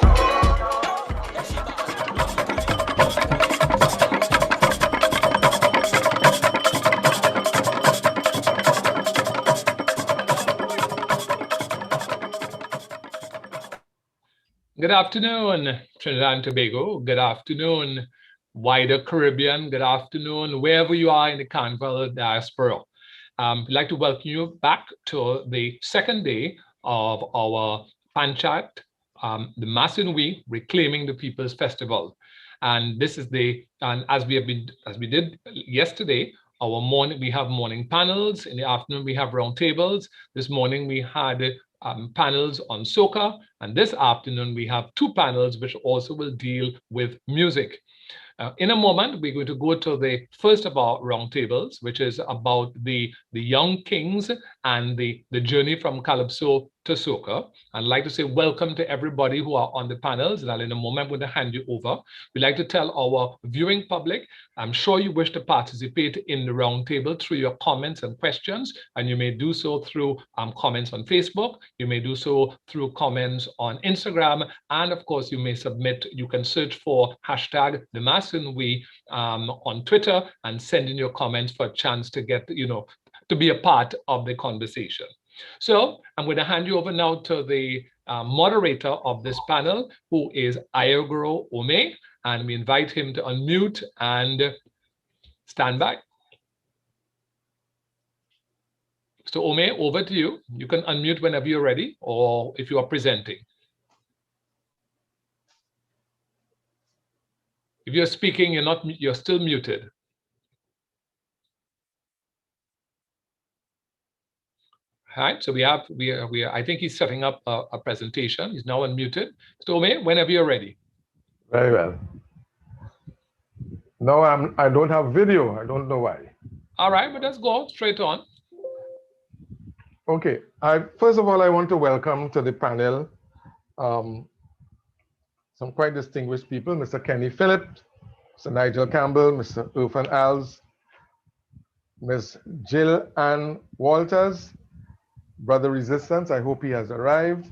Good afternoon, Trinidad and Tobago. Good afternoon, wider Caribbean. Good afternoon, wherever you are in the Carnival diaspora. I'd like to welcome you back to the second day of our Panchayat, the WWII Reclaiming the People's Festival. And this is as we did yesterday, our morning, we have morning panels. In the afternoon, we have roundtables. This morning, we had panels on Soca, and this afternoon we have two panels which also will deal with music. In a moment, we're going to go to the first of our roundtables, which is about the young kings and the journey from Calypso to Soca. I'd like to say welcome to everybody who are on the panels, and in a moment I'm going to hand you over. We'd like to tell our viewing public, I'm sure you wish to participate in the roundtable through your comments and questions, and you may do so through comments on Facebook, you may do so through comments on Instagram, and of course you may submit, you can search for hashtag the WWII on Twitter and send in your comments for a chance to get, to be a part of the conversation. So I'm going to hand you over now to the moderator of this panel, who is Ayogoro Ome, and we invite him to unmute and stand by. So Ome, over to you. You can unmute whenever you're ready, or if you are presenting. If you're speaking, you're still muted. All right, so I think he's setting up a presentation. He's now unmuted. So Ome, whenever you're ready. Very well. No, I don't have video. I don't know why. All right, but let's go straight on. Okay. First of all, I want to welcome to the panel some quite distinguished people, Mr. Kenny Phillips, Mr. Nigel Campbell, Mr. Irfan Alves, Ms. Jill Ann Walters, Brother Resistance, I hope he has arrived,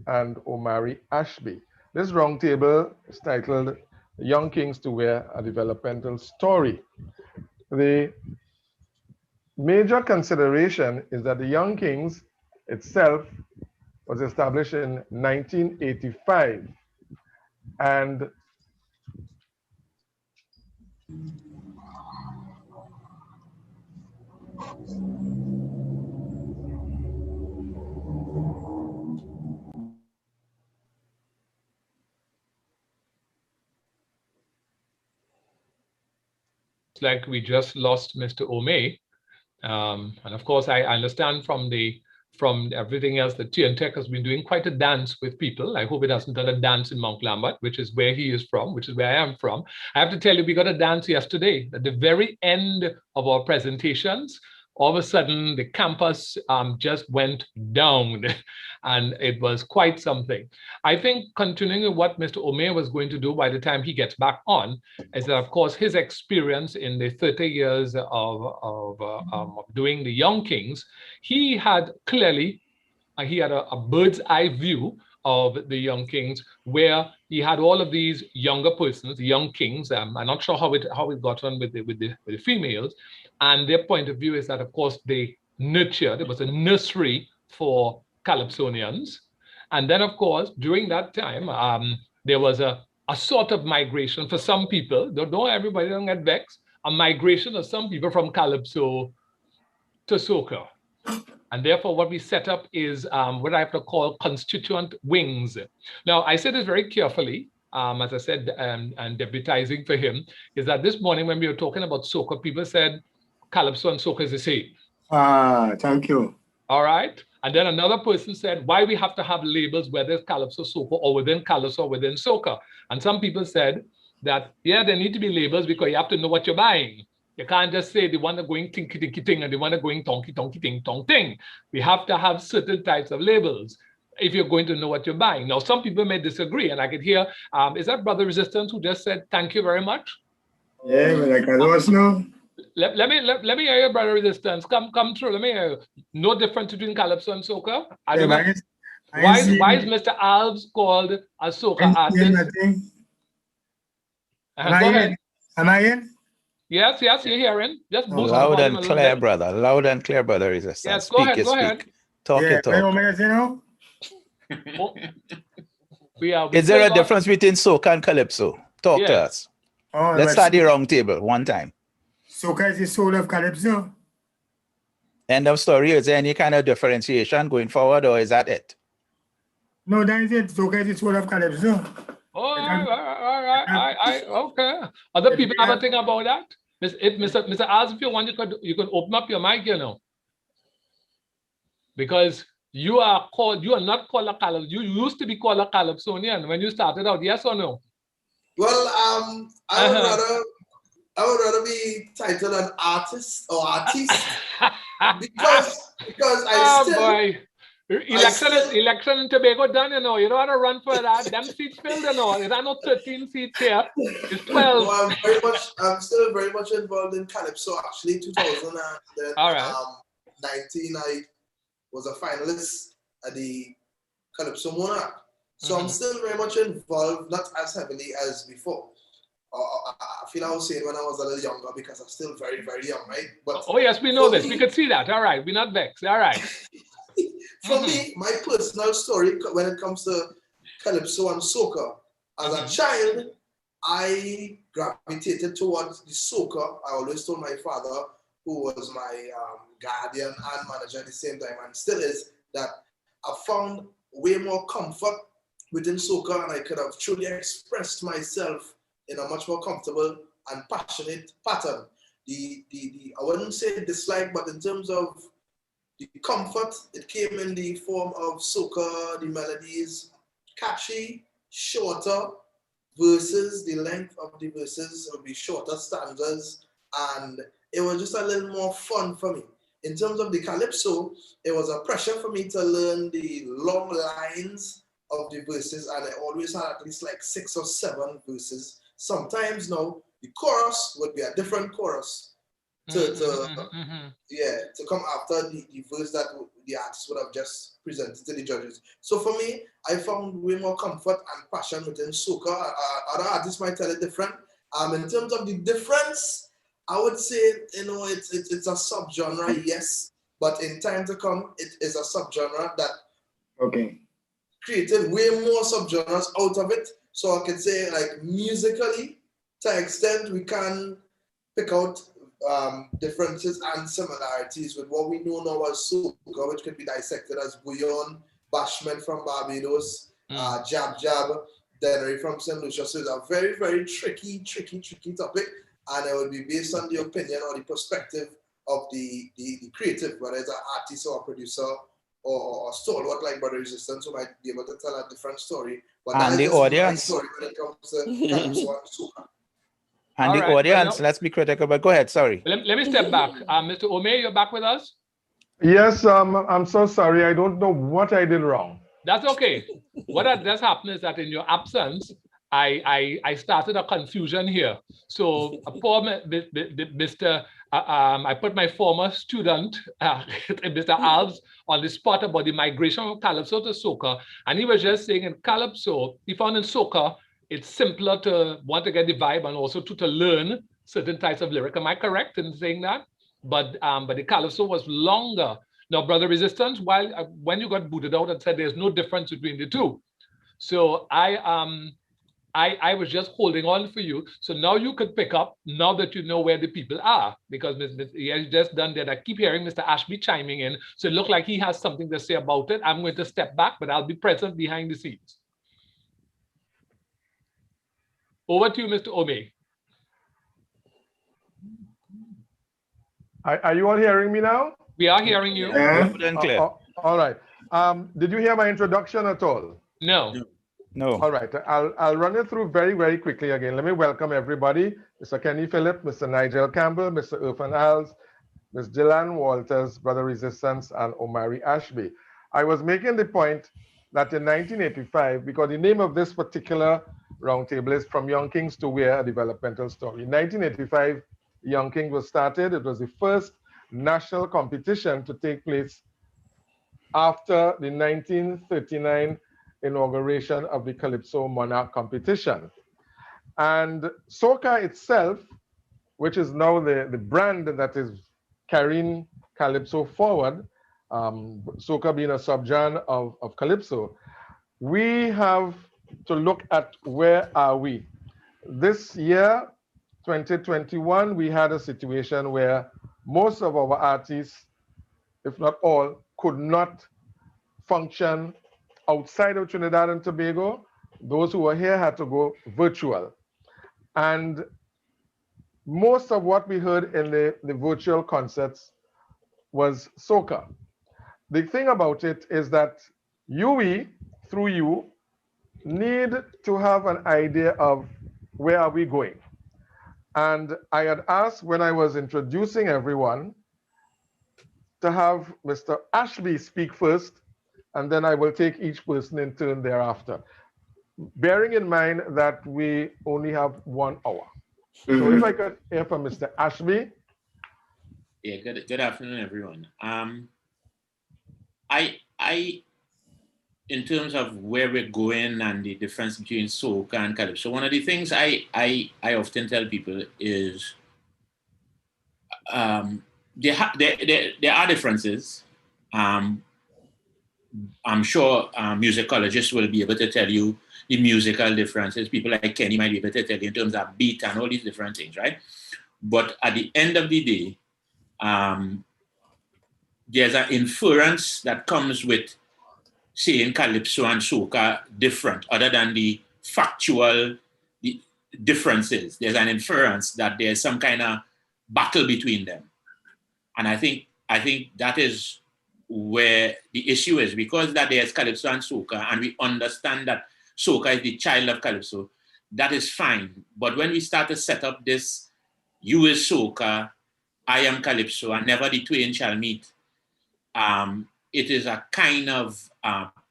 and Omari Ashby. This roundtable is titled Young Kings to Wear a Developmental Story. The major consideration is that the Young Kings itself was established in 1985, and it's like we just lost Mr. Ome. And of course, I understand from everything else that TNTech has been doing quite a dance with people. I hope it hasn't done a dance in Mount Lambert, which is where he is from, which is where I am from. I have to tell you, we got a dance yesterday. At the very end of our presentations, all of a sudden the campus just went down, and it was quite something. I think continuing with what Mr. Ome was going to do by the time he gets back on is that, of course, his experience in the 30 years of doing the Young Kings, he had clearly, he had a bird's eye view of the Young Kings, where he had all of these younger persons, the Young Kings. I'm not sure how it got on with the females, and their point of view is that, of course, they nurtured. It was a nursery for Calypsonians, and then, of course, during that time, there was a sort of migration for some people. Don't everybody don't get vexed. A migration of some people from Calypso to Soca. And therefore, what we set up is what I have to call constituent wings. Now, I said this very carefully, as I said, and deputizing for him, is that this morning when we were talking about soca, people said calypso and soca is the same. Thank you. All right. And then another person said, why we have to have labels, whether it's calypso, soca, or within calypso or within soca. And some people said that, yeah, there need to be labels because you have to know what you're buying. You can't just say the one that going tinky tinky ting and the one that going tonky tonky ting tong ting. We have to have certain types of labels if you're going to know what you're buying. Now, some people may disagree, and I could hear, is that Brother Resistance who just said, thank you very much? Yeah, but like I don't know. Let me hear you, Brother Resistance. Come through. Let me hear you. No difference between calypso and soca. I don't know. Why is Mr. Alves called a soca artist? Go ahead. Am I in? Yes, you're hearing. Just boost the Loud volume and a little clear, bit. brother. Loud and clear, brother Resistance. Yes, Speak, go ahead, you go speak. ahead. Talk, you talk. Is there a difference between soca and calypso? Talk to us. Oh, Let's start the round table one time. Soca is the soul of calypso. End of story. Is there any kind of differentiation going forward, or is that it? No, that is it. Soca is the soul of calypso. All right. Okay. Other people have a thing about that? Mr. Alves, if you want, you could open up your mic, you know. Because you are not called a calypso. You used to be called a calypsonian when you started out, yes or no? Well, I would rather be titled an artist or artiste because I still. Boy. Election in Tobago done, you know. You don't want to run for that. Them seats filled, you know. There are no 13 seats here. It's 12. No, I'm still very much involved in calypso. Actually, 2019, I was a finalist at the Calypso Monarch. So I'm still very much involved, not as heavily as before. I feel I was saying when I was a little younger because I'm still very, very young, right? But oh yes, we know this. We could see that. All right, we're not vexed. All right. For me, my personal story when it comes to calypso and soca, as a child, I gravitated towards the soca. I always told my father, who was my guardian and manager at the same time, and still is, that I found way more comfort within soca, and I could have truly expressed myself in a much more comfortable and passionate pattern. I wouldn't say dislike, but in terms of the comfort, it came in the form of soca, the melodies, catchy, shorter verses, the length of the verses would be shorter stanzas, and it was just a little more fun for me. In terms of the calypso, it was a pressure for me to learn the long lines of the verses, and I always had at least like 6 or 7 verses. Sometimes now, the chorus would be a different chorus to come after the verse that the artist would have just presented to the judges. So for me, I found way more comfort and passion within soca. Other artists might tell it different. In terms of the difference, I would say, it's a subgenre, yes, but in time to come, it is a subgenre that created way more subgenres out of it. So I could say, like, musically, to an extent, we can pick out differences and similarities with what we know now as soca, which could be dissected as bouillon, bashment from Barbados, jab jab, dennery from St. Lucia. So it's a very, very tricky topic, and it would be based on the opinion or the perspective of the creative, whether it's an artist or a producer or a stalwart like Brother Resistance, who might be able to tell a different story. But and the audience. Story when it comes to calypso and soca. And the audience, let's be critical, but go ahead, sorry. Let me step back. Mr. Ome, you're back with us? Yes, I'm so sorry. I don't know what I did wrong. That's okay. What has happened is that in your absence, I started a confusion here. So, poor Mr. I put my former student, Mr. Alves, on the spot about the migration from calypso to soca. And he was just saying in calypso, he found in soca, it's simpler to want to get the vibe and also to learn certain types of lyric. Am I correct in saying that? But the calypso was longer. Now, Brother Resistance, when you got booted out and said there's no difference between the two. So I I was just holding on for you. So now you could pick up, now that you know where the people are, because he has just done that. I keep hearing Mr. Ashby chiming in. So it looked like he has something to say about it. I'm going to step back, but I'll be present behind the scenes. Over to you, Mr. Ome. Are you all hearing me now? We are hearing you. All right. Did you hear my introduction at all? No. No. All right. I'll run it through very, very quickly again. Let me welcome everybody. Mr. Kenny Phillip, Mr. Nigel Campbell, Mr. Irfan Alves, Ms. Dylan Walters, Brother Resistance, and Omari Ashby. I was making the point that in 1985, because the name of this particular roundtable is From Young Kings to Where, a Developmental Story. In 1985, Young Kings was started. It was the first national competition to take place after the 1939 inauguration of the Calypso Monarch competition. And Soca itself, which is now the brand that is carrying Calypso forward, Soca being a subgenre of Calypso, we have to look at where are we. This year, 2021, we had a situation where most of our artists, if not all, could not function outside of Trinidad and Tobago. Those who were here had to go virtual. And most of what we heard in the virtual concerts was Soca. The thing about it is that we, through you, need to have an idea of where are we going. And I had asked when I was introducing everyone to have Mr. Ashby speak first, and then I will take each person in turn thereafter, bearing in mind that we only have 1 hour. So if I could hear from Mr. Ashby. Yeah, good afternoon, everyone. In terms of where we're going and the difference between Soca and Calypso, one of the things I often tell people is there are differences. I'm sure musicologists will be able to tell you the musical differences. People like Kenny might be able to tell you in terms of beat and all these different things, right? But at the end of the day, there's an inference that comes with saying Calypso and Soca different, other than the factual differences. There's an inference that there's some kind of battle between them. And I think that is where the issue is, because that there's Calypso and Soca, and we understand that Soca is the child of Calypso. That is fine. But when we start to set up this, you is Soca, I am Calypso, and never the twain shall meet, it is a kind of,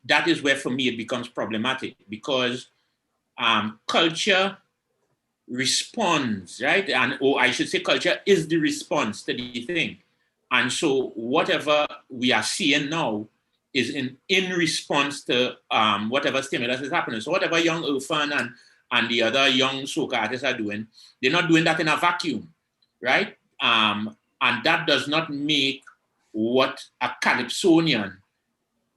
that is where for me it becomes problematic, because culture responds, right? Or I should say culture is the response to the thing. And so whatever we are seeing now is in response to whatever stimulus is happening. So whatever young Irfan and the other young Soca artists are doing, they're not doing that in a vacuum, right? And that does not make what a Calypsonian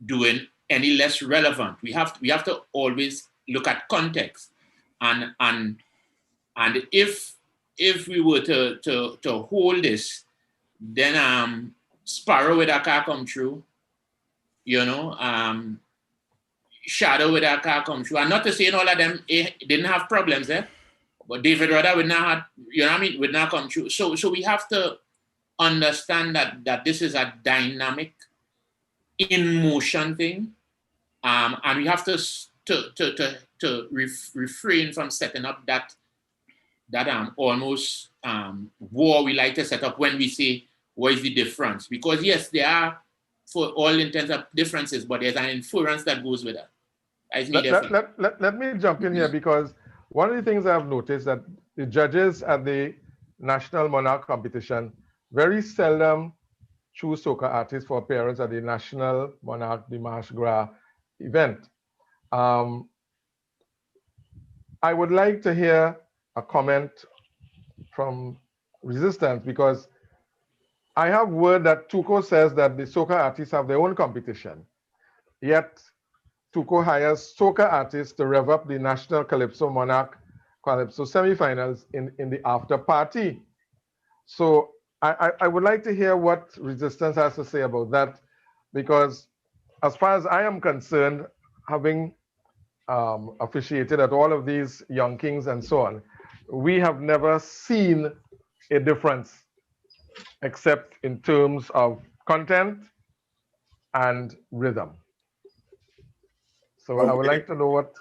doing any less relevant. We have to always look at context, and if we were to hold this, then Sparrow with a car come true, Shadow with a car come true, and not to say all of them didn't have problems, but David Rudder would not have, would not come true. So we have to understand that this is a dynamic, in motion thing, and we have to refrain from setting up that almost war we like to set up when we say what is the difference, because yes, there are for all intents and differences, but there's an inference that goes with that. Let me jump in here, because one of the things I've noticed that the judges at the National Monarch competition very seldom choose Soca artists for appearance at the National Monarch, the Marche Gras event. I would like to hear a comment from Resistance, because I have word that Tuco says that the Soca artists have their own competition. Yet Tuco hires soca artists to rev up the National Calypso Monarch Calypso semifinals in the after party. So I would like to hear what Resistance has to say about that, because as far as I am concerned, having officiated at all of these Young Kings and so on, we have never seen a difference except in terms of content and rhythm. So I would like to know what.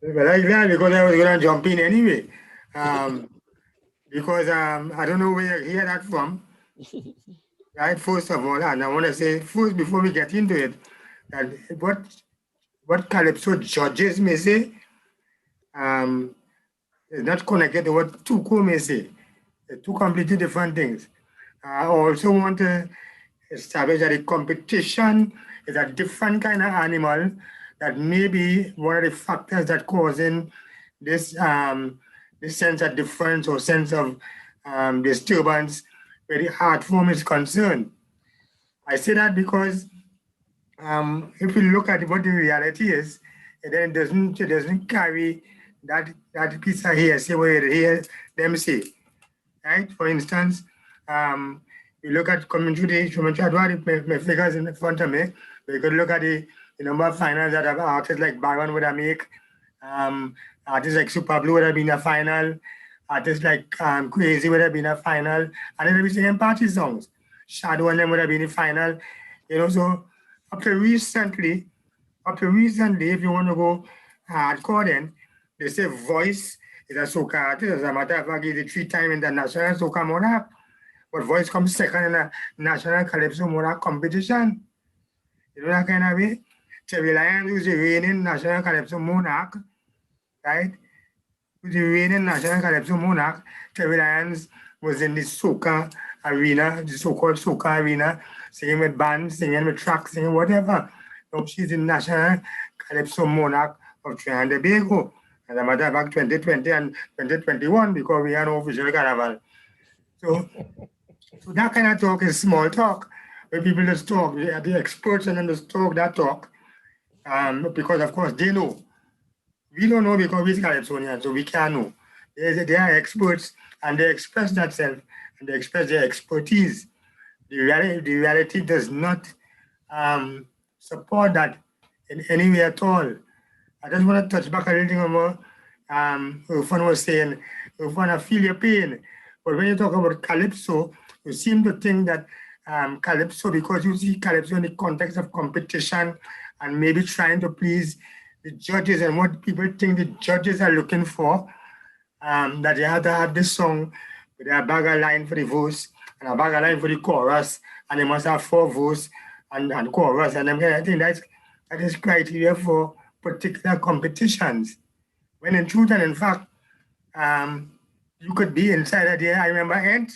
Well, I'm glad because I was going to jump in anyway. Because I don't know where you hear that from. Right, first of all, and I want to say first before we get into it, that what Calypso judges may say is not connected to what Tuco may say. They're two completely different things. I also want to establish that the competition is a different kind of animal that may be one of the factors that causing this this sense of difference or sense of disturbance where the art form is concerned. I say that because if we look at what the reality is, then it doesn't carry that piece of hearsay where you hear them say, right? For instance, you look at coming through the instrument, I don't have my figures in front of me, but you could look at the number of finals that have artists like Baron would have make, artists like Super Blue would have been a final, artists like Crazy would have been a final, and then they'll be singing party songs. Shadow and them would have been the final, so up to recently, if you want to go hardcore then, they say Voice is a soca artist. As a matter of fact, he's a 3-time international soca monarch, but Voice comes second in a national calypso monarch competition. That kind of way. Terry Lyons, who's the reigning national calypso monarch, right? Who's the reigning national calypso monarch. Terry Lyons was in the soca arena, the so-called soca arena, singing with bands, singing with tracks, singing whatever. Now she's the national calypso monarch of Trinidad and Tobago. As a matter of fact, 2020 and 2021, because we are no official carnival. So that kind of talk is small talk, where people just talk, the experts and then just talk that talk, because of course they know. We don't know because we're Calypsonians, so we can't know. They are experts and they express themselves and they express their expertise. The reality does not support that in any way at all. I just want to touch back a little thing on what Irfan was saying. Irfan, I feel your pain. But when you talk about Calypso, you seem to think that Calypso, because you see Calypso in the context of competition and maybe trying to please the judges and what people think the judges are looking for, that they have to have this song with a bag of line for the verse and a bag of line for the chorus, and they must have 4 verse and chorus. And I think that is criteria for particular competitions. When in truth and in fact, you could be inside of there. I remember Ent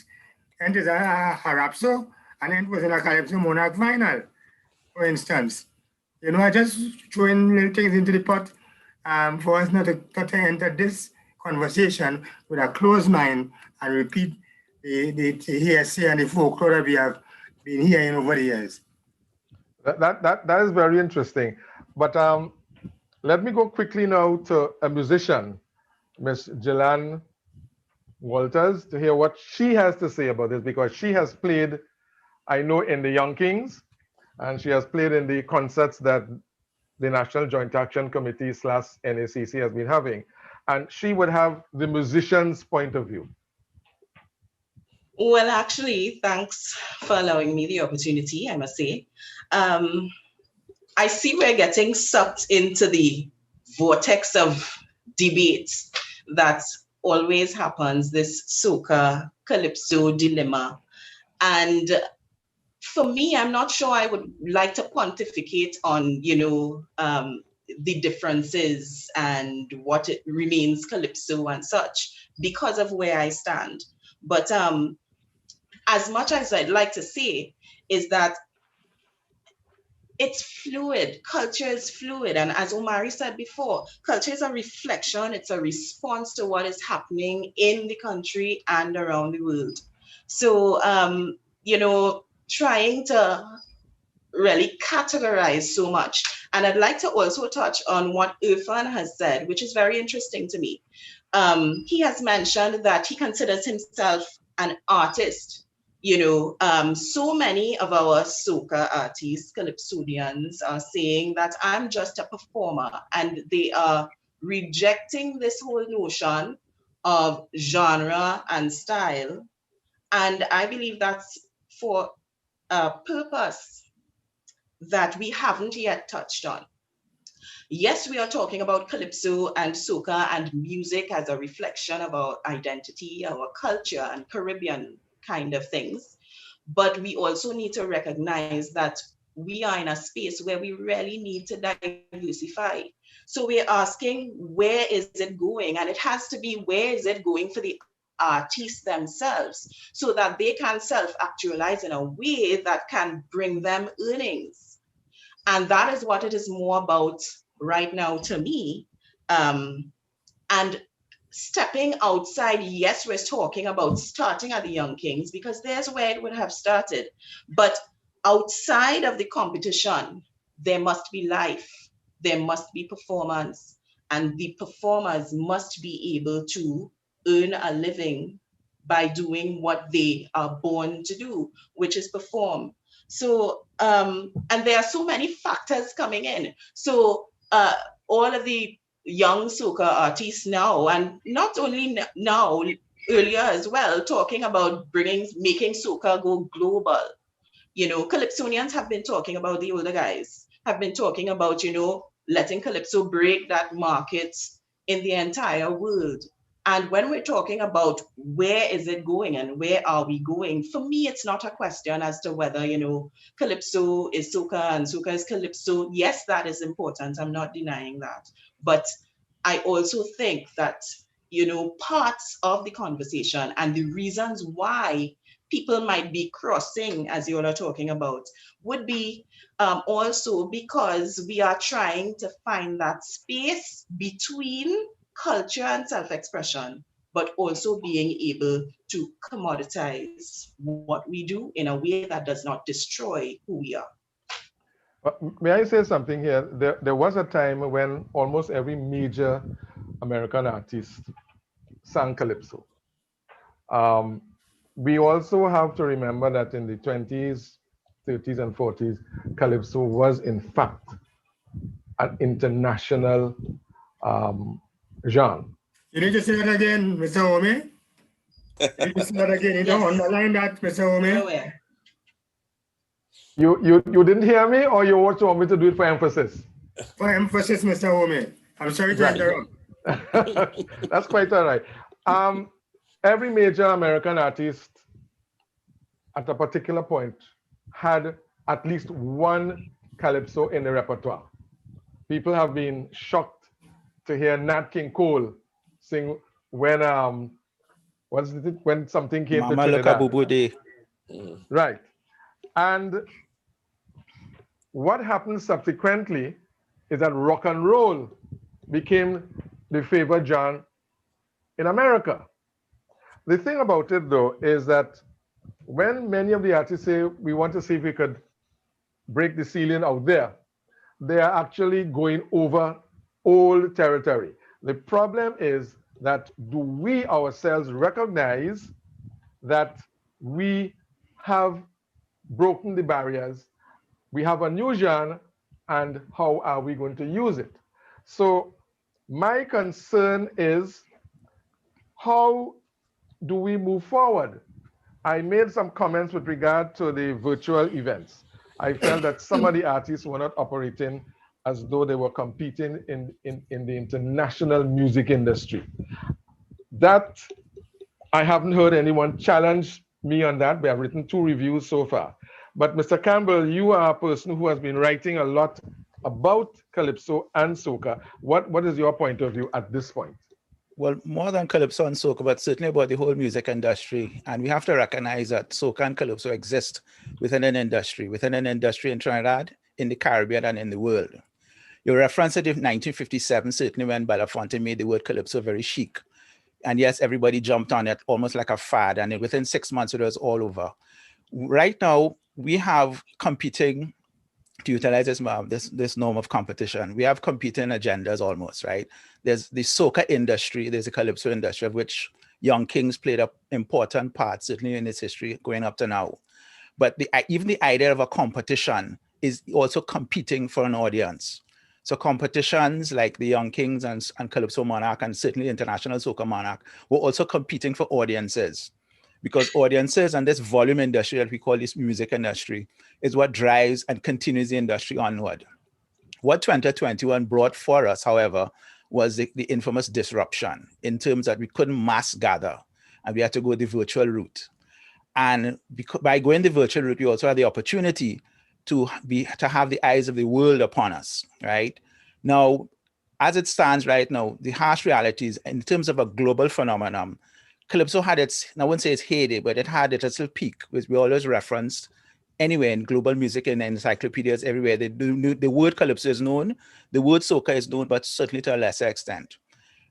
is a Harapso, and Ent was in a Calypso Monarch final, for instance. I just throwing little things into the pot for us not to enter this conversation with a closed mind and repeat the hearsay and the folklore that we have been hearing over the years. That is very interesting. But let me go quickly now to a musician, Miss Gillan Walters, to hear what she has to say about this, because she has played, I know, in the Young Kings, and she has played in the concerts that the National Joint Action Committee / NACC has been having. And she would have the musician's point of view. Well, actually, thanks for allowing me the opportunity, I must say. I see we're getting sucked into the vortex of debates that always happens, this soca calypso dilemma. And for me, I'm not sure I would like to pontificate on, the differences and what it remains calypso and such because of where I stand. But as much as I'd like to say is that it's fluid. Culture is fluid. And as Omari said before, culture is a reflection. It's a response to what is happening in the country and around the world. So, trying to really categorize so much. And I'd like to also touch on what Irfan has said, which is very interesting to me. He has mentioned that he considers himself an artist. So many of our soca artists, calypsonians, are saying that I'm just a performer, and they are rejecting this whole notion of genre and style. And I believe that's for a purpose that we haven't yet touched on. Yes, we are talking about calypso and soca and music as a reflection of our identity, our culture, and Caribbean kind of things. But we also need to recognize that we are in a space where we really need to diversify. So we're asking, where is it going? And it has to be, where is it going for the artists themselves, so that they can self-actualize in a way that can bring them earnings. And that is what it is more about right now to me. And stepping outside, yes, we're talking about starting at the Young Kings, because there's where it would have started. But outside of the competition, there must be life, there must be performance, and the performers must be able to earn a living by doing what they are born to do, which is perform. So, and there are so many factors coming in. So all of the young soca artists now, and not only now, earlier as well, talking about making soca go global. Calypsonians have been talking about, the older guys have been talking about, letting calypso break that market in the entire world. And when we're talking about where is it going and where are we going, for me, it's not a question as to whether, calypso is soca and soca is calypso. Yes, that is important. I'm not denying that. But I also think that, parts of the conversation and the reasons why people might be crossing, as you all are talking about, would be also because we are trying to find that space between culture and self-expression, but also being able to commoditize what we do in a way that does not destroy who we are. May I say something here? There was a time when almost every major American artist sang calypso. We also have to remember that in the 20s, 30s, and 40s, calypso was in fact an international genre. You need to say that again, Mr. Ome. You need to say that again. You don't underline that, Mr. Ome. You didn't hear me, or you also want me to do it for emphasis? For emphasis, Mr. Ome. I'm sorry to interrupt. That's quite all right. Every major American artist at a particular point had at least one calypso in the repertoire. People have been shocked to hear Nat King Cole sing when when something came Mama to Trinidad. Look a Boo Day. Right. And what happened subsequently is that rock and roll became the favorite genre in America. The thing about it, though, is that when many of the artists say, we want to see if we could break the ceiling out there, they are actually going over old territory. The problem is that, do we ourselves recognize that we have broken the barriers, we have a new genre, and how are we going to use it? So my concern is, how do we move forward? I made some comments with regard to the virtual events. I felt that some of the artists were not operating as though they were competing in the international music industry. That, I haven't heard anyone challenge me on that. We have written 2 reviews so far. But Mr. Campbell, you are a person who has been writing a lot about calypso and soca. What is your point of view at this point? Well, more than calypso and soca, but certainly about the whole music industry. And we have to recognize that soca and calypso exist within an industry in Trinidad, in the Caribbean, and in the world. You referenced it in 1957, certainly when Belafonte made the word calypso very chic. And yes, everybody jumped on it almost like a fad. And within 6 months, it was all over. Right now, we have competing to utilize this norm of competition. We have competing agendas almost, right? There's the soca industry, there's the calypso industry, of which Young Kings played an important part, certainly in its history going up to now. But even the idea of a competition is also competing for an audience. So competitions like the Young Kings and Calypso Monarch, and certainly International Soca Monarch, were also competing for audiences, because audiences and this volume industry that we call this music industry is what drives and continues the industry onward. What 2021 brought for us, however, was the infamous disruption, in terms that we couldn't mass gather and we had to go the virtual route. And by going the virtual route, we also had the opportunity to have the eyes of the world upon us, right? Now, as it stands right now, the harsh realities in terms of a global phenomenon, Calypso had its, I wouldn't say its heyday, but it had its little peak, which we always referenced anywhere in global music and encyclopedias everywhere. The word Calypso is known, the word Soca is known, but certainly to a lesser extent.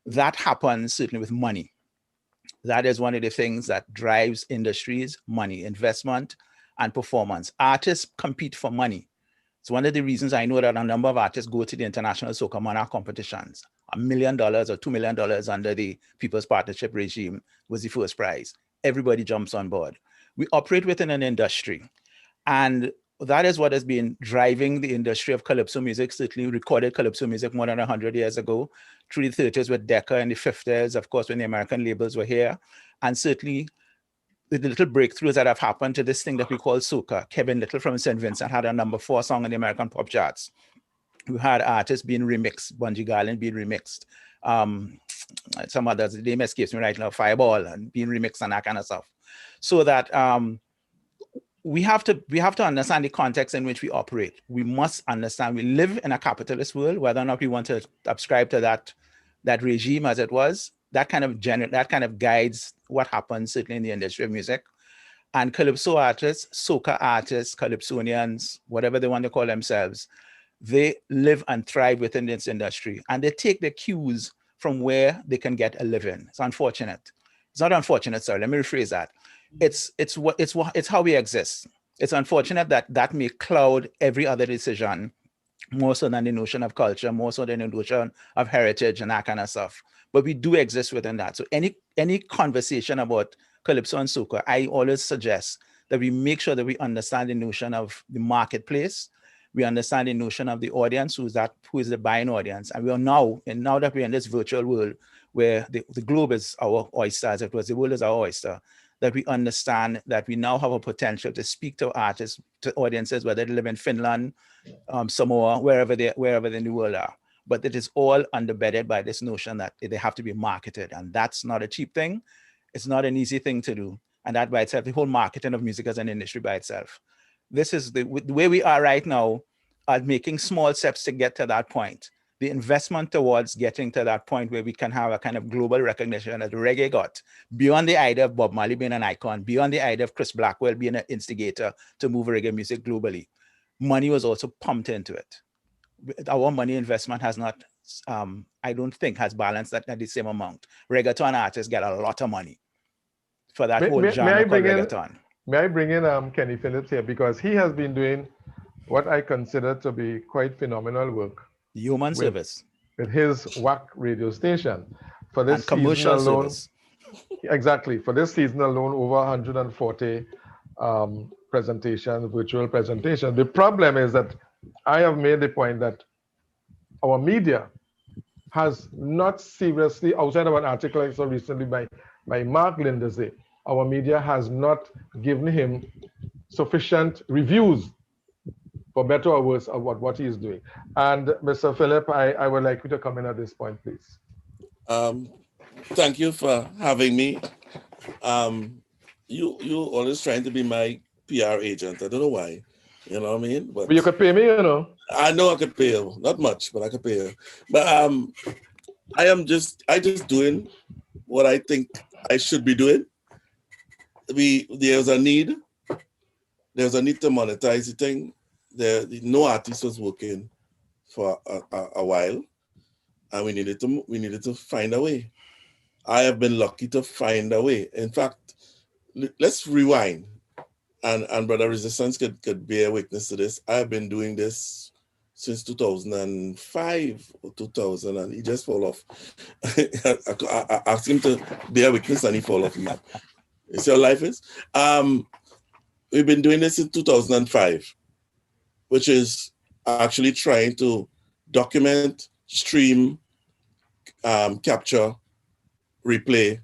That happens certainly with money. That is one of the things that drives industries: money, investment, and performance. Artists compete for money. It's one of the reasons I know that a number of artists go to the International Soca Monarch competitions. $1 million or $2 million under the People's Partnership regime was the first prize. Everybody jumps on board. We operate within an industry, and that is what has been driving the industry of calypso music, certainly recorded calypso music more than 100 years ago, through the 30s with Decca, and the 50s, of course, when the American labels were here, and certainly the little breakthroughs that have happened to this thing that we call soca. Kevin Little from St. Vincent had a #4 song in the American pop charts. We had artists being remixed, Bungie Garlin being remixed, some others, the name escapes me right now, Fireball, and being remixed and that kind of stuff. So that we have to understand the context in which we operate. We must understand we live in a capitalist world, whether or not we want to subscribe to that regime as it was. That kind of guides what happens certainly in the industry of music. And calypso artists, soca artists, calypsonians, whatever they want to call themselves, they live and thrive within this industry, and they take their cues from where they can get a living. It's unfortunate. It's not unfortunate, sorry, let me rephrase that. It's how we exist. It's unfortunate that may cloud every other decision, more so than the notion of culture, more so than the notion of heritage and that kind of stuff. But we do exist within that. So any conversation about calypso and soca, I always suggest that we make sure that we understand the notion of the marketplace. We understand the notion of the audience, who is the buying audience. And now that we're in this virtual world where the globe is our oyster, as it was, the world is our oyster, that we understand that we now have a potential to speak to artists, to audiences, whether they live in Finland, Samoa, wherever they in the world are. But it is all underbedded by this notion that they have to be marketed. And that's not a cheap thing. It's not an easy thing to do. And that by itself, the whole marketing of music as an industry by itself. This is the way we are right now, making small steps to get to that point. The investment towards getting to that point where we can have a kind of global recognition that reggae got, beyond the idea of Bob Marley being an icon, beyond the idea of Chris Blackwell being an instigator to move reggae music globally. Money was also pumped into it. Our money investment has not, I don't think, has balanced that at the same amount. Reggaeton artists get a lot of money for that whole genre called reggaeton. May I bring in Kenny Phillips here, because he has been doing what I consider to be quite phenomenal work. Human service. With his WWII radio station. For this and commercial season alone, service. Exactly. For this season alone, over 140 presentations, virtual presentations. The problem is that I have made the point that our media has not seriously, outside of an article I saw recently by Mark Lindsay, our media has not given him sufficient reviews, for better or worse, of what he is doing. And Mr. Philip, I would like you to come in at this point, please. Thank you for having me. You always trying to be my PR agent. I don't know why. You know what I mean? But you could pay me, you know. I know I could pay you. Not much, but I could pay you. But I just doing what I think I should be doing. There's a need. There's a need to monetize the thing. No artist was working for a while, and we needed to find a way. I have been lucky to find a way. In fact, let's rewind. and Brother Resistance could bear witness to this. I've been doing this since 2005 or 2000, and he just fall off. I asked him to bear witness, and he fall off. You see how life is? We've been doing this since 2005, which is actually trying to document, stream, capture, replay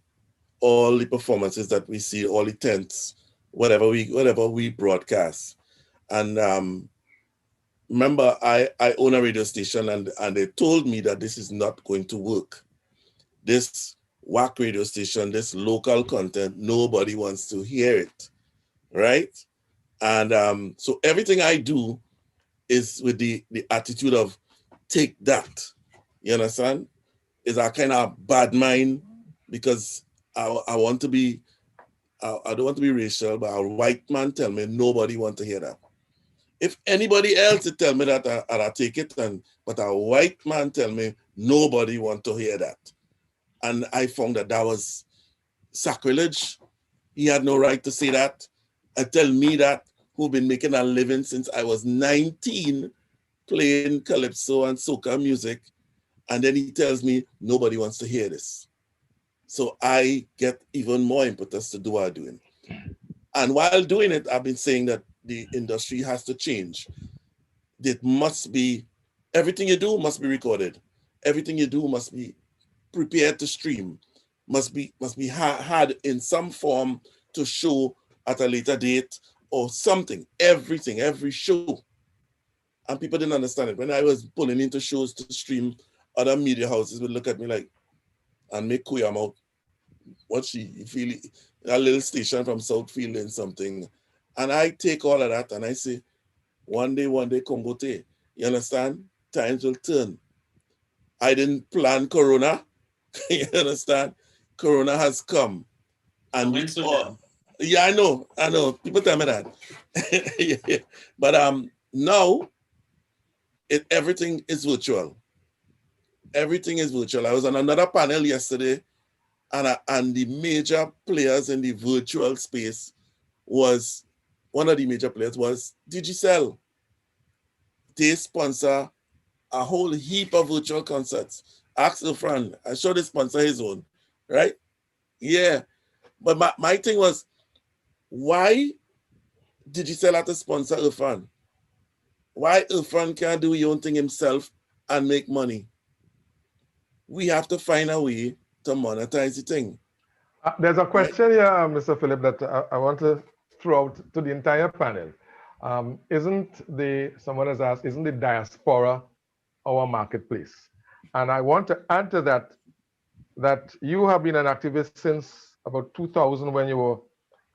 all the performances that we see, all the tents, whatever we broadcast. And remember, I own a radio station, and they told me that this is not going to work. This whack radio station, this local content, nobody wants to hear it, right? And so everything I do is with the attitude of take that. You understand? Is a kind of bad mind, because I want to be, I don't want to be racial, but a white man tell me nobody want to hear that. If anybody else would tell me that, I'll take it, but a white man tell me nobody want to hear that. And I found that was sacrilege. He had no right to say that and tell me that, who've been making a living since I was 19 playing calypso and soca music, and then he tells me nobody wants to hear this. So I get even more impetus to do what I'm doing. And while doing it, I've been saying that the industry has to change. It must be, everything you do must be recorded. Everything you do must be prepared to stream, must be had in some form to show at a later date or something. Everything, every show. And people didn't understand it. When I was pulling into shows to stream, other media houses would look at me like, and make queer out. What she feel, a little station from Southfield and something. And I take all of that and I say, one day, Kombote. You understand? Times will turn. I didn't plan Corona. You understand? Corona has come. And yeah, I know. People tell me that. Yeah. But now everything is virtual. Everything is virtual. I was on another panel yesterday, and the major players in the virtual space was, one of the major players was Digicel. They sponsor a whole heap of virtual concerts. Ask the friend, I'm sure they sponsor his own, right? Yeah. But my thing was, why Digicel had to sponsor Irfan? Why Irfan can't do his own thing himself and make money? We have to find a way to monetize the thing. There's a question here, Mr. Philip, that I want to throw out to the entire panel. Someone has asked, isn't the diaspora our marketplace? And I want to add to that you have been an activist since about 2000, when you were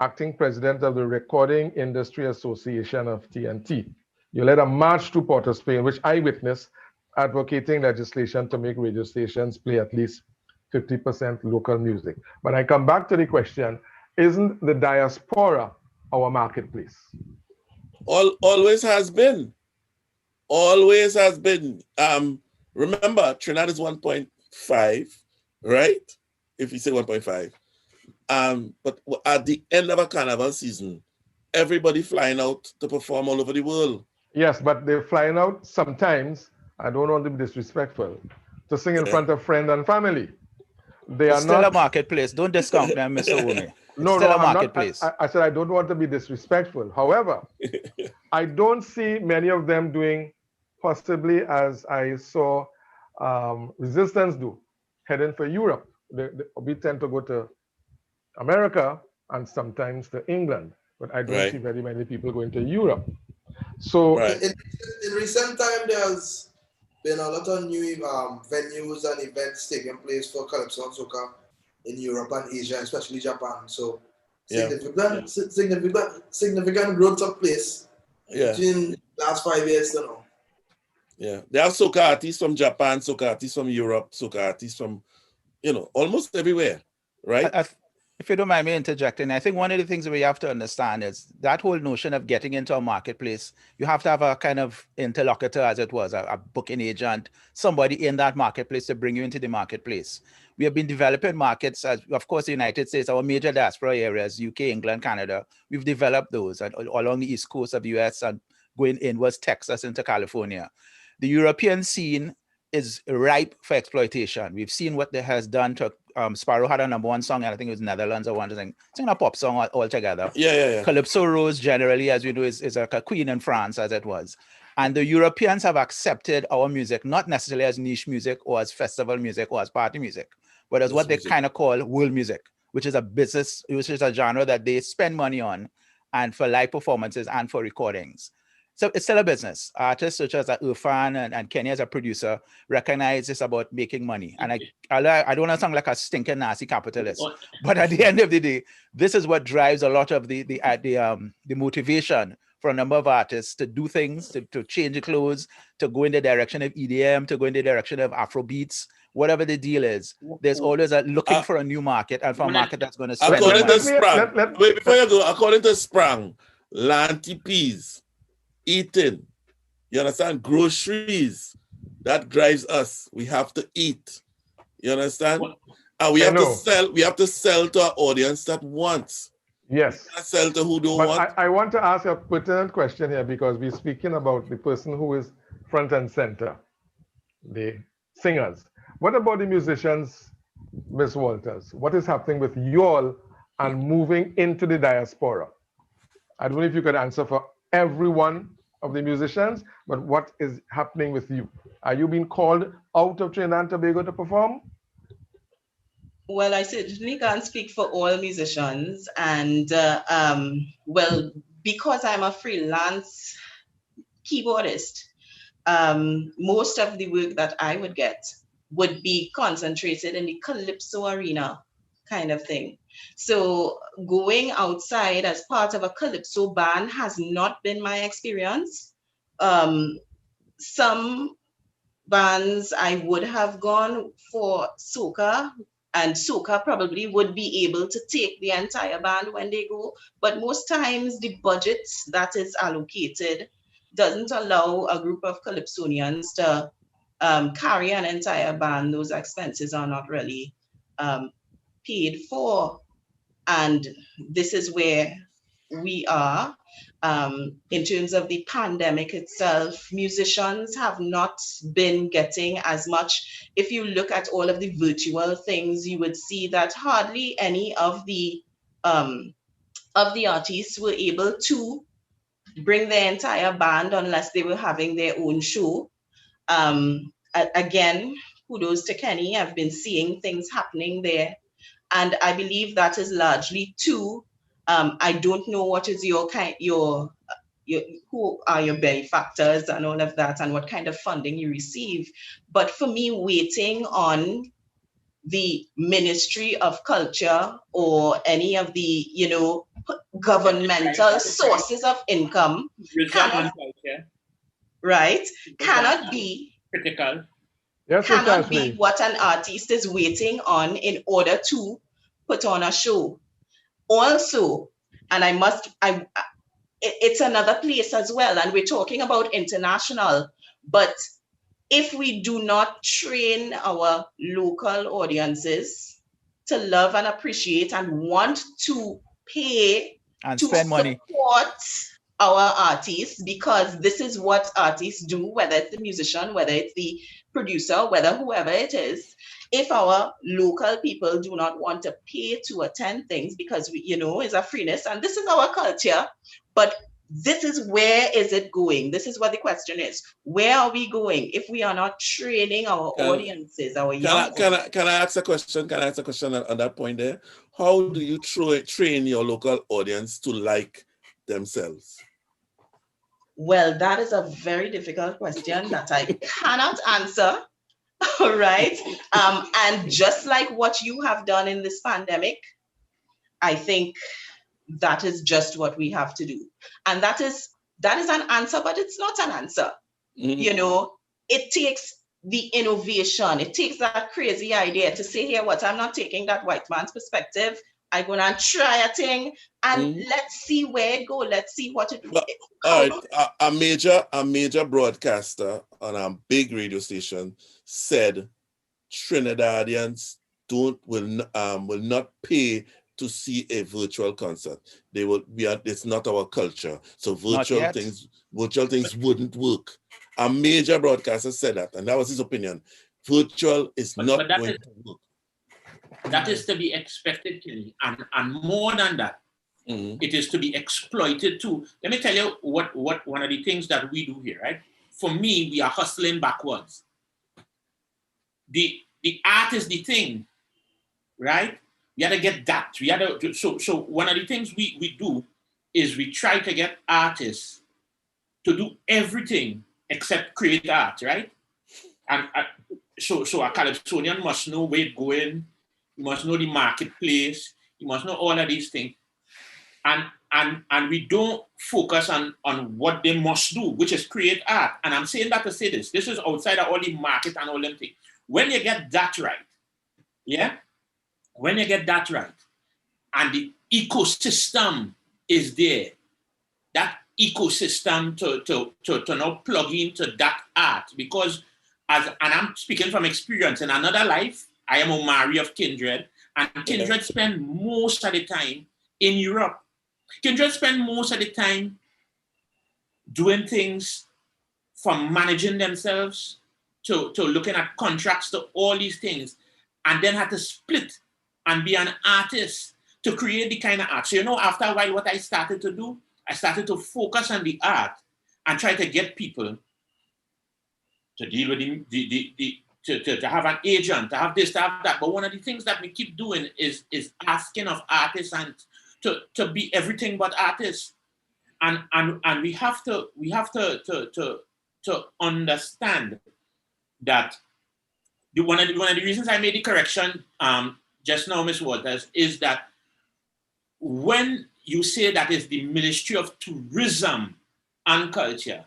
acting president of the Recording Industry Association of TNT. You led a march to Port of Spain, which I witnessed, advocating legislation to make radio stations play at least 50% local music. But I come back to the question, isn't the diaspora our marketplace? Always has been. Always has been. Remember, Trinidad is 1.5, right? If you say 1.5. But at the end of a carnival season, everybody flying out to perform all over the world. Yes, but they're flying out sometimes, I don't want to be disrespectful, to sing in front of friends and family. They are still not a marketplace. Don't discount them, Mr. Ome. No, still a I'm marketplace. I said I don't want to be disrespectful. However, I don't see many of them doing possibly as I saw Resistance do, heading for Europe. We tend to go to America and sometimes to England, but I don't see very many people going to Europe. So in recent time, there's been a lot of new venues and events taking place for calypso and soca in Europe and Asia, especially Japan. So significant growth took place between the last 5 years to now. Yeah, there are soca artists from Japan, soca artists from Europe, soca artists from, almost everywhere, right? If you don't mind me interjecting, I think one of the things that we have to understand is that whole notion of getting into a marketplace, you have to have a kind of interlocutor, as it was, a booking agent, somebody in that marketplace to bring you into the marketplace. We have been developing markets, as of course, the United States, our major diaspora areas, UK, England, Canada, we've developed those and along the East Coast of the US and going inwards, Texas into California. The European scene is ripe for exploitation. We've seen what it has done to Sparrow had a #1 song, and I think it was Netherlands or one thing, singing a pop song altogether. Yeah. Calypso Rose generally, as we know, is a queen in France, as it was. And the Europeans have accepted our music, not necessarily as niche music or as festival music or as party music, but as what they kind of call world music, which is a business, which is a genre that they spend money on and for live performances and for recordings. So it's still a business. Artists such as Irfan and Kenny as a producer recognize it's about making money. And I don't want to sound like a stinking nasty capitalist, but at the end of the day, this is what drives a lot of the motivation for a number of artists to do things, to change the clothes, to go in the direction of EDM, to go in the direction of Afro beats, whatever the deal is. There's always looking for a new market and for a market that's going to spend according money. to Sprang, wait, before you go, according to Sprang, Lanty peas, eating, you understand, groceries, that drives us. We have to eat, you understand? And we have to sell to our audience that wants. Yes. We can't sell to who don't but want. I want to ask a pertinent question here, because we're speaking about the person who is front and center, the singers. What about the musicians, Ms. Walters? What is happening with you all and moving into the diaspora? I don't know if you could answer for everyone of the musicians, but what is happening with you? Are you being called out of Trinidad and Tobago to perform? Well, I certainly can't speak for all musicians. And well, because I'm a freelance keyboardist, most of the work that I would get would be concentrated in the calypso arena kind of thing. So going outside as part of a calypso band has not been my experience. Some bands I would have gone for soca, and soca probably would be able to take the entire band when they go, but most times the budget that is allocated doesn't allow a group of calypsonians to carry an entire band. Those expenses are not really paid for. And this is where we are. In terms of the pandemic itself, musicians have not been getting as much. If you look at all of the virtual things, you would see that hardly any of the artists were able to bring their entire band unless they were having their own show. Again, kudos to Kenny. I've been seeing things happening there. And I believe that is largely too, I don't know what is who are your benefactors and all of that, and what kind of funding you receive. But for me, waiting on the Ministry of Culture or any of the, governmental sources of income cannot be critical. Yes, cannot be what an artist is waiting on in order to put on a show. Also, and it's another place as well, and we're talking about international, but if we do not train our local audiences to love and appreciate and want to pay and to spend money, support our artists, because this is what artists do, whether it's the musician, whether it's the producer, whether whoever it is, if our local people do not want to pay to attend things, because it's a freeness and this is our culture, but this is where is it going? This is what the question is. Where are we going if we are not training our audiences, our young audiences? Can I ask a question? Can I ask a question on that point there? How do you train your local audience to like themselves? Well, that is a very difficult question that I cannot answer. All right. And just like what you have done in this pandemic, I think that is just what we have to do. And that is an answer, but it's not an answer. Mm-hmm. It takes the innovation. It takes that crazy idea to say, here, what, I'm not taking that white man's perspective. I go and try a thing, and let's see where it go. Let's see what it. But, all right, a major broadcaster on a big radio station said Trinidadians will not pay to see a virtual concert. They will be. It's not our culture. So virtual things wouldn't work. A major broadcaster said that, and that was his opinion. Virtual is not going to work. That is to be expected, Kenny, and more than that, it is to be exploited too. Let me tell you what one of the things that we do here, right? For me, we are hustling backwards. The art is the thing, right? We had to get that. We had to, so one of the things we do is we try to get artists to do everything except create art, right? And so a Calypsonian must know where it's going. You must know the marketplace. You must know all of these things. And we don't focus on what they must do, which is create art. And I'm saying that to say this. This is outside of all the market and all them things. When you get that right, yeah? When you get that right, and the ecosystem is there, that ecosystem to now plug into that art, because and I'm speaking from experience, in another life, I am Omari of Kindred, and Kindred spend most of the time in Europe. Kindred spend most of the time doing things from managing themselves to looking at contracts to all these things, and then had to split and be an artist to create the kind of art. So, you know, after a while, what I started to do, I started to focus on the art and try to get people to deal with to have an agent, to have this, to have that. But one of the things that we keep doing is asking of artists and to be everything but artists. And we have to understand that one of the reasons I made the correction just now, Ms. Waters, is that when you say that is the Ministry of Tourism and Culture,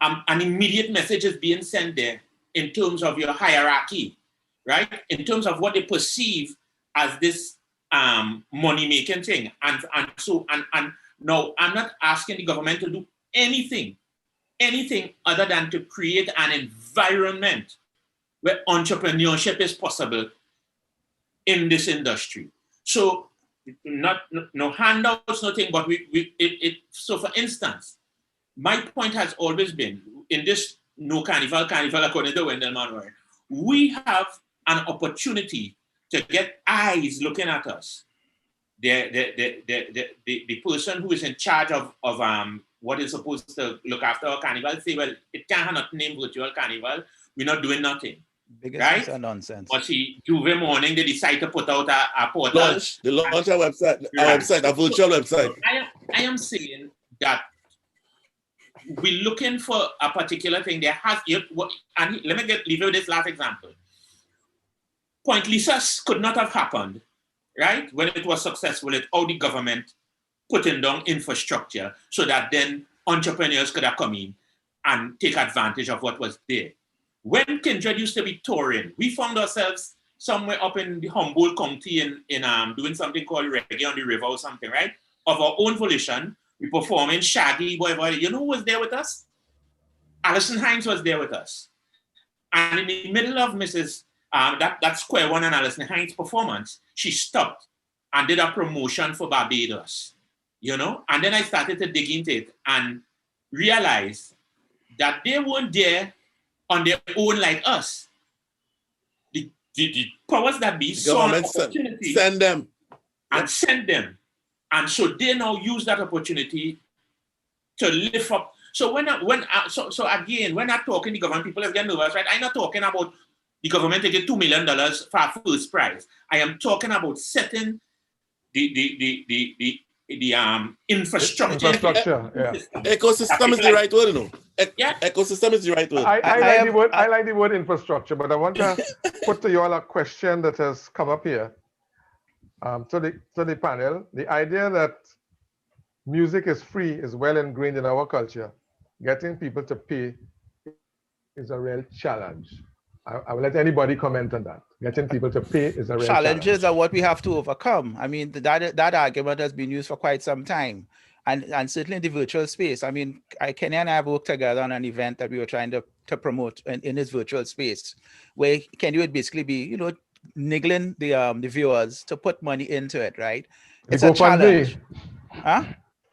an immediate message is being sent there in terms of your hierarchy, right? In terms of what they perceive as this money-making thing. And no, I'm not asking the government to do anything other than to create an environment where entrepreneurship is possible in this industry. So no handouts, nothing, but so for instance, my point has always been in this no carnival according to Wendell Manuel, we have an opportunity to get eyes looking at us. The person who is in charge of what is supposed to look after our carnival say, well, it can't have nothing named virtual carnival. We're not doing nothing. Biggest nonsense. But see, Tuesday morning they decide to put out a portal. They launch a website, a virtual website. I am saying that we're looking for a particular thing. There has, and let me leave you with this last example. Point Lisas could not have happened, right? When it was successful, all the government putting down infrastructure so that then entrepreneurs could have come in and take advantage of what was there. When Kindred used to be touring, we found ourselves somewhere up in the Humboldt County in doing something called Reggae on the River or something, right? Of our own volition, we performing Shaggy, boy. You know who was there with us? Alison Hines was there with us. And in the middle of that Square One and Alison Hines performance, she stopped and did a promotion for Barbados, you know? And then I started to dig into it and realize that they weren't there on their own like us. The powers that be saw an opportunity, send them. And send them. And so they now use that opportunity to lift up. So so again, when I'm talking the government, people are getting nervous, right? I'm not talking about the government taking $2 million for first prize. I am talking about setting the infrastructure. Ecosystem is the right word, you know. Ecosystem is the right word. I like the word infrastructure, but I want to put to you all a question that has come up here. To the panel, the idea that music is free is well ingrained in our culture. Getting people to pay is a real challenge. I will let anybody comment on that. Getting people to pay is a real Challenges are what we have to overcome. I mean, that argument has been used for quite some time. And certainly in the virtual space. I mean, Kenny and I have worked together on an event that we were trying to promote in this virtual space, where Kenny would basically be, niggling the viewers to put money into it, right? It's a challenge. Huh?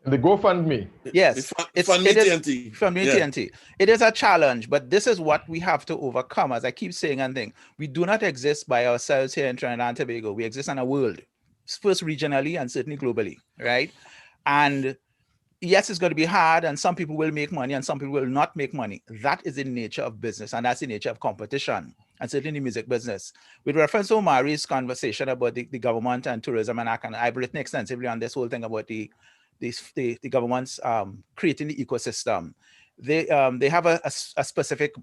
The GoFundMe. Yes, it's from TNT. From TNT. It is a challenge, but this is what we have to overcome. As I keep saying and thing, we do not exist by ourselves here in Trinidad and Tobago. We exist in a world, first regionally and certainly globally, right? And yes, it's going to be hard, and some people will make money and some people will not make money. That is the nature of business, and that's the nature of competition, and certainly the music business. With reference to Omari's conversation about the government and tourism, and I've written extensively on this whole thing about the government's creating the ecosystem. They have a specific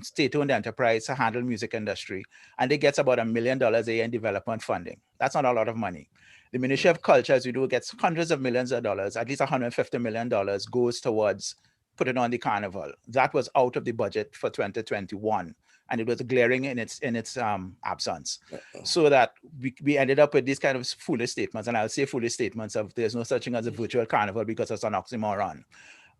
state-owned enterprise to handle music industry, and they get about $1 million a year in development funding. That's not a lot of money. The Ministry of Culture, as we do, gets hundreds of millions of dollars. At least $150 million goes towards putting on the carnival. That was out of the budget for 2021, and it was glaring in its absence. So that we ended up with these kind of foolish statements, and I'll say foolish statements of there's no such thing as a virtual carnival because it's an oxymoron.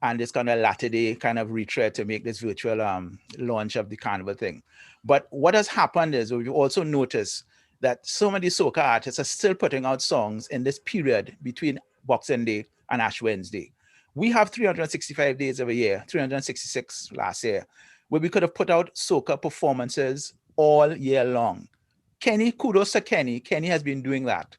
And this kind of latter-day kind of retread to make this virtual launch of the carnival thing. But what has happened is we've also noticed that so many soca artists are still putting out songs in this period between Boxing Day and Ash Wednesday. We have 365 days of a year, 366 last year, where we could have put out soca performances all year long. Kenny, kudos to Kenny. Kenny has been doing that.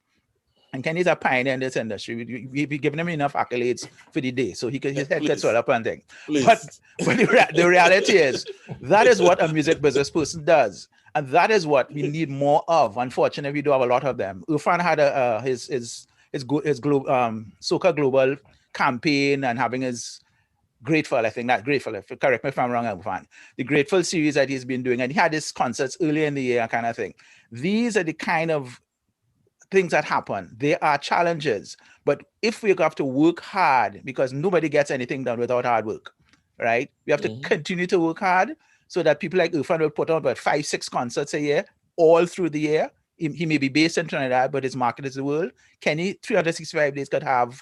And Kenny's a pioneer in this industry. We've given him enough accolades for the day, so his head gets swell up and thing. But the reality is, that is what a music business person does. And that is what we need more of. Unfortunately, we do have a lot of them. Irfan had his Soca Global campaign and having his Grateful, I think, not Grateful, correct me if I'm wrong, Irfan. The Grateful series that he's been doing, and he had his concerts earlier in the year kind of thing. These are the kind of things that happen. They are challenges. But if we have to work hard, because nobody gets anything done without hard work, right? We have to continue to work hard, so that people like Irfan will put on about 5-6 concerts a year, all through the year. He may be based in Trinidad, but his market is the world. Kenny, 365 days could have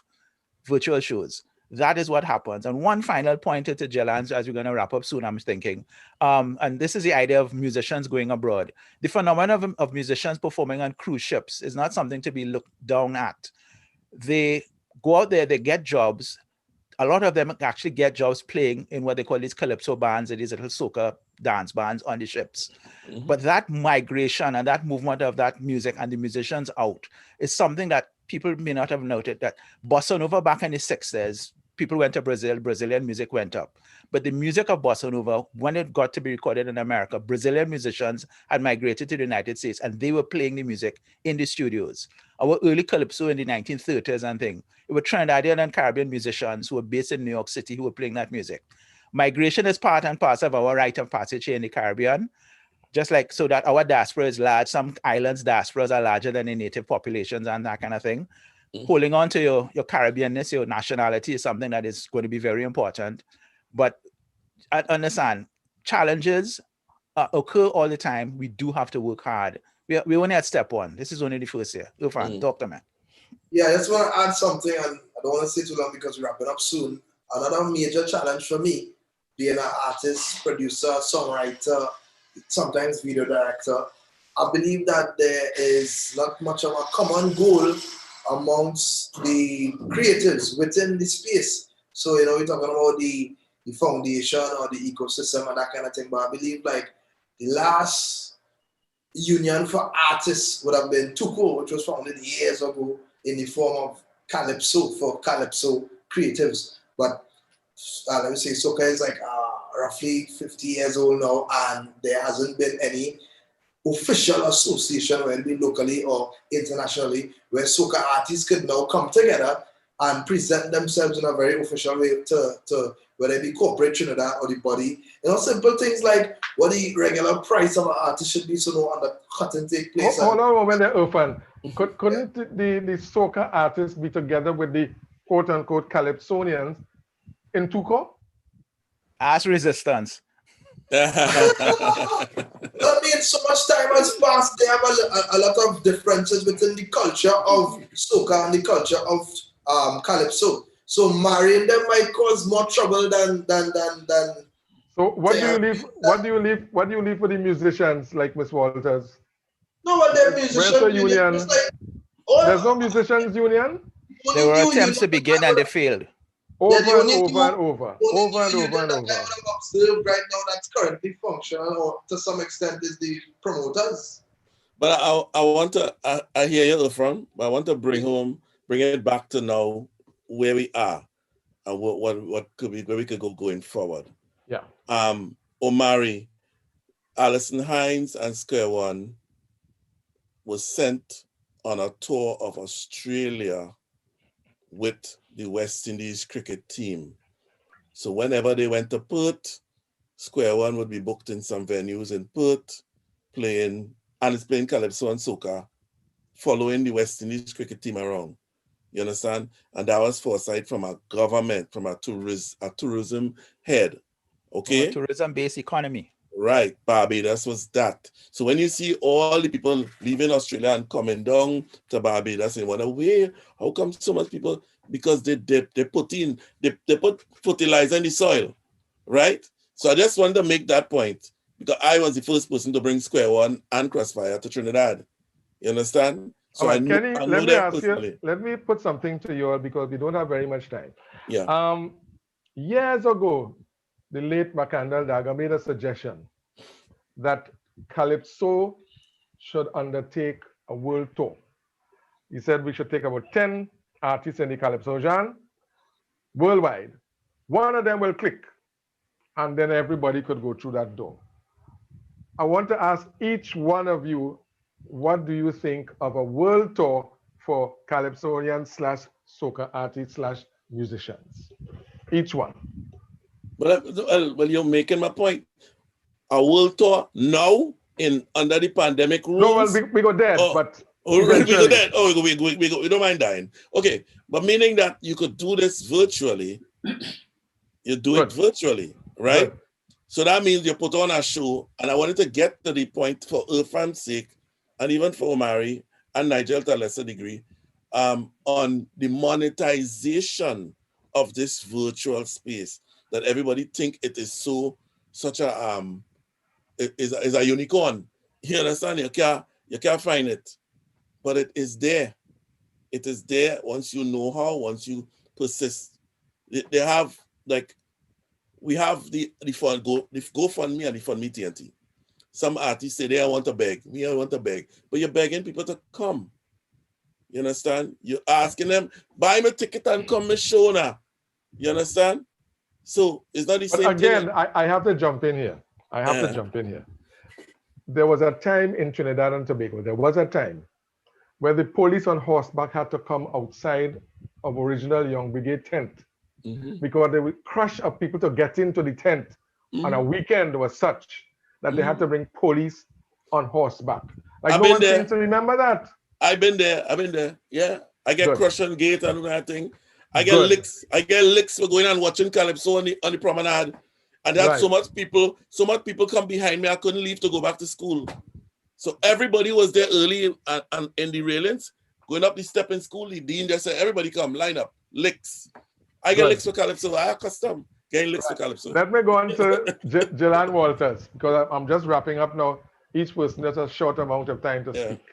virtual shows. That is what happens. And one final pointer to Jelans, as we're going to wrap up soon, I'm thinking, and this is the idea of musicians going abroad. The phenomenon of musicians performing on cruise ships is not something to be looked down at. They go out there, they get jobs. A lot of them actually get jobs playing in what they call these calypso bands, or these little soca dance bands on the ships. But that migration and that movement of that music and the musicians out is something that people may not have noted. That Bossa Nova back in the 60s, people went to Brazil, Brazilian music went up. But the music of Bossa Nova, when it got to be recorded in America, Brazilian musicians had migrated to the United States and they were playing the music in the studios. Our early calypso in the 1930s and thing, it were Trinidadian and Caribbean musicians who were based in New York City who were playing that music. Migration is part and parcel of our rite of passage here in the Caribbean, just like so that our diaspora is large. Some islands' diasporas are larger than the native populations and that kind of thing. Holding on to your Caribbeanness, your nationality is something that is going to be very important. But I understand, challenges occur all the time. We do have to work hard. We're only at step one. This is only the first year. Irfan, talk to me. Yeah, I just want to add something, and I don't want to say too long because we're wrapping up soon. Another major challenge for me, being an artist, producer, songwriter, sometimes video director, I believe that there is not much of a common goal amongst the creatives within the space. So, we're talking about the foundation or the ecosystem and that kind of thing, but I believe like the last union for artists would have been TUCO, which was founded years ago in the form of Calypso, for Calypso creatives. But let me say, Soca is like roughly 50 years old now, and there hasn't been any official association, whether it be locally or internationally, where soca artists could now come together and present themselves in a very official way to whether it be corporate Trinidad or the body. Simple things like what the regular price of an artist should be, so no undercutting take place. Hold on a moment there, Irfan. Couldn't the soca artists be together with the quote-unquote Calypsonians in TUCO? Ask Resistance. Not so much time has passed, there have a lot of differences within the culture of soca and the culture of calypso. So marrying them might cause more trouble than. So what do you leave? What do you leave? What do you leave for the musicians like Miss Walters? No, well, they're musicians. Where's the union? Like, there's no musicians union. There were attempts to begin and they failed. Over and over and over. Over and over and over. Observed right now that's currently functional, or to some extent is the promoters. But I want to, I hear you from, but I want to bring it back to now where we are and what could be, where we could go going forward. Yeah. Omari, Alison Hines and Square One was sent on a tour of Australia with the West Indies cricket team. So whenever they went to Perth, Square One would be booked in some venues in Perth, playing calypso and soca, following the West Indies cricket team around. You understand? And that was foresight from a government, from a tourism head. Okay? Tourism-based economy. Right, Barbados was that. So when you see all the people leaving Australia and coming down to Barbados and wonder, where, how come so much people? Because they put fertilizer in the soil, right? So I just wanted to make that point because I was the first person to bring Square One and Crossfire to Trinidad. You understand? So Right, I Kenny, know let me them ask personally. you, let me put something to you all because we don't have very much time. Yeah. Years ago, the late Macandal Daga made a suggestion that Calypso should undertake a world tour. He said we should take about 10 artists in the Calypso genre worldwide. One of them will click, and then everybody could go through that door. I want to ask each one of you, what do you think of a world tour for Calypsonians / soca artists / musicians? Each one. Well, you're making my point. A world tour now under the pandemic rules. No, well, we go dead, but we go dead. Oh, we don't mind dying. Okay, but meaning that you could do this virtually. You do it virtually, right? Good. So that means you put on a show, and I wanted to get to the point for Irfan's sake, and even for Omari and Nigel to a lesser degree, on the monetization of this virtual space that everybody think it is such a is a unicorn. You understand? You can't find it, but it is there. It is there once you know how. Once you persist, they have we have the GoFundMe and the Fund Me TNT. Some artists say I want to beg. Me, I want to beg, but you're begging people to come. You understand? You're asking them buy me a ticket and come to show now. You understand? So it's not the same again, thing. I have to jump in here. There was a time in Trinidad and Tobago, there was a time where the police on horseback had to come outside of original Young Brigade tent because they would crush up people to get into the tent on a weekend was such that they had to bring police on horseback. Like no one seems to remember that. I've been there. Yeah. I get crushed on gate and that thing. I get licks for going and watching Calypso on the promenade. And have so much people come behind me, I couldn't leave to go back to school. So everybody was there early and in the railings, going up the step in school. The dean just said, everybody come, line up, licks. I get licks for Calypso. I custom getting licks for Calypso. Let me go on to Jillian Walters, because I'm just wrapping up now. Each person has a short amount of time to speak.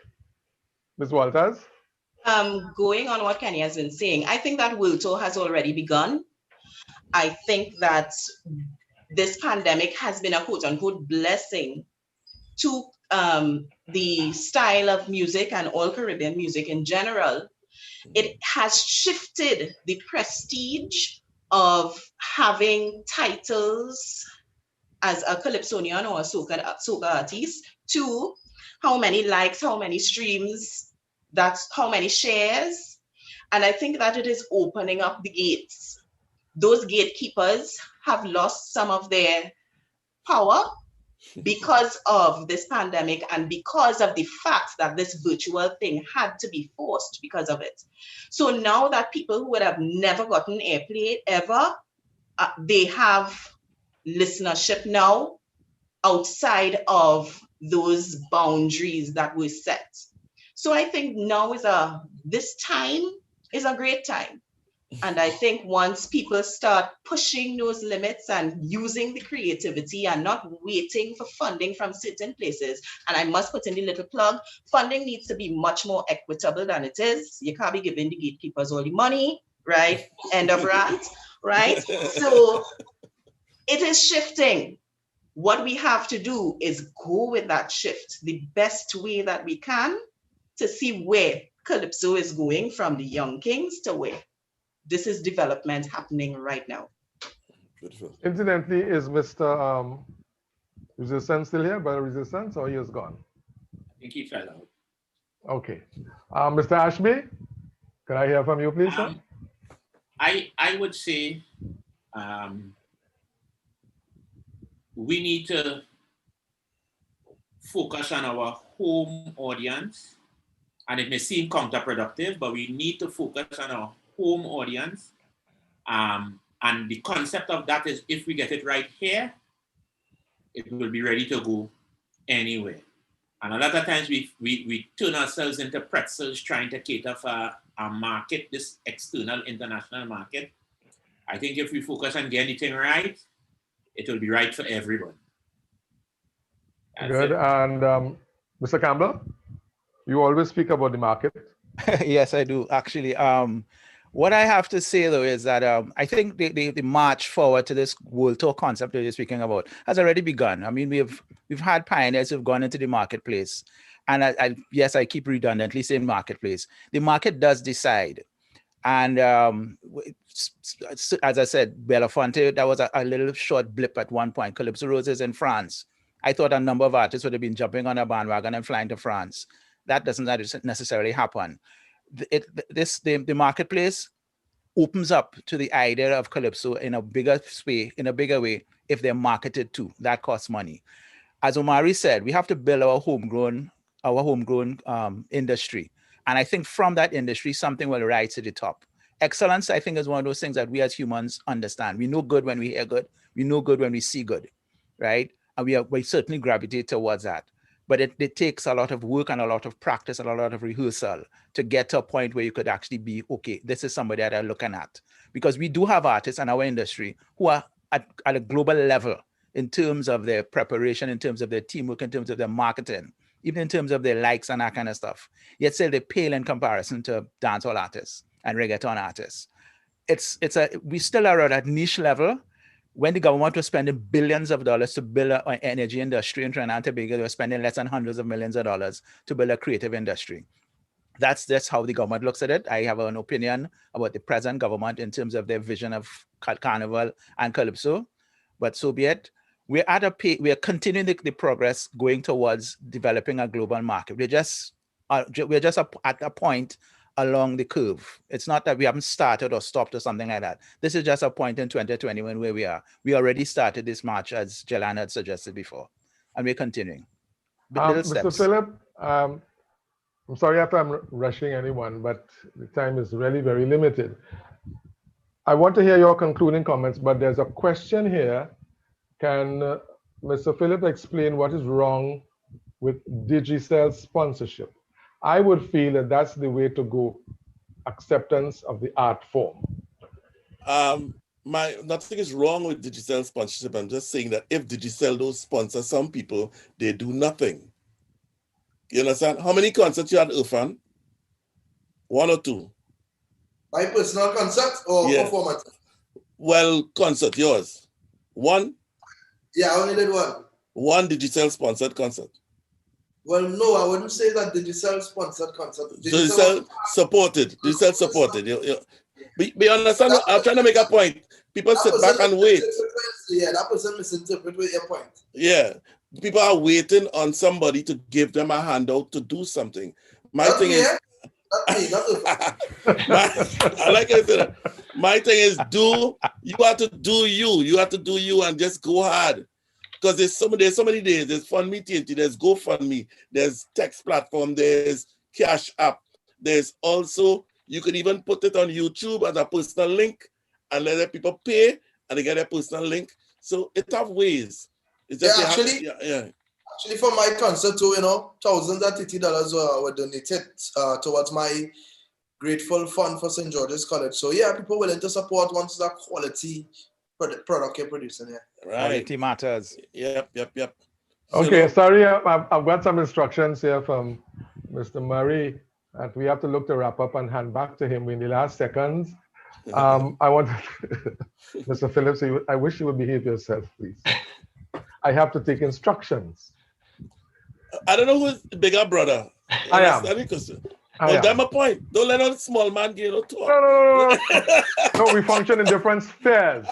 Ms. Walters? Going on what Kenny has been saying, I think that World Tour has already begun. I think that this pandemic has been a quote-unquote blessing to the style of music and all Caribbean music in general. It has shifted the prestige of having titles as a Calypsonian or a soca artist to how many likes, how many streams, that's how many shares. And I think that it is opening up the gates. Those gatekeepers have lost some of their power because of this pandemic and because of the fact that this virtual thing had to be forced because of it. So now that people who would have never gotten airplay ever, they have listenership now outside of those boundaries that were set. So I think now this time is a great time. And I think once people start pushing those limits and using the creativity and not waiting for funding from certain places, and I must put in the little plug, funding needs to be much more equitable than it is. You can't be giving the gatekeepers all the money, right? End of rant, right? So it is shifting. What we have to do is go with that shift the best way that we can to see where Calypso is going from the young kings to where this is development happening right now. Beautiful. Incidentally, is Mr. Resistance still here? Brother Resistance, or he is gone? I think he fell out. Okay. Mr. Ashby, can I hear from you, please, sir? I would say we need to focus on our home audience, and it may seem counterproductive, but we need to focus on our home audience. And the concept of that is if we get it right here, it will be ready to go anywhere. And a lot of times we turn ourselves into pretzels trying to cater for a market, this external international market. I think if we focus on getting anything right, it will be right for everyone. Good. And Mr. Campbell, you always speak about the market. Yes, I do. Actually, what I have to say, though, is that I think the march forward to this World Tour concept that you're speaking about has already begun. I mean, we've had pioneers who've gone into the marketplace. And yes, I keep redundantly saying marketplace. The market does decide. And as I said, Belafonte, that was a little short blip at one point. Calypso Roses in France. I thought a number of artists would have been jumping on a bandwagon and flying to France. That doesn't necessarily happen. The marketplace opens up to the idea of Calypso in a bigger way if they're marketed to. That costs money. As Omari said, we have to build our homegrown industry. And I think from that industry, something will rise to the top. Excellence, I think, is one of those things that we as humans understand. We know good when we hear good. We know good when we see good, right? And we certainly gravitate towards that. But it takes a lot of work and a lot of practice and a lot of rehearsal to get to a point where you could actually be, okay, this is somebody that I'm looking at. Because we do have artists in our industry who are at a global level in terms of their preparation, in terms of their teamwork, in terms of their marketing, even in terms of their likes and that kind of stuff. Yet still they pale in comparison to dancehall artists and reggaeton artists. We still are at a niche level. When the government was spending billions of dollars to build an energy industry in Trinidad and Tobago, they were spending less than hundreds of millions of dollars to build a creative industry. That's how the government looks at it. I have an opinion about the present government in terms of their vision of Carnival and Calypso, but so be it. We're are continuing the progress going towards developing a global market. We're just at a point along the curve. It's not that we haven't started or stopped or something like that. This is just a point in 2021 where we are. We already started this march, as Jelan had suggested before, and we're continuing. Mr. Philip, I'm sorry if I'm rushing anyone, but the time is really very limited. I want to hear your concluding comments, but there's a question here. Can Mr. Philip explain what is wrong with Digicel sponsorship? I would feel that that's the way to go, acceptance of the art form. Nothing is wrong with Digicel sponsorship. I'm just saying that if Digicel don't sponsor some people, they do nothing. You understand? How many concerts you had, Irfan? One or two? My personal concert or performance? Well, concert, yours. One? Yeah, I only did one. One Digicel sponsored concert. Well, no, I wouldn't say that Digicel sponsored concert. Digicel supported. Digicel supported. You understand? I'm trying to make a point. People sit back and wait. Yeah, that person misinterpreted your point. Yeah. People are waiting on somebody to give them a handout to do something. My thing is, my thing is, you have to do you. You have to do you and just go hard. Because there's so many days. There's FundMe TNT, there's GoFundMe, there's text platform, there's Cash App. There's also, you can even put it on YouTube as a personal link and let people pay and they get a personal link. So it have ways. It's just actually, Actually, for my concert too, thousands of $30 were donated towards my grateful fund for St. George's College. So yeah, people willing to support once that quality product you're producing. Yeah. Right. Quality matters. Yep. Okay, sorry, I've got some instructions here from Mr. Murray that we have to look to wrap up and hand back to him in the last seconds. I want Mr. Phillips, I wish you would behave yourself, please. I have to take instructions. I don't know who's the bigger brother. I am. That's my point. Don't let a small man get no talk. No. No, we function in different spheres.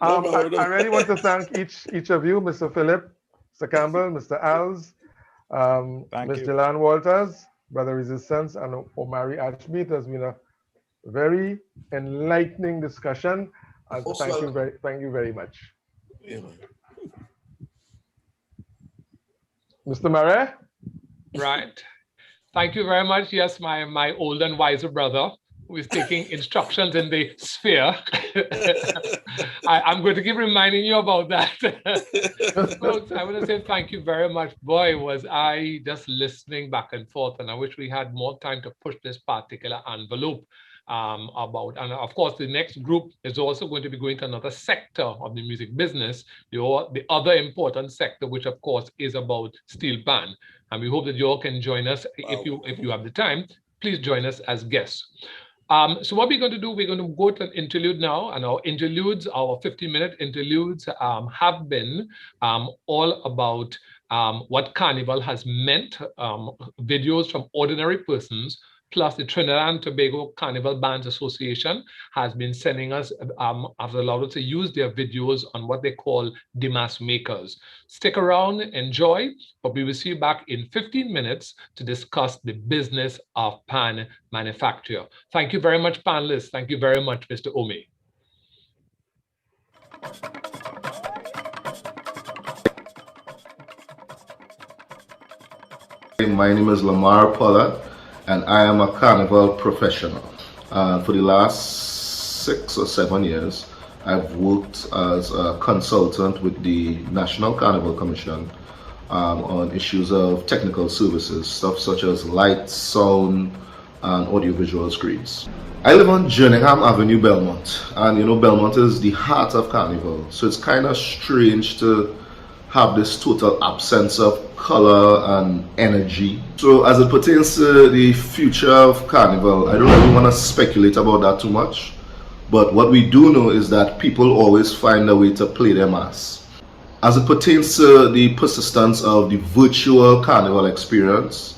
I really want to thank each of you, Mr. Phillip, Mr. Campbell, Mr. Alves, Ms. Jelan Walters, Brother Resistance, and Omari Ashby. It has been a very enlightening discussion. And thank you very much. Yeah. Mr. Murray? Right. Thank you very much. Yes, my older and wiser brother who is taking instructions in the sphere. I'm going to keep reminding you about that. Folks, I want to say thank you very much. Boy, was I just listening back and forth, and I wish we had more time to push this particular envelope about. And of course, the next group is also going to be going to another sector of the music business, the other important sector, which of course is about Steelpan. And we hope that you all can join us. If you have the time, please join us as guests. So what we're going to do, we're going to go to an interlude now, and our interludes, our 50-minute interludes have been all about what Carnival has meant, videos from ordinary persons, plus the Trinidad and Tobago Carnival Bands Association has been sending us, have allowed us to use their videos on what they call the mass makers. Stick around, enjoy, but we will see you back in 15 minutes to discuss the business of pan manufacture. Thank you very much, panelists. Thank you very much, Mr. Omi. My name is Lamar Pollard, and I am a Carnival professional. For the last 6 or 7 years, I've worked as a consultant with the National Carnival Commission on issues of technical services, stuff such as lights, sound, and audiovisual screens. I live on Jerningham Avenue, Belmont, and Belmont is the heart of Carnival, so it's kind of strange to have this total absence of color and energy. So as it pertains to the future of Carnival, I don't really want to speculate about that too much, but what we do know is that people always find a way to play their mass. As it pertains to the persistence of the virtual Carnival experience,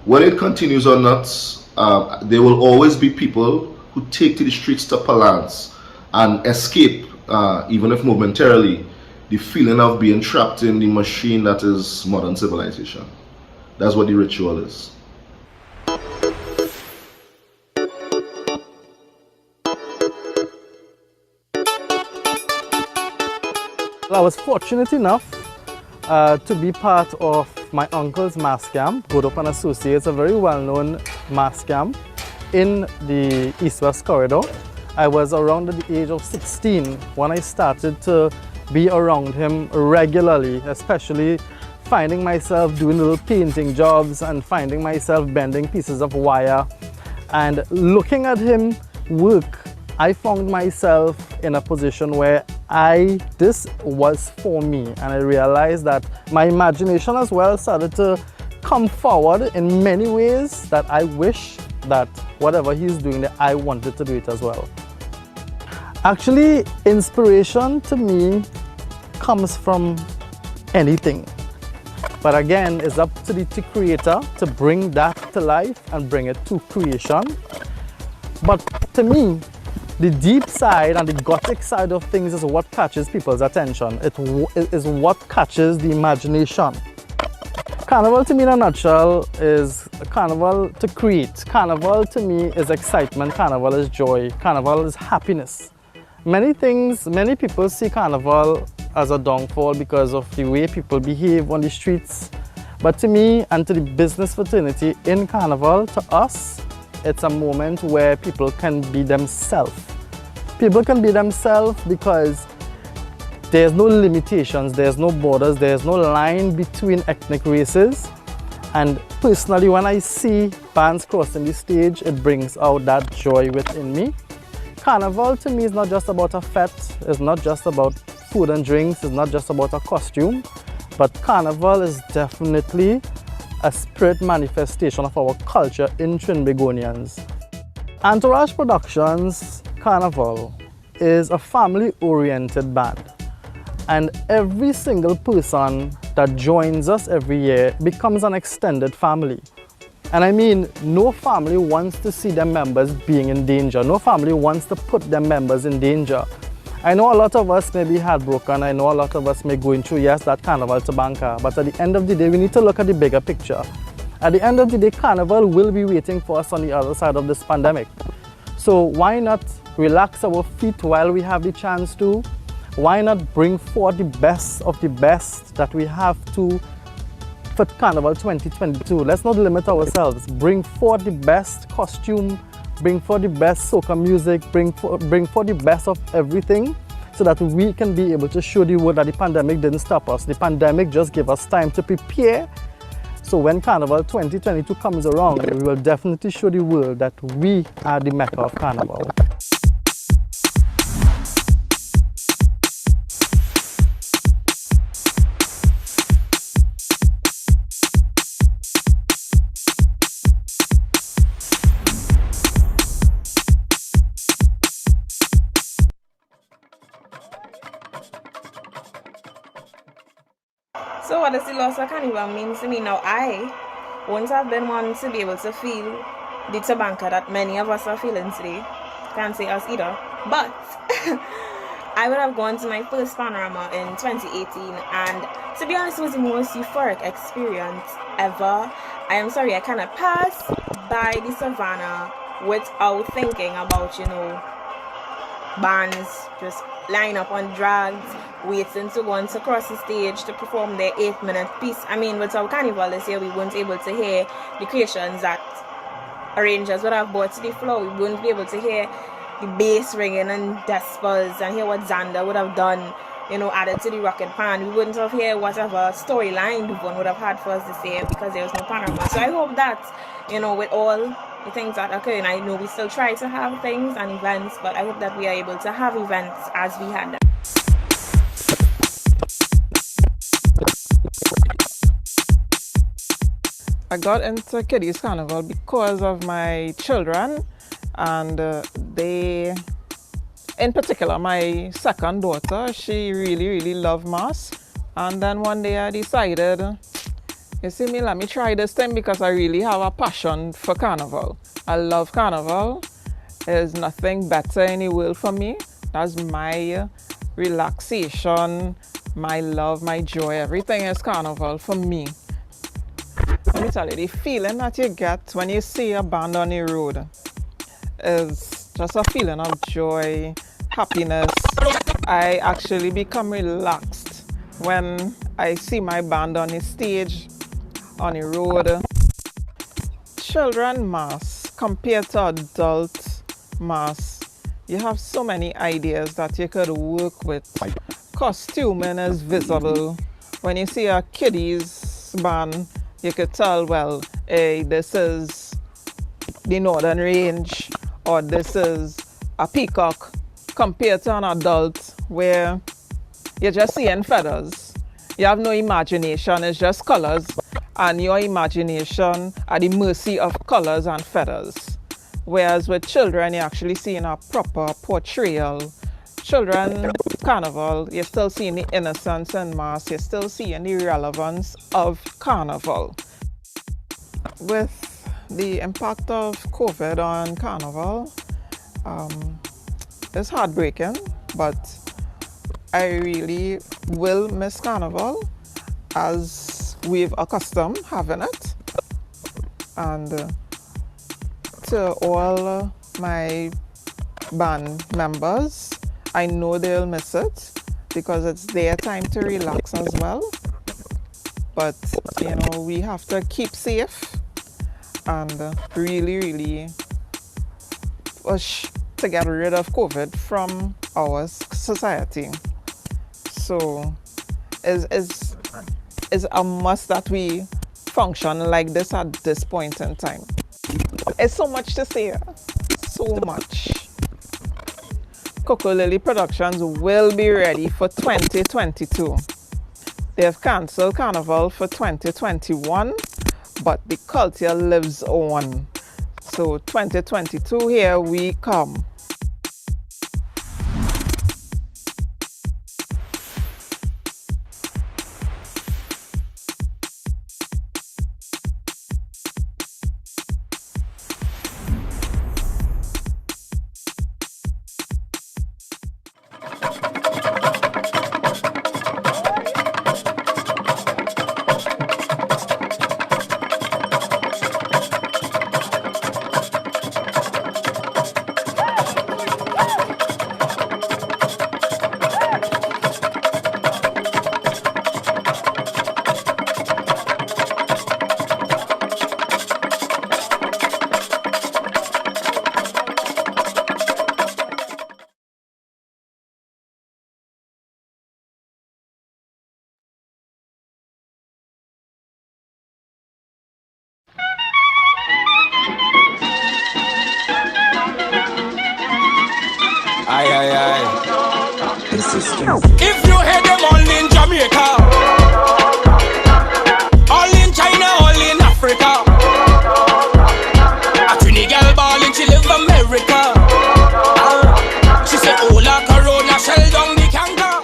when it continues or not, there will always be people who take to the streets to Palance and escape, even if momentarily, the feeling of being trapped in the machine that is modern civilization. That's what the ritual is. I was fortunate enough to be part of my uncle's mass camp. Godop and Associates, a very well-known mass camp in the East-West corridor. I was around the age of 16 when I started to be around him regularly, especially finding myself doing little painting jobs and finding myself bending pieces of wire. And looking at him work, I found myself in a position where this was for me, and I realized that my imagination as well started to come forward in many ways that I wish that whatever he's doing there, I wanted to do it as well. Actually, inspiration to me comes from anything. But again, it's up to the creator to bring that to life and bring it to creation. But to me, the deep side and the gothic side of things is what catches people's attention. It is what catches the imagination. Carnival to me in a nutshell is carnival to create. Carnival to me is excitement. Carnival is joy. Carnival is happiness. Many people see Carnival as a downfall because of the way people behave on the streets. But to me and to the business fraternity in Carnival, to us, it's a moment where people can be themselves. People can be themselves because there's no limitations, there's no borders, there's no line between ethnic races. And personally, when I see bands crossing the stage, it brings out that joy within me. Carnival to me is not just about a fete, it's not just about food and drinks, it's not just about a costume, but Carnival is definitely a spirit manifestation of our culture in Trinbagonians. Entourage Productions Carnival is a family-oriented band, and every single person that joins us every year becomes an extended family. And I mean, no family wants to see their members being in danger. No family wants to put their members in danger. I know a lot of us may be heartbroken. I know a lot of us may go through, yes, that Carnival to banker. But at the end of the day, we need to look at the bigger picture. At the end of the day, Carnival will be waiting for us on the other side of this pandemic. So why not relax our feet while we have the chance to? Why not bring forth the best of the best that we have to for Carnival 2022? Let's not limit ourselves. Bring forth the best costume, bring forth the best soca music, bring forth the best of everything, so that we can be able to show the world that the pandemic didn't stop us. The pandemic just gave us time to prepare. So when Carnival 2022 comes around, we will definitely show the world that we are the Mecca of Carnival. So what does the loss of Carnival mean to me now? I won't have been one to be able to feel the tabanka that many of us are feeling today. Can't say us either. But I would have gone to my first panorama in 2018, and to be honest, it was the most euphoric experience ever. I am sorry, I kind of passed by the savannah without thinking about, bands just line up on drags, waiting to go on to cross the stage to perform their 8-minute piece. I mean, with our Carnival this year, we weren't able to hear the creations that arrangers would have brought to the floor. We wouldn't be able to hear the bass ringing and decibels and hear what Xander would have done, added to the rocket pan. We wouldn't have heard whatever storyline Duvon would have had for us this year because there was no panorama. So I hope that, with all the things that occur, and I know we still try to have things and events, but I hope that we are able to have events as we had them. I got into Kiddies Carnival because of my children, and they, in particular, my second daughter, she really, really loved Mass. And then one day I decided, you see me, let me try this thing because I really have a passion for Carnival. I love Carnival. There's nothing better in the world for me. That's my relaxation, my love, my joy. Everything is Carnival for me. Let me tell you, the feeling that you get when you see a band on the road is just a feeling of joy, happiness. I actually become relaxed when I see my band on the stage, on the road. Children Mass compared to adult Mass, you have so many ideas that you could work with. Costuming is visible. When you see a kiddies band, you could tell, well, hey, this is the Northern Range, or this is a peacock, compared to an adult where you're just seeing feathers. You have no imagination, it's just colors, and your imagination at the mercy of colors and feathers. Whereas with children, you're actually seeing a proper portrayal. Children Carnival, you're still seeing the innocence in Mass, you're still seeing the relevance of Carnival. With the impact of COVID on Carnival, it's heartbreaking, but I really will miss Carnival as we've accustomed having it. And to all my band members, I know they'll miss it because it's their time to relax as well. But, we have to keep safe and really, really push to get rid of COVID from our society. So it's a must that we function like this at this point in time. It's so much to say, so much. Coco Lily Productions will be ready for 2022. They have cancelled Carnival for 2021, but the culture lives on. So 2022, here we come. If you hear them all in Jamaica, all in China, all in Africa, a Trini girl ballin', she live America. She say, oh la Corona, shell down the canker.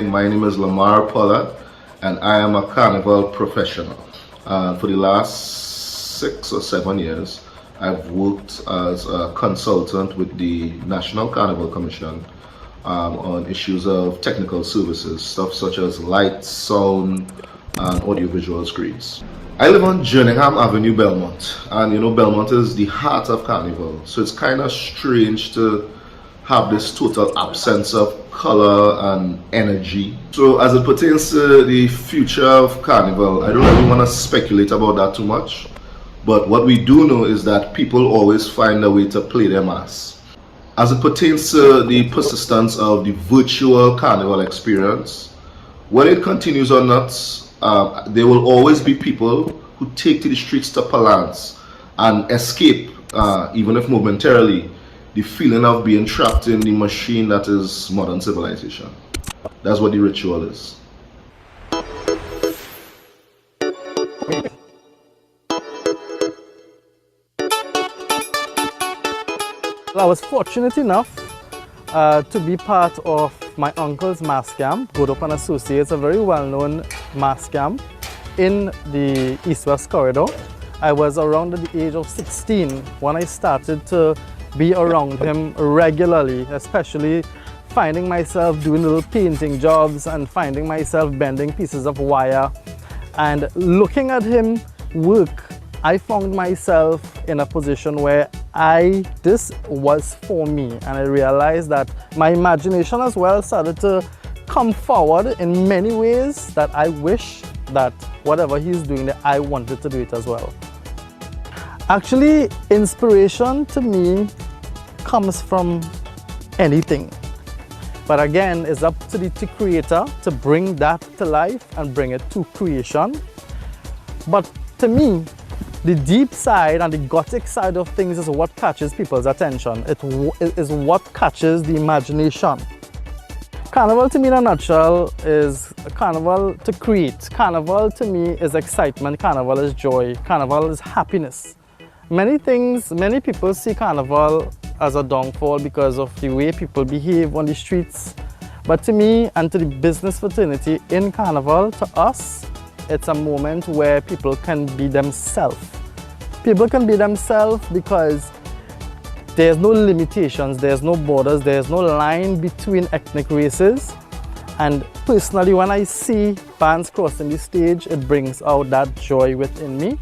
My name is Lamar Pollard, and I am a Carnival professional. For the last 6 or 7 years, I've worked as a consultant with the National Carnival Commission on issues of technical services, stuff such as light, sound, and audiovisual screens. I live on Jerningham Avenue, Belmont, and you know Belmont is the heart of Carnival, so it's kind of strange to have this total absence of color and energy. So as it pertains to the future of Carnival, I don't really want to speculate about that too much, but what we do know is that people always find a way to play their mass. As it pertains to the persistence of the virtual Carnival experience, whether it continues or not, there will always be people who take to the streets to Palance and escape, even if momentarily, the feeling of being trapped in the machine that is modern civilization. That's what the ritual is. I was fortunate enough to be part of my uncle's mass camp. Godup and Associates, a very well-known mass camp in the East-West corridor. I was around at the age of 16 when I started to be around him regularly, especially finding myself doing little painting jobs and finding myself bending pieces of wire. And looking at him work, I found myself in a position where this was for me, and I realized that my imagination as well started to come forward in many ways that I wish that whatever he's doing that I wanted to do it as well. Actually, inspiration to me comes from anything. But again, it's up to the creator to bring that to life and bring it to creation. But to me, the deep side and the gothic side of things is what catches people's attention. It is what catches the imagination. Carnival to me in a nutshell is a carnival to create. Carnival to me is excitement. Carnival is joy. Carnival is happiness. Many people see Carnival as a downfall because of the way people behave on the streets. But to me and to the business fraternity in Carnival, to us, it's a moment where people can be themselves. People can be themselves because there's no limitations, there's no borders, there's no line between ethnic races. And personally, when I see bands crossing the stage, it brings out that joy within me.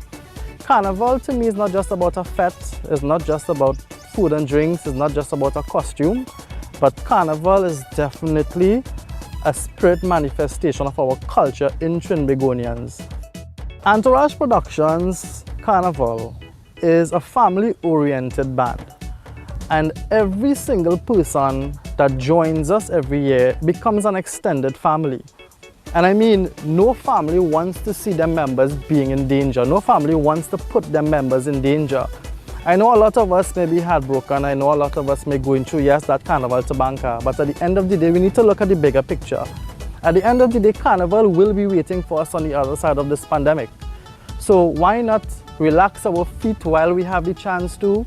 Carnival to me is not just about a fete, it's not just about food and drinks, it's not just about a costume, but Carnival is definitely a spirit manifestation of our culture in Trinbagonians. Entourage Productions Carnival is a family-oriented band, and every single person that joins us every year becomes an extended family. And I mean, no family wants to see their members being in danger. No family wants to put their members in danger. I know a lot of us may be heartbroken. I know a lot of us may go through, yes, that Carnival to banker. But at the end of the day, we need to look at the bigger picture. At the end of the day, Carnival will be waiting for us on the other side of this pandemic. So why not relax our feet while we have the chance to?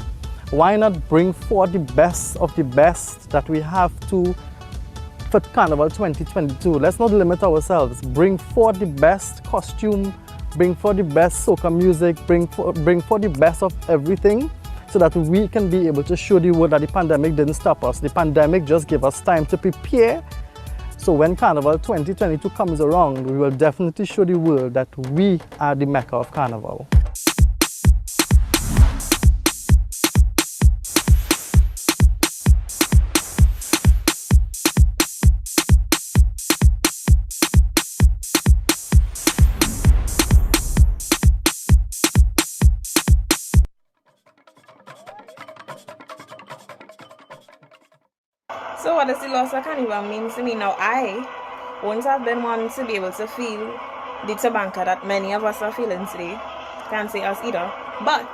Why not bring forth the best of the best that we have to for Carnival 2022? Let's not limit ourselves. Bring forth the best costume, bring forth the best soca music, bring forth the best of everything so that we can be able to show the world that the pandemic didn't stop us. The pandemic just gave us time to prepare. So when Carnival 2022 comes around, we will definitely show the world that we are the Mecca of Carnival. So what does the loss of Carnival mean to me now? I wouldn't have been one to be able to feel the tabanka that many of us are feeling today. Can't say us either. But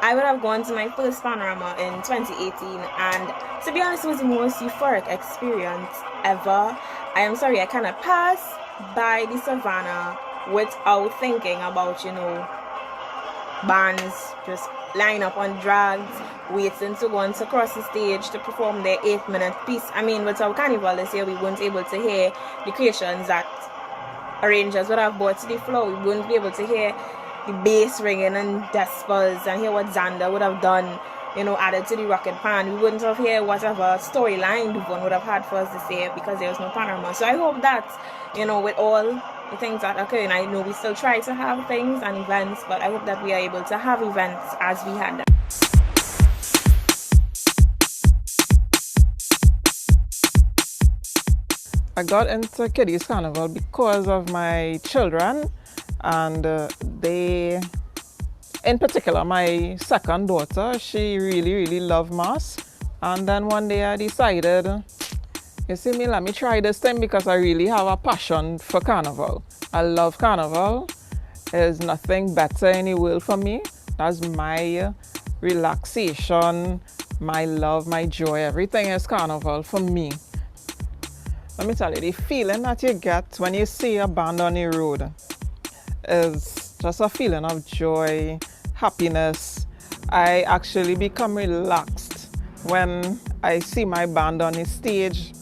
I would have gone to my first panorama in 2018, and to be honest, it was the most euphoric experience ever. I am sorry, I cannot pass by the savannah without thinking about, bands just line up on drags, waiting to go on to cross the stage to perform their 8-minute piece. I mean, with our Carnival this year, we weren't able to hear the creations that arrangers would have brought to the floor. We wouldn't be able to hear the bass ringing and decibels and hear what Xander would have done, added to the rocket pan. We wouldn't have heard whatever storyline Duvon would have had for us this year because there was no panorama. So I hope that, with all the things that occur, and I know we still try to have things and events, but I hope that we are able to have events as we had them. I got into Kiddies Carnival because of my children, and they, in particular, my second daughter, she really, really loved Mass. And then one day I decided, let me try this thing because I really have a passion for Carnival. I love Carnival. There's nothing better in the world for me. That's my relaxation, my love, my joy. Everything is Carnival for me. Let me tell you, the feeling that you get when you see a band on the road is just a feeling of joy, happiness. I actually become relaxed when I see my band on the stage,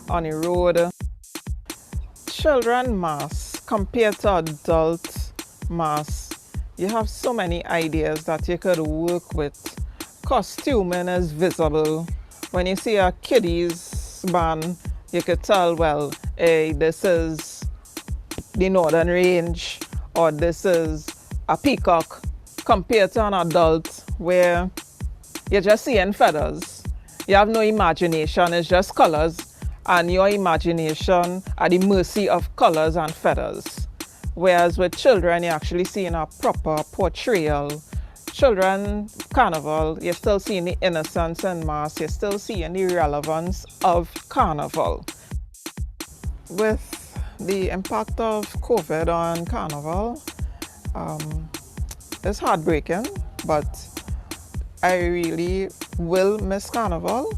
on the road. Children Mass compared to adult Mass, you have so many ideas that you could work with. Costuming is visible. When you see a kiddies band, you could tell, well, hey, this is the Northern Range, or this is a peacock, compared to an adult where you're just seeing feathers. You have no imagination, it's just colors, and your imagination at the mercy of colors and feathers. Whereas with children, you're actually seeing a proper portrayal. Children Carnival, you're still seeing the innocence in Mass, you're still seeing the relevance of Carnival. With the impact of COVID on Carnival, it's heartbreaking, but I really will miss Carnival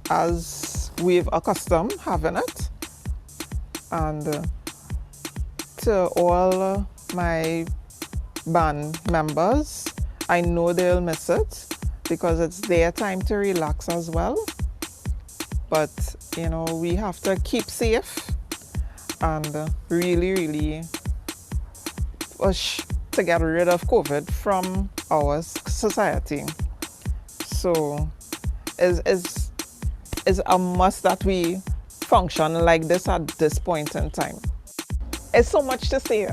as we've accustomed having it. And to all my band members I know they'll miss it because it's their time to relax as well. But, you know, we have to keep safe and really, really push to get rid of COVID from our society. So it's a must that we function like this at this point in time. It's so much to say,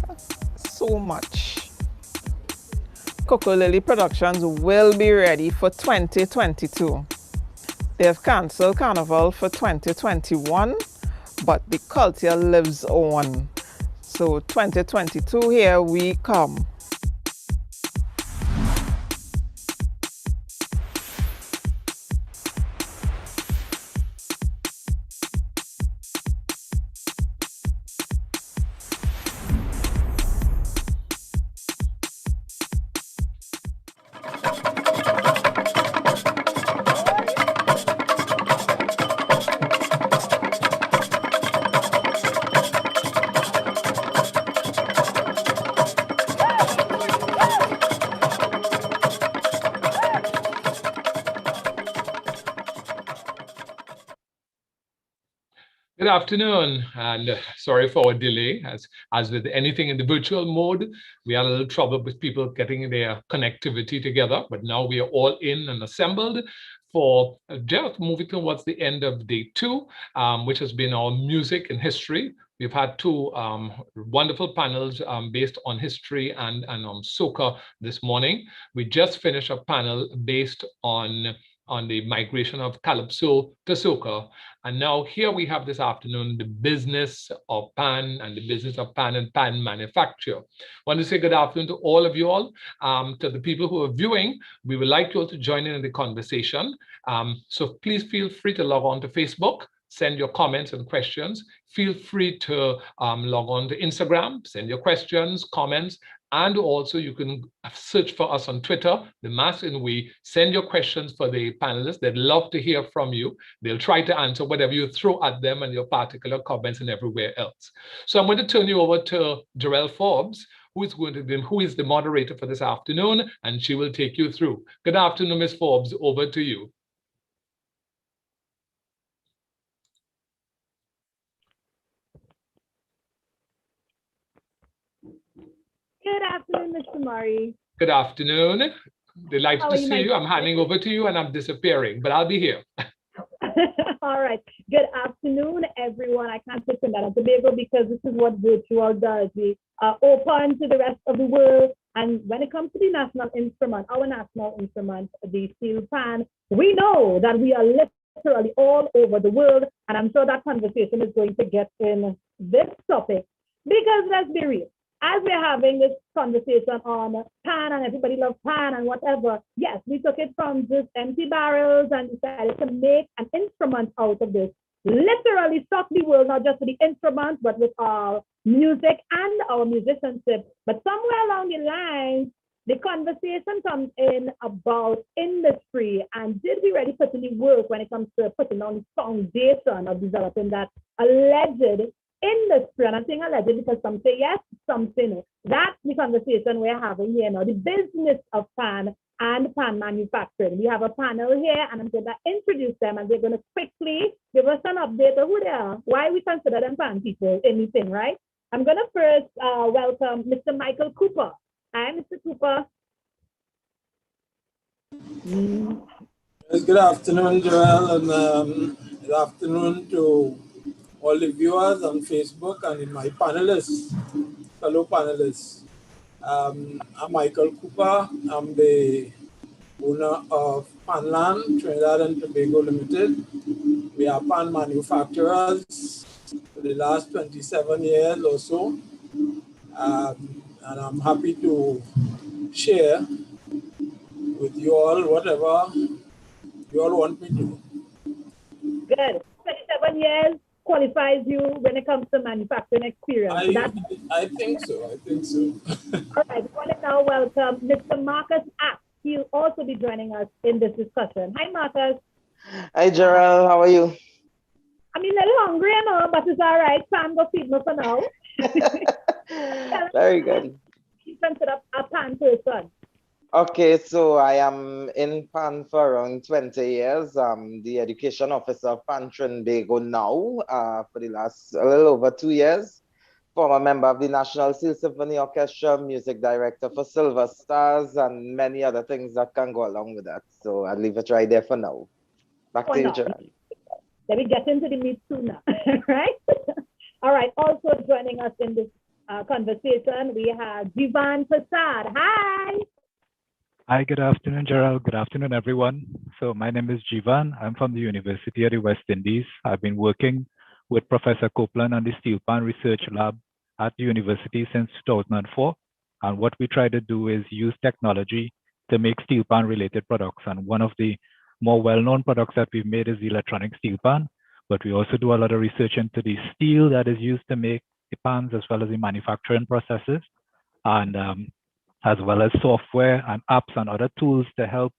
so much. Coco Lily Productions will be ready for 2022. They've cancelled Carnival for 2021, but the culture lives on. So 2022, here we come. Good afternoon, and sorry for our delay. As with anything in the virtual mode, we had a little trouble with people getting their connectivity together, but now we are all in and assembled for just moving towards the end of day two, which has been our music and history. We've had two wonderful panels based on history and on soca this morning. We just finished a panel based on the migration of calypso to soca. And now here we have this afternoon the business of pan and the business of pan and pan manufacture. I want to say good afternoon to all of you all. To the people who are viewing, we would like you all to join in the conversation. So please feel free to log on to Facebook, send your comments and questions. Feel free to log on to Instagram, send your questions, comments, and also you can search for us on Twitter, The Mass and We. Send your questions for the panelists. They'd love to hear from you. They'll try to answer whatever you throw at them and your particular comments and everywhere else. So I'm going to turn you over to Jarrell Forbes, who is the moderator for this afternoon, and she will take you through. Good afternoon, Ms. Forbes, over to you. Good afternoon, Mr. Murray. Good afternoon. Delighted How to are you, see you. I'm handing over to you and I'm disappearing, but I'll be here. All right. Good afternoon, everyone. I can't put Trinidad and Tobago because this is what virtual does. We are open to the rest of the world. And when it comes to the national instrument, our national instrument, the Steelpan, we know that we are literally all over the world. And I'm sure that conversation is going to get in this topic because let's be real. As we're having this conversation on pan and everybody loves pan and whatever, yes, we took it from just empty barrels and decided to make an instrument out of this. Literally shock the world, not just with the instruments, but with our music and our musicianship. But somewhere along the line, the conversation comes in about industry and did we really put in the work when it comes to putting on the foundation of developing that alleged industry. And I'm saying alleged because some say yes, some say no. That's the conversation we're having here now, the business of pan and pan manufacturing. We have a panel here and I'm going to introduce them and they're going to quickly give us an update of who they are, why we consider them pan people, anything, right? I'm going to first welcome Mr. Michael Cooper. Hi, Mr. Cooper. Yes, good afternoon, Joel, and good afternoon to all the viewers on Facebook and in my panelists, fellow panelists. I'm Michael Cooper. I'm the owner of Panland, Trinidad and Tobago Limited. We are pan manufacturers for the last 27 years or so. And I'm happy to share with you all whatever you all want me to. Good. 27 years qualifies you when it comes to manufacturing experience. I think so. I think so. All right. We want to now welcome Mr. Marcus App. He'll also be joining us in this discussion. Hi, Marcus. Hi, Gerald. How are you? I'm a little hungry, I know, but it's all right. Pan go feed me for now. Very good. You consider a pan person. Okay, so I am in PAN for around 20 years. I'm the education officer of PAN Trinbago now for the last a little over 2 years. Former member of the National Steel Symphony Orchestra, music director for Silver Stars, and many other things that can go along with that. So I'll leave it right there for now. Back to you, Gerald. Let me get into the meat sooner, right? All right, also joining us in this conversation, we have Jivan Prasad. Hi. Hi, good afternoon, Gerald. Good afternoon, everyone. So my name is Jivan. I'm from the University of the West Indies. I've been working with Professor Copeland on the Steelpan Research Lab at the university since 2004. And what we try to do is use technology to make steelpan related products. And one of the more well-known products that we've made is the electronic steelpan, but we also do a lot of research into the steel that is used to make the pans, as well as the manufacturing processes, and as well as software and apps and other tools to help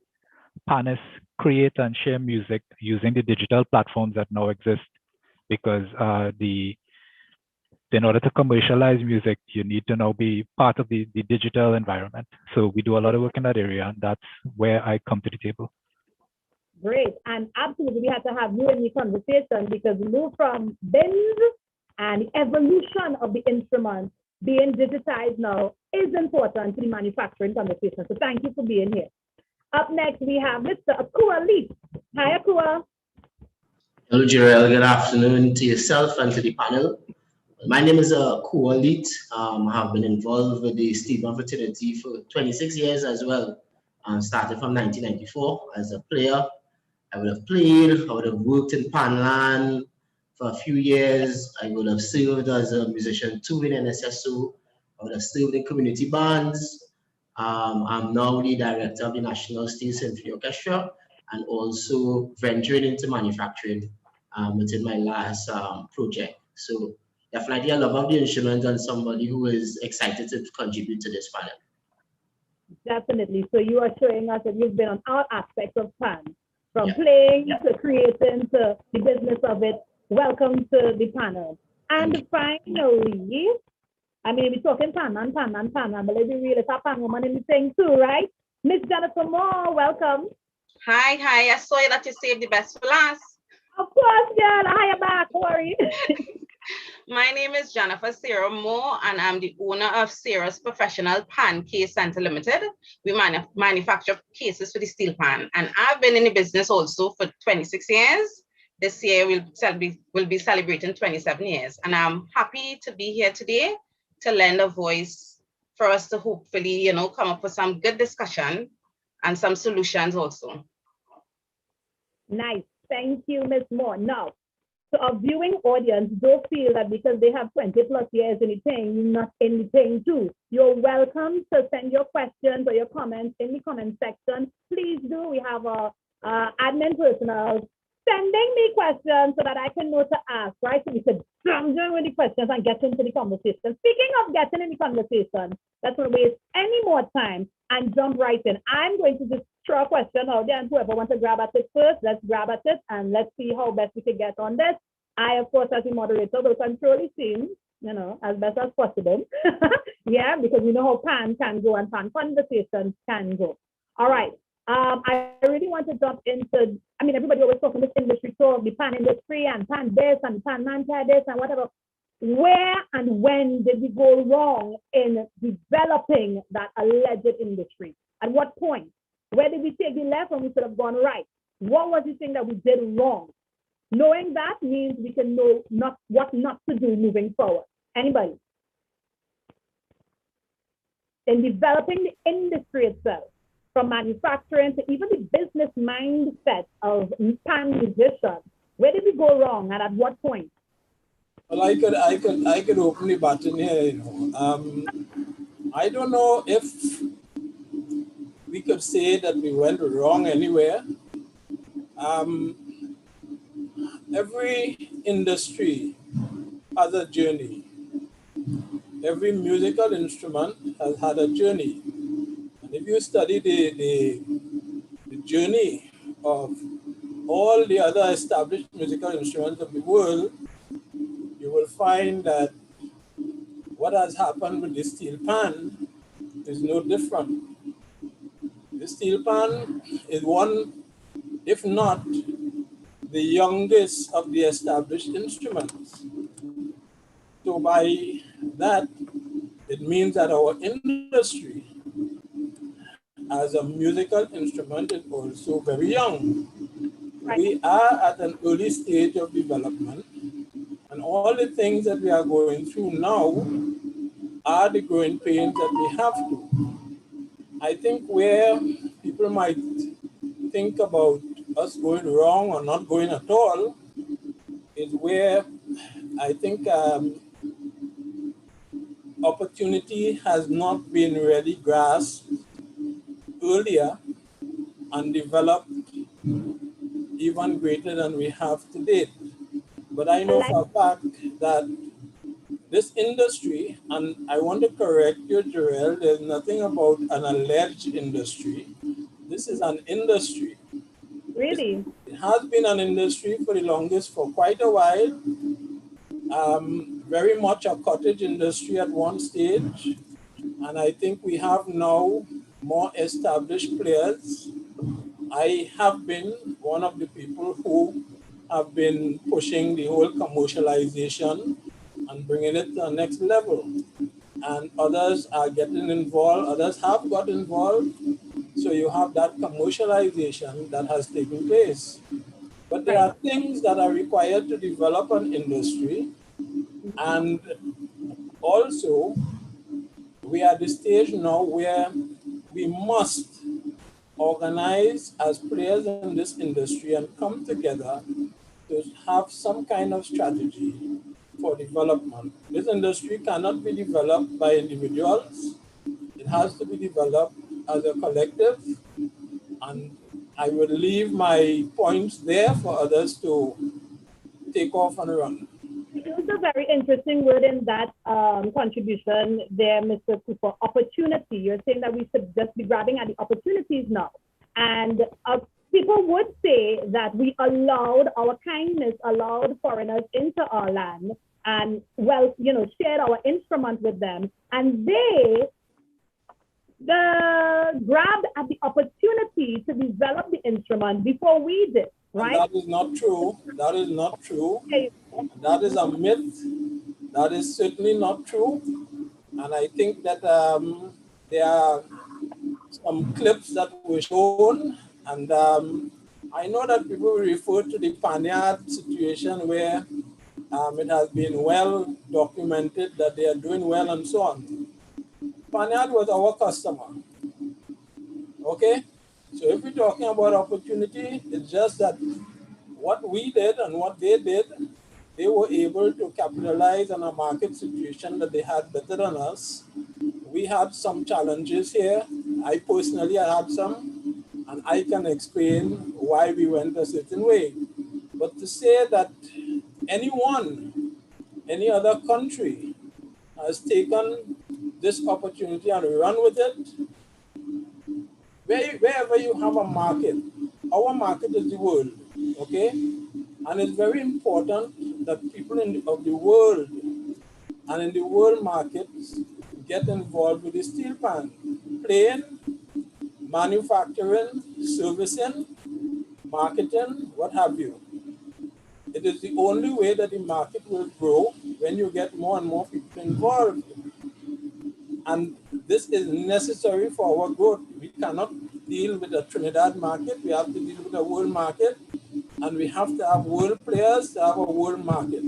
panists create and share music using the digital platforms that now exist. Because in order to commercialize music, you need to now be part of the digital environment. So we do a lot of work in that area, and that's where I come to the table. Great, and absolutely we have to have you in the conversation because we move from bins and the evolution of the instrument being digitized now is important to the manufacturing conversation. So thank you for being here. Up next, we have Mr. Akua Lee. Hi, Akua. Hello, Jarrell. Good afternoon to yourself and to the panel. My name is Akua Lee. I have been involved with the Steelpan fraternity for 26 years as well. Started from 1994 as a player. I would have played, I would have worked in Panland for a few years. I would have served as a musician too in NSSO. I would have served in community bands. I'm now the director of the National Steel Symphony Orchestra and also venturing into manufacturing within my last project. So definitely a love of the instrument and somebody who is excited to contribute to this panel. Definitely. So you are showing us that you've been on all aspects of PAN, from playing to creating to the business of it. Welcome to the panel. And finally, I mean, we're talking pan, but let's be real, it's a pan woman in the thing too, right? Miss Jennifer Moore, welcome. Hi. I saw that you saved the best for last. Of course, girl. Hi, back. Worry. My name is Jennifer Sarah Moore, and I'm the owner of Sarah's Professional Pan Case Center Limited. We manufacture cases for the steel pan, and I've been in the business also for 26 years. This year we'll be celebrating 27 years, and I'm happy to be here today to lend a voice for us to hopefully, come up with some good discussion and some solutions also. Nice. Thank you, Ms. Moore. Now, so our viewing audience, don't feel that because they have 20 plus years in the thing, you're not in the thing too. You're welcome to send your questions or your comments in the comment section. Please do. We have our admin personnel sending me questions so that I can know to ask, right? So we could jump in with the questions and get into the conversation. Speaking of getting in the conversation, let's not waste any more time and jump right in. I'm going to just throw a question out there, and whoever wants to grab at it first, let's grab at it and let's see how best we can get on this. I, of course, as the moderator, will control the scene, as best as possible. Yeah, because we know how pan can go and pan conversations can go. All right. I really want to jump into, everybody always talks in this industry, so the pan industry and pan this and pan mancha this and whatever. Where and when did we go wrong in developing that alleged industry? At what point? Where did we take the left when we should have gone right? What was the thing that we did wrong? Knowing that means we can know what not to do moving forward. Anybody? In developing the industry itself, from manufacturing to even the business mindset of pan musicians, where did we go wrong and at what point? Well, I could open the button here. I don't know if we could say that we went wrong anywhere. Every industry has a journey. Every musical instrument has had a journey. And if you study the journey of all the other established musical instruments of the world, you will find that what has happened with the steel pan is no different. Steelpan is one, if not the youngest of the established instruments. So by that, it means that our industry as a musical instrument is also very young. We are at an early stage of development, and all the things that we are going through now are the growing pains that we have to. I think where people might think about us going wrong or not going at all is where I think opportunity has not been really grasped earlier and developed even greater than we have today. But I know for a fact that this industry, and I want to correct you, Jarrell, there's nothing about an alleged industry. This is an industry. Really? It has been an industry for the longest, for quite a while. Very much a cottage industry at one stage. And I think we have now more established players. I have been one of the people who have been pushing the whole commercialization and bringing it to the next level. And others are getting involved, others have got involved. So you have that commercialization that has taken place. But there are things that are required to develop an industry. And also, we are at the stage now where we must organize as players in this industry and come together to have some kind of strategy for development. This industry cannot be developed by individuals. It has to be developed as a collective. And I will leave my points there for others to take off and run. You used a very interesting word in that contribution there, Mr. Cooper, opportunity. You're saying that we should just be grabbing at the opportunities now. And people would say that we allowed, our kindness allowed foreigners into our land and, well, you know, shared our instrument with them. And they grabbed at the opportunity to develop the instrument before we did, right? And that is not true. That is not true. That is a myth. That is certainly not true. And I think that there are some clips that were shown. And I know that people refer to the Panchayat situation where it has been well documented that they are doing well and so on. Panchayat was our customer. Okay? So if we're talking about opportunity, it's just that what we did and what they did, they were able to capitalize on a market situation that they had better than us. We had some challenges here. I personally had some, and I can explain why we went a certain way. But to say that anyone, any other country has taken this opportunity and run with it, wherever you have a market, our market is the world, okay? And it's very important that people of the world and in the world markets get involved with the Steelpan, playing, manufacturing, servicing, marketing, what have you. It is the only way that the market will grow when you get more and more people involved. And this is necessary for our growth. We cannot deal with the Trinidad market. We have to deal with the world market. And we have to have world players to have a world market.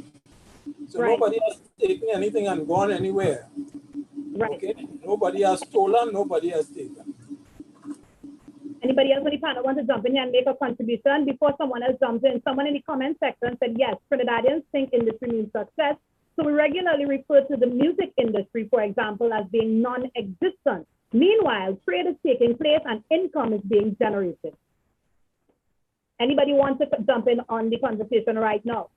So nobody has taken anything and gone anywhere. Okay? Nobody has stolen, nobody has taken. Anybody else on the panel want to jump in here and make a contribution before someone else jumps in? Someone in the comment section said, yes, Trinidadians think industry means success. So we regularly refer to the music industry, for example, as being non-existent. Meanwhile, trade is taking place and income is being generated. Anybody want to jump in on the conversation right now?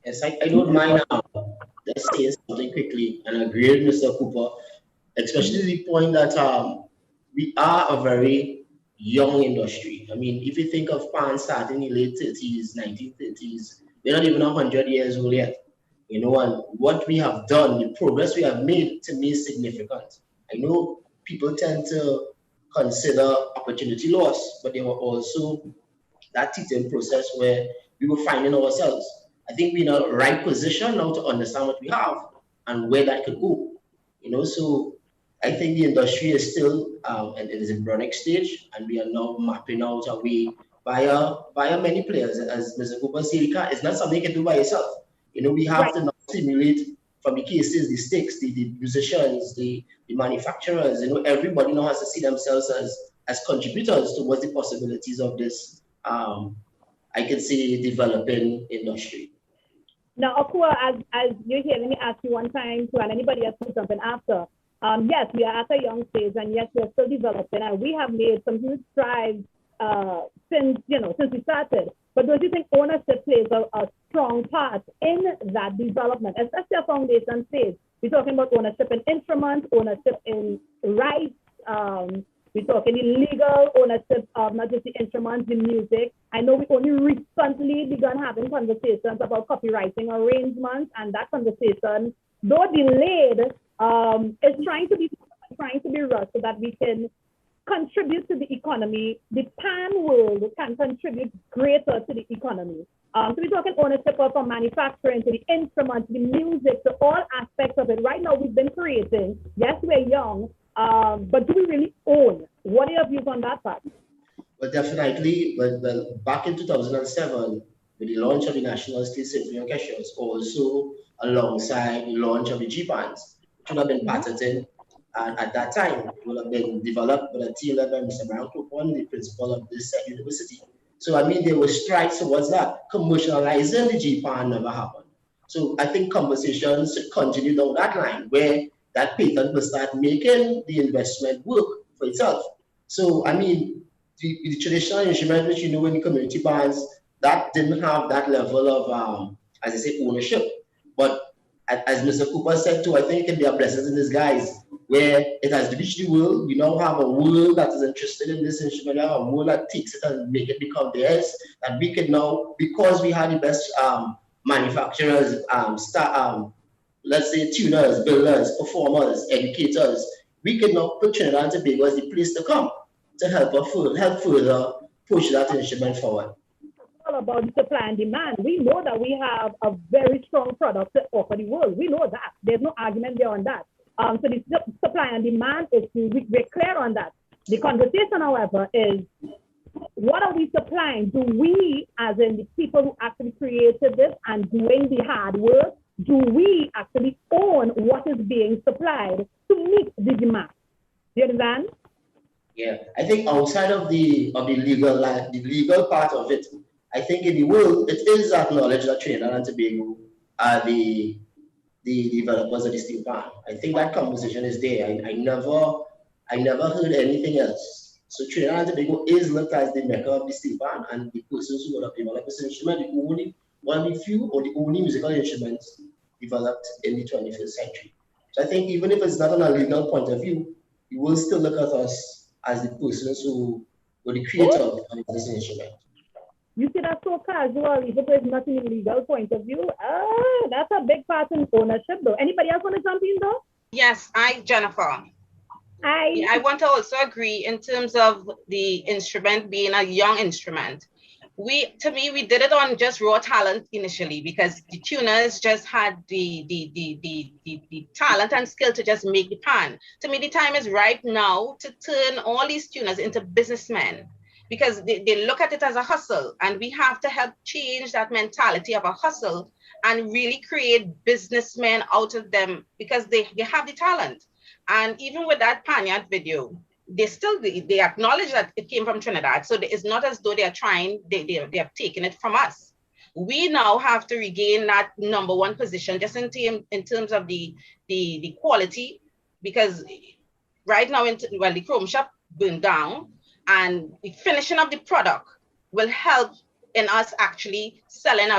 Yes, I don't mind let's say something quickly and agree with Mr. Cooper, especially the point that we are a very young industry. I mean, if you think of Pan starting in the late 30s, 1930s, we're not even 100 years old yet. You know, and what we have done, the progress we have made, to me is significant. I know people tend to consider opportunity loss, but there were also that teaching process where we were finding ourselves. I think we're in a right position now to understand what we have and where that could go. So I think the industry is still in its embryonic stage, and we are now mapping out a way via many players. As Mr. Cooper said, it's not something you can do by yourself. We have to now stimulate from the cases, the stakes, the musicians, the manufacturers. Everybody now has to see themselves as contributors towards the possibilities of this, I can say, developing industry. Now, Akua, as you're here, let me ask you one time too, and anybody else who's jumping after. Yes, we are at a young stage, and yes, we're still developing, and we have made some huge strides since we started. But don't you think ownership plays a strong part in that development, especially a foundation stage? We're talking about ownership in instruments, ownership in rights. We're talking illegal ownership of not just the instruments, the music. I know we only recently begun having conversations about copywriting arrangements, and that conversation, though delayed, is trying to be rushed so that we can contribute to the economy. The pan world can contribute greater to the economy. So we're talking ownership of from manufacturing to the instruments, the music, to all aspects of it. Right now, we've been creating. Yes, we're young, but do we really own? What are your views on that part? Well, definitely. Well, back in 2007, with the launch of the National State Symphony Orchestras, also alongside the launch of the G-Bands, which would have been patented at that time. It would have been developed by a team led by Mr. Brown Coupon, the principal of this university. So, there were strides towards that. Commercializing the G-Pan never happened. So, I think conversations should continue down that line, where that patent will start making the investment work for itself. So, the traditional instrument, which in the community bands, that didn't have that level of, as I say, ownership. But as Mr. Cooper said too, I think it can be a blessing in disguise, where it has reached the world. We now have a world that is interested in this instrument, a world that takes it and make it become theirs, that we can now, because we have the best manufacturers, let's say tuners, builders, performers, educators, we can now put Trinidad and Tobago as the place to come to help further push that instrument forward. All about supply and demand. We know that we have a very strong product to offer the world. We know that. There's no argument there on that. So the supply and demand is, we're clear on that. The conversation, however, is what are we supplying? Do we, as in the people who actually created this and doing the hard work, do we actually own what is being supplied to meet the demand? Do you understand? Yeah, I think outside of the legal part of it, I think in the world it is acknowledged that Trinidad and Tobago are the developers of the Steelpan. I think that conversation is there. I never heard anything else. So Trinidad and Tobago is looked as the maker of the Steelpan, and the persons who would have developed this instrument, the only one of the few or the only musical instruments developed in the 21st century. So I think even if it's not on a legal point of view, you will still look at us as the persons who were the creator of this instrument. You see that so casual, even though it's not in a legal point of view. That's a big part in ownership, though. Anybody else want to jump in, though? Yes, Jennifer. I want to also agree in terms of the instrument being a young instrument. To me, we did it on just raw talent initially, because the tuners just had the talent and skill to just make the pan. To me, the time is right now to turn all these tuners into businessmen, because they look at it as a hustle, and we have to help change that mentality of a hustle and really create businessmen out of them, because they have the talent. And even with that Panchayat video, they acknowledge that it came from Trinidad. So it's not as though they are trying, they have taken it from us. We now have to regain that #1 position, just in terms of the quality, because right now, the chrome shop burned down, and the finishing of the product will help in us actually selling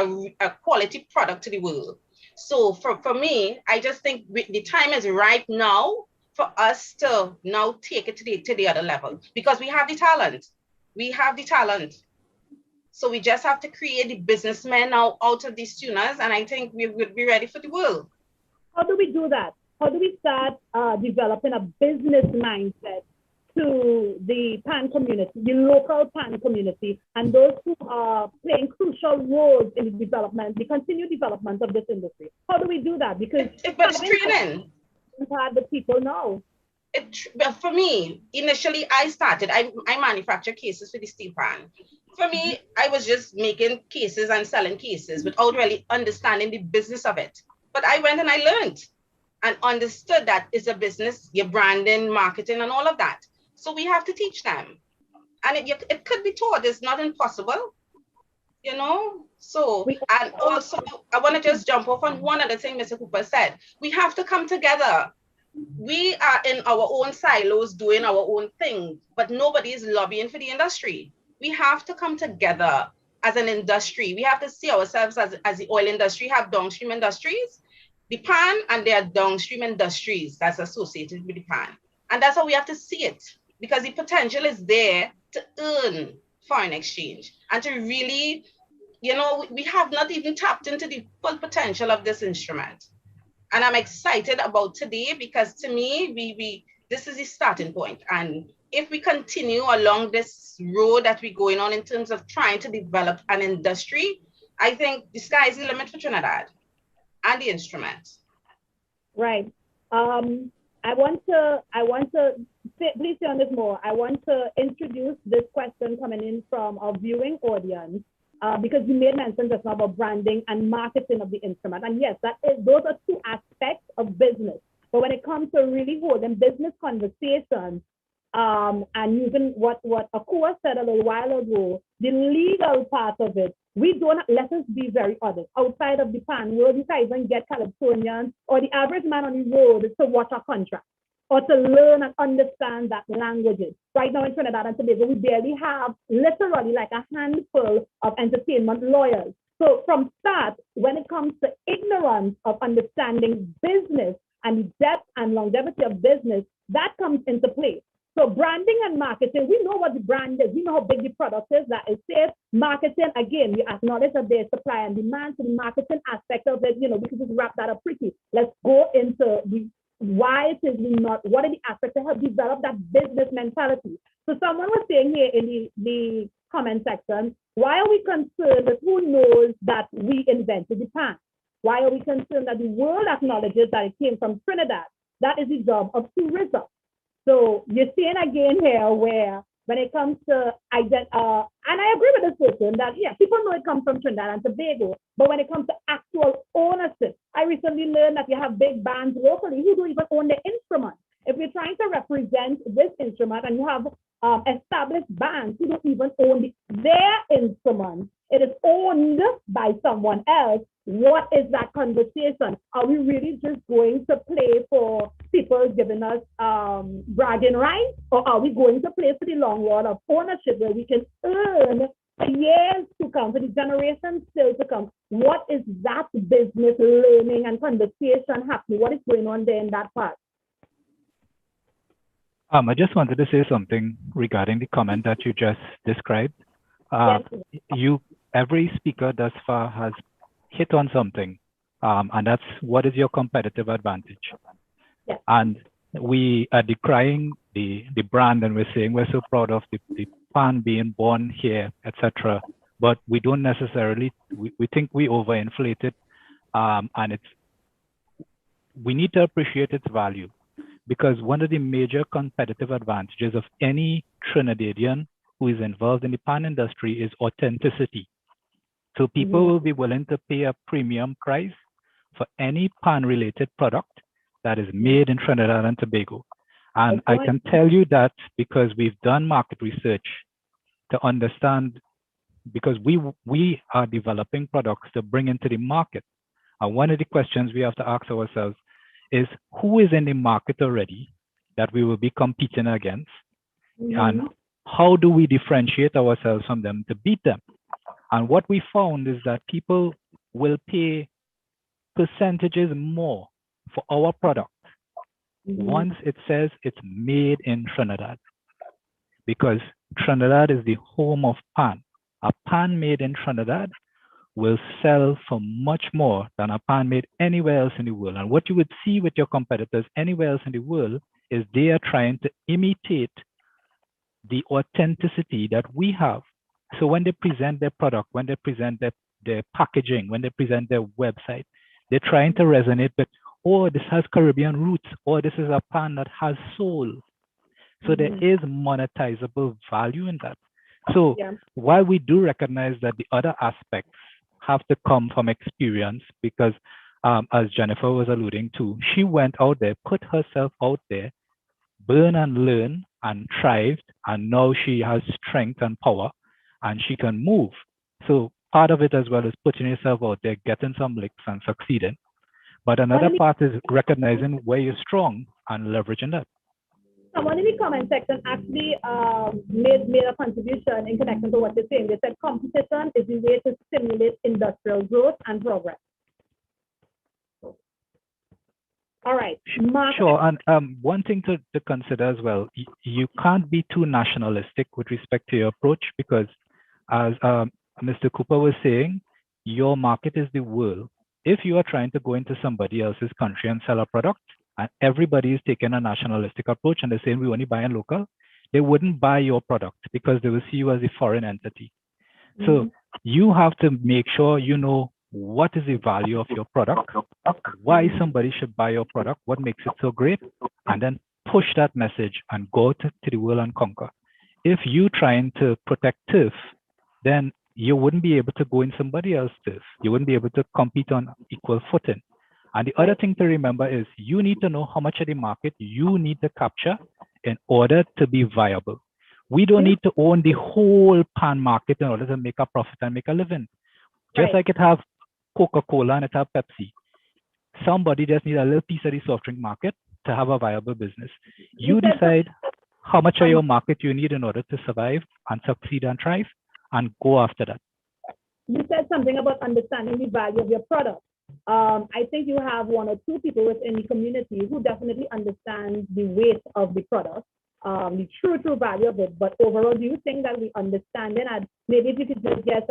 a quality product to the world. So for me, I just think the time is right now for us to now take it to the other level, because we have the talent. We have the talent. So we just have to create the businessmen now out of these tuners, and I think we would be ready for the world. How do we do that? How do we start developing a business mindset to the pan community, the local pan community, and those who are playing crucial roles in the development, the continued development of this industry? How do we do that? Because it's training. The people know. For me, initially I manufacture cases for the Steelpan. For me, I was just making cases and selling cases without really understanding the business of it. But I went and I learned and understood that it's a business, your branding, marketing, and all of that. So we have to teach them. And it could be taught, it's not impossible, you know? So, and also, I want to just jump off on one other thing Mr. Cooper said. We have to come together. We are in our own silos doing our own thing, but nobody is lobbying for the industry. We have to come together as an industry. We have to see ourselves as the oil industry, have downstream industries, the pan, and there are downstream industries that's associated with the pan. And that's how we have to see it, because the potential is there to earn foreign exchange and to really, you know, we have not even tapped into the full potential of this instrument. And I'm excited about today because to me, this is the starting point. And if we continue along this road that we're going on in terms of trying to develop an industry, I think the sky is the limit for Trinidad and the instrument. Right. I want to please say on this more. I want to introduce this question coming in from our viewing audience. Because you made mention just now about branding and marketing of the instrument. And yes, those are two aspects of business. But when it comes to really holding business conversations and using what Akua said a little while ago, the legal part of it, let us be very honest. Outside of the pan world, you can't even get Calypsonians or the average man on the road to watch a contract or to learn and understand that languages. Right now in Trinidad and Tobago, we barely have literally like a handful of entertainment lawyers. So from start, when it comes to ignorance of understanding business and the depth and longevity of business, that comes into play. So branding and marketing, we know what the brand is. We know how big the product is, that is safe. Marketing, again, we acknowledge that there's supply and demand. So the marketing aspect of it, you know, we can just wrap that up pretty. Let's go into why it is not, what are the aspects to help develop that business mentality? So someone was saying here in the comment section, why are we concerned with who knows that we invented the pan? Why are we concerned that the world acknowledges that it came from Trinidad? That is the job of tourism. So you're seeing again here where when it comes to, and I agree with this person that, yeah, people know it comes from Trinidad and Tobago, but when it comes to actual ownership, I recently learned that you have big bands locally who don't even own the instrument. If you're trying to represent this instrument and you have established bands who don't even own their instrument, it is owned by someone else. What is that conversation? Are we really just going to play for people giving us bragging rights? Or are we going to play for the long run of ownership where we can earn for years to come, for the generations still to come? What is that business learning and conversation happening? What is going on there in that part? I just wanted to say something regarding the comment that you just described. Every speaker thus far has hit on something, and that's what is your competitive advantage. Yes. And we are decrying the brand, and we're saying we're so proud of the pan being born here, etc. But we don't necessarily, we think we overinflate it, and we need to appreciate its value, because one of the major competitive advantages of any Trinidadian who is involved in the pan industry is authenticity. So people will be willing to pay a premium price for any pan-related product that is made in Trinidad and Tobago. And I can tell you that because we've done market research to understand, because we are developing products to bring into the market. And one of the questions we have to ask ourselves is, who is in the market already that we will be competing against? And how do we differentiate ourselves from them to beat them? And what we found is that people will pay percentages more for our product once it says it's made in Trinidad, because Trinidad is the home of pan. A pan made in Trinidad will sell for much more than a pan made anywhere else in the world. And what you would see with your competitors anywhere else in the world is they are trying to imitate the authenticity that we have. So when they present their product, when they present their packaging, when they present their website, they're trying to resonate with, oh, this has Caribbean roots, or this is a pan that has soul. So there is monetizable value in that. So while we do recognize that the other aspects have to come from experience, because as Jennifer was alluding to, she went out there, put herself out there, burn and learn and thrived, and now she has strength and power and she can move. So part of it as well is putting yourself out there, getting some licks and succeeding. But another part is recognizing where you're strong and leveraging that. Someone in the comment section actually made a contribution in connection to what you're saying. They said competition is the way to stimulate industrial growth and progress. All right. Sure. And one thing to consider as well, you can't be too nationalistic with respect to your approach, because as Mr. Cooper was saying, your market is the world. If you are trying to go into somebody else's country and sell a product, and everybody is taking a nationalistic approach and they're saying we only buy in local, they wouldn't buy your product because they will see you as a foreign entity. So you have to make sure you know what is the value of your product, why somebody should buy your product, what makes it so great, and then push that message and go to the world and conquer. If you're trying to protect turf, then you wouldn't be able to go in somebody else's turf. You wouldn't be able to compete on equal footing. And the other thing to remember is you need to know how much of the market you need to capture in order to be viable. We don't need to own the whole pan market in order to make a profit and make a living. Just like it have Coca-Cola and it have Pepsi. Somebody just needs a little piece of the soft drink market to have a viable business. You decide how much of your market you need in order to survive and succeed and thrive, and go after that. You said something about understanding the value of your product. I think you have one or two people within the community who definitely understand the weight of the product, the true value of it. But overall, do you think that we understand it? And maybe if you could just guess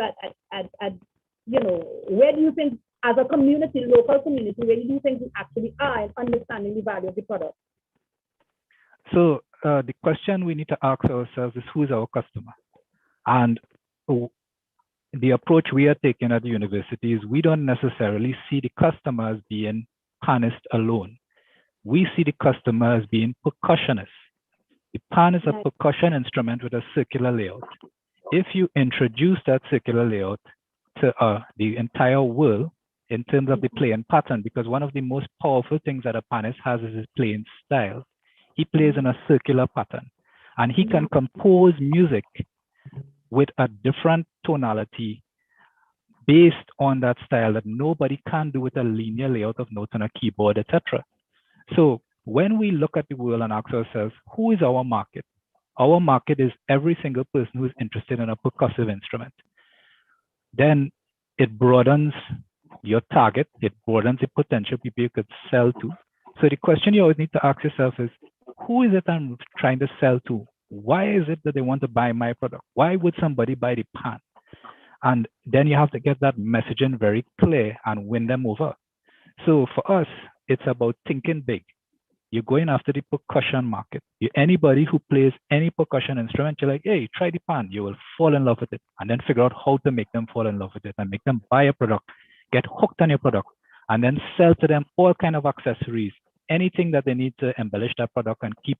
at you know, where do you think as a community, local community, where do you think we actually are in understanding the value of the product? So the question we need to ask ourselves is, who is our customer? And the approach we are taking at the university is we don't necessarily see the customer as being panist alone. We see the customer as being percussionists. The pan is a percussion instrument with a circular layout. If you introduce that circular layout to the entire world in terms of the playing pattern, because one of the most powerful things that a panist has is his playing style. He plays in a circular pattern, and he can compose music with a different tonality based on that style that nobody can do with a linear layout of notes on a keyboard, etc. So when we look at the world and ask ourselves, who is our market? Our market is every single person who is interested in a percussive instrument. Then it broadens your target, it broadens the potential people you could sell to. So the question you always need to ask yourself is, who is it I'm trying to sell to? Why is it that they want to buy my product? Why would somebody buy the pan? And then you have to get that messaging very clear and win them over. So for us, it's about thinking big. You're going after the percussion market. Anybody who plays any percussion instrument, you're like, hey, try the pan. You will fall in love with it. And then figure out how to make them fall in love with it and make them buy a product, get hooked on your product, and then sell to them all kind of accessories, anything that they need to embellish that product and keep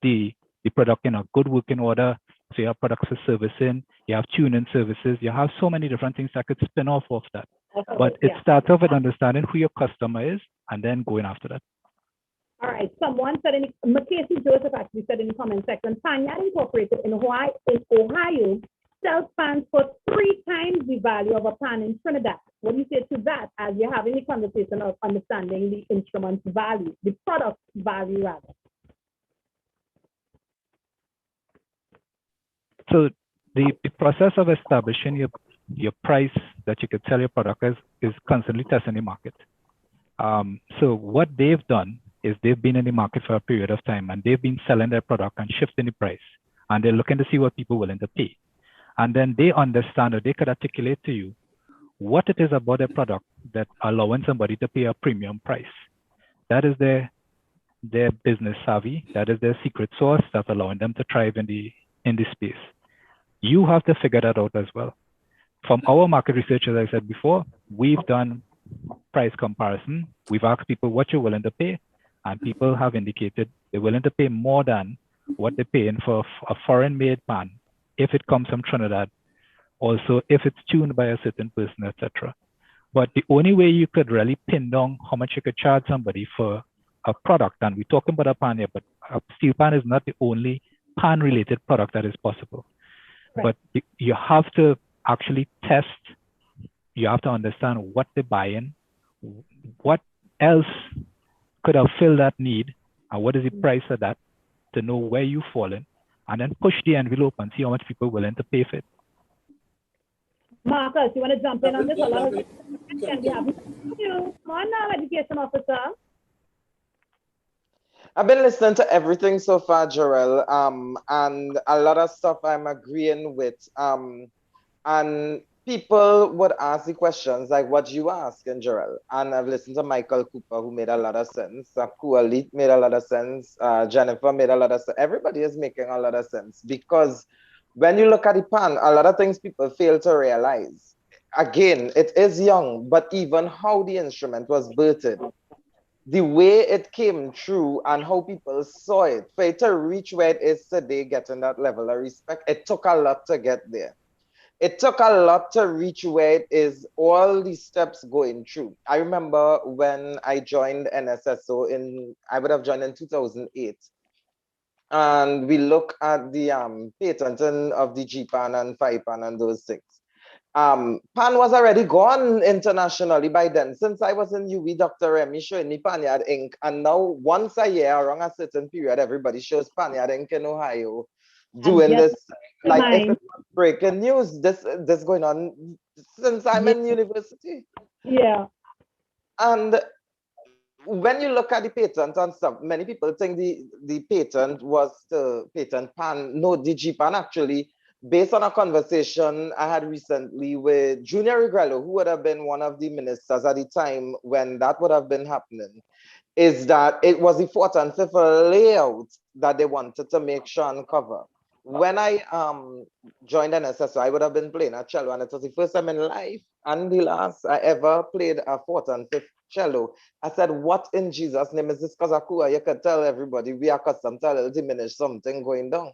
the product in a good working order. So you have products for servicing, you have tuning services, you have so many different things that could spin off of that. But it starts off with understanding who your customer is and then going after that. All right, someone said, Mackenzie Joseph actually said in the comment section, Panchayat Incorporated in Ohio sells pans for 3 times the value of a pan in Trinidad. What do you say to that as you're having the conversation of understanding the instrument's value, the product value rather? So the process of establishing your price that you could sell your product is constantly testing the market. So what they've done is they've been in the market for a period of time and they've been selling their product and shifting the price. And they're looking to see what people are willing to pay. And then they understand, or they could articulate to you what it is about their product that allowing somebody to pay a premium price. That is their business savvy. That is their secret sauce that's allowing them to thrive in the space. You have to figure that out as well. From our market research, as I said before, we've done price comparison. We've asked people what you're willing to pay, and people have indicated they're willing to pay more than what they're paying for a foreign-made pan if it comes from Trinidad, also if it's tuned by a certain person, etc. But the only way you could really pin down how much you could charge somebody for a product, and we're talking about a pan here, but a steel pan is not the only pan-related product that is possible. Right. But you have to actually test. You have to understand what they're buying, what else could have filled that need, and what is the price of that, to know where you fall in, and then push the envelope and see how much people are willing to pay for it. Marcus, you want to jump in on this? A lot of can be happening. Come on now, education officer. I've been listening to everything so far, Jarrell, and a lot of stuff I'm agreeing with. And people would ask the questions like what you asking, Jarrell. And I've listened to Michael Cooper, who made a lot of sense. Kualit made a lot of sense. Jennifer made a lot of sense. Everybody is making a lot of sense, because when you look at the pan, a lot of things people fail to realize. Again, it is young, but even how the instrument was birthed, the way it came through and how people saw it, for it to reach where it is today, getting that level of respect, it took a lot to get there. It took a lot to reach where it is, all the steps going through. I remember when I joined NSSO I would have joined in 2008. And we look at the patenting of the G-pan and 5-pan and those things. Pan was already gone internationally by then. Since I was in UWI, Dr. Remy showing me Panchayat ink, and now once a year around a certain period, everybody shows Panchayat ink in Ohio, doing this like if it was breaking news. This going on since I'm in university. Yeah. And when you look at the patent and stuff, many people think the patent was the patent pan. No, the G-pan actually, based on a conversation I had recently with Junior Regrello, who would have been one of the ministers at the time when that would have been happening, is that it was the 4th and 5th layout that they wanted to make sure and cover. When I joined NSSO, I would have been playing a cello, and it was the first time in life and the last I ever played a 4th and 5th cello. I said, what in Jesus' name is this? Because Akua, you could tell everybody we are accustomed to a little diminish something going down.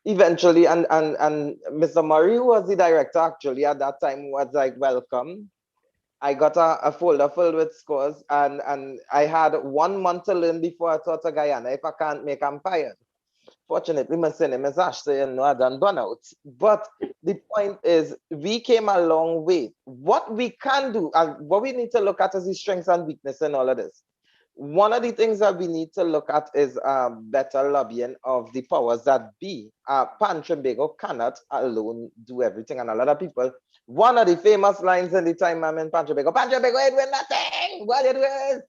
Eventually, and Mr. Murray, who was the director actually at that time, was like, welcome. I got a folder filled with scores, and I had 1 month to learn before I thought to Guyana. If I can't make, I'm fired. Fortunately, my name is Ash, so you know I done burn out. But the point is, we came a long way. What we can do, and what we need to look at is the strengths and weakness in all of this. One of the things that we need to look at is better lobbying of the powers that be. Pan Trimbago cannot alone do everything. And a lot of people, one of the famous lines in the time I'm in Pan Trimbago ain't doing nothing. What it is?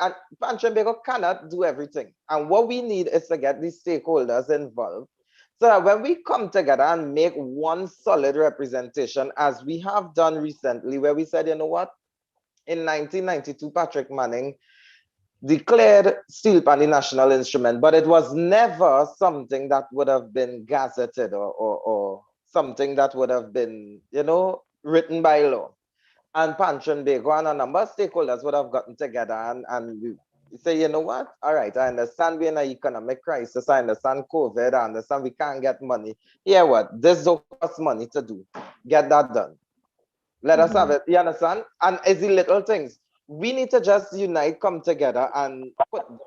And Pan Trimbago cannot do everything. And what we need is to get these stakeholders involved, so that when we come together and make one solid representation, as we have done recently, where we said, you know what, in 1992, Patrick Manning declared Steelpan the national instrument, but it was never something that would have been gazetted or something that would have been, you know, written by law. And Pan Trimbago and a number of stakeholders would have gotten together and we say, you know what? All right, I understand we're in an economic crisis. I understand COVID. I understand we can't get money. Yeah, what? This don't cost money to do. Get that done. Let us have it. You understand? And it's the little things. We need to just unite, come together, and put down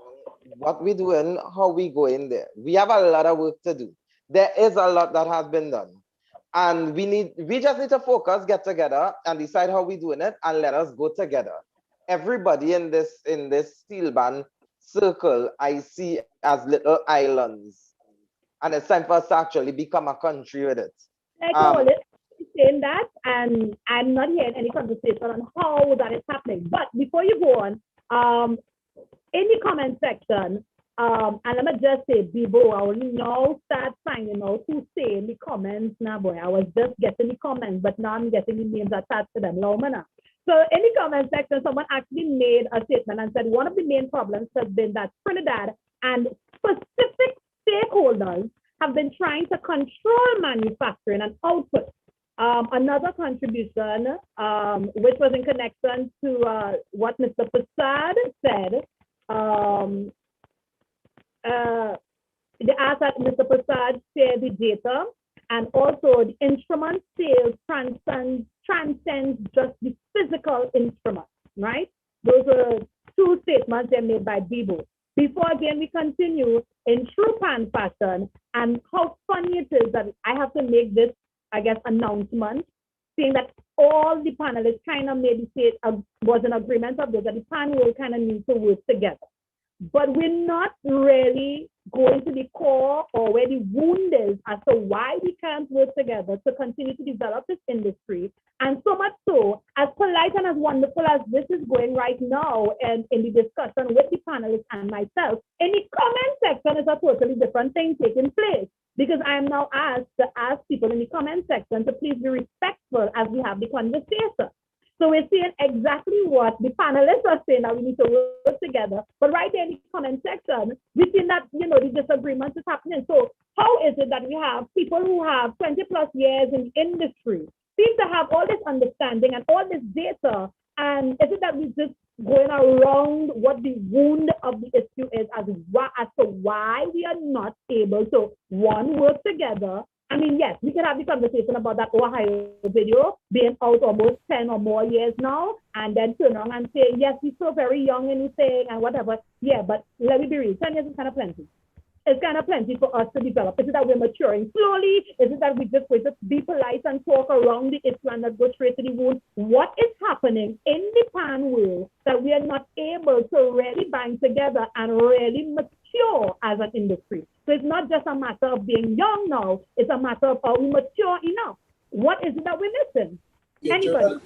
what we're doing, how we go in there. We have a lot of work to do. There is a lot that has been done. And we just need to focus, get together, and decide how we're doing it, and let us go together. Everybody in this Steelpan circle, I see as little islands. And it's time for us to actually become a country with it. Saying that, and I'm not hearing any conversation on how that is happening. But before you go on, in the comment section, And let me just say, Bibo, I will now start finding out who say in the comments now, boy. I was just getting the comments, but now I'm getting the names attached to them. So in the comment section, someone actually made a statement and said one of the main problems has been that Trinidad and specific stakeholders have been trying to control manufacturing and output. Another contribution, which was in connection to what Mr. Prasad said, they asked that Mr. Prasad share the data, and also the instrument sales transcends just the physical instrument, right? Those are two statements they made by Bibo. Before again we continue in true Pan fashion, and how funny it is that I have to make this, I guess, announcement, saying that all the panelists kind of maybe say was an agreement of this, that the Pan will kind of need to work together. But we're not really going to the core or where the wound is as to why we can't work together to continue to develop this industry. And so much so, as polite and as wonderful as this is going right now and in the discussion with the panelists and myself, in the comment section is a totally different thing taking place. Because I am now asked to ask people in the comment section to please be respectful as we have the conversation. So we're seeing exactly what the panelists are saying, that we need to work together. But right there in the comment section, we've seen that, the disagreement is happening. So how is it that we have people who have 20 plus years in the industry, seem to have all this understanding and all this data, and is it that we're just going around what the wound of the issue is as to why we are not able to, one, work together? I mean, yes, we can have the conversation about that Ohio video being out almost 10 or more years now, and then turn around and say, yes, he's so very young and he's saying and whatever. Yeah, but let me be real, 10 years is kind of plenty. It's kind of plenty for us to develop. Is it that we're maturing slowly? Is it that we just going to be polite and talk around the issue and not go straight to the wound? What is happening in the Pan world that we are not able to really bind together and really mature as an industry? So it's not just a matter of being young now, it's a matter of are we mature enough? What is it that we're missing? Yeah, Anybody?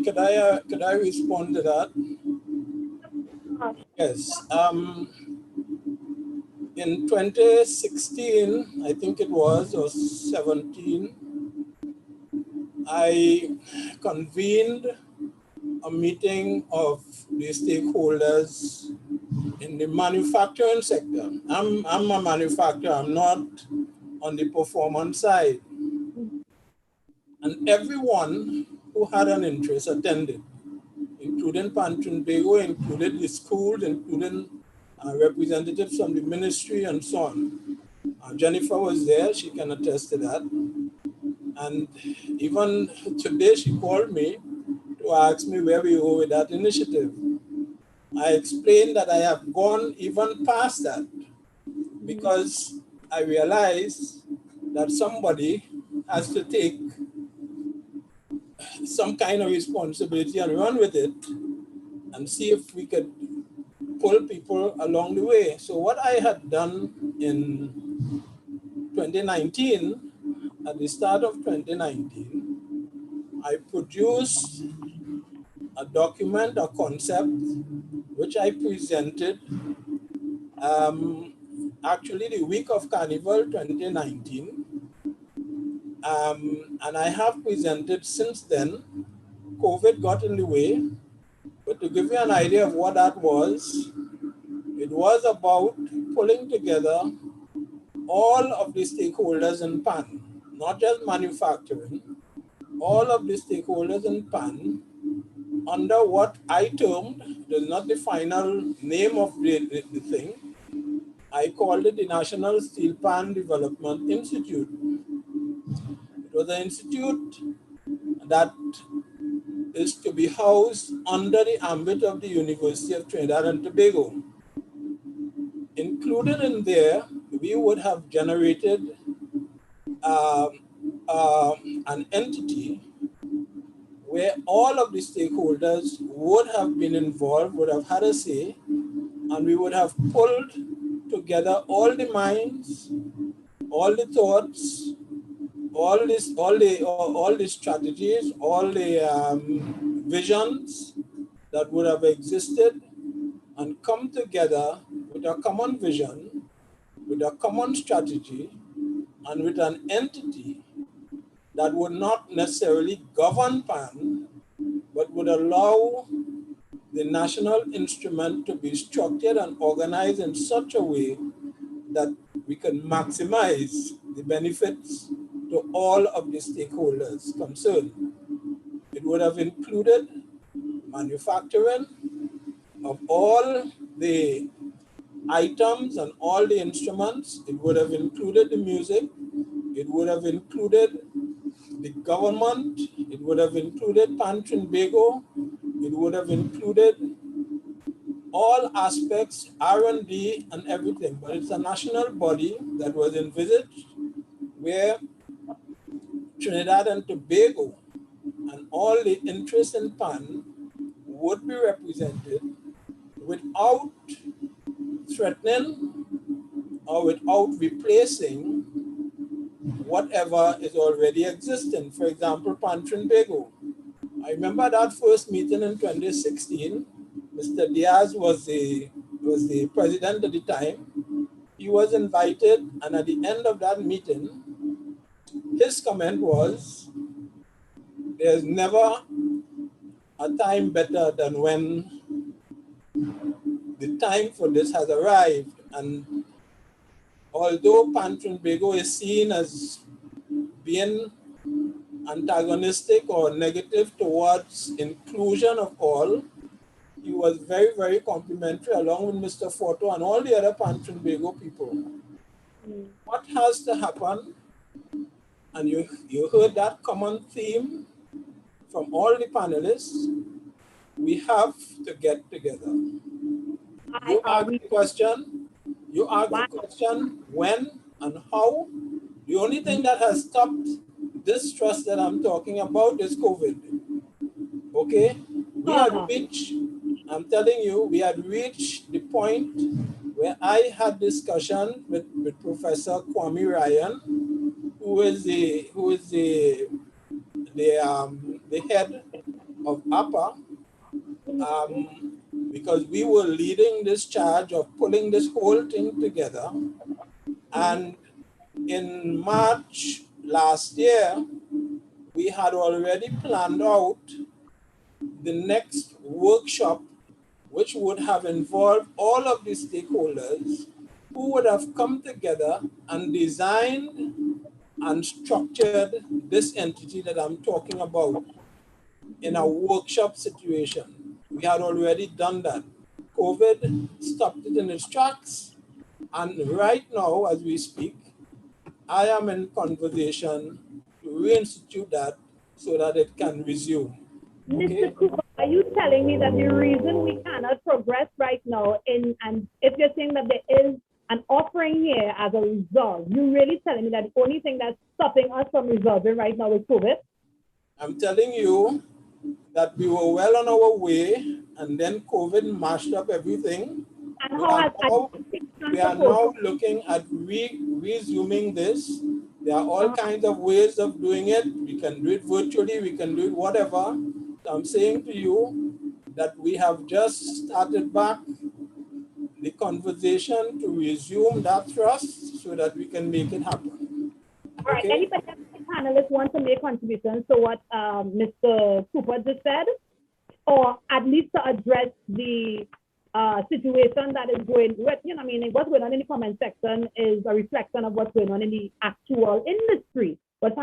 Could I respond to that? Yes. In 2016, I think it was, or 17, I convened a meeting of the stakeholders in the manufacturing sector. I'm a manufacturer, I'm not on the performance side. And everyone who had an interest attended, including Panchayat Day, including the schools, including representatives from the ministry and so on. Jennifer was there, she can attest to that. And even today she called me to ask me where we were with that initiative. I explained that I have gone even past that because I realized that somebody has to take some kind of responsibility and run with it and see if we could pull people along the way. So what I had done in 2019, at the start of 2019, I produced a document, a concept, which I presented actually the week of Carnival 2019. And I have presented since then. COVID got in the way, but to give you an idea of what that was, it was about pulling together all of the stakeholders in PAN, not just manufacturing, all of the stakeholders in PAN under what I termed, it is not the final name of the thing, I called it the National Steelpan Development Institute. It was an institute that is to be housed under the ambit of the University of Trinidad and Tobago. Included in there, we would have generated an entity where all of the stakeholders would have been involved, would have had a say, and we would have pulled together all the minds, all the thoughts, all the strategies, all the visions that would have existed and come together with with a common vision, with a common strategy, and with an entity that would not necessarily govern PAN, but would allow the national instrument to be structured and organized in such a way that we can maximize the benefits to all of the stakeholders concerned. It would have included manufacturing of all the items and all the instruments. It would have included the music. It would have included the government. It would have included Pan-Trinbago. It would have included all aspects, R&D and everything. But it's a national body that was envisaged where Trinidad and Tobago and all the interests in PAN would be represented without threatening or without replacing whatever is already existing. For example, Pan-Trinbago. I remember that first meeting in 2016. Mr. Diaz was the president at the time. He was invited, and at the end of that meeting, his comment was, there's never a time better than when the time for this has arrived. And although Pan-Trinbago is seen as being antagonistic or negative towards inclusion of all, he was very, very complimentary along with Mr. Forto and all the other Pan-Trinbago people. What has to happen, and you heard that common theme from all the panelists, we have to get together. You asked the question, when and how. The only thing that has stopped this trust that I'm talking about is COVID. Okay? We had reached, I'm telling you, we had reached the point where I had discussion with Professor Kwame Ryan, who is the head of APA, because we were leading this charge of pulling this whole thing together. And in March last year, we had already planned out the next workshop, which would have involved all of the stakeholders who would have come together and designed and structured this entity that I'm talking about in a workshop situation. We had already done that. COVID stopped it in its tracks. And right now, as we speak, I am in conversation to reinstitute that so that it can resume. Okay? Mr. Cooper, are you telling me that the reason we cannot progress right now, and if you're saying that there is an offering here as a result, you're really telling me that the only thing that's stopping us from resolving right now is COVID? I'm telling you that we were well on our way, and then COVID mashed up everything. And we are now looking at resuming this. There are all kinds of ways of doing it. We can do it virtually, we can do it whatever. So I'm saying to you that we have just started back the conversation to resume that trust so that we can make it happen. All right, anybody else in the panelists want to make contributions to what Mr. Cooper just said? Or at least to address the situation that is going, what's going on in the comment section is a reflection of what's going on in the actual industry, what's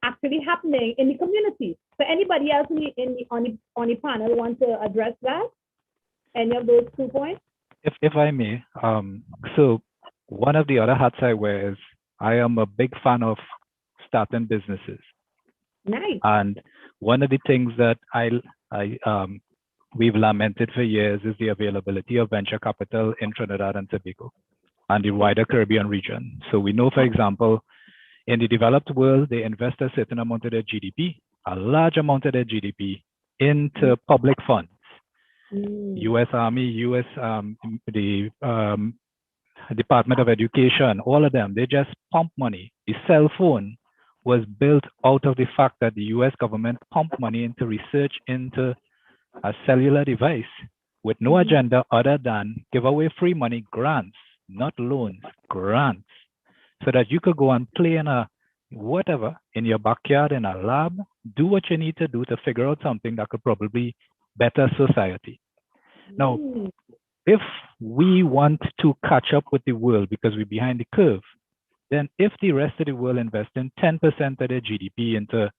actually happening in the community. So anybody else on the panel want to address that? Any of those 2 points? If I may, so one of the other hats I wear is I am a big fan of starting businesses. Nice. And one of the things that we've lamented for years is the availability of venture capital in Trinidad and Tobago and the wider Caribbean region. So we know, for example, in the developed world, they invest a certain amount of their GDP, a large amount of their GDP, into public funds. U.S. Army, U.S. The Department of Education, all of them, they just pump money. The cell phone was built out of the fact that the U.S. government pumped money into research into a cellular device, with no agenda other than give away free money, grants, not loans, grants, so that you could go and play in a whatever in your backyard, in a lab, do what you need to do to figure out something that could probably better society. Now, if we want to catch up with the world because we're behind the curve, then if the rest of the world invests in 10% of their GDP into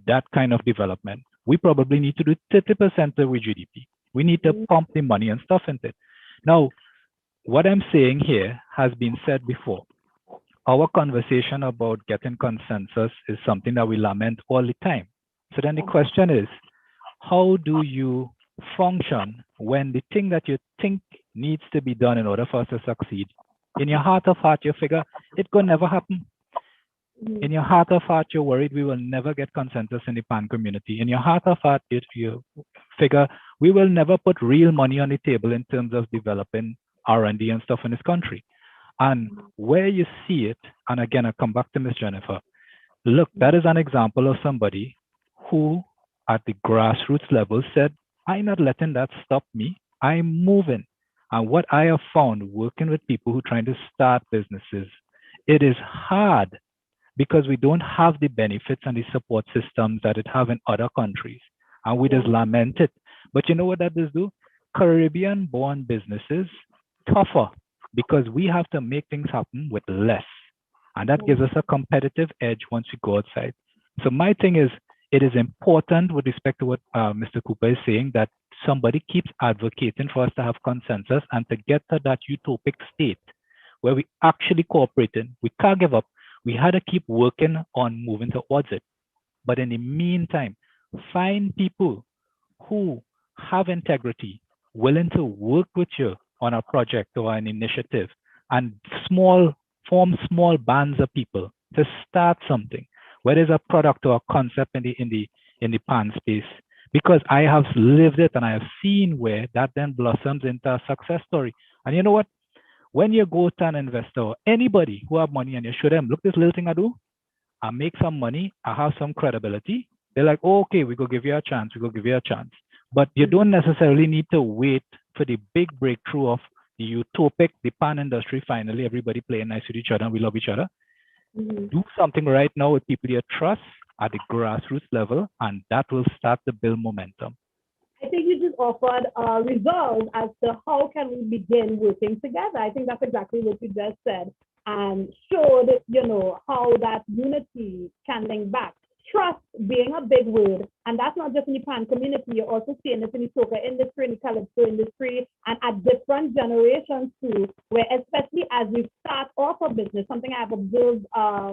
that kind of development, we probably need to do 30% of our GDP. We need to pump the money and stuff into it. Now, what I'm saying here has been said before. Our conversation about getting consensus is something that we lament all the time. So then the question is, how do you function when the thing that you think needs to be done in order for us to succeed, in your heart of heart, you figure it could never happen. In your heart of heart, you're worried we will never get consensus in the PAN community. In your heart of heart, you figure we will never put real money on the table in terms of developing R&D and stuff in this country. And where you see it, and again, I come back to Ms. Jennifer, look, that is an example of somebody who at the grassroots level said, I'm not letting that stop me, I'm moving. And what I have found working with people who are trying to start businesses, it is hard because we don't have the benefits and the support systems that it have in other countries. And we just lament it. But you know what that does do? Caribbean-born businesses, tougher because we have to make things happen with less. And that gives us a competitive edge once we go outside. So my thing is, it is important with respect to what Mr. Cooper is saying, that somebody keeps advocating for us to have consensus and to get to that utopic state where we actually cooperating. We can't give up. We had to keep working on moving towards it. But in the meantime, find people who have integrity, willing to work with you on a project or an initiative, and form small bands of people to start something, whether it's a product or a concept in the PAN space. Because I have lived it and I have seen where that then blossoms into a success story. And you know what? When you go to an investor or anybody who have money and you show them, look, this little thing I do, I make some money, I have some credibility. They're like, oh, okay, we go give you a chance, we go give you a chance. But you don't necessarily need to wait for the big breakthrough of the utopic, the PAN industry, finally everybody playing nice with each other and we love each other. Do something right now with people you trust at the grassroots level, and that will start to build momentum. I think you just offered a resolve as to how can we begin working together. I think that's exactly what you just said, and showed, how that unity can link back. Trust being a big word, and that's not just in the PAN community, you're also seeing this in the Soca industry, in the Calypso industry, and at different generations too, where especially as we start off a business, something I've observed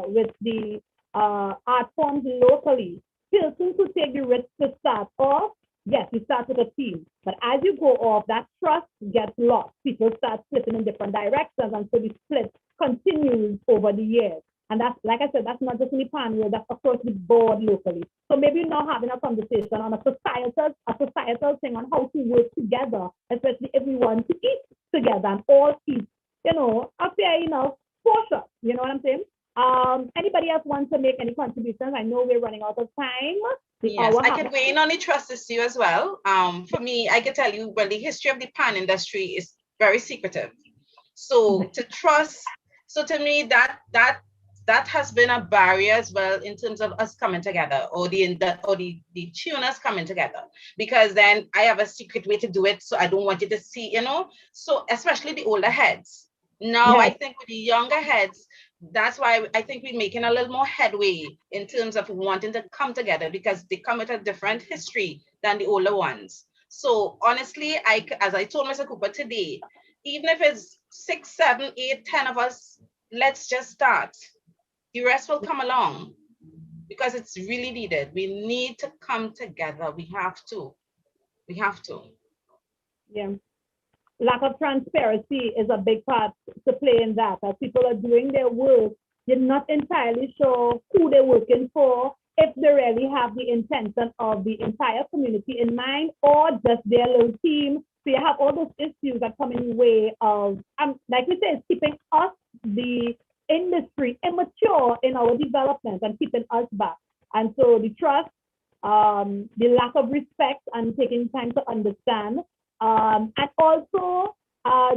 with the art forms locally, persons who take the risk to start off, yes, you start with a team, but as you go off, that trust gets lost. People start splitting in different directions, and so the split continues over the years. And that's, like I said, that's not just in the PAN world, that's across the board locally. So maybe now having a conversation on a societal thing on how to work together, especially if we want to eat together and all eat, a fair enough portion, you know what I'm saying? Anybody else want to make any contributions? I know we're running out of time. Yes, I could weigh in on the trust issue as well. For me, I can tell you, well, the history of the PAN industry is very secretive. So to trust, so to me, that has been a barrier as well in terms of us coming together, or the tuners coming together, because then I have a secret way to do it, so I don't want you to see, so especially the older heads. Now, I think with the younger heads, that's why I think we're making a little more headway in terms of wanting to come together, because they come with a different history than the older ones. So honestly, as I told Mr. Cooper today, even if it's 6, 7, 8, 10 of us, let's just start. The rest will come along because it's really needed. We need to come together. We have to. Yeah. Lack of transparency is a big part to play in that. As people are doing their work, you're not entirely sure who they're working for, if they really have the intention of the entire community in mind, or just their little team. So you have all those issues that come in the way of, like we said, keeping us, the industry, immature in our development and keeping us back. And so the trust, the lack of respect and taking time to understand, And also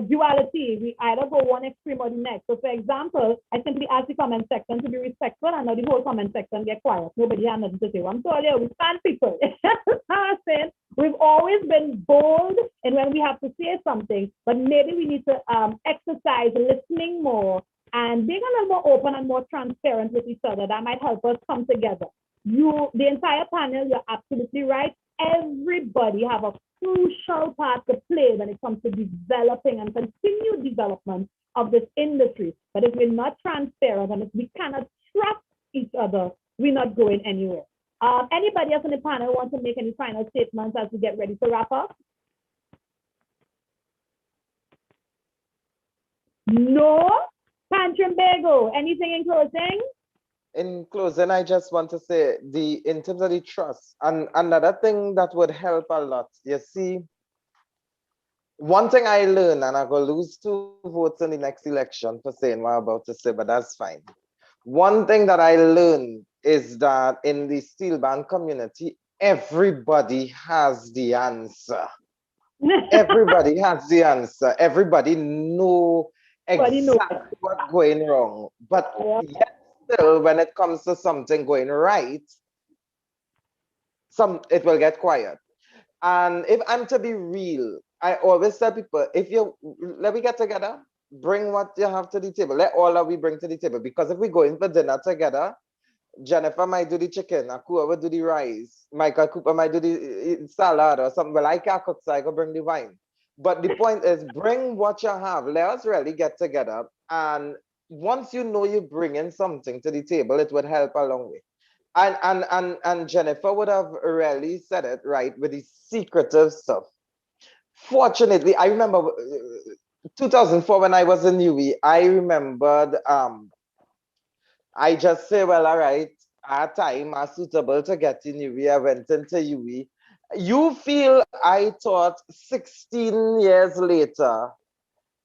duality. We either go one extreme or the next. So for example, I simply ask the comment section to be respectful, and now the whole comment section get quiet. Nobody has nothing to say. I'm sorry, we stand people. I'm saying we've always been bold and when we have to say something, but maybe we need to exercise listening more and being a little more open and more transparent with each other. That might help us come together. The entire panel, you're absolutely right. Everybody have a crucial part to play when it comes to developing and continued development of this industry. But if we're not transparent and if we cannot trust each other, we're not going anywhere. Anybody else on the panel want to make any final statements as we get ready to wrap up? No? Tantrum Bagel, anything in closing? In closing, I just want to say in terms of the trust, and another thing that would help a lot, you see, one thing I learned, and I'm going to lose 2 votes in the next election for saying what I'm about to say, but that's fine. One thing that I learned is that in the Steelpan community, everybody has the answer. Everybody has the answer. Everybody know exactly what's going wrong. But yet still, when it comes to something going right, it will get quiet. And if I'm to be real, I always tell people, let me get together, bring what you have to the table. Let all of we bring to the table. Because if we go in for dinner together, Jennifer might do the chicken, Akua will do the rice, Michael Cooper might do the salad or something. Well, I can't cook, so I can bring the wine. But the point is, bring what you have. Let us really get together. And once you know you're bringing something to the table, it would help a long way. And Jennifer would have really said it right with the secretive stuff. Fortunately, I remember 2004 when I was in UE, I remembered I just say, well, all right, our time are suitable to get in UE. I went into UE. You feel I thought 16 years later,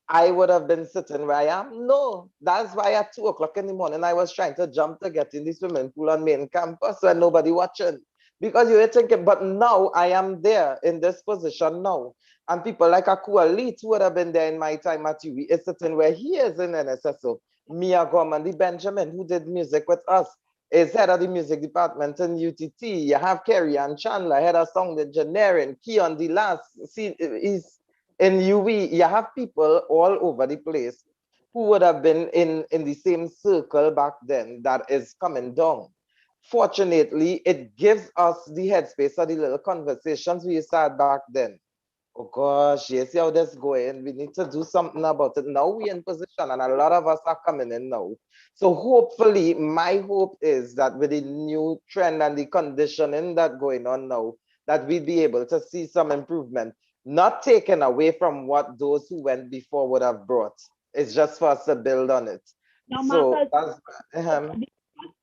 I would have been sitting where I am? No, that's why at 2 o'clock in the morning, I was trying to jump to get in the swimming pool on main campus and nobody watching. Because you were thinking, but now I am there in this position now. And people like Akua Leet, who would have been there in my time at UE, is sitting where he is in NSSO. Mia Gorman, Benjamin, who did music with us, is head of the music department in UTT. You have Kerry and Chandler, head of sound engineering. Keon the last, he's in UE. You have people all over the place who would have been in the same circle back then that is coming down. Fortunately, it gives us the headspace of the little conversations we started back then. Oh gosh, you see how this going? We need to do something about it. Now we're in position and a lot of us are coming in now. So hopefully, my hope is that with the new trend and the conditioning that going on now, that we'll be able to see some improvement, not taken away from what those who went before would have brought. It's just for us to build on it. Now, So Marcus, that's,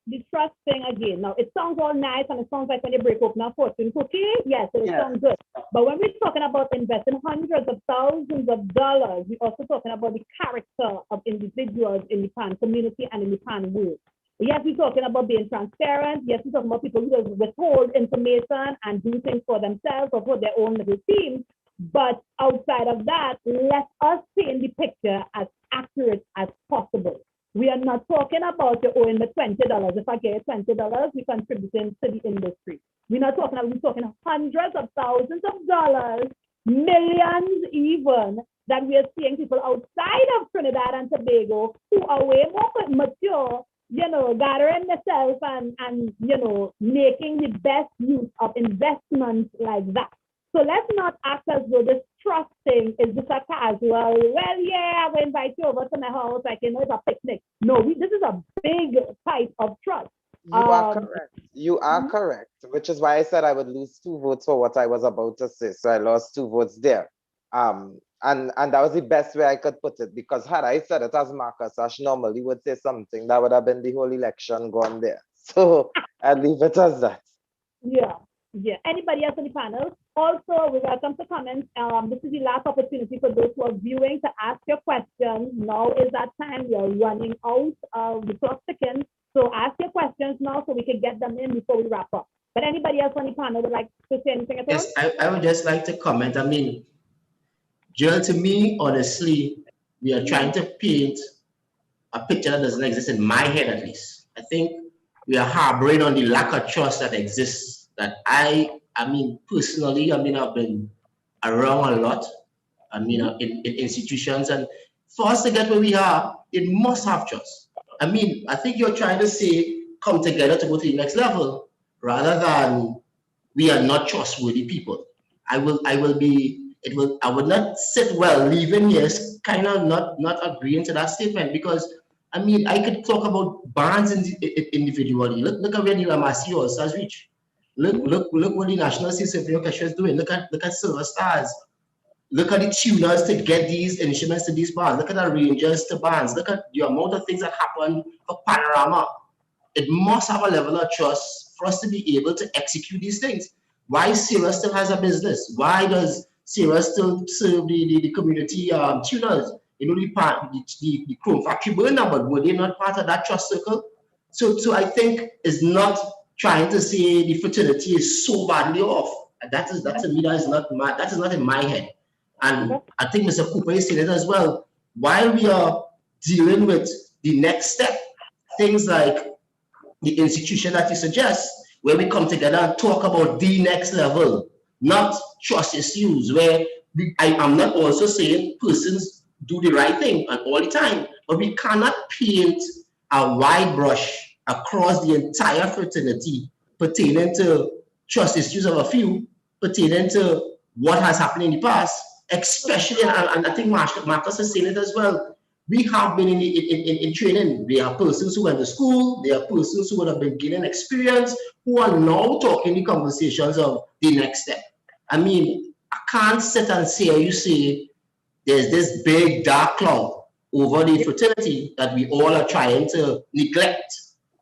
the trust thing again. Now, it sounds all nice and it sounds like when you break open a fortune cookie, yes, it sounds good. But when we're talking about investing hundreds of thousands of dollars, we're also talking about the character of individuals in the PAN community and in the PAN world. Yes, we're talking about being transparent. Yes, we're talking about people who just withhold information and do things for themselves or for their own little teams. But outside of that, let us paint the picture as accurate as possible. We are not talking about you owing me $20. If I get $20, we're contributing to the industry. We're not talking about, we're talking hundreds of thousands of dollars, millions even, that we are seeing people outside of Trinidad and Tobago who are way more mature, gathering themselves and making the best use of investments like that. So let's not act as though this trust thing is just a casual, well, yeah, I will invite you over to my house, it's a picnic. No, this is a big type of trust. You are correct. You are correct, which is why I said I would lose 2 votes for what I was about to say. So I lost 2 votes there. And that was the best way I could put it, because had I said it as Marcus Ash normally would say something, that would have been the whole election gone there. So I'd leave it as that. Yeah. Anybody else on the panel? Also, we welcome to comments. This is the last opportunity for those who are viewing to ask your questions. Now is that time. We are running out of the clock ticking. So ask your questions now so we can get them in before we wrap up. But anybody else on the panel would like to say anything at all? Yes, I would just like to comment. I mean, Jill, to me, honestly, we are trying to paint a picture that doesn't exist in my head, at least. I think we are harboring on the lack of trust that exists. That I mean, personally, I mean, I've been around a lot. I mean, in institutions, and for us to get where we are, it must have trust. I mean, I think you're trying to say come together to go to the next level, rather than we are not trustworthy people. I would not sit well leaving here kind of not agreeing to that statement, because I mean, I could talk about bands individually. Look at where the Lamasios has reached. Look what the National Symphony Orchestra is doing. Look at Silver Stars. Look at the tuners to get these instruments to these bands. Look at the arrangers to bands. Look at the amount of things that happen for Panorama. It must have a level of trust for us to be able to execute these things. Why Sarah still has a business? Why does Sarah still serve the community tuners? You know, the Chrome Factory burner, but were they not part of that trust circle? So I think it's not trying to say the fraternity is so badly off. That to me, that is not in my head. And I think Mr. Cooper is saying it as well. While we are dealing with the next step, things like the institution that you suggest, where we come together and talk about the next level, not trust issues, where I'm not also saying persons do the right thing and all the time, but we cannot paint a wide brush across the entire fraternity pertaining to trust issues of a few, pertaining to what has happened in the past, especially, and I think Marcus is saying it as well. We have been in training. There are persons who went to school, there are persons who would have been gaining experience, who are now talking the conversations of the next step. I mean, I can't sit and say, you say, there's this big dark cloud over the fraternity that we all are trying to neglect.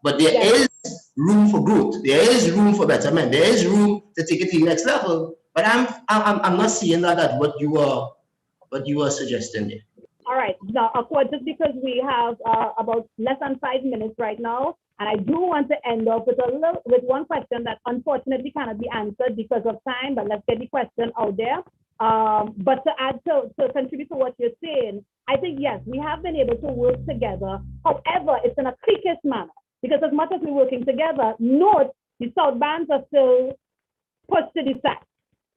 But there is room for growth. There is room for betterment. There is room to take it to the next level. But I'm not seeing that what you are suggesting there. All right. Now, of course, just because we have about less than 5 minutes right now, and I do want to end off with one question that unfortunately cannot be answered because of time, but let's get the question out there. But to add to contribute to what you're saying, I think, yes, we have been able to work together. However, it's in a cliquish manner, because as much as we're working together, note the South bands are still pushed to the side.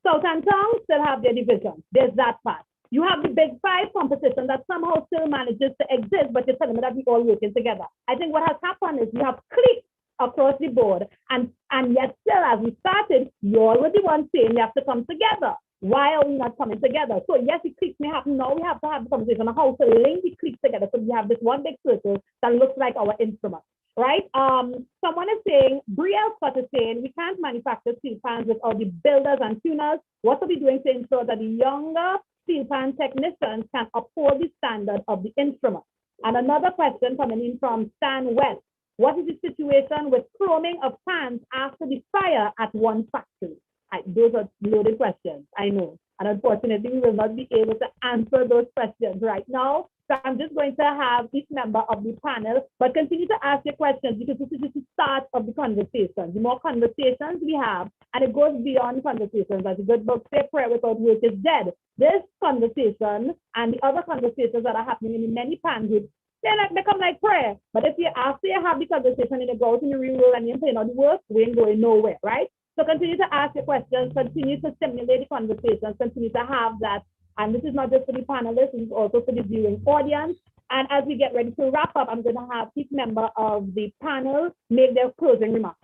South and Town still have their division. There's that part. You have the Big Five competition that somehow still manages to exist, but you're telling me that we're all working together. I think what has happened is we have cliques across the board, and yet still, as we started, you all were the ones saying we have to come together. Why are we not coming together? So yes, the cliques may happen. Now we have to have the conversation on how to link the cliques together, so we have this one big circle that looks like our instrument. Right? Someone is saying, Brielle Scott is saying, we can't manufacture steel pans without the builders and tuners. What are we doing to ensure that the younger steel pan technicians can uphold the standard of the instrument? And another question coming in from Stan West. What is the situation with chroming of pans after the fire at one factory? Those are loaded questions, I know. And unfortunately, we will not be able to answer those questions right now. So I'm just going to have each member of the panel, but continue to ask your questions, because this is just the start of the conversation. The more conversations we have, and it goes beyond conversations, as the good book says, prayer without work is dead. This conversation and the other conversations that are happening in many pan groups, they become like prayer. But if you after you have the conversation and you go out in the real world and you're saying all the work, we ain't going nowhere, right? So continue to ask your questions, continue to stimulate the conversations, continue to have that. And this is not just for the panelists, this is also for the viewing audience. And as we get ready to wrap up, I'm going to have each member of the panel make their closing remarks.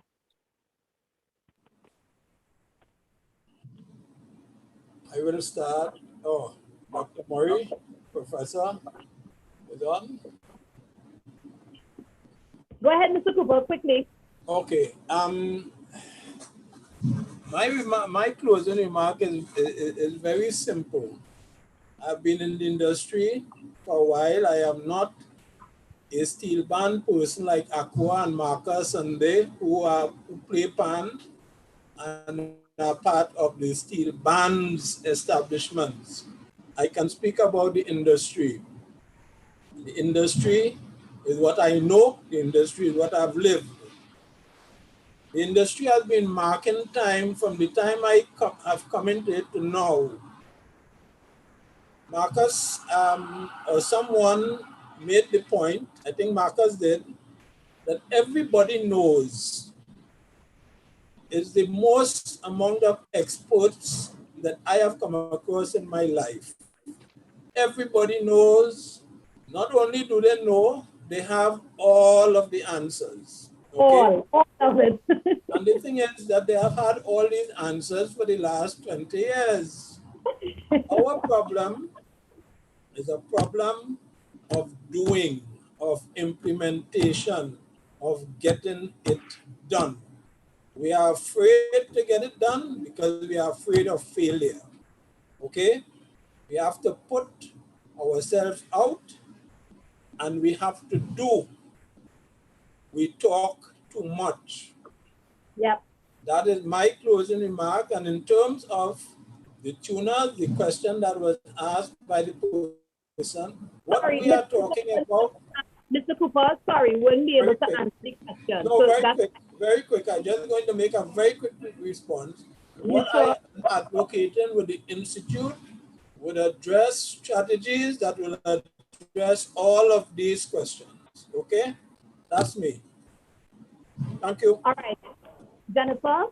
I will start. Oh, Dr. Murray, Professor, is on. Go ahead, Mr. Cooper, quickly. Okay. My closing remark is very simple. I've been in the industry for a while. I am not a steel band person like Aqua and Marcus and they who play pan and are part of the steel bands establishments. I can speak about the industry. The industry is what I know. The industry is what I've lived. The industry has been marking time from the time I've come into it to now. Marcus or someone made the point, I think Marcus did, that everybody knows is the most among the experts that I have come across in my life. Everybody knows, not only do they know, they have all of the answers. Okay? All of it. And the thing is that they have had all these answers for the last 20 years. Our problem is a problem of doing, of implementation, of getting it done. We are afraid to get it done because we are afraid of failure. Okay? We have to put ourselves out and we have to do. We talk too much. Yep. That is my closing remark. And in terms of the tuners, the question that was asked by the person, what we are talking about. Mr. Cooper, sorry, wouldn't be able to answer the question. No, So very quick. I'm just going to make a very quick response. What I am advocating with the Institute would address strategies that will address all of these questions. Okay? That's me. Thank you. All right. Jennifer?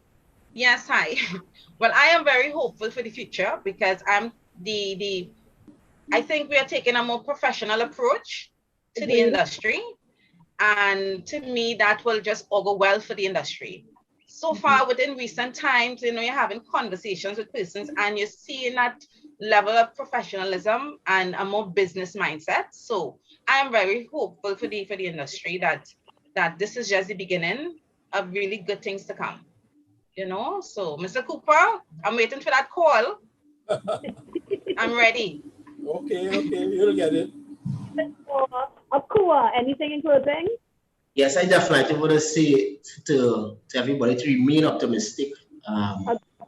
Yes, hi. Well, I am very hopeful for the future because I think we are taking a more professional approch to the industry. And to me, that will just augur well for the industry. So far, within recent times, you're having conversations with persons and you're seeing that level of professionalism and a more business mindset. So I'm very hopeful for the industry that this is just the beginning of really good things to come. So Mr. Cooper, I'm waiting for that call. I'm ready. Okay, you'll get it. Akua, anything in closing? Yes, I definitely want to say to everybody to remain optimistic.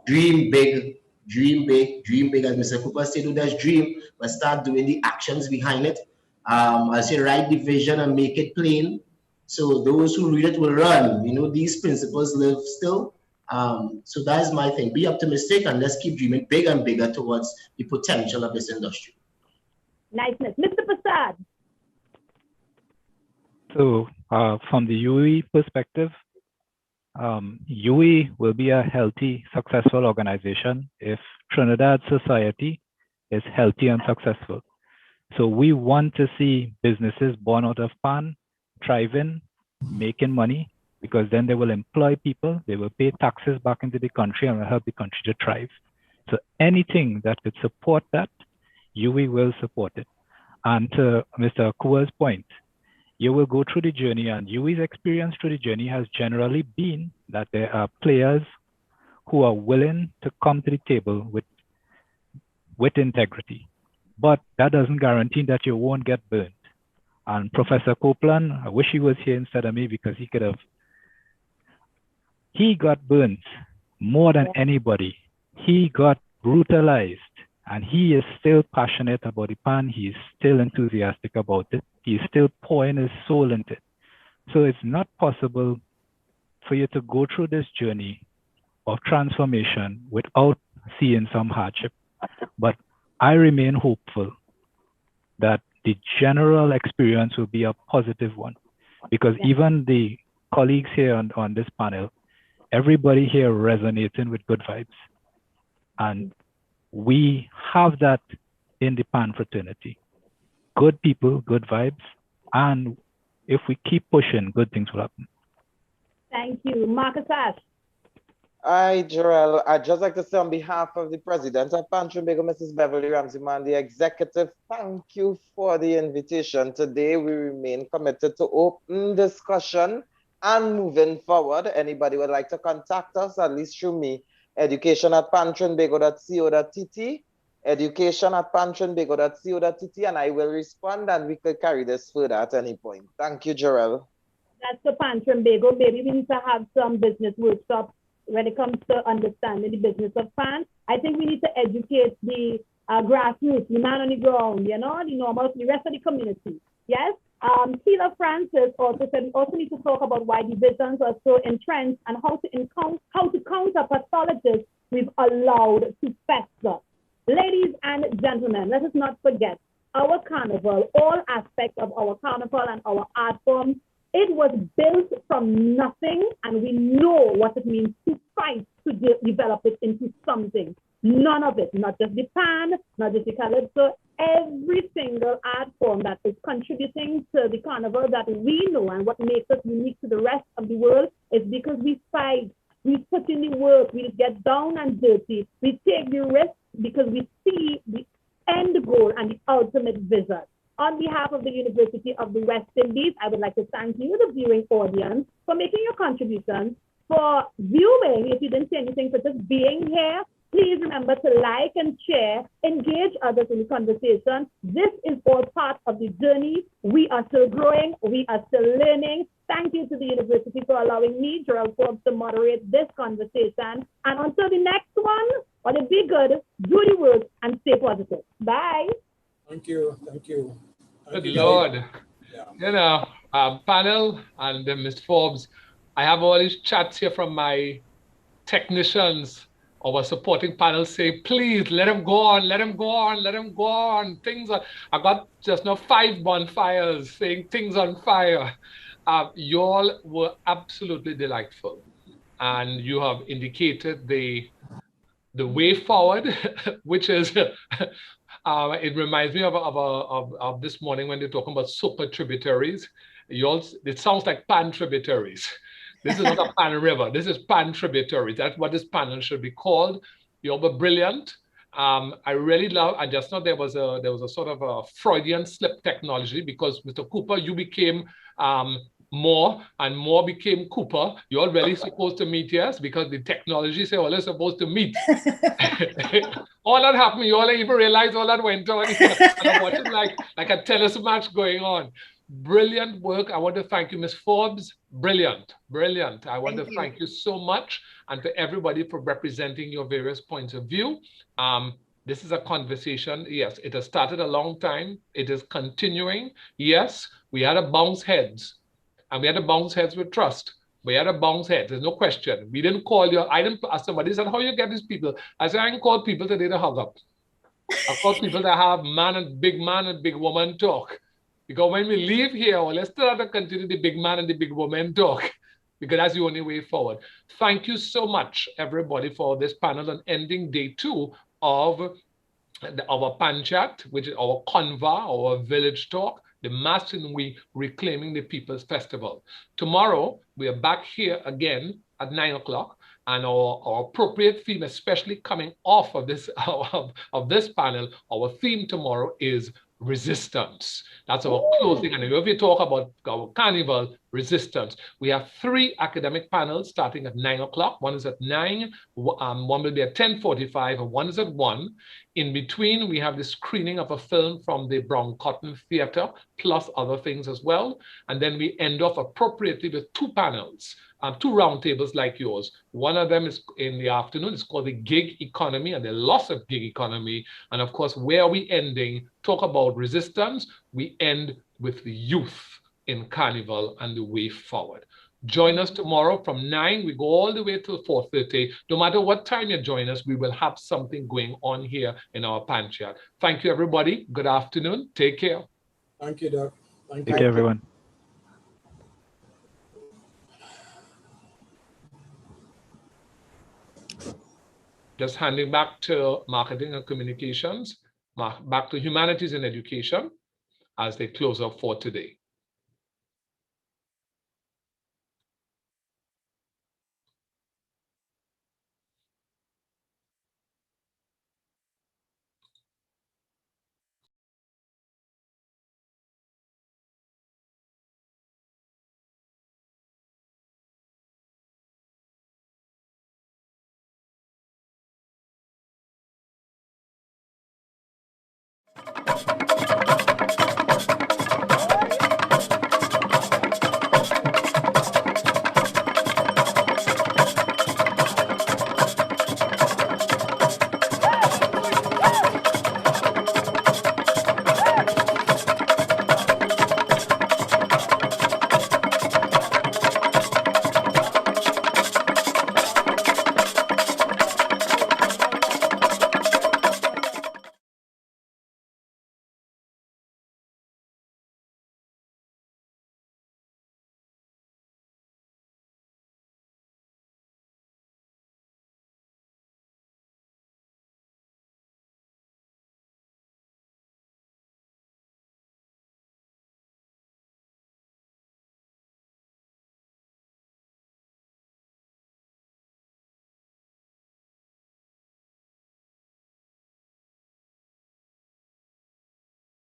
Dream big, as Mr. Cooper said, do that dream, but start doing the actions behind it. I say write the vision and make it plain. So those who read it will run. These principles live still. So that is my thing. Be optimistic and let's keep dreaming big and bigger towards the potential of this industry. Niceness. Mr. Prasad. So from the UE perspective, UE will be a healthy, successful organization if Trinidad society is healthy and successful. So we want to see businesses born out of PAN thriving, making money, because then they will employ people, they will pay taxes back into the country and will help the country to thrive. So anything that could support that, UE will support it. And to Mr. Kua's point, you will go through the journey, and UE's experience through the journey has generally been that there are players who are willing to come to the table with integrity. But that doesn't guarantee that you won't get burned. And Professor Copeland, I wish he was here instead of me because he got burned more than anybody. He got brutalized. And he is still passionate about the PAN. He's still enthusiastic about it. He's still pouring his soul into it. So it's not possible for you to go through this journey of transformation without seeing some hardship. But I remain hopeful that the general experience will be a positive one, because even the colleagues here on this panel, everybody here resonating with good vibes. And we have that in the PAN fraternity. Good people, good vibes, and if we keep pushing, good things will happen. Thank you. Marcus Ash. Hi, Jarrell. I'd just like to say on behalf of the president of PAN Trinbago, Mrs. Beverly Ramsey-Man, the executive, thank you for the invitation. Today, we remain committed to open discussion and moving forward. Anybody would like to contact us, at least through me, education@pantrinbago.co.tt, education@pantrinbago.co.tt, and I will respond and we could carry this further at any point. Thank you, Jarrell. That's the PAN Trinbago. Maybe we need to have some business workshops when it comes to understanding the business of PAN. I think we need to educate the grassroots, the man on the ground, the normal, the rest of the community. Yes? Keela Francis also said we also need to talk about why divisions are so entrenched and how to counter pathologists we've allowed to fester. Ladies and gentlemen, let us not forget our carnival, all aspects of our carnival and our art form. It was built from nothing, and we know what it means to fight to develop it into something. None of it, not just the pan, not just the calypso, every single art form that is contributing to the carnival that we know and what makes us unique to the rest of the world is because we fight, we put in the work, we get down and dirty, we take the risk because we see the end goal and the ultimate vision. On behalf of the University of the West Indies, I would like to thank you, the viewing audience, for making your contributions, for viewing, if you didn't say anything, for just being here. Please remember to like and share, engage others in the conversation. This is all part of the journey. We are still growing, we are still learning. Thank you to the university for allowing me, Gerald Forbes, to moderate this conversation. And until the next one, or the be good, do the work, and stay positive. Bye. Thank you. Thank you. Good Lord. Yeah. You know, panel and Mr. Forbes, I have all these chats here from my technicians, our supporting panel say, please let him go on, let him go on, let him go on. Things are, I got just now 5 bonfires saying things on fire. You all were absolutely delightful. And you have indicated the way forward, which is, it reminds me of this morning when they're talking about super tributaries. It sounds like pan tributaries. This is not a pan river. This is pan tributaries. That's what this panel should be called. You were brilliant. I really love. I just know there was a sort of a Freudian slip technology because Mr. Cooper, you became more and more became Cooper. You're really supposed to meet, yes, because the technology say, well, they're supposed to meet. All that happened, you all even realize all that went on. I'm watching like a tennis match going on. Brilliant work. I want to thank you, Ms. Forbes. Brilliant, brilliant. I want to thank you so much, and to everybody for representing your various points of view. This is a conversation. Yes, it has started a long time. It is continuing. Yes, we had to bounce heads, and we had to bounce heads with trust. We had to bounce heads. There's no question. We didn't call you. I didn't ask somebody, said, how you get these people? I said, I didn't call people today to hug up. I called people that have man and big woman talk. Because when we leave here, well, let's still have to continue the big man and the big woman talk, because that's the only way forward. Thank you so much, everybody, for this panel on ending day 2 of our Panchayat, which is our Conva, our village talk, the mass in we reclaiming the People's Festival. Tomorrow, we are back here again at 9 o'clock. And our appropriate theme, especially coming off of this, of this panel, our theme tomorrow is resistance. That's our closing. And if you talk about our carnival, resistance, we have 3 academic panels starting at 9 o'clock. One is at 9, one will be at 10:45, and one is at 1. In between, we have the screening of a film from the Brown Cotton Theatre, plus other things as well. And then we end off appropriately with 2 panels. 2 roundtables like yours. One of them is in the afternoon. It's called the gig economy and the loss of gig economy. And of course, where are we ending? Talk about resistance. We end with the youth in Carnival and the way forward. Join us tomorrow from 9. We go all the way till 4:30. No matter what time you join us, we will have something going on here in our Panchayat. Thank you, everybody. Good afternoon. Take care. Thank you, Doc. Take care, everyone. Just handing back to marketing and communications, back to humanities and education as they close up for today.